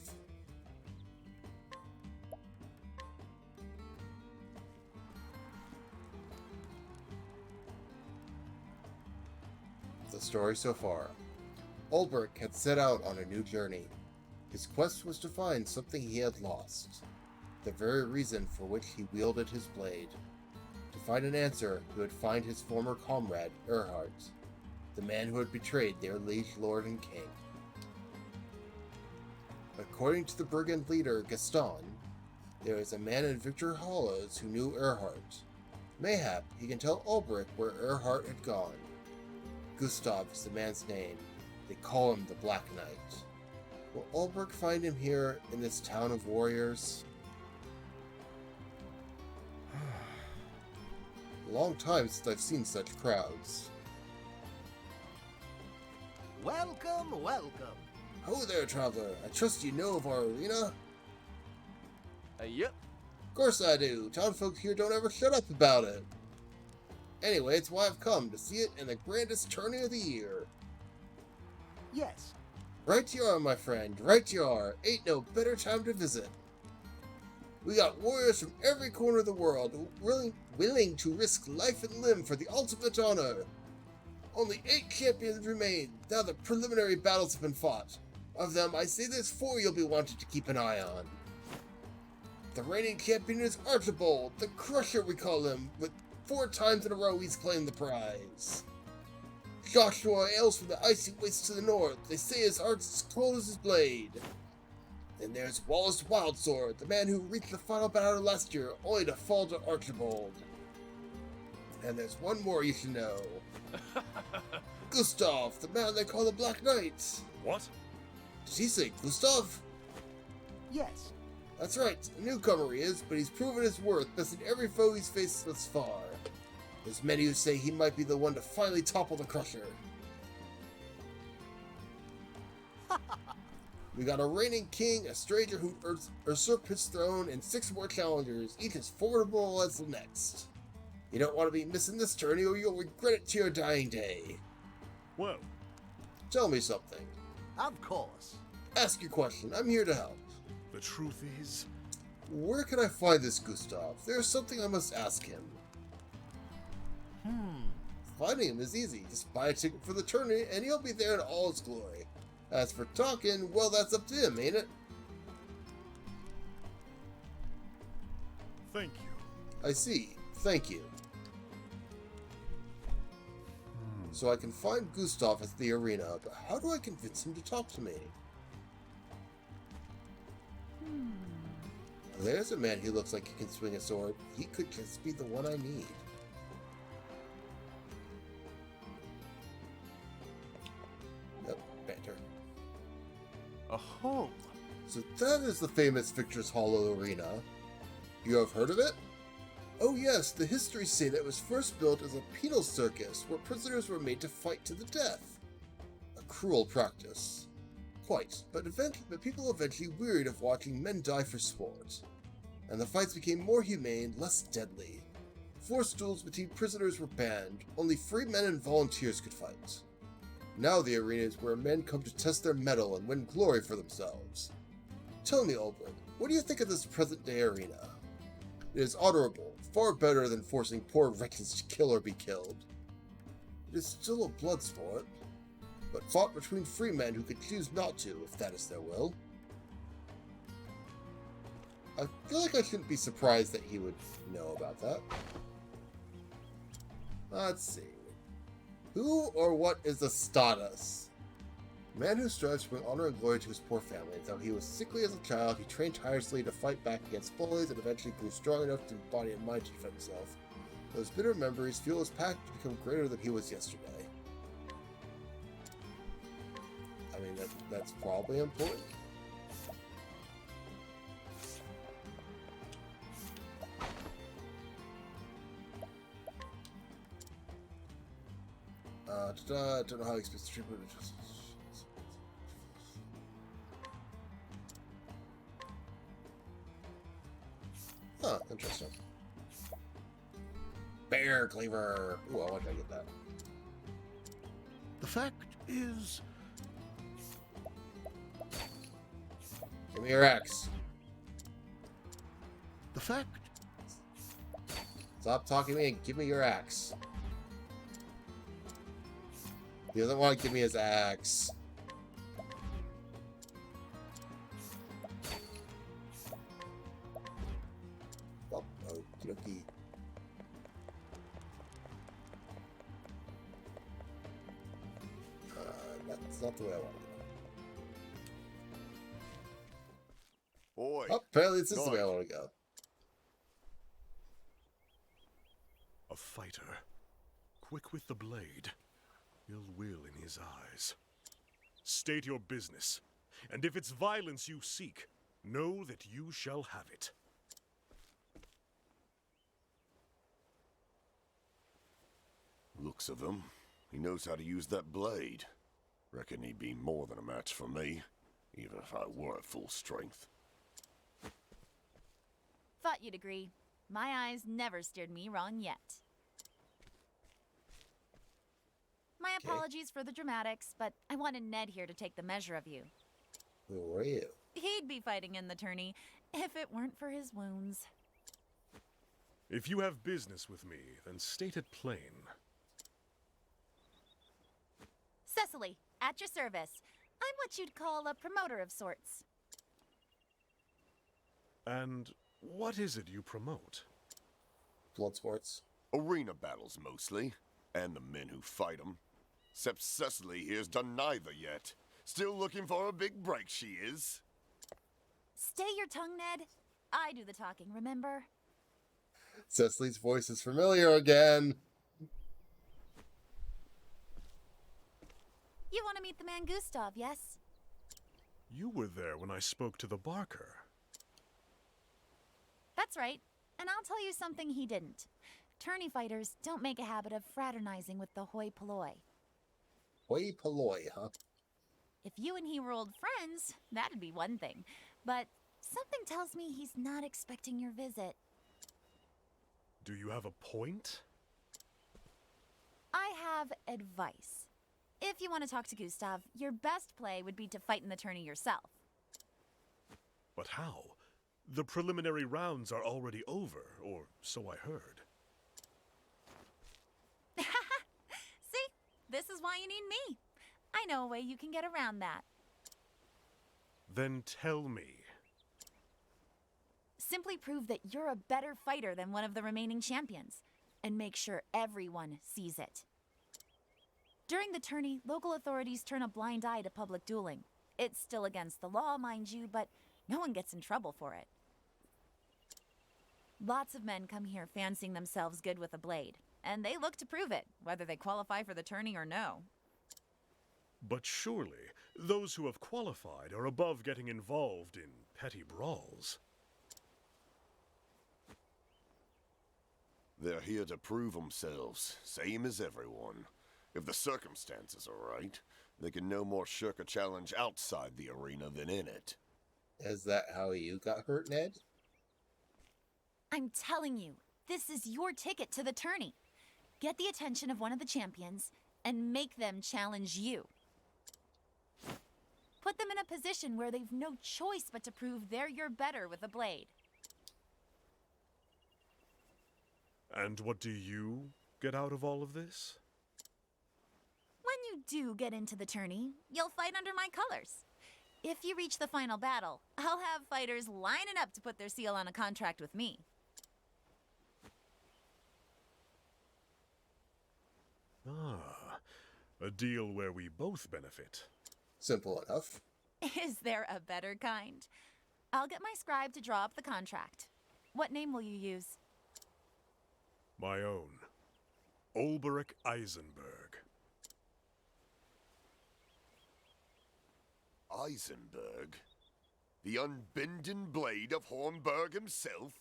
The story so far. Ulbrich had set out on a new journey. His quest was to find something he had lost, the very reason for which he wielded his blade. To find an answer, he would find his former comrade, Erhard, the man who had betrayed their liege lord and king. According to the brigand leader, Gaston, there is a man in Victor Hollows who knew Erhard. Mayhap he can tell Ulbrich where Erhard had gone. Gustav is the man's name. They call him the Black Knight. Will Ulbrich find him here in this town of warriors? A long time since I've seen such crowds. Welcome, welcome. Ho there, traveler. I trust you know of our arena? Yep. Of course I do. Townfolk here don't ever shut up about it. Anyway, it's why I've come, to see it in the grandest tourney of the year. Yes. Right you are, my friend. Right you are. Ain't no better time to visit. We got warriors from every corner of the world, willing to risk life and limb for the ultimate honor. Only 8 champions remain. Now the preliminary battles have been fought. Of them, I say there's 4 you'll be wanting to keep an eye on. The reigning champion is Archibald, the Crusher we call him, with 4 times in a row he's claimed the prize. Joshua hails from the icy wastes to the north. They say his heart's as cold as his blade. Then there's Wallace Wildsword, the man who reached the final battle last year, only to fall to Archibald. And there's one more you should know. Gustav, the man they call the Black Knight. What? Did he say Gustav? Yes. That's right, a newcomer he is, but he's proven his worth, besting every foe he's faced thus far. There's many who say he might be the one to finally topple the Crusher. We got a reigning king, a stranger who usurped his throne, and 6 more challengers, each as formidable as the next. You don't want to be missing this tourney or you'll regret it to your dying day. Well, tell me something. Of course. Ask your question, I'm here to help. The truth is... Where can I find this Gustav? There's something I must ask him. Finding him is easy. Just buy a ticket for the tourney and he'll be there in all his glory. As for talking, well, that's up to him, ain't it? Thank you. I see. Thank you. So I can find Gustav at the arena, but how do I convince him to talk to me? There's a man who looks like he can swing a sword. He could just be the one I need. Yep, better. Oh. So that is the famous Victor's Hollow Arena. You have heard of it? Oh yes, the histories say that it was first built as a penal circus where prisoners were made to fight to the death. A cruel practice. Quite, but people eventually wearied of watching men die for sport. And the fights became more humane, less deadly. Forced duels between prisoners were banned, only free men and volunteers could fight. Now the arena is where men come to test their mettle and win glory for themselves. Tell me, Ulbrich, what do you think of this present-day arena? It is honorable, far better than forcing poor wretches to kill or be killed. It is still a blood sport, but fought between free men who could choose not to, if that is their will. I feel like I shouldn't be surprised that he would know about that. Let's see. Who or what is a status? A man who strives to bring honor and glory to his poor family. Though he was sickly as a child, he trained tirelessly to fight back against bullies and eventually grew strong enough to body and mind to defend himself. Those bitter memories fuel his pact to become greater than he was yesterday. I mean, that's probably important. I don't know how he expects to treatment. Huh, interesting. Bear Cleaver! Ooh, I want to get that. The fact is... Give me your axe. The fact... Stop talking to me and give me your axe. He doesn't want to give me his axe. Okie dokie. That's not the way I want to go. Oi. Oh, apparently this is the way I want to go. A fighter, quick with the blade, ill will in his eyes. State your business, and if it's violence you seek, know that you shall have it. Looks of him, he knows how to use that blade. Reckon he'd be more than a match for me, even if I were at full strength. Thought you'd agree. My eyes never steered me wrong yet. My apologies for the dramatics, but I wanted Ned here to take the measure of you. Who are you? He'd be fighting in the tourney if it weren't for his wounds. If you have business with me, then state it plain. Cecily, at your service. I'm what you'd call a promoter of sorts. And what is it you promote? Blood sports. Arena battles, mostly. And the men who fight them. Except Cecily here's done neither yet. Still looking for a big break, she is. Stay your tongue, Ned. I do the talking, remember? Cecily's voice is familiar again. You want to meet the man Gustav, yes? You were there when I spoke to the Barker. That's right. And I'll tell you something he didn't. Tourney fighters don't make a habit of fraternizing with the hoi polloi. Hoi polloi, huh? If you and he were old friends, that'd be one thing. But something tells me he's not expecting your visit. Do you have a point? I have advice. If you want to talk to Gustav, your best play would be to fight in the tourney yourself. But how? The preliminary rounds are already over, or so I heard. See? This is why you need me. I know a way you can get around that. Then tell me. Simply prove that you're a better fighter than one of the remaining champions, and make sure everyone sees it. During the tourney, local authorities turn a blind eye to public dueling. It's still against the law, mind you, but no one gets in trouble for it. Lots of men come here fancying themselves good with a blade, and they look to prove it, whether they qualify for the tourney or no. But surely, those who have qualified are above getting involved in petty brawls. They're here to prove themselves, same as everyone. If the circumstances are right, they can no more shirk a challenge outside the arena than in it. Is that how you got hurt, Ned? I'm telling you, this is your ticket to the tourney. Get the attention of one of the champions and make them challenge you. Put them in a position where they've no choice but to prove you're better with a blade. And what do you get out of all of this? When you do get into the tourney, you'll fight under my colors. If you reach the final battle, I'll have fighters lining up to put their seal on a contract with me. Ah, a deal where we both benefit. Simple enough. Is there a better kind? I'll get my scribe to draw up the contract. What name will you use? My own. Ulberich Eisenberg. Eisenberg? The unbending blade of Hornburg himself?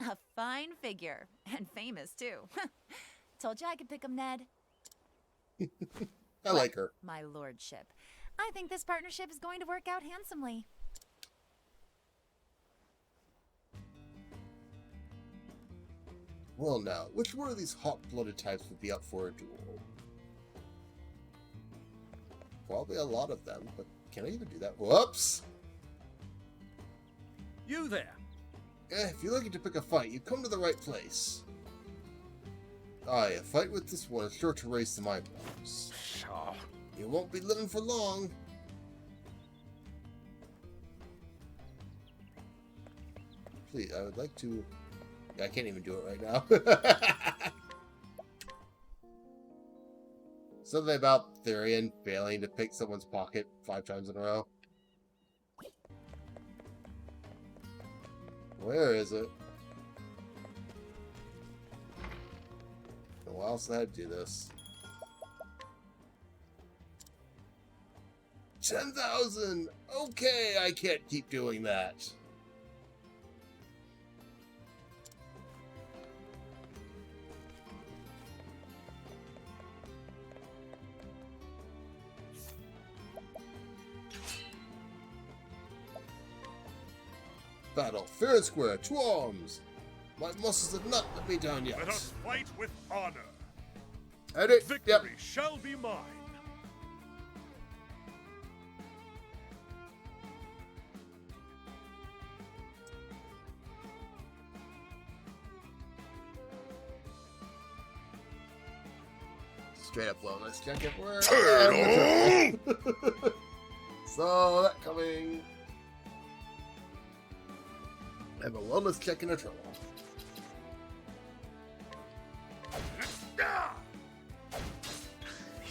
A fine figure, and famous too. Told you I could pick him, Ned. I like her. My lordship. I think this partnership is going to work out handsomely. Well now, which one of these hot-blooded types would be up for a duel? Probably a lot of them, but can I even do that? Whoops! You there! If you're looking to pick a fight, you come to the right place. Aye, a fight with this one is sure to raise some eyebrows. Pshaw. You won't be living for long. please. I would like to... I can't even do it right now. Something about Therian failing to pick someone's pocket 5 times in a row. Where is it? Who else had to do this? 10,000! Okay, I can't keep doing that. Battle, fair and square, 2 arms. My muscles have not let me down yet. Let us fight with honor. Edit. Victory shall be mine. Straight up wellness check it for Turtle! So that coming. I have a wellness check and a turtle.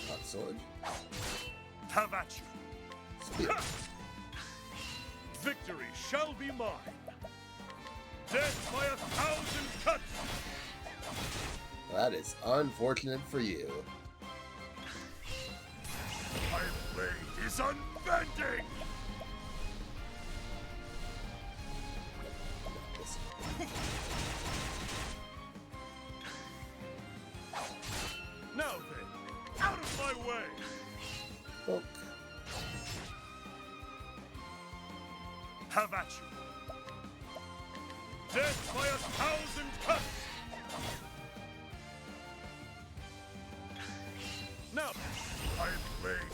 Hot sword. Have at you. Spear. Victory shall be mine. Death by 1,000 cuts. That is unfortunate for you. My blade is unbending. Now then, out of my way. Poke. Have at you. Death by 1,000 cuts. Now, my blade.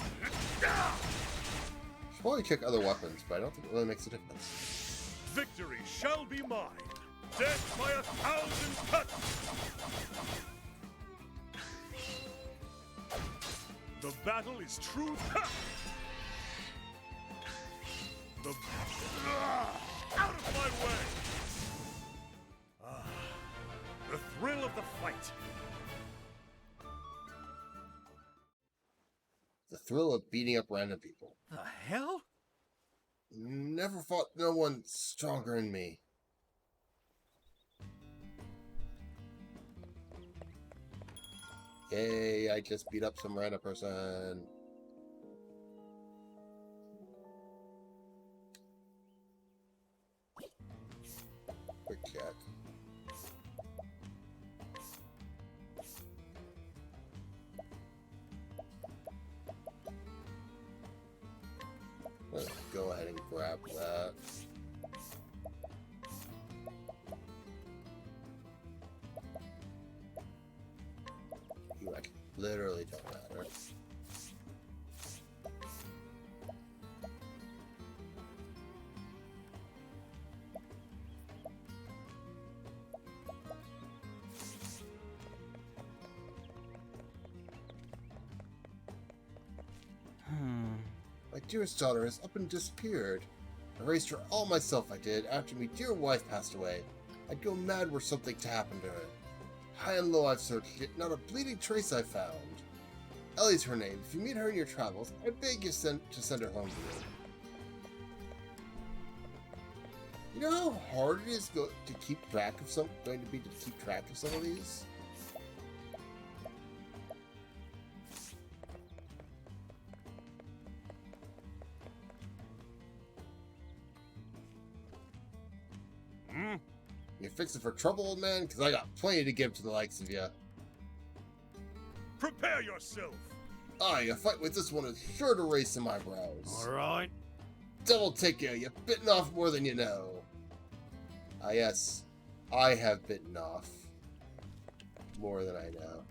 Should probably check other weapons, but I don't think it really makes a difference. Victory shall be mine. Death by 1,000 cuts. The battle is true. Out of my way. The thrill of the fight. The thrill of beating up random people. The hell? Never fought no one stronger than me. Yay, I just beat up some random person. Quick check. Let's go ahead and grab that. You like literally don't matter. My dearest daughter has up and disappeared. I raised her all myself, I did, after my dear wife passed away. I'd go mad were something to happen to her. High and low I've searched it, not a bleeding trace I found. Ellie's her name. If you meet her in your travels, I beg you to send her home to me. You know how hard it is to keep track of some of these? You fixing for trouble, old man? Because I got plenty to give to the likes of you. Prepare yourself. Aye, a fight with this one is sure to raise some eyebrows. Alright. Devil take you, you've bitten off more than you know. Ah yes, I have bitten off more than I know.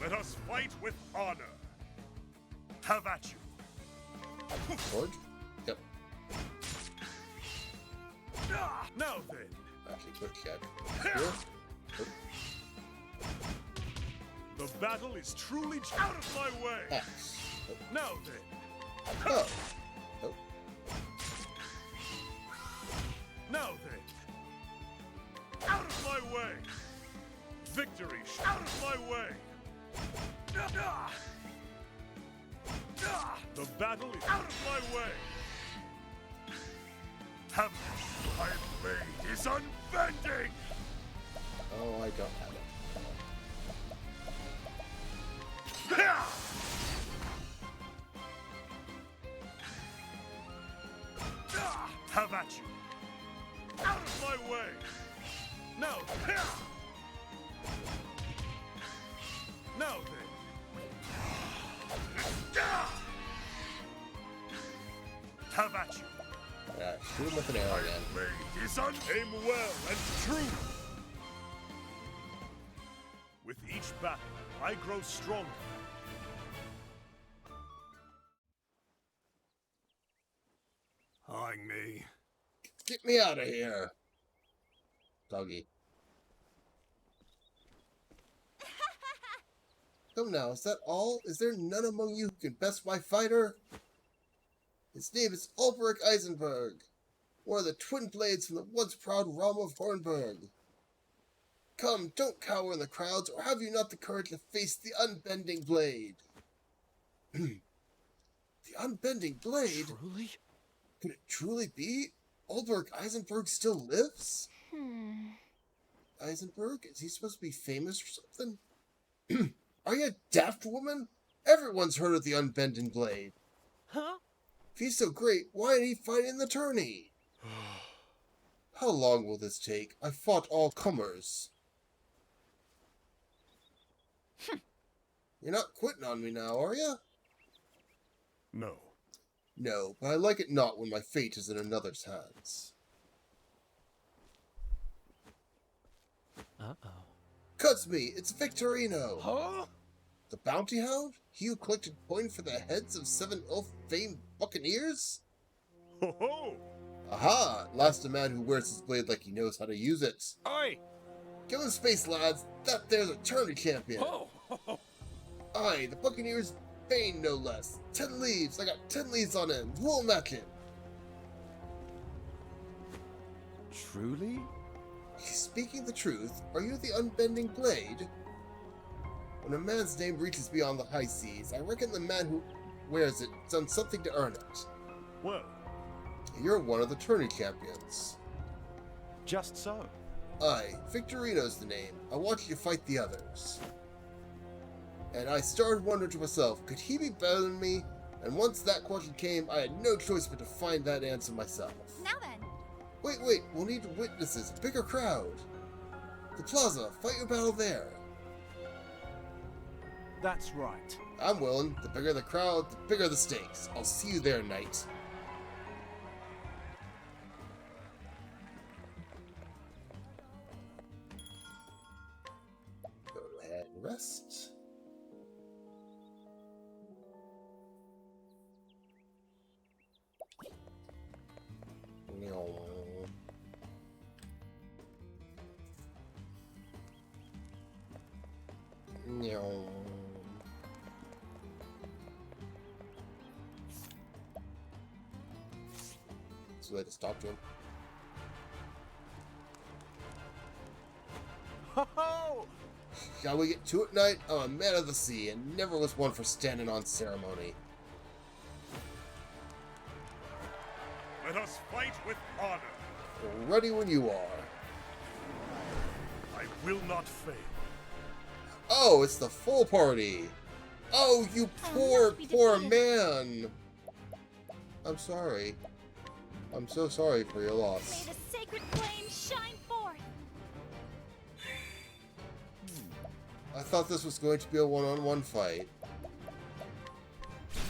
Let us fight with honor. Have at you. George? Yep. Now then. Actually, quick check. Here. The battle is truly out of my way. X. Now Now then. Oh. Oh. Now then. Out of my way. Victory out of my way. The battle is out of my way. Have my blade is unbending. Oh, I don't have it. Have at you. Out of my way. Now. Now then. Have at you. Shoot him with an arrow again. Blade is aim well and true. With each battle, I grow stronger. Eyeing me. Get me out of here. Doggy. Come now, is that all? Is there none among you who can best my fighter? His name is Ulrich Eisenberg, one of the twin blades from the once proud realm of Hornburg. Come, don't cower in the crowds, or have you not the courage to face the unbending blade? The unbending blade? Truly? Could it truly be? Ulrich Eisenberg still lives? Eisenberg? Is he supposed to be famous or something? Are you a daft woman? Everyone's heard of the unbending blade. Huh? If he's so great, why ain't he fighting the tourney? How long will this take? I fought all comers. You're not quitting on me now, are you? No. No, but I like it not when my fate is in another's hands. Uh-oh. Cuts me! It's Victorino! Huh? The bounty hound? He who collected coin for the heads of 7 ill-famed buccaneers? Ho ho! Aha! At last a man who wears his blade like he knows how to use it. Oi! Give him space, lads! That there's a tourney champion! Oh! Aye, the buccaneer's bane, no less. 10 leaves! I got 10 leaves on him! We'll match him! Truly? Speaking the truth, are you the unbending blade? When a man's name reaches beyond the high seas, I reckon the man who wears it done something to earn it. Well, you're one of the tourney champions. Just so. Aye, Victorino's the name. I watched you fight the others. And I started wondering to myself, could he be better than me? And once that question came, I had no choice but to find that answer myself. Now then. Wait, we'll need witnesses, a bigger crowd. The plaza, fight your battle there. That's right. I'm willing. The bigger the crowd, the bigger the stakes. I'll see you there, knight. Go ahead and rest. So I just talk to him. Ho-ho! Shall we get to it, knight? I'm a man of the sea and never was one for standing on ceremony. let us fight with honor. Ready when you are. I will not fail. Oh, it's the full party. Oh, you poor man. I'm sorry. I'm so sorry for your loss. May the sacred flame shine forth. I thought this was going to be a one-on-one fight.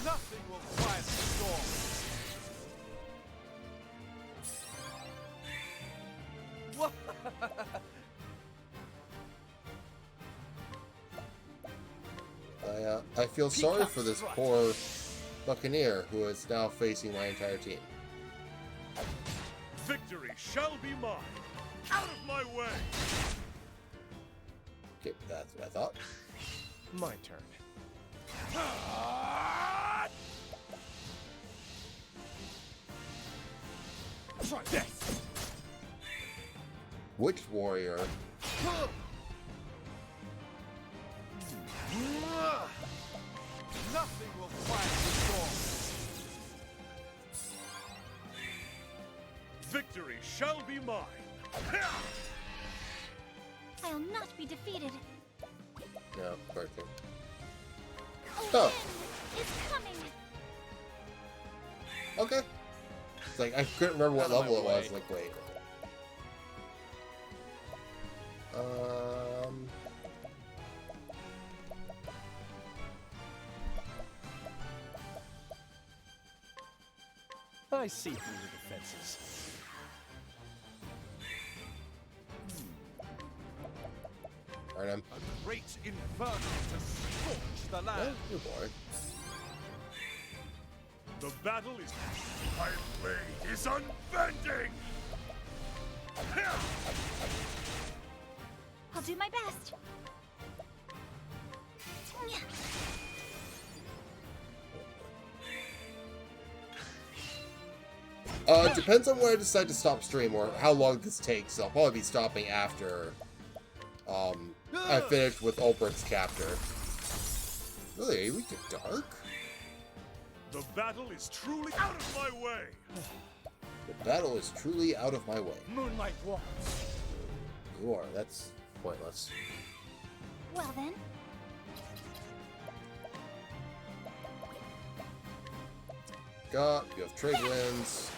Nothing will quiet the storm. I feel sorry for this poor buccaneer who is now facing my entire team. Victory shall be mine. Out of my way. Okay, that's what I thought. My turn. Try this. Which warrior? Nothing will quiet the storm. Victory shall be mine. I'll not be defeated. No, perfect. Oh. Is coming. Okay. It's like, I couldn't remember what level it was. Like, wait. I see through the defenses. Alright, A great inferno to scorch the land. Oh, good boy. The battle is... My blade is unbending! I'll do my best. It depends on when I decide to stop stream or how long this takes. I'll probably be stopping after I finish with Ulbricht's captor. Really, are we to dark? The battle is truly out of my way! The battle is truly out of my way. Moonlight walks. You are. That's pointless. Well then. You have trade winds.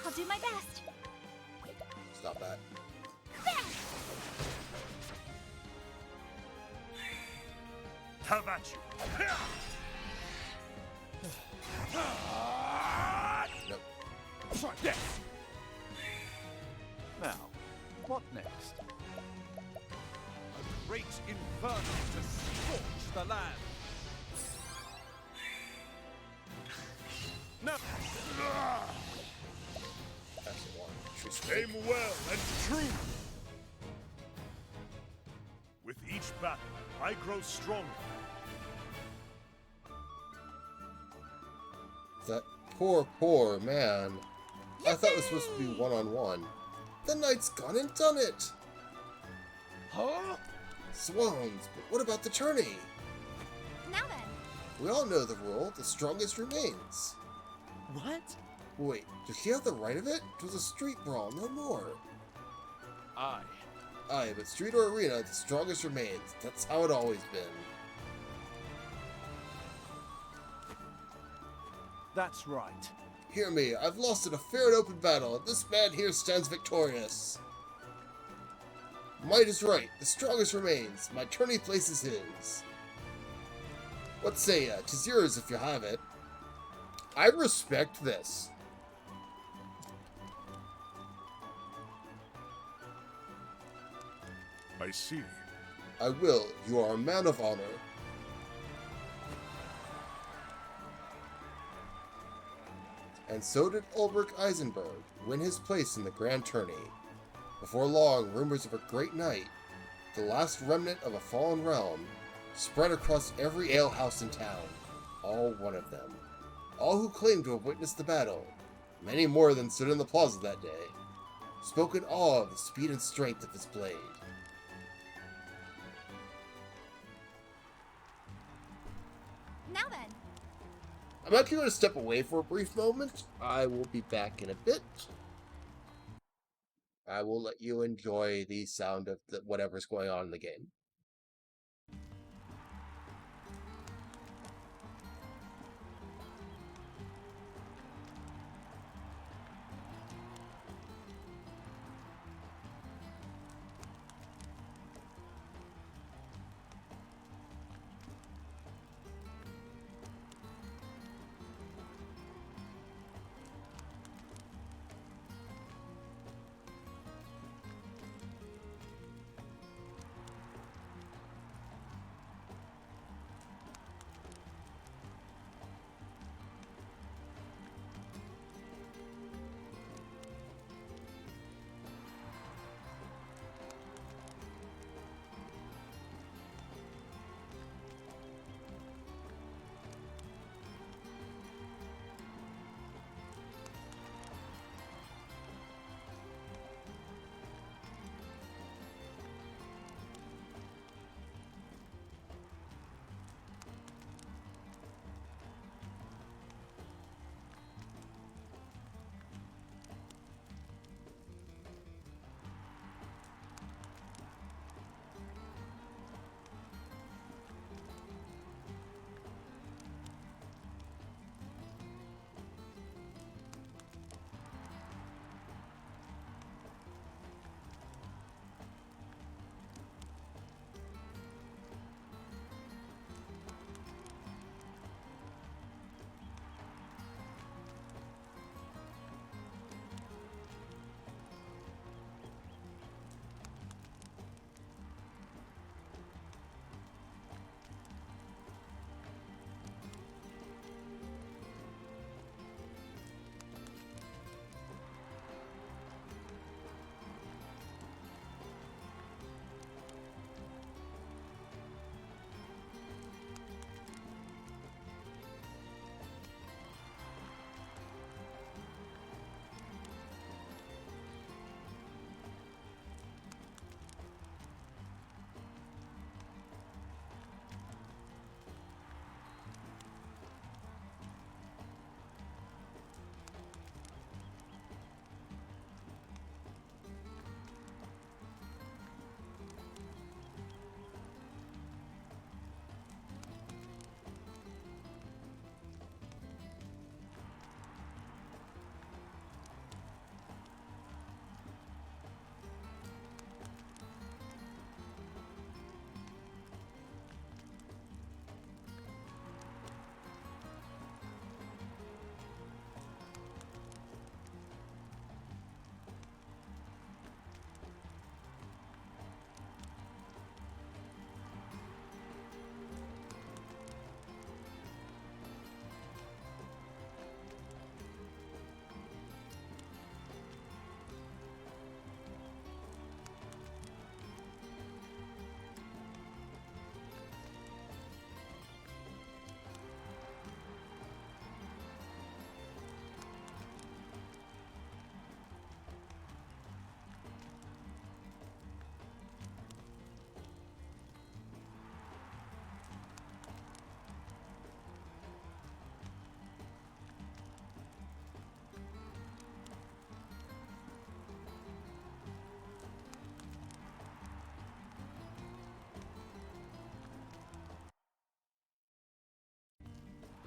I'll do my best. Stop that. Have at you! Nope. Try this. Now, what next? A great inferno to scorch the land. No. That's the one. True Aim well and true! With each battle, I grow stronger. That poor man. I thought it was supposed to be one-on-one. The knight's gone and done it! Huh? Swans, but what about the tourney? Now then. We all know the rule, the strongest remains. What? Wait, does she have the right of it? It was a street brawl, no more. Aye. Aye, but street or arena, the strongest remains. That's how it always been. That's right. Hear me, I've lost in a fair and open battle, and this man here stands victorious. Might is right, the strongest remains. My tourney place is his. What say ya? 'Tis yours if you have it. I respect this. I see. I will. You are a man of honor. And so did Ulrich Eisenberg win his place in the grand tourney. Before long, rumors of a great night, the last remnant of a fallen realm, spread across every alehouse in town. All one of them. All who claimed to have witnessed the battle, many more than stood in the plaza that day, spoke in awe of the speed and strength of his blade. Now then. I'm actually going to step away for a brief moment. I will be back in a bit. I will let you enjoy the sound of whatever's going on in the game.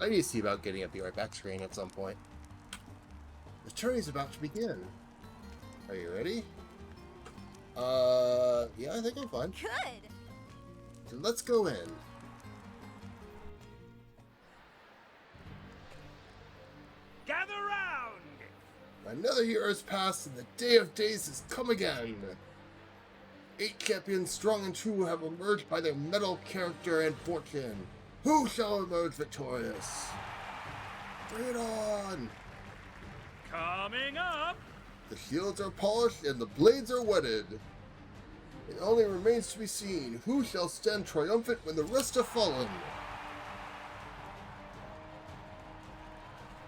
I need to see about getting a Be Right Back screen at some point. The tourney's about to begin. Are you ready? Yeah, I think I'm fine. Good! So let's go in. Gather round! Another year has passed and the day of days has come again. 8 champions strong and true have emerged by their mettle, character, and fortune. Who shall emerge victorious? Bring it on! Coming up! The shields are polished and the blades are whetted. It only remains to be seen who shall stand triumphant when the rest have fallen.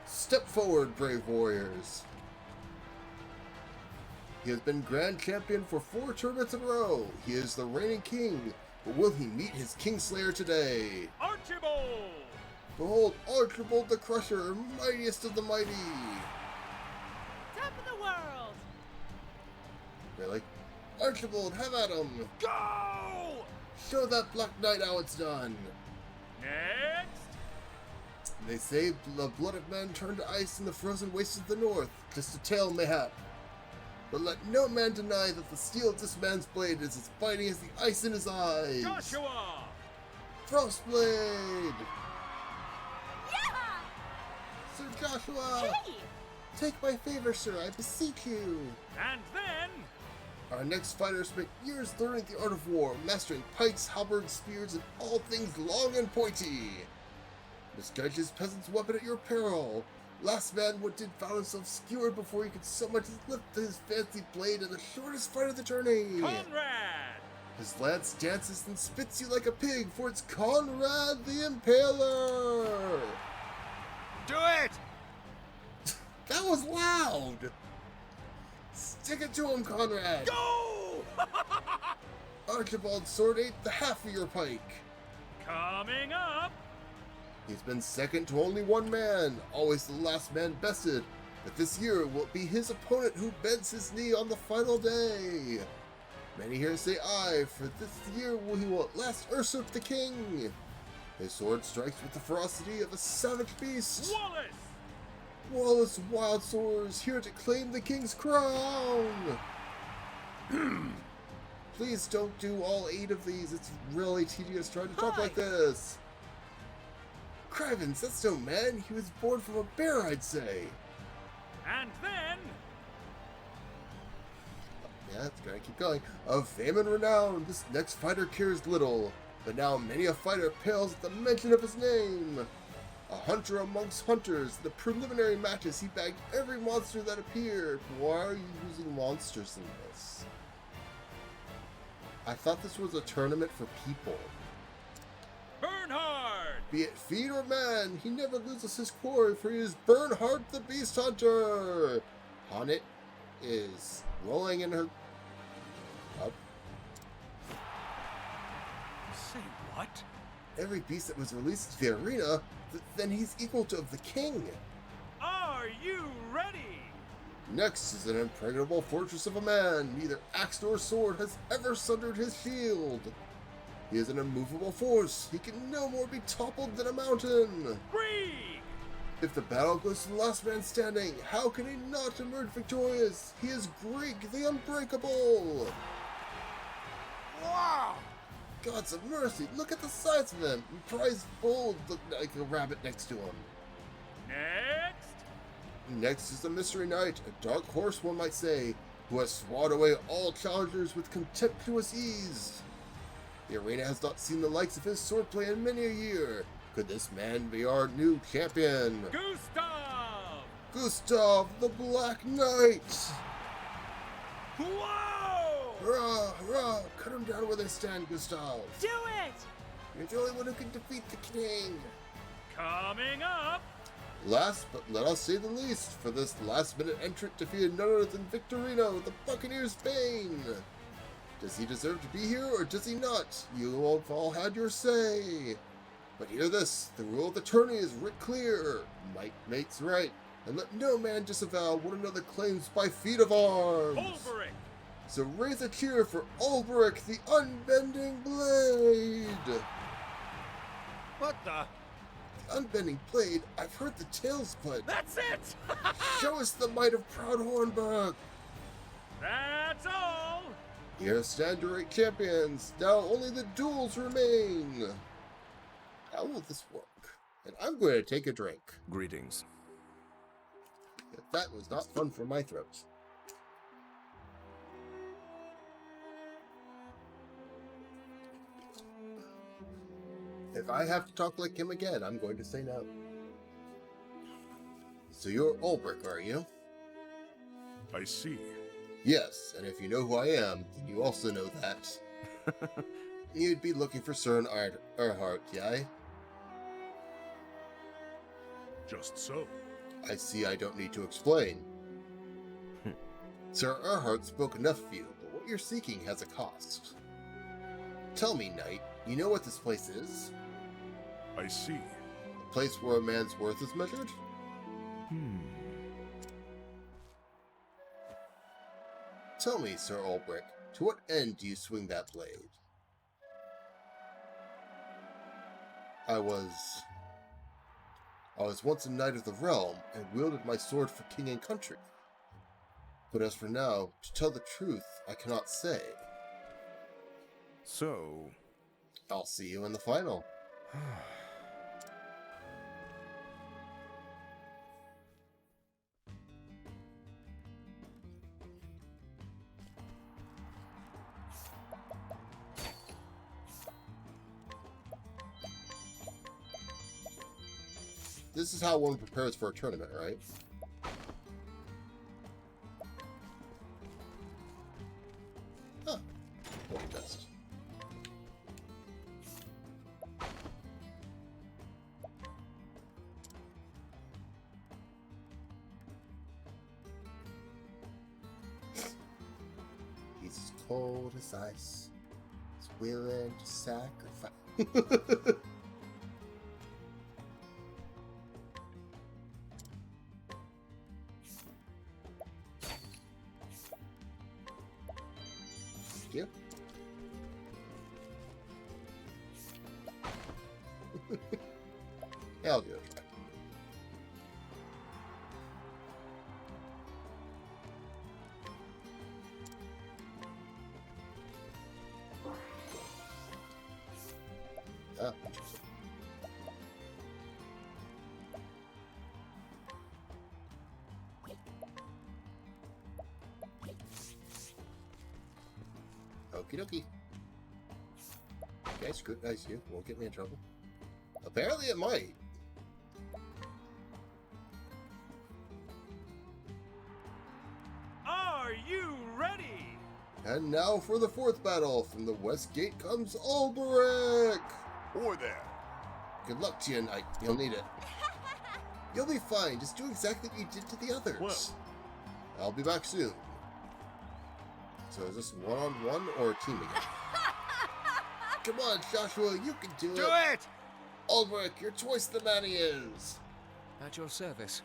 Step forward, brave warriors. He has been Grand Champion for 4 tournaments in a row. He is the reigning king, but will he meet his Kingslayer today? Archibald! Behold, Archibald the Crusher, mightiest of the mighty. Top of the world! Really? Archibald, have at him! Go! Show that Black Knight how it's done. Next! They say the blood of men turned to ice in the frozen wastes of the north. Just a tale, mayhap. But let no man deny that the steel of this man's blade is as biting as the ice in his eyes. Joshua! Frostblade! Yeah! Sir Joshua! Hey! Take my favor, sir, I beseech you. And then... Our next fighter spent years learning the art of war, mastering pikes, halberds, spears, and all things long and pointy. Misjudge his peasant's weapon at your peril. Last man what did found himself skewered before he could so much as lift his fancy blade in the shortest fight of the tourney. Conrad! His lance dances and spits you like a pig, for it's Conrad the Impaler! Do it! That was loud! Stick it to him, Conrad! Go! Archibald's sword ate the half of your pike. Coming up! He's been second to only one man, always the last man bested, but this year will be his opponent who bends his knee on the final day. Many here say aye, for this year he will at last usurp the king. His sword strikes with the ferocity of a savage beast. Wallace! Wallace Wild Swords, here to claim the king's crown! Please don't do all 8 of these, it's really tedious trying to talk like this. Crivens, that's no man. He was born from a bear, I'd say. And then... Yeah, it's gonna keep going. Of fame and renown, this next fighter cares little, but now many a fighter pales at the mention of his name. A hunter amongst hunters, the preliminary matches he bagged every monster that appeared. Why are you using monsters in this? I thought this was a tournament for people. Bernhard! Be it feet or man, he never loses his quarry, for he is Bernhard the Beast Hunter! Honnet is rolling in her... up. Say what? Every beast that was released to the arena, then he's equal to the king. Are you ready? Next is an impregnable fortress of a man. Neither axe nor sword has ever sundered his shield. He is an immovable force. He can no more be toppled than a mountain. Grieg! If the battle goes to the last man standing, how can he not emerge victorious? He is Grieg the Unbreakable. Wow! Gods of mercy, look at the size of him. Prize Bold looked like a rabbit next to him. Next! Next is the Mystery Knight, a dark horse one might say, who has swatted away all challengers with contemptuous ease. The arena has not seen the likes of his swordplay in many a year. Could this man be our new champion? Gustav! Gustav the Black Knight! Whoa! Hurrah, hurrah! Cut him down where they stand, Gustav! Do it! You're the only one who can defeat the king! Coming up! Last but let us say the least, for this last-minute entrant defeated none other than Victorino, the Buccaneer's Bane! Does he deserve to be here, or does he not? You have all had your say. But hear this, the rule of the tourney is writ clear. Might makes right, and let no man disavow one another claims by feat of arms. Ulbrich! So raise a cheer for Ulbrich, the Unbending Blade! What the? Unbending blade, I've heard the tales, but... That's it! Show us the might of proud Hornburg! That's all! Here stand your 8 champions. Now only the duels remain. How will this work? And I'm going to take a drink. Greetings. That was not fun for my throat. If I have to talk like him again, I'm going to say no. So you're Ulbrich, are you? I see. Yes, and if you know who I am, then you also know that. You'd be looking for Sir Erhardt, yeah? Just so. I see I don't need to explain. Sir Erhardt spoke enough of you, but what you're seeking has a cost. Tell me, knight, you know what this place is? I see. A place where a man's worth is measured? Tell me, Sir Ulbrich, to what end do you swing that blade? I was once a knight of the realm and wielded my sword for king and country. But as for now, to tell the truth, I cannot say. So... I'll see you in the final. This is how one prepares for a tournament, right? Huh. What a test. He's as cold as ice. He's willing to sacrifice. You. Yeah, I'll do it. Ah, interesting. Okie dokie. Okay, scrutinize you. Won't get me in trouble. Apparently it might. Are you ready? And now for the 4th battle. From the west gate comes Ulbrich! Boy there. Good luck to you, knight. You'll need it. You'll be fine. Just do exactly what you did to the others. Well. I'll be back soon. So is this one-on-one or a team again? Come on, Joshua, you can do it! Do it! Ulbrich, you're twice the man he is! At your service.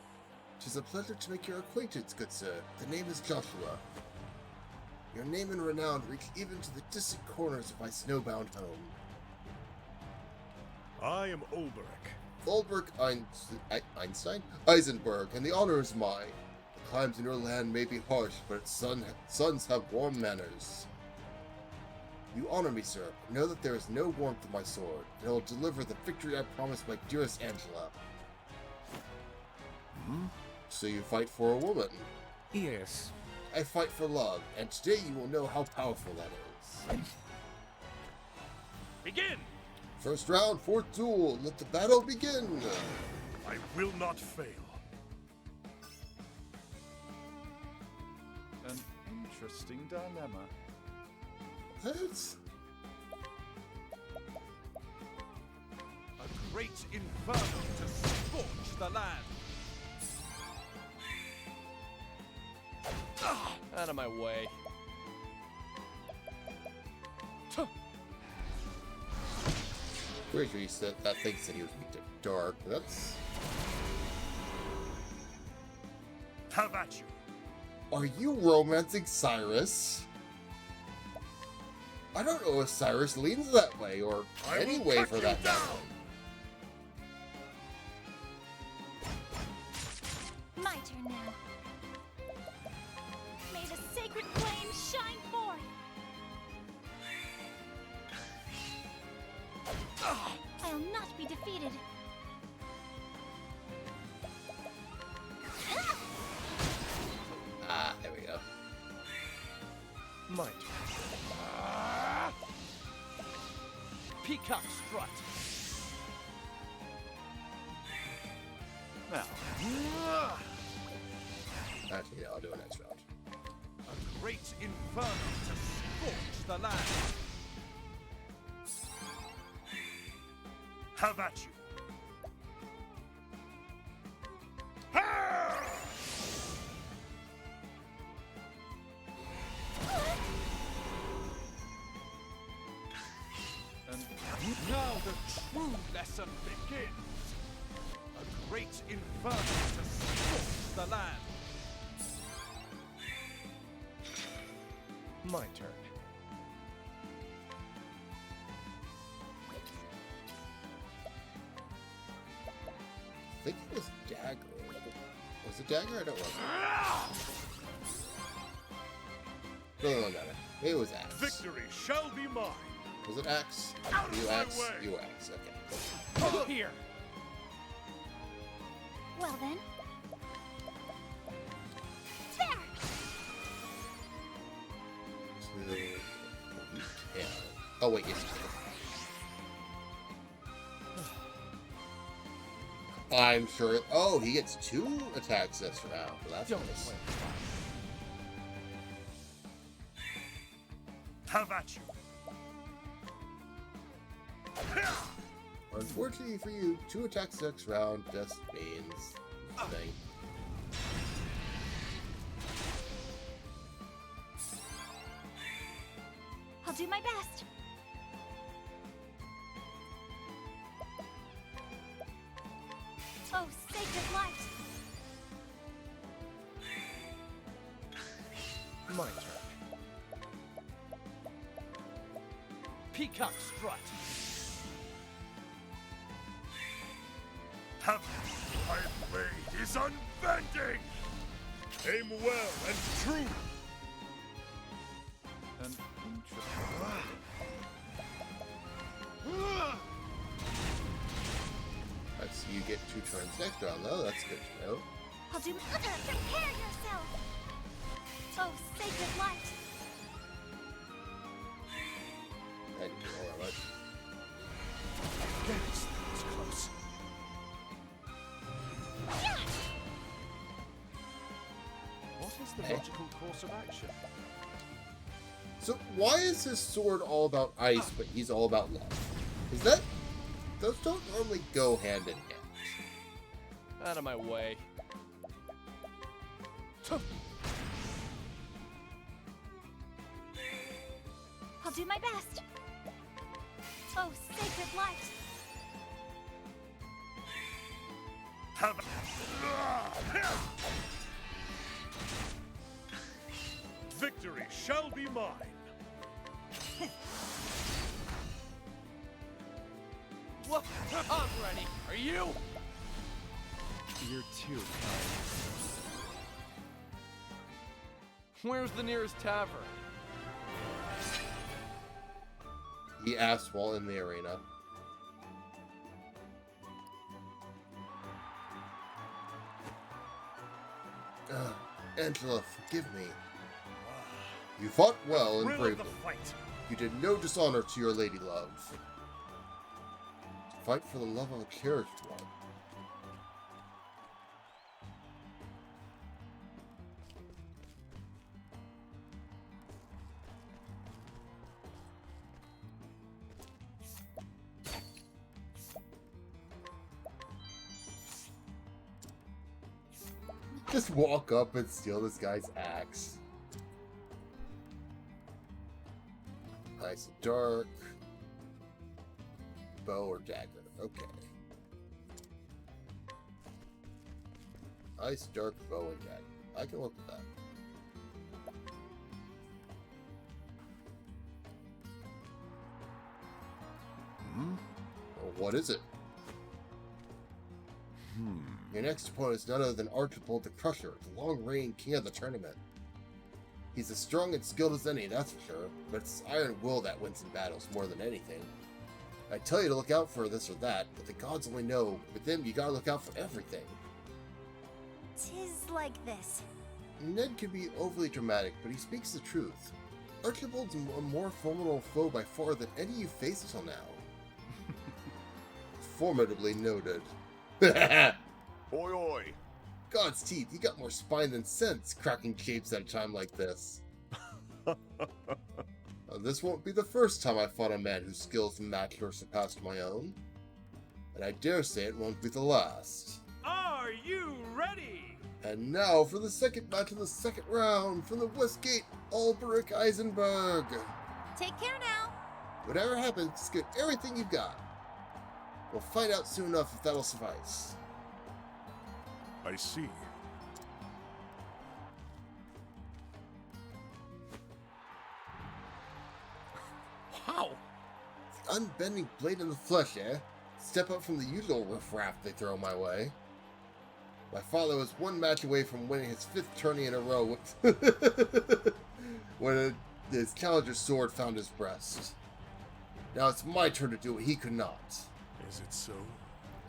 'Tis a pleasure to make your acquaintance, good sir. The name is Joshua. Your name and renown reach even to the distant corners of my snowbound home. I am Ulbrich. Ulbrich Einstein? Eisenberg, and the honor is mine. The climes in your land may be harsh, but its sons have warm manners. You honor me, sir, but know that there is no warmth in my sword, and I will deliver the victory I promised my dearest Angela. So you fight for a woman? Yes. I fight for love, and today you will know how powerful that is. Begin! First round, 4th duel. Let the battle begin. I will not fail. An interesting dilemma. What? A great inferno to scorch the land. Out of my way. Pretty sure he said that thing said he was weak to dark. That's. Have at you. Are you romancing Cyrus? I don't know if Cyrus leans that way, or any way for that matter. not be defeated. Ah, there we go. My turn. Peacock strut. Now. Actually, yeah, I'll do it next round. A great inferno to scorch the land. Have at you. And now the true lesson begins. A great inferno to scorch the land. My turn. I think it was dagger. Was it dagger? I don't remember. No, matter. Maybe it was axe. Victory shall be mine. Was it axe? Out of You my axe? way. You axe. Okay. Here. Well then. There! Yeah. Oh wait, yes. I'm sure. Oh, he gets 2 attacks this round. Well, that's nice. Have at you. Unfortunately for you, 2 attacks next round just means nothing. I'll do my best. Oh, sacred light! My turn. Peacock strut. Have My blade is unbending. Aim well and true. an interesting. That's you get 2 turns next round though. That's good to know. I'll do. Prepare yourself! Oh, sacred light! I didn't do all that much. Yes, that was close. What is the Hey. logical course of action? So why is his sword all about ice, but he's all about love? Is that those don't normally go hand in hand? Out of my way. I'll do my best. Oh, sacred light! Have Victory shall be mine. What? I'm ready. Are you? You're too kind. Where's the nearest tavern? He asked while in the arena. Angela, forgive me. You fought well and Thrill of bravely. the fight. You did no dishonor to your lady love. To fight for the love of a cherished one. Just walk up and steal this guy's axe. Nice and dark. Bow or dagger. Okay. Ice, dark, bow, and dagger. I can work with that. Well, what is it? Your next opponent is none other than Archibald the Crusher, the long-reigning king of the tournament. He's as strong and skilled as any, that's for sure, but it's his iron will that wins in battles more than anything. I tell you to look out for this or that, but the gods only know. With them, you gotta look out for everything. "'Tis like this." Ned can be overly dramatic, but he speaks the truth. Archibald's a more formidable foe by far than any you've faced till now. Formidably noted. Oi, oi! God's teeth, you got more spine than sense, cracking shapes at a time like this. This won't be the first time I fought a man whose skills matched or surpassed my own. And I dare say it won't be the last. Are you ready? And now for the second match of the second round from the Westgate, Alberic Eisenberg. Take care now. Whatever happens, just get everything you've got. We'll find out soon enough if that'll suffice. I see. Wow! The unbending blade in the flesh, eh? Step up from the usual riffraff they throw my way. My father was one match away from winning his 5th tourney in a row when his challenger's sword found his breast. Now it's my turn to do what he could not. Is it so?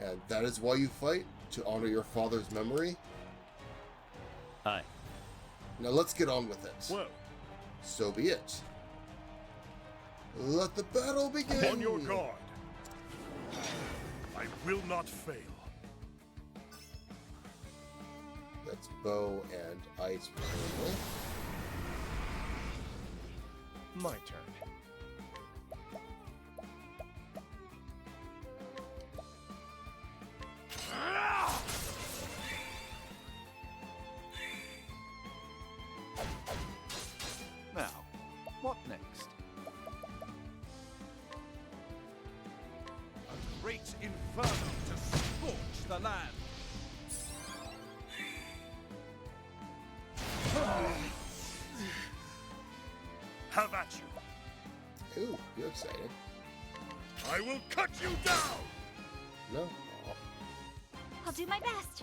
And that is why you fight? To honor your father's memory? Aye. Now let's get on with it. Well. So be it. Let the battle begin! On your guard. I will not fail. That's bow and ice, presumably. My turn. Now, what next? A great inferno to scorch the land. Have at you. Ooh, you're excited. I will cut you down! No? I'll do my best.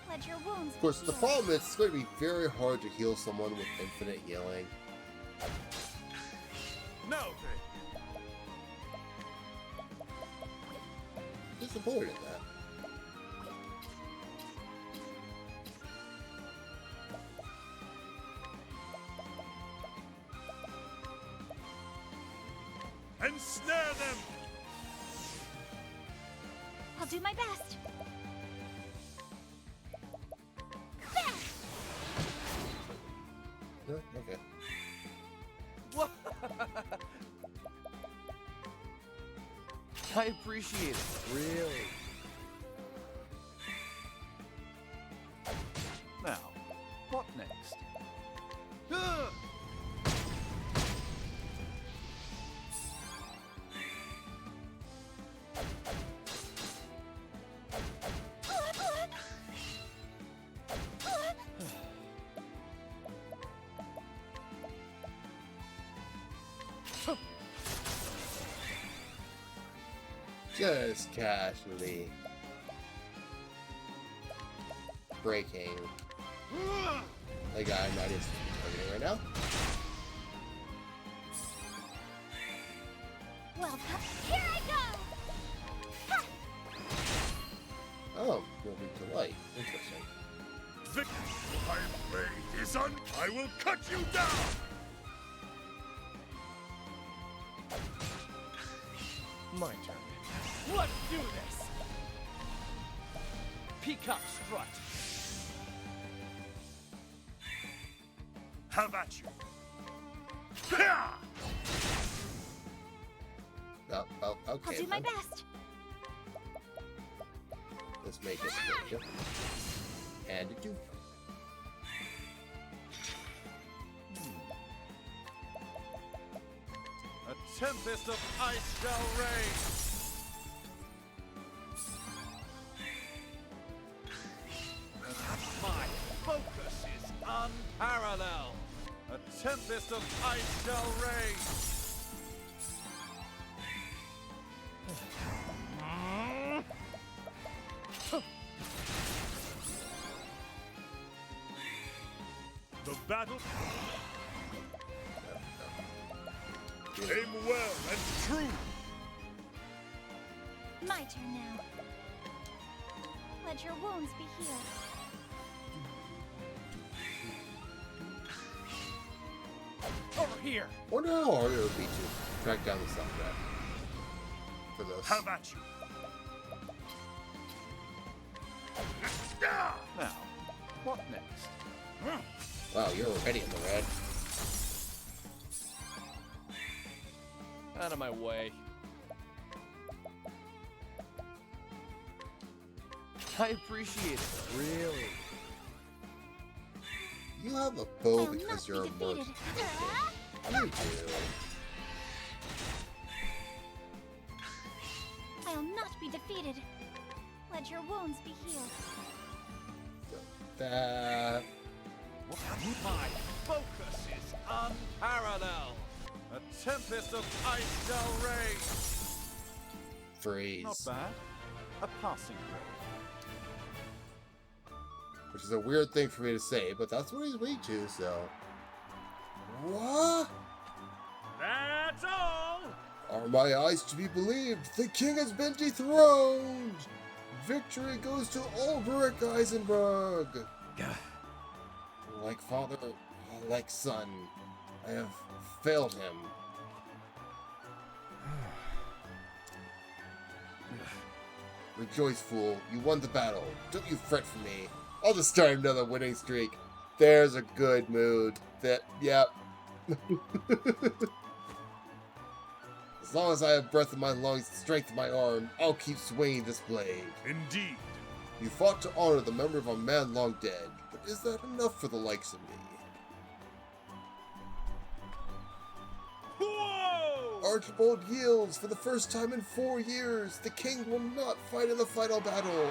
Let your wounds. Of course, the problem is it's going to be very hard to heal someone with infinite healing. No, Disappointed in that. Ensnare them! I'll do my best. Okay. What? I appreciate it. Really. Now, what next? Just casually breaking a guy I'm not targeting right now. Well, here I go. Ha! Oh, moving to light. Interesting. Victory my blade is un... I will cut you down! My turn. Let's do this! Peacock strut. Have at you! Oh, okay. I'll do my then. best. Let's make this picture. And a do. A tempest of ice shall reign. My focus is unparalleled. A tempest of ice shall reign. The battle... Aim well and true! My turn now. Let your wounds be healed. Over here! Wonder how hard it would be to track down the soundtrack for this. How about you? Now, what next? Wow, you're already in the red. Out of my way. I appreciate it, really. You have a bow because you're a merc. You do. I'll not be defeated. Let your wounds be healed. That. My focus is unparalleled. A tempest of ice shall rage. Freeze. Not bad. A passing grade. Which is a weird thing for me to say, but that's what he's weak to, so. What? That's all! Are my eyes to be believed? The king has been dethroned! Victory goes to Ulrich Eisenberg! Like father, like son, I have failed him. Rejoice, fool. You won the battle. Don't you fret for me. I'll just start another winning streak. There's a good mood. Yep. As long as I have breath in my lungs and strength in my arm, I'll keep swinging this blade. Indeed. You fought to honor the memory of a man long dead, but is that enough for the likes of me? Whoa! Archibald yields for the first time in 4 years. The king will not fight in the final battle.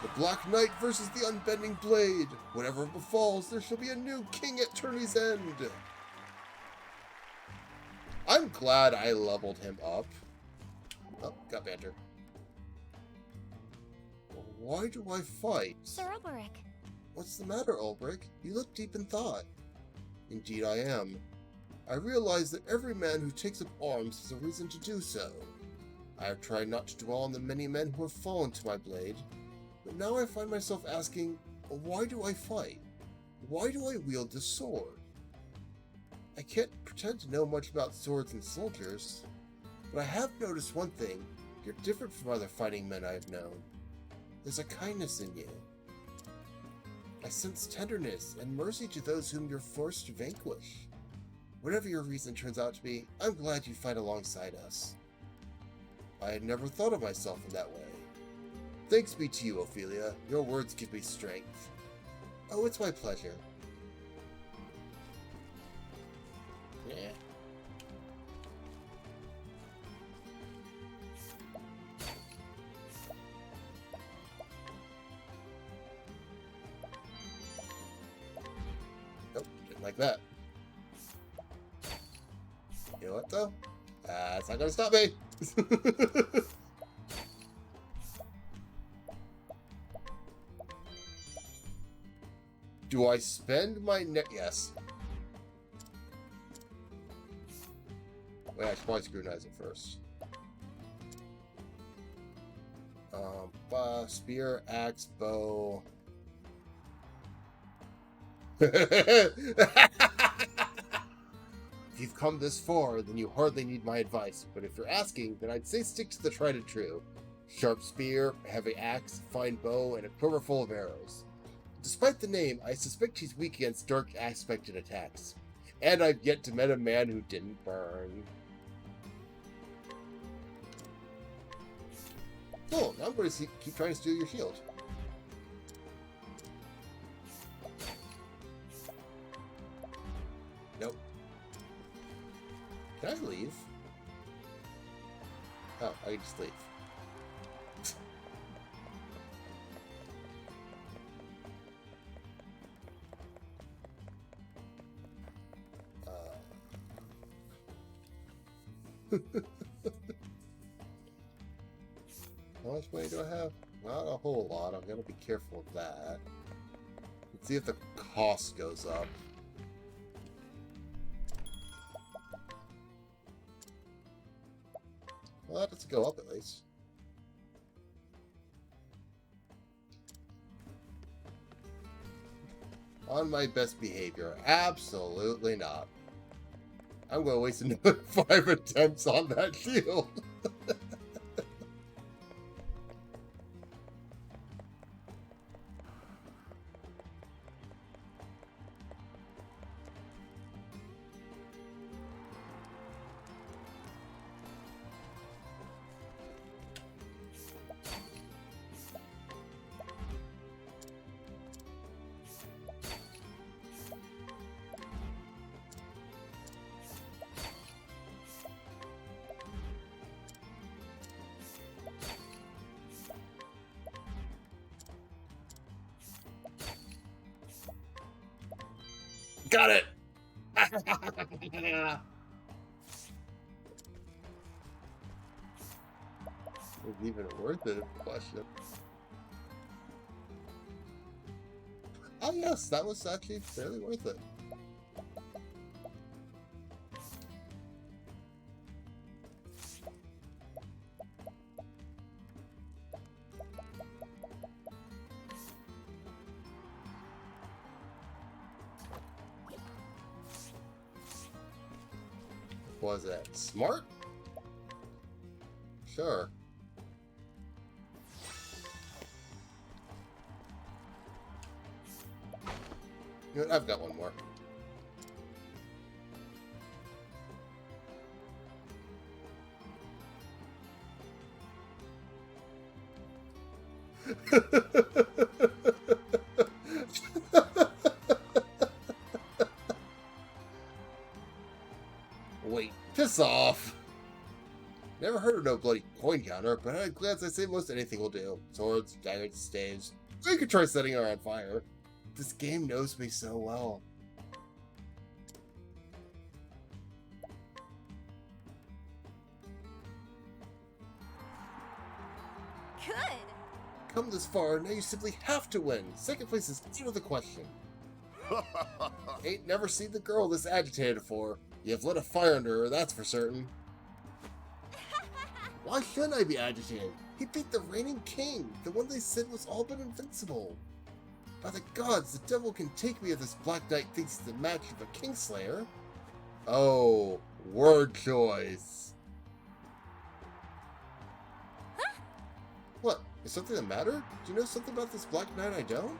The Black Knight versus the Unbending Blade. Whatever befalls, there shall be a new king at Tourney's End. I'm glad I leveled him up. Oh, got banter. Why do I fight? Sir Ulrich. What's the matter, Ulrich? You look deep in thought. Indeed I am. I realize that every man who takes up arms has a reason to do so. I have tried not to dwell on the many men who have fallen to my blade, but now I find myself asking, why do I fight? Why do I wield this sword? I can't pretend to know much about swords and soldiers, but I have noticed one thing. You're different from other fighting men I have known. There's a kindness in you. I sense tenderness and mercy to those whom you're forced to vanquish. Whatever your reason turns out to be, I'm glad you fight alongside us. I had never thought of myself in that way. Thanks be to you, Ophelia. Your words give me strength. Oh, it's my pleasure. Yeah. Nope, didn't like that. You know what, though? That's not gonna stop me! Do I spend my Yes. Wait, I should probably scrutinize it first. Spear, axe, bow. If you've come this far, then you hardly need my advice. But if you're asking, then I'd say stick to the tried and true. Sharp spear, heavy axe, fine bow, and a quiver full of arrows. Despite the name, I suspect he's weak against dark aspected attacks. And I've yet to meet a man who didn't burn. Cool, now I'm going to keep trying to steal your shield. Nope. Can I leave? Oh, I can just leave. How much money do I have? Not a whole lot. I'm gonna be careful of that. Let's see if the cost goes up. Well, that doesn't go up at least. On my best behavior. Absolutely not. I'm going to waste another 5 attempts on that shield. Got it! Was it even worth it? Question. Oh yes, that was actually fairly worth it. Was it smart? Sure. You know what? I've got one more. Wait, piss off! Never heard of no bloody coin counter, but I'm glad I say most anything will do. Swords, daggers, staves. So you could try setting her on fire. This game knows me so well. Good! Come this far, now you simply have to win. Second place is out of the question. Ain't never seen the girl this agitated before. You've lit a fire under her, that's for certain. Why shouldn't I be agitated? He beat the reigning king, the one they said was all but invincible. By the gods, the devil can take me if this Black Knight thinks it's the match of a Kingslayer. Oh, word choice. Huh? What? Is something the matter? Do you know something about this Black Knight I don't?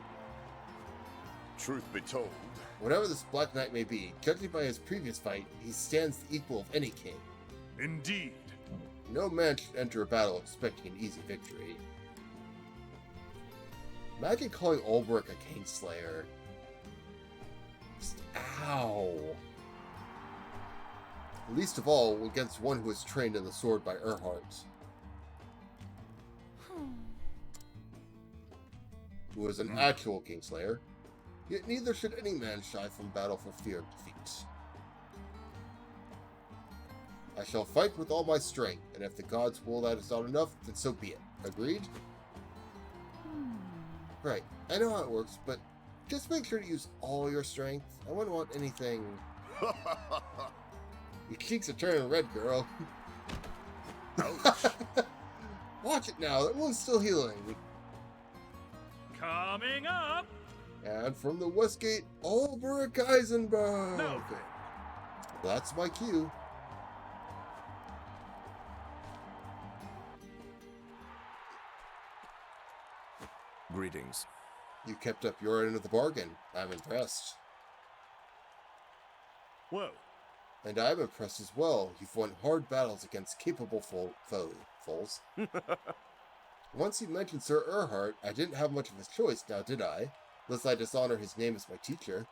Truth be told, Whatever this Black Knight may be, judging by his previous fight, he stands the equal of any king. Indeed. No man should enter a battle expecting an easy victory. Imagine calling Ulbrich a Kingslayer. Just, ow. Least of all against one who was trained in the sword by Erhardt. Who was an actual Kingslayer. Yet neither should any man shy from battle for fear of defeat. I shall fight with all my strength, and if the gods will that is not enough, then so be it. Agreed? Right, I know how it works, but just make sure to use all your strength. I wouldn't want anything... Your cheeks are turning red, girl. Watch it now, that wound's still healing. Coming up! And from the Westgate, Ulbrich Eisenberg! No. That's my cue. Greetings. You kept up your end of the bargain. I'm impressed. Well. And I'm impressed as well. You've won hard battles against capable foes. Once you mentioned Sir Erhardt, I didn't have much of a choice now, did I? Lest I dishonor his name as my teacher.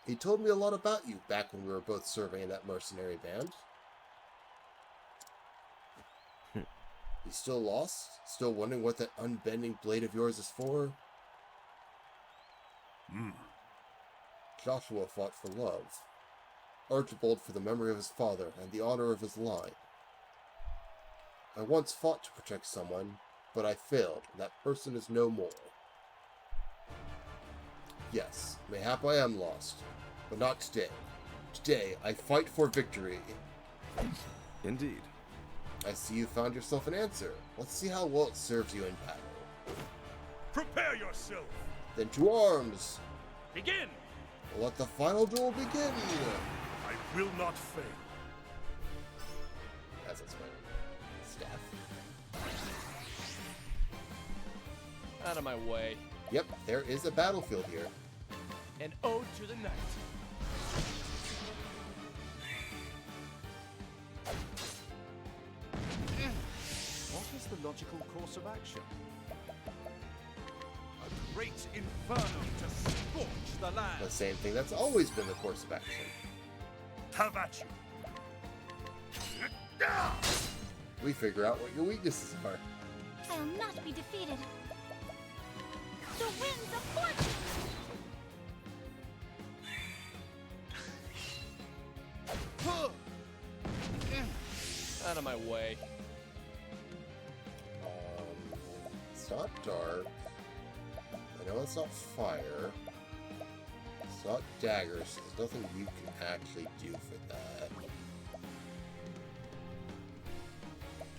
He told me a lot about you back when we were both serving in that mercenary band. You still lost? Still wondering what that unbending blade of yours is for? Joshua fought for love. Archibald for the memory of his father and the honor of his line. I once fought to protect someone, but I failed, and that person is no more. Yes, mayhap I am lost, but not today. Today, I fight for victory. Indeed. I see you found yourself an answer. Let's see how well it serves you in battle. Prepare yourself! Then to arms! Begin! Let the final duel begin! I will not fail. As it's my staff. Out of my way. Yep, there is a battlefield here. An ode to the night. What is the logical course of action? A great inferno to scorch the land. The same thing that's always been the course of action. Have at you. We figure out what your weaknesses are. I'll not be defeated. The winds of fortune! Out of my way. It's not dark. I know it's not fire. It's not daggers. There's nothing you can actually do for that.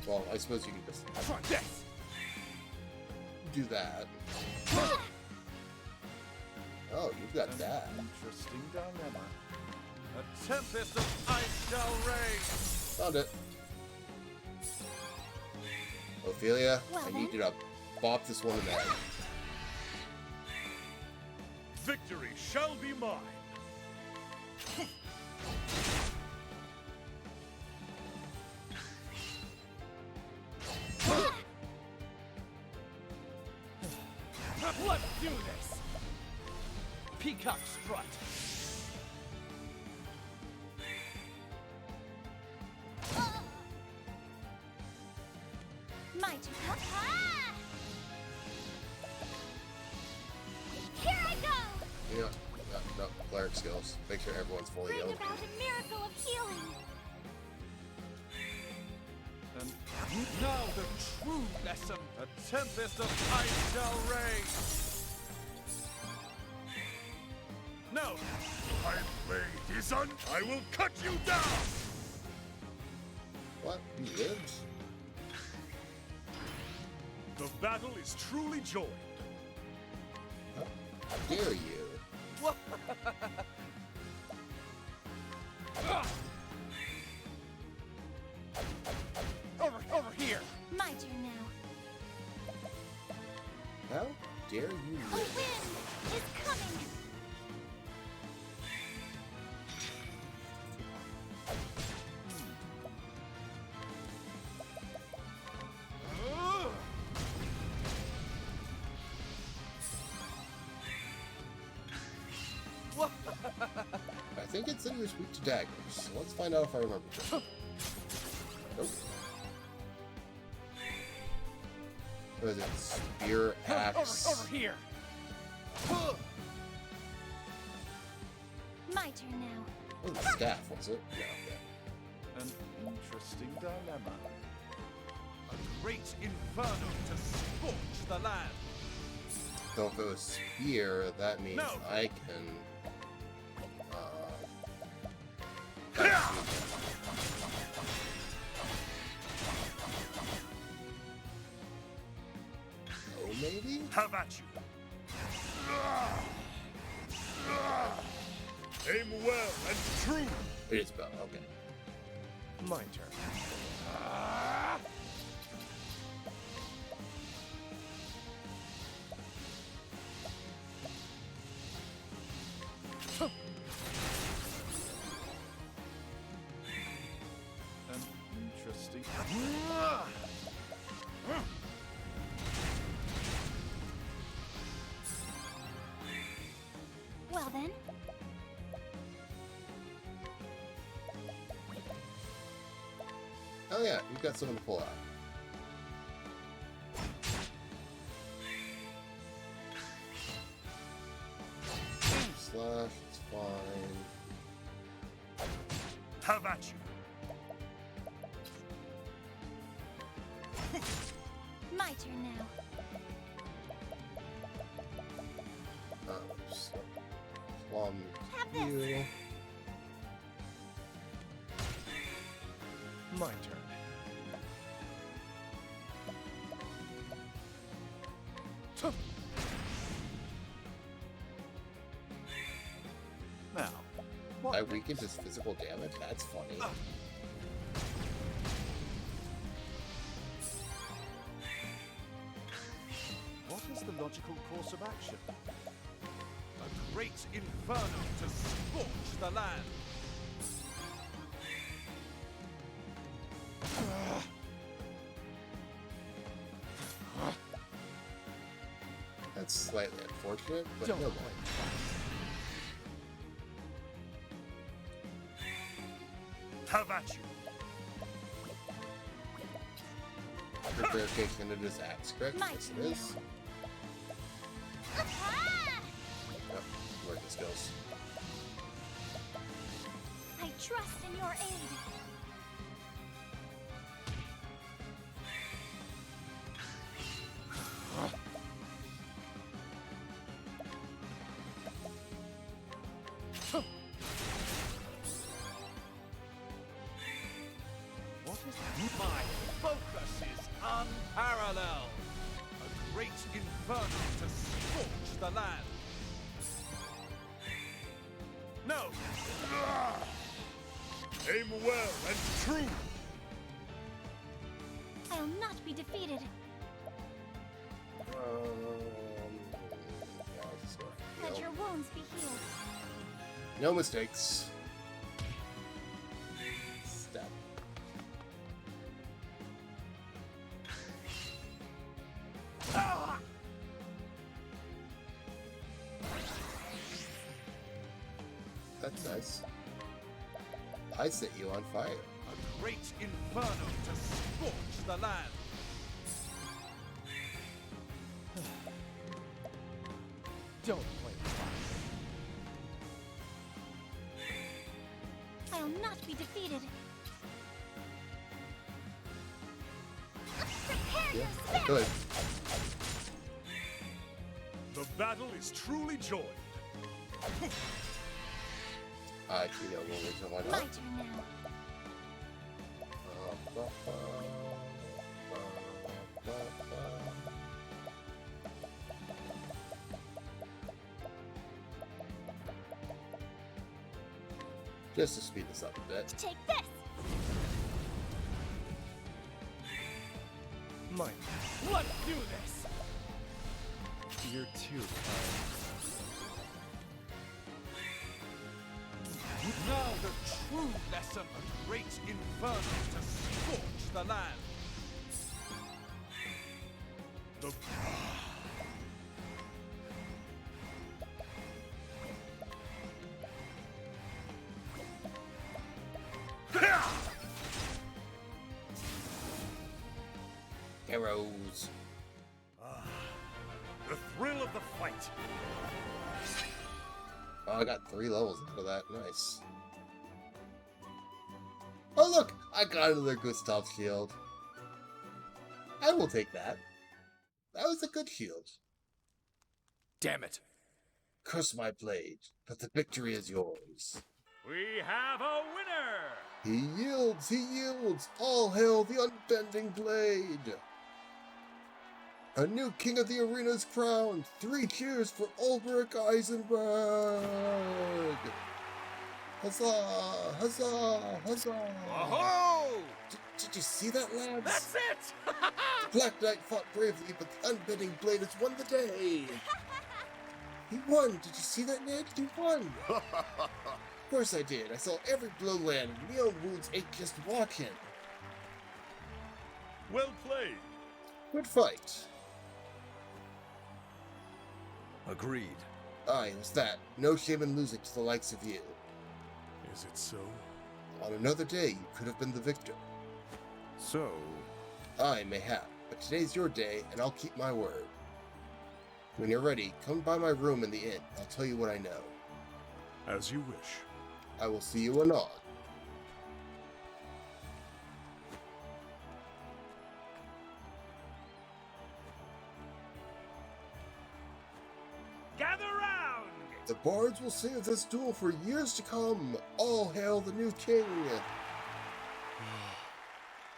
Well, I suppose you can just try this. Do that. Oh, you've got that. Interesting dilemma. A tempest of ice shall rage. Found it. Ophelia, Well, I need you to bop this one in the head. Victory shall be mine. Let's do this. Peacock strut. My turn. Ah! Here I go! You know, no, cleric skills. Make sure everyone's fully Bring healed. about a miracle of healing. And now the true lesson. A tempest of ice shall rage. No. My blade is on. I will cut you down. What? You lived? The battle is truly joined. How dare you? Over here. My turn now. How dare you A live? wind is coming. I think it said you were weak to daggers, so let's find out if I remember. Nope. What is it? Spear, axe. Over here. My turn now. Oh, the staff, was it? No, yeah. An interesting dilemma. A great inferno to scorch the land. So if it was spear, that means No. I can. That's oh, maybe? Have at you. Aim well and true. It is bow, okay. My turn. An interesting. Well then. Oh yeah, you've got something to pull out. Slash, it's fine. Have at you. My turn now. Plum Have this. you. My turn. I weakened his physical damage? That's funny. What is the logical course of action? A great inferno to scorch the land. That's slightly unfortunate, but Don't no blame Have at you. Prepare takes into this axe, correct? My Yes, it turn. is. Ah! Oh, where this goes. I trust in your aid. What is that? My focus is unparalleled. A great inferno to scorch the land. No! Aim well and true. I'll not be defeated. Yeah, I'll just go Let heal. your wounds be healed. No mistakes. Step. That's nice. I set you on fire. A great inferno to scorch the land. Don't blame I'll not be defeated. Prepare Yeah, your I spell! could. The battle is truly joined. I actually know one reason why My not. turn now. Just to speed this up a bit. Take this! Mike, Let's do this! you're too kind. Now the true lesson. A great inferno to scorch the land. The Arrows. The thrill of the fight. Oh, I got 3 levels out of that. Nice. Oh, look! I got another Gustav shield. I will take that. That was a good shield. Damn it. Curse my blade, but the victory is yours. We have a winner! He yields! He yields! All hail the unbending blade! A new king of the arena is crowned! 3 cheers for Ulrich Eisenberg! Huzzah! Huzzah! Huzzah! Whoa! Did you see that, lads? That's it! The Black Knight fought bravely, but the unbending blade has won the day! He won! Did you see that, Ned? He won! Of course I did. I saw every blow land, and my own wounds ached just walking. Well played. Good fight. Agreed. Aye, it was that. No shame in losing to the likes of you. Is it so? On another day, you could have been the victor. So, Aye, mayhap, but today's your day, and I'll keep my word. When you're ready, come by my room in the inn. I'll tell you what I know. As you wish. I will see you anon. Gather round! The bards will sing of this duel for years to come. All hail the new king.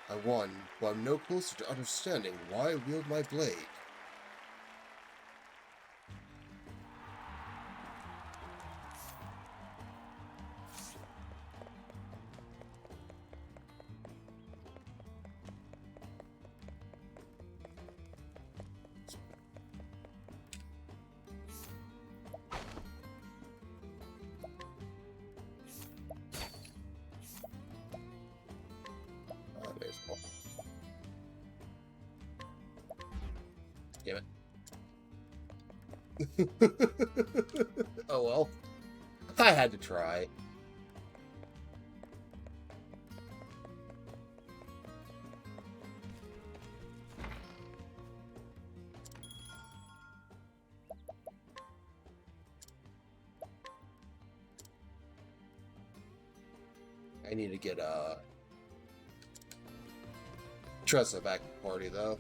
I won, but I'm no closer to understanding why I wield my blade. Damn it. Oh well. I had to try. I need to get Tressa back to the party though.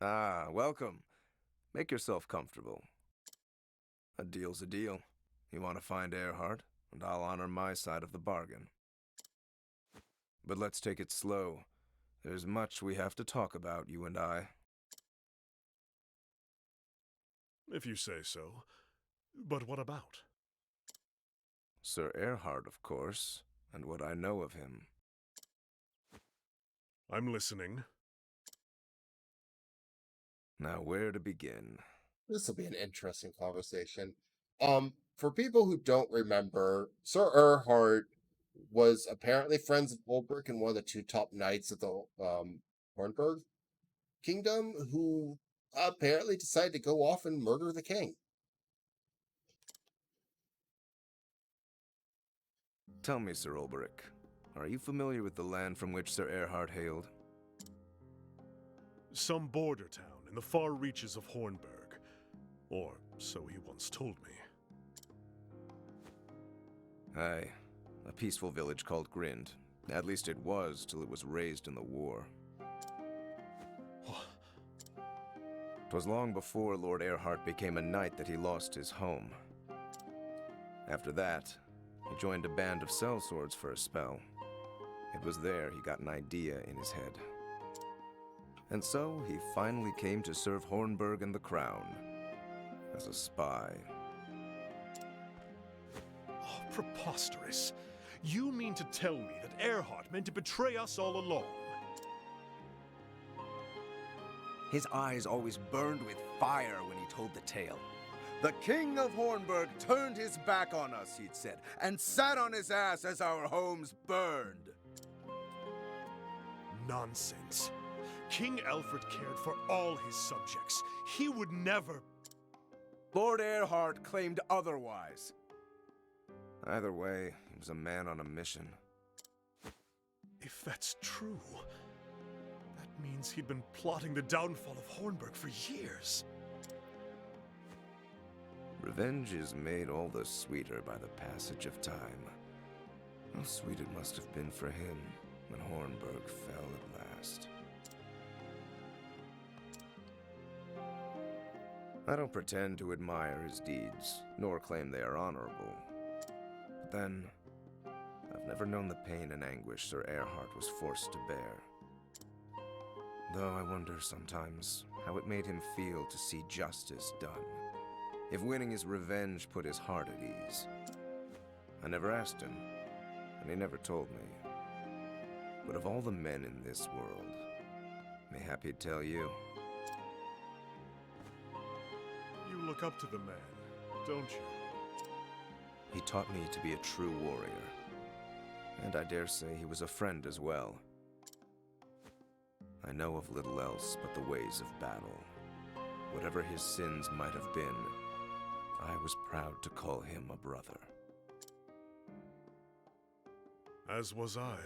Ah, welcome. Make yourself comfortable. A deal's a deal. You want to find Earhart, and I'll honor my side of the bargain. But let's take it slow. There's much we have to talk about, you and I. If you say so. But what about? Sir Earhart, of course, and what I know of him. I'm listening. Now, where to begin? This will be an interesting conversation. For people who don't remember, Sir Earhart was apparently friends with Ulbrich and one of the two top knights of the Hornburg Kingdom, who apparently decided to go off and murder the king. Tell me, Sir Ulbrich, are you familiar with the land from which Sir Earhart hailed? Some border town in the far reaches of Hornburg. Or so he once told me. Aye, a peaceful village called Grind. At least it was, till it was razed in the war. 'Twas long before Lord Earhart became a knight that he lost his home. After that, he joined a band of sellswords for a spell. It was there he got an idea in his head. And so he finally came to serve Hornburg and the Crown as a spy. Oh, preposterous. You mean to tell me that Earhart meant to betray us all along? His eyes always burned with fire when he told the tale. The King of Hornburg turned his back on us, he'd said, and sat on his ass as our homes burned. Nonsense. King Alfred cared for all his subjects. He would never... Lord Earhart claimed otherwise. Either way, he was a man on a mission. If that's true, that means he'd been plotting the downfall of Hornburg for years. Revenge is made all the sweeter by the passage of time. How sweet it must have been for him when Hornburg fell at last. I don't pretend to admire his deeds, nor claim they are honorable. But then, I've never known the pain and anguish Sir Earhart was forced to bear. Though I wonder sometimes how it made him feel to see justice done. If winning his revenge put his heart at ease. I never asked him, and he never told me. But of all the men in this world, mayhap he'd tell you. You look up to the man, don't you? He taught me to be a true warrior. And I dare say he was a friend as well. I know of little else but the ways of battle. Whatever his sins might have been, I was proud to call him a brother. As was I.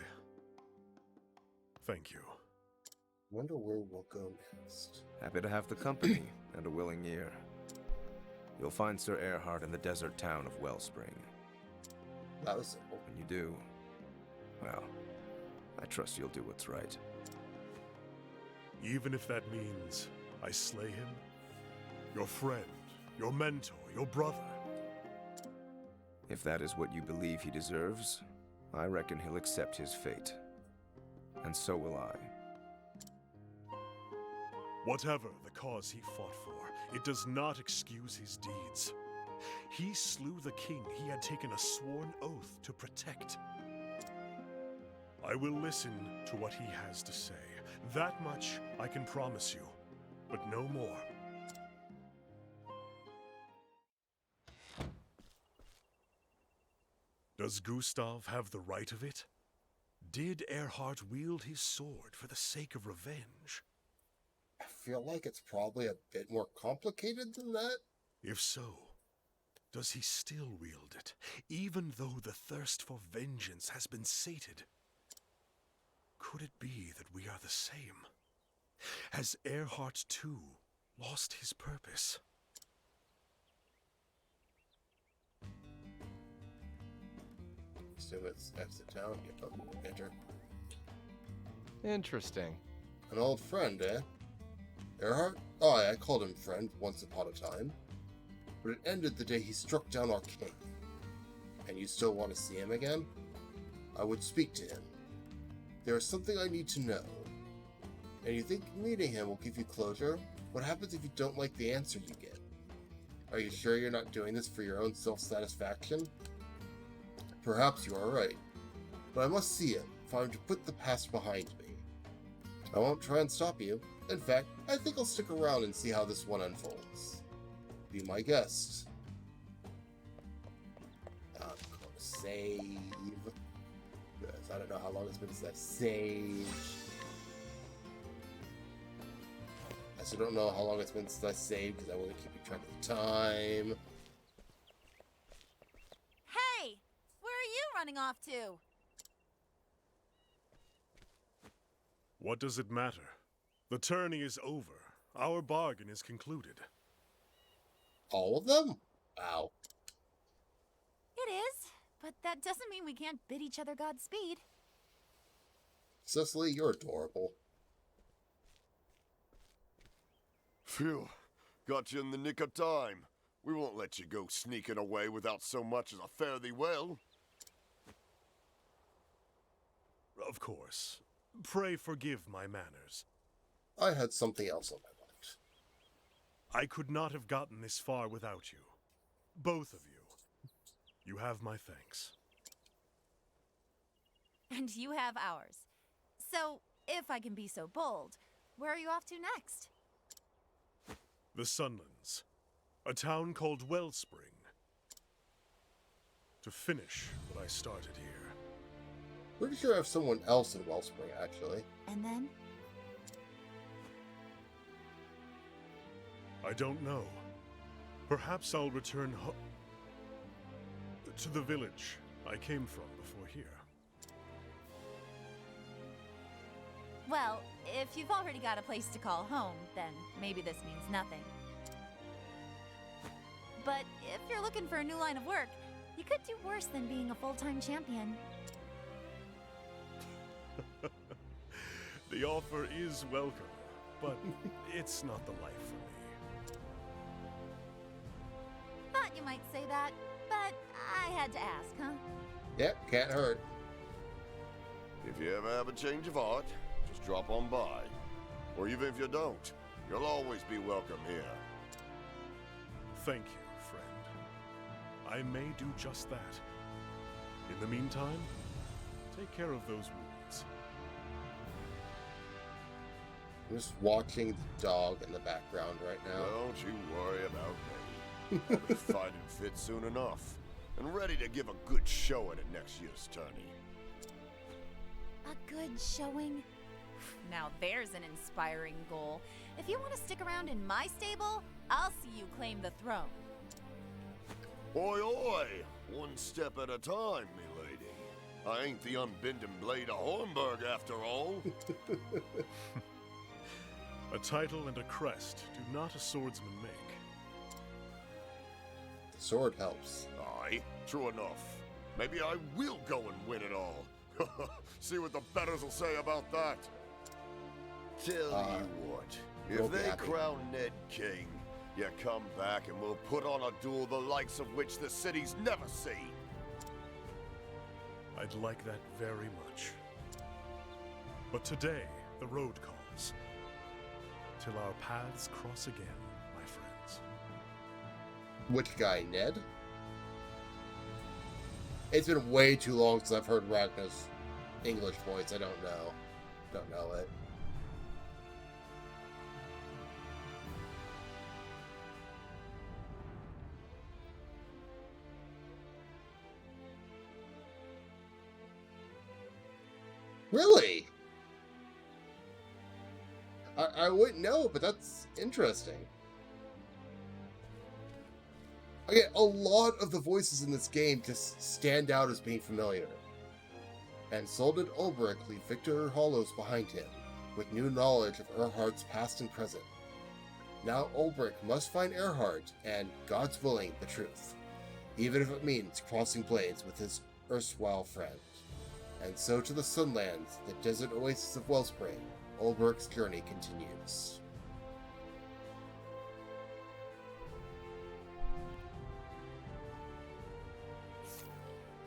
Thank you. Wonder where we'll go next. Happy to have the company and a willing ear. You'll find Sir Earhart in the desert town of Wellspring. That was simple. When you do, well, I trust you'll do what's right. Even if that means I slay him? Your friend, your mentor, your brother. If that is what you believe he deserves, I reckon he'll accept his fate. And so will I. Whatever the cause he fought for, it does not excuse his deeds. He slew the king he had taken a sworn oath to protect. I will listen to what he has to say. That much I can promise you, but no more. Does Gustav have the right of it? Did Erhard wield his sword for the sake of revenge? I feel like it's probably a bit more complicated than that. If so, does he still wield it, even though the thirst for vengeance has been sated? Could it be that we are the same? Has Erhard too lost his purpose? Assume it's exit town. Enter. Interesting. An old friend, eh? Erhard? Oh, I called him friend once upon a time. But it ended the day he struck down our king. And you still want to see him again? I would speak to him. There is something I need to know. And you think meeting him will give you closure? What happens if you don't like the answer you get? Are you sure you're not doing this for your own self-satisfaction? Perhaps you are right. But I must see him if I'm to put the past behind me. I won't try and stop you. In fact, I think I'll stick around and see how this one unfolds. Be my guest. I'm gonna save. Because I don't know how long it's been since I saved. I still don't know how long it's been since I saved because I wasn't keeping track of the time. Hey! Where are you running off to? What does it matter? The tourney is over. Our bargain is concluded. All of them? Wow. It is, but that doesn't mean we can't bid each other Godspeed. Cicely, you're adorable. Phew. Got you in the nick of time. We won't let you go sneaking away without so much as a fare thee well. Of course. Pray forgive my manners. I had something else on my mind. I could not have gotten this far without you. Both of you. You have my thanks. And you have ours. So, if I can be so bold, where are you off to next? The Sunlands. A town called Wellspring. To finish what I started here. Pretty sure I have someone else in Wellspring, actually. And then? I don't know. Perhaps I'll return to the village I came from before here. Well, if you've already got a place to call home, then maybe this means nothing. But if you're looking for a new line of work, you could do worse than being a full-time champion. The offer is welcome, but it's not the life for me. Thought you might say that, but I had to ask, huh? Yep, can't hurt. If you ever have a change of heart, just drop on by. Or even if you don't, you'll always be welcome here. Thank you, friend. I may do just that. In the meantime, take care of those wounds. I'm just watching the dog in the background right now. Don't you worry about me. I'll be fighting fit soon enough, and ready to give a good showing at next year's tourney. A good showing? Now there's an inspiring goal. If you want to stick around in my stable, I'll see you claim the throne. Oi, oi! One step at a time, milady. I ain't the unbending blade of Hornburg after all. A title and a crest do not a swordsman make. The sword helps. Aye, true enough. Maybe I will go and win it all. See what the betters will say about that. Tell you what, if they crown Ned king, you come back and we'll put on a duel the likes of which the city's never seen. I'd like that very much. But today, the road calls. Till our paths cross again, my friends. Which guy, Ned? It's been way too long since I've heard Ragnar's English voice. I don't know. Don't know it. Really? I wouldn't know, but that's interesting. Again, a lot of the voices in this game just stand out as being familiar. And so did Ulbrich leave Victor Hollows behind him, with new knowledge of Erhardt's past and present. Now Ulbrich must find Erhardt and, God's willing, the truth, even if it means crossing blades with his erstwhile friend. And so to the Sunlands, the desert oasis of Wellspring, Ulbrich's journey continues.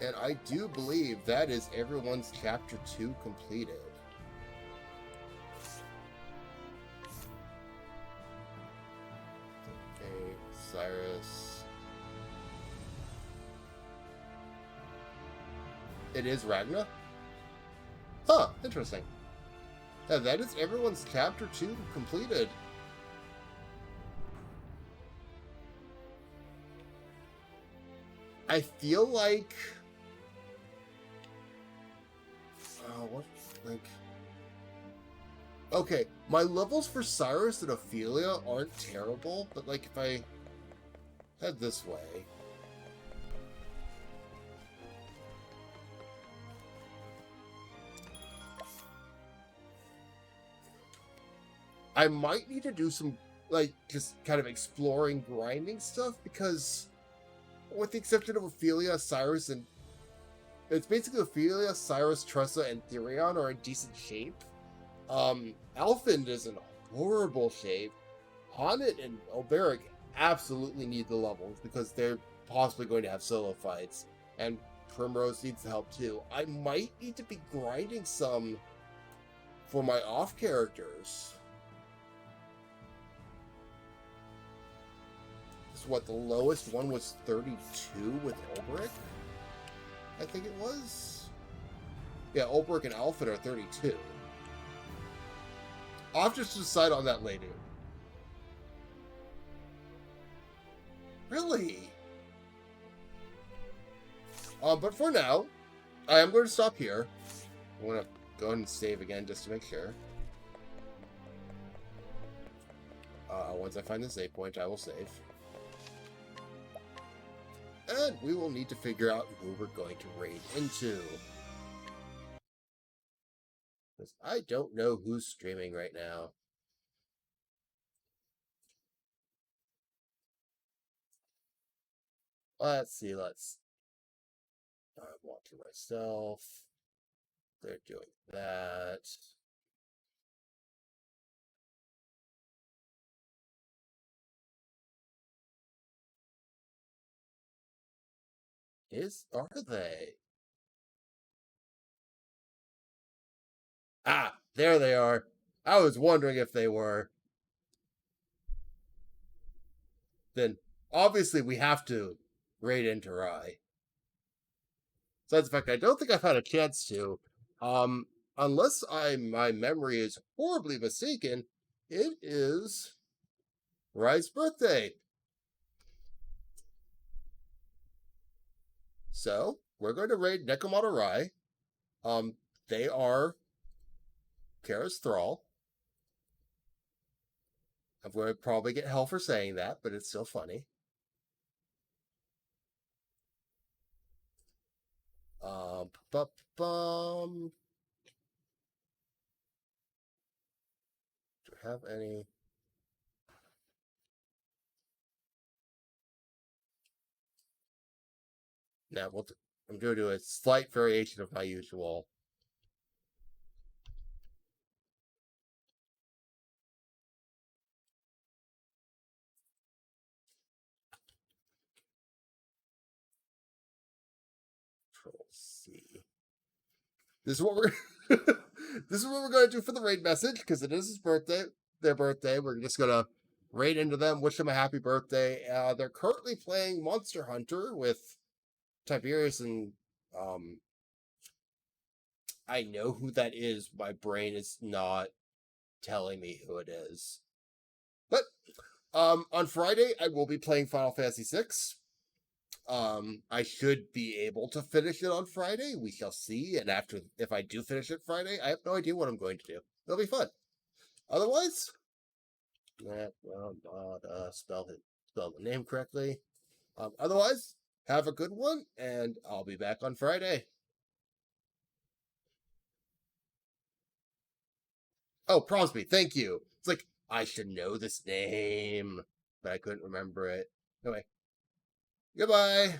And I do believe that is everyone's Chapter 2 completed. Okay, Cyrus. It is Ragna? Huh, interesting. Yeah, that is everyone's Chapter 2 completed. I feel like... what? Like... Okay, my levels for Cyrus and Ophelia aren't terrible, but like if I head this way... I might need to do some, like, just kind of exploring grinding stuff, because with the exception of Ophelia, Cyrus, and... It's basically Ophelia, Cyrus, Tressa, and Therion are in decent shape. Alfhind is in horrible shape. Honnet and Alberic absolutely need the levels, because they're possibly going to have solo fights. And Primrose needs the help too. I might need to be grinding some for my off characters. What, the lowest one was 32 with Ulbrich? I think it was? Yeah, Ulbrich and Alfred are 32. I'll have to decide on that later. Really? But for now, I am going to stop here. I'm going to go ahead and save again just to make sure. Once I find the save point, I will save. And we will need to figure out who we're going to raid into. Because I don't know who's streaming right now. Let's see, I want to myself. They're doing that. Are they? Ah, there they are. I was wondering if they were. Then, obviously, we have to raid into Rai. Besides the fact, I don't think I've had a chance to. Unless my memory is horribly mistaken, it is Rai's birthday. So, we're going to raid Nekomata Rai. They are Kara's thrall. I'm going to probably get hell for saying that, but it's still funny. Do I have any? Now, I'm going to do a slight variation of my usual. Control C. This is what we're this is what we're going to do for the raid message, because it is his birthday, their birthday. We're just going to raid into them, wish them a happy birthday. They're currently playing Monster Hunter with Tiberius and I know who that is. My brain is not telling me who it is. But on Friday, I will be playing Final Fantasy VI. I should be able to finish it on Friday. We shall see. And if I do finish it Friday, I have no idea what I'm going to do. It'll be fun. Otherwise, spell the name correctly. Otherwise, have a good one, and I'll be back on Friday. Oh, Prosby, thank you. It's like, I should know this name, but I couldn't remember it. Anyway, goodbye.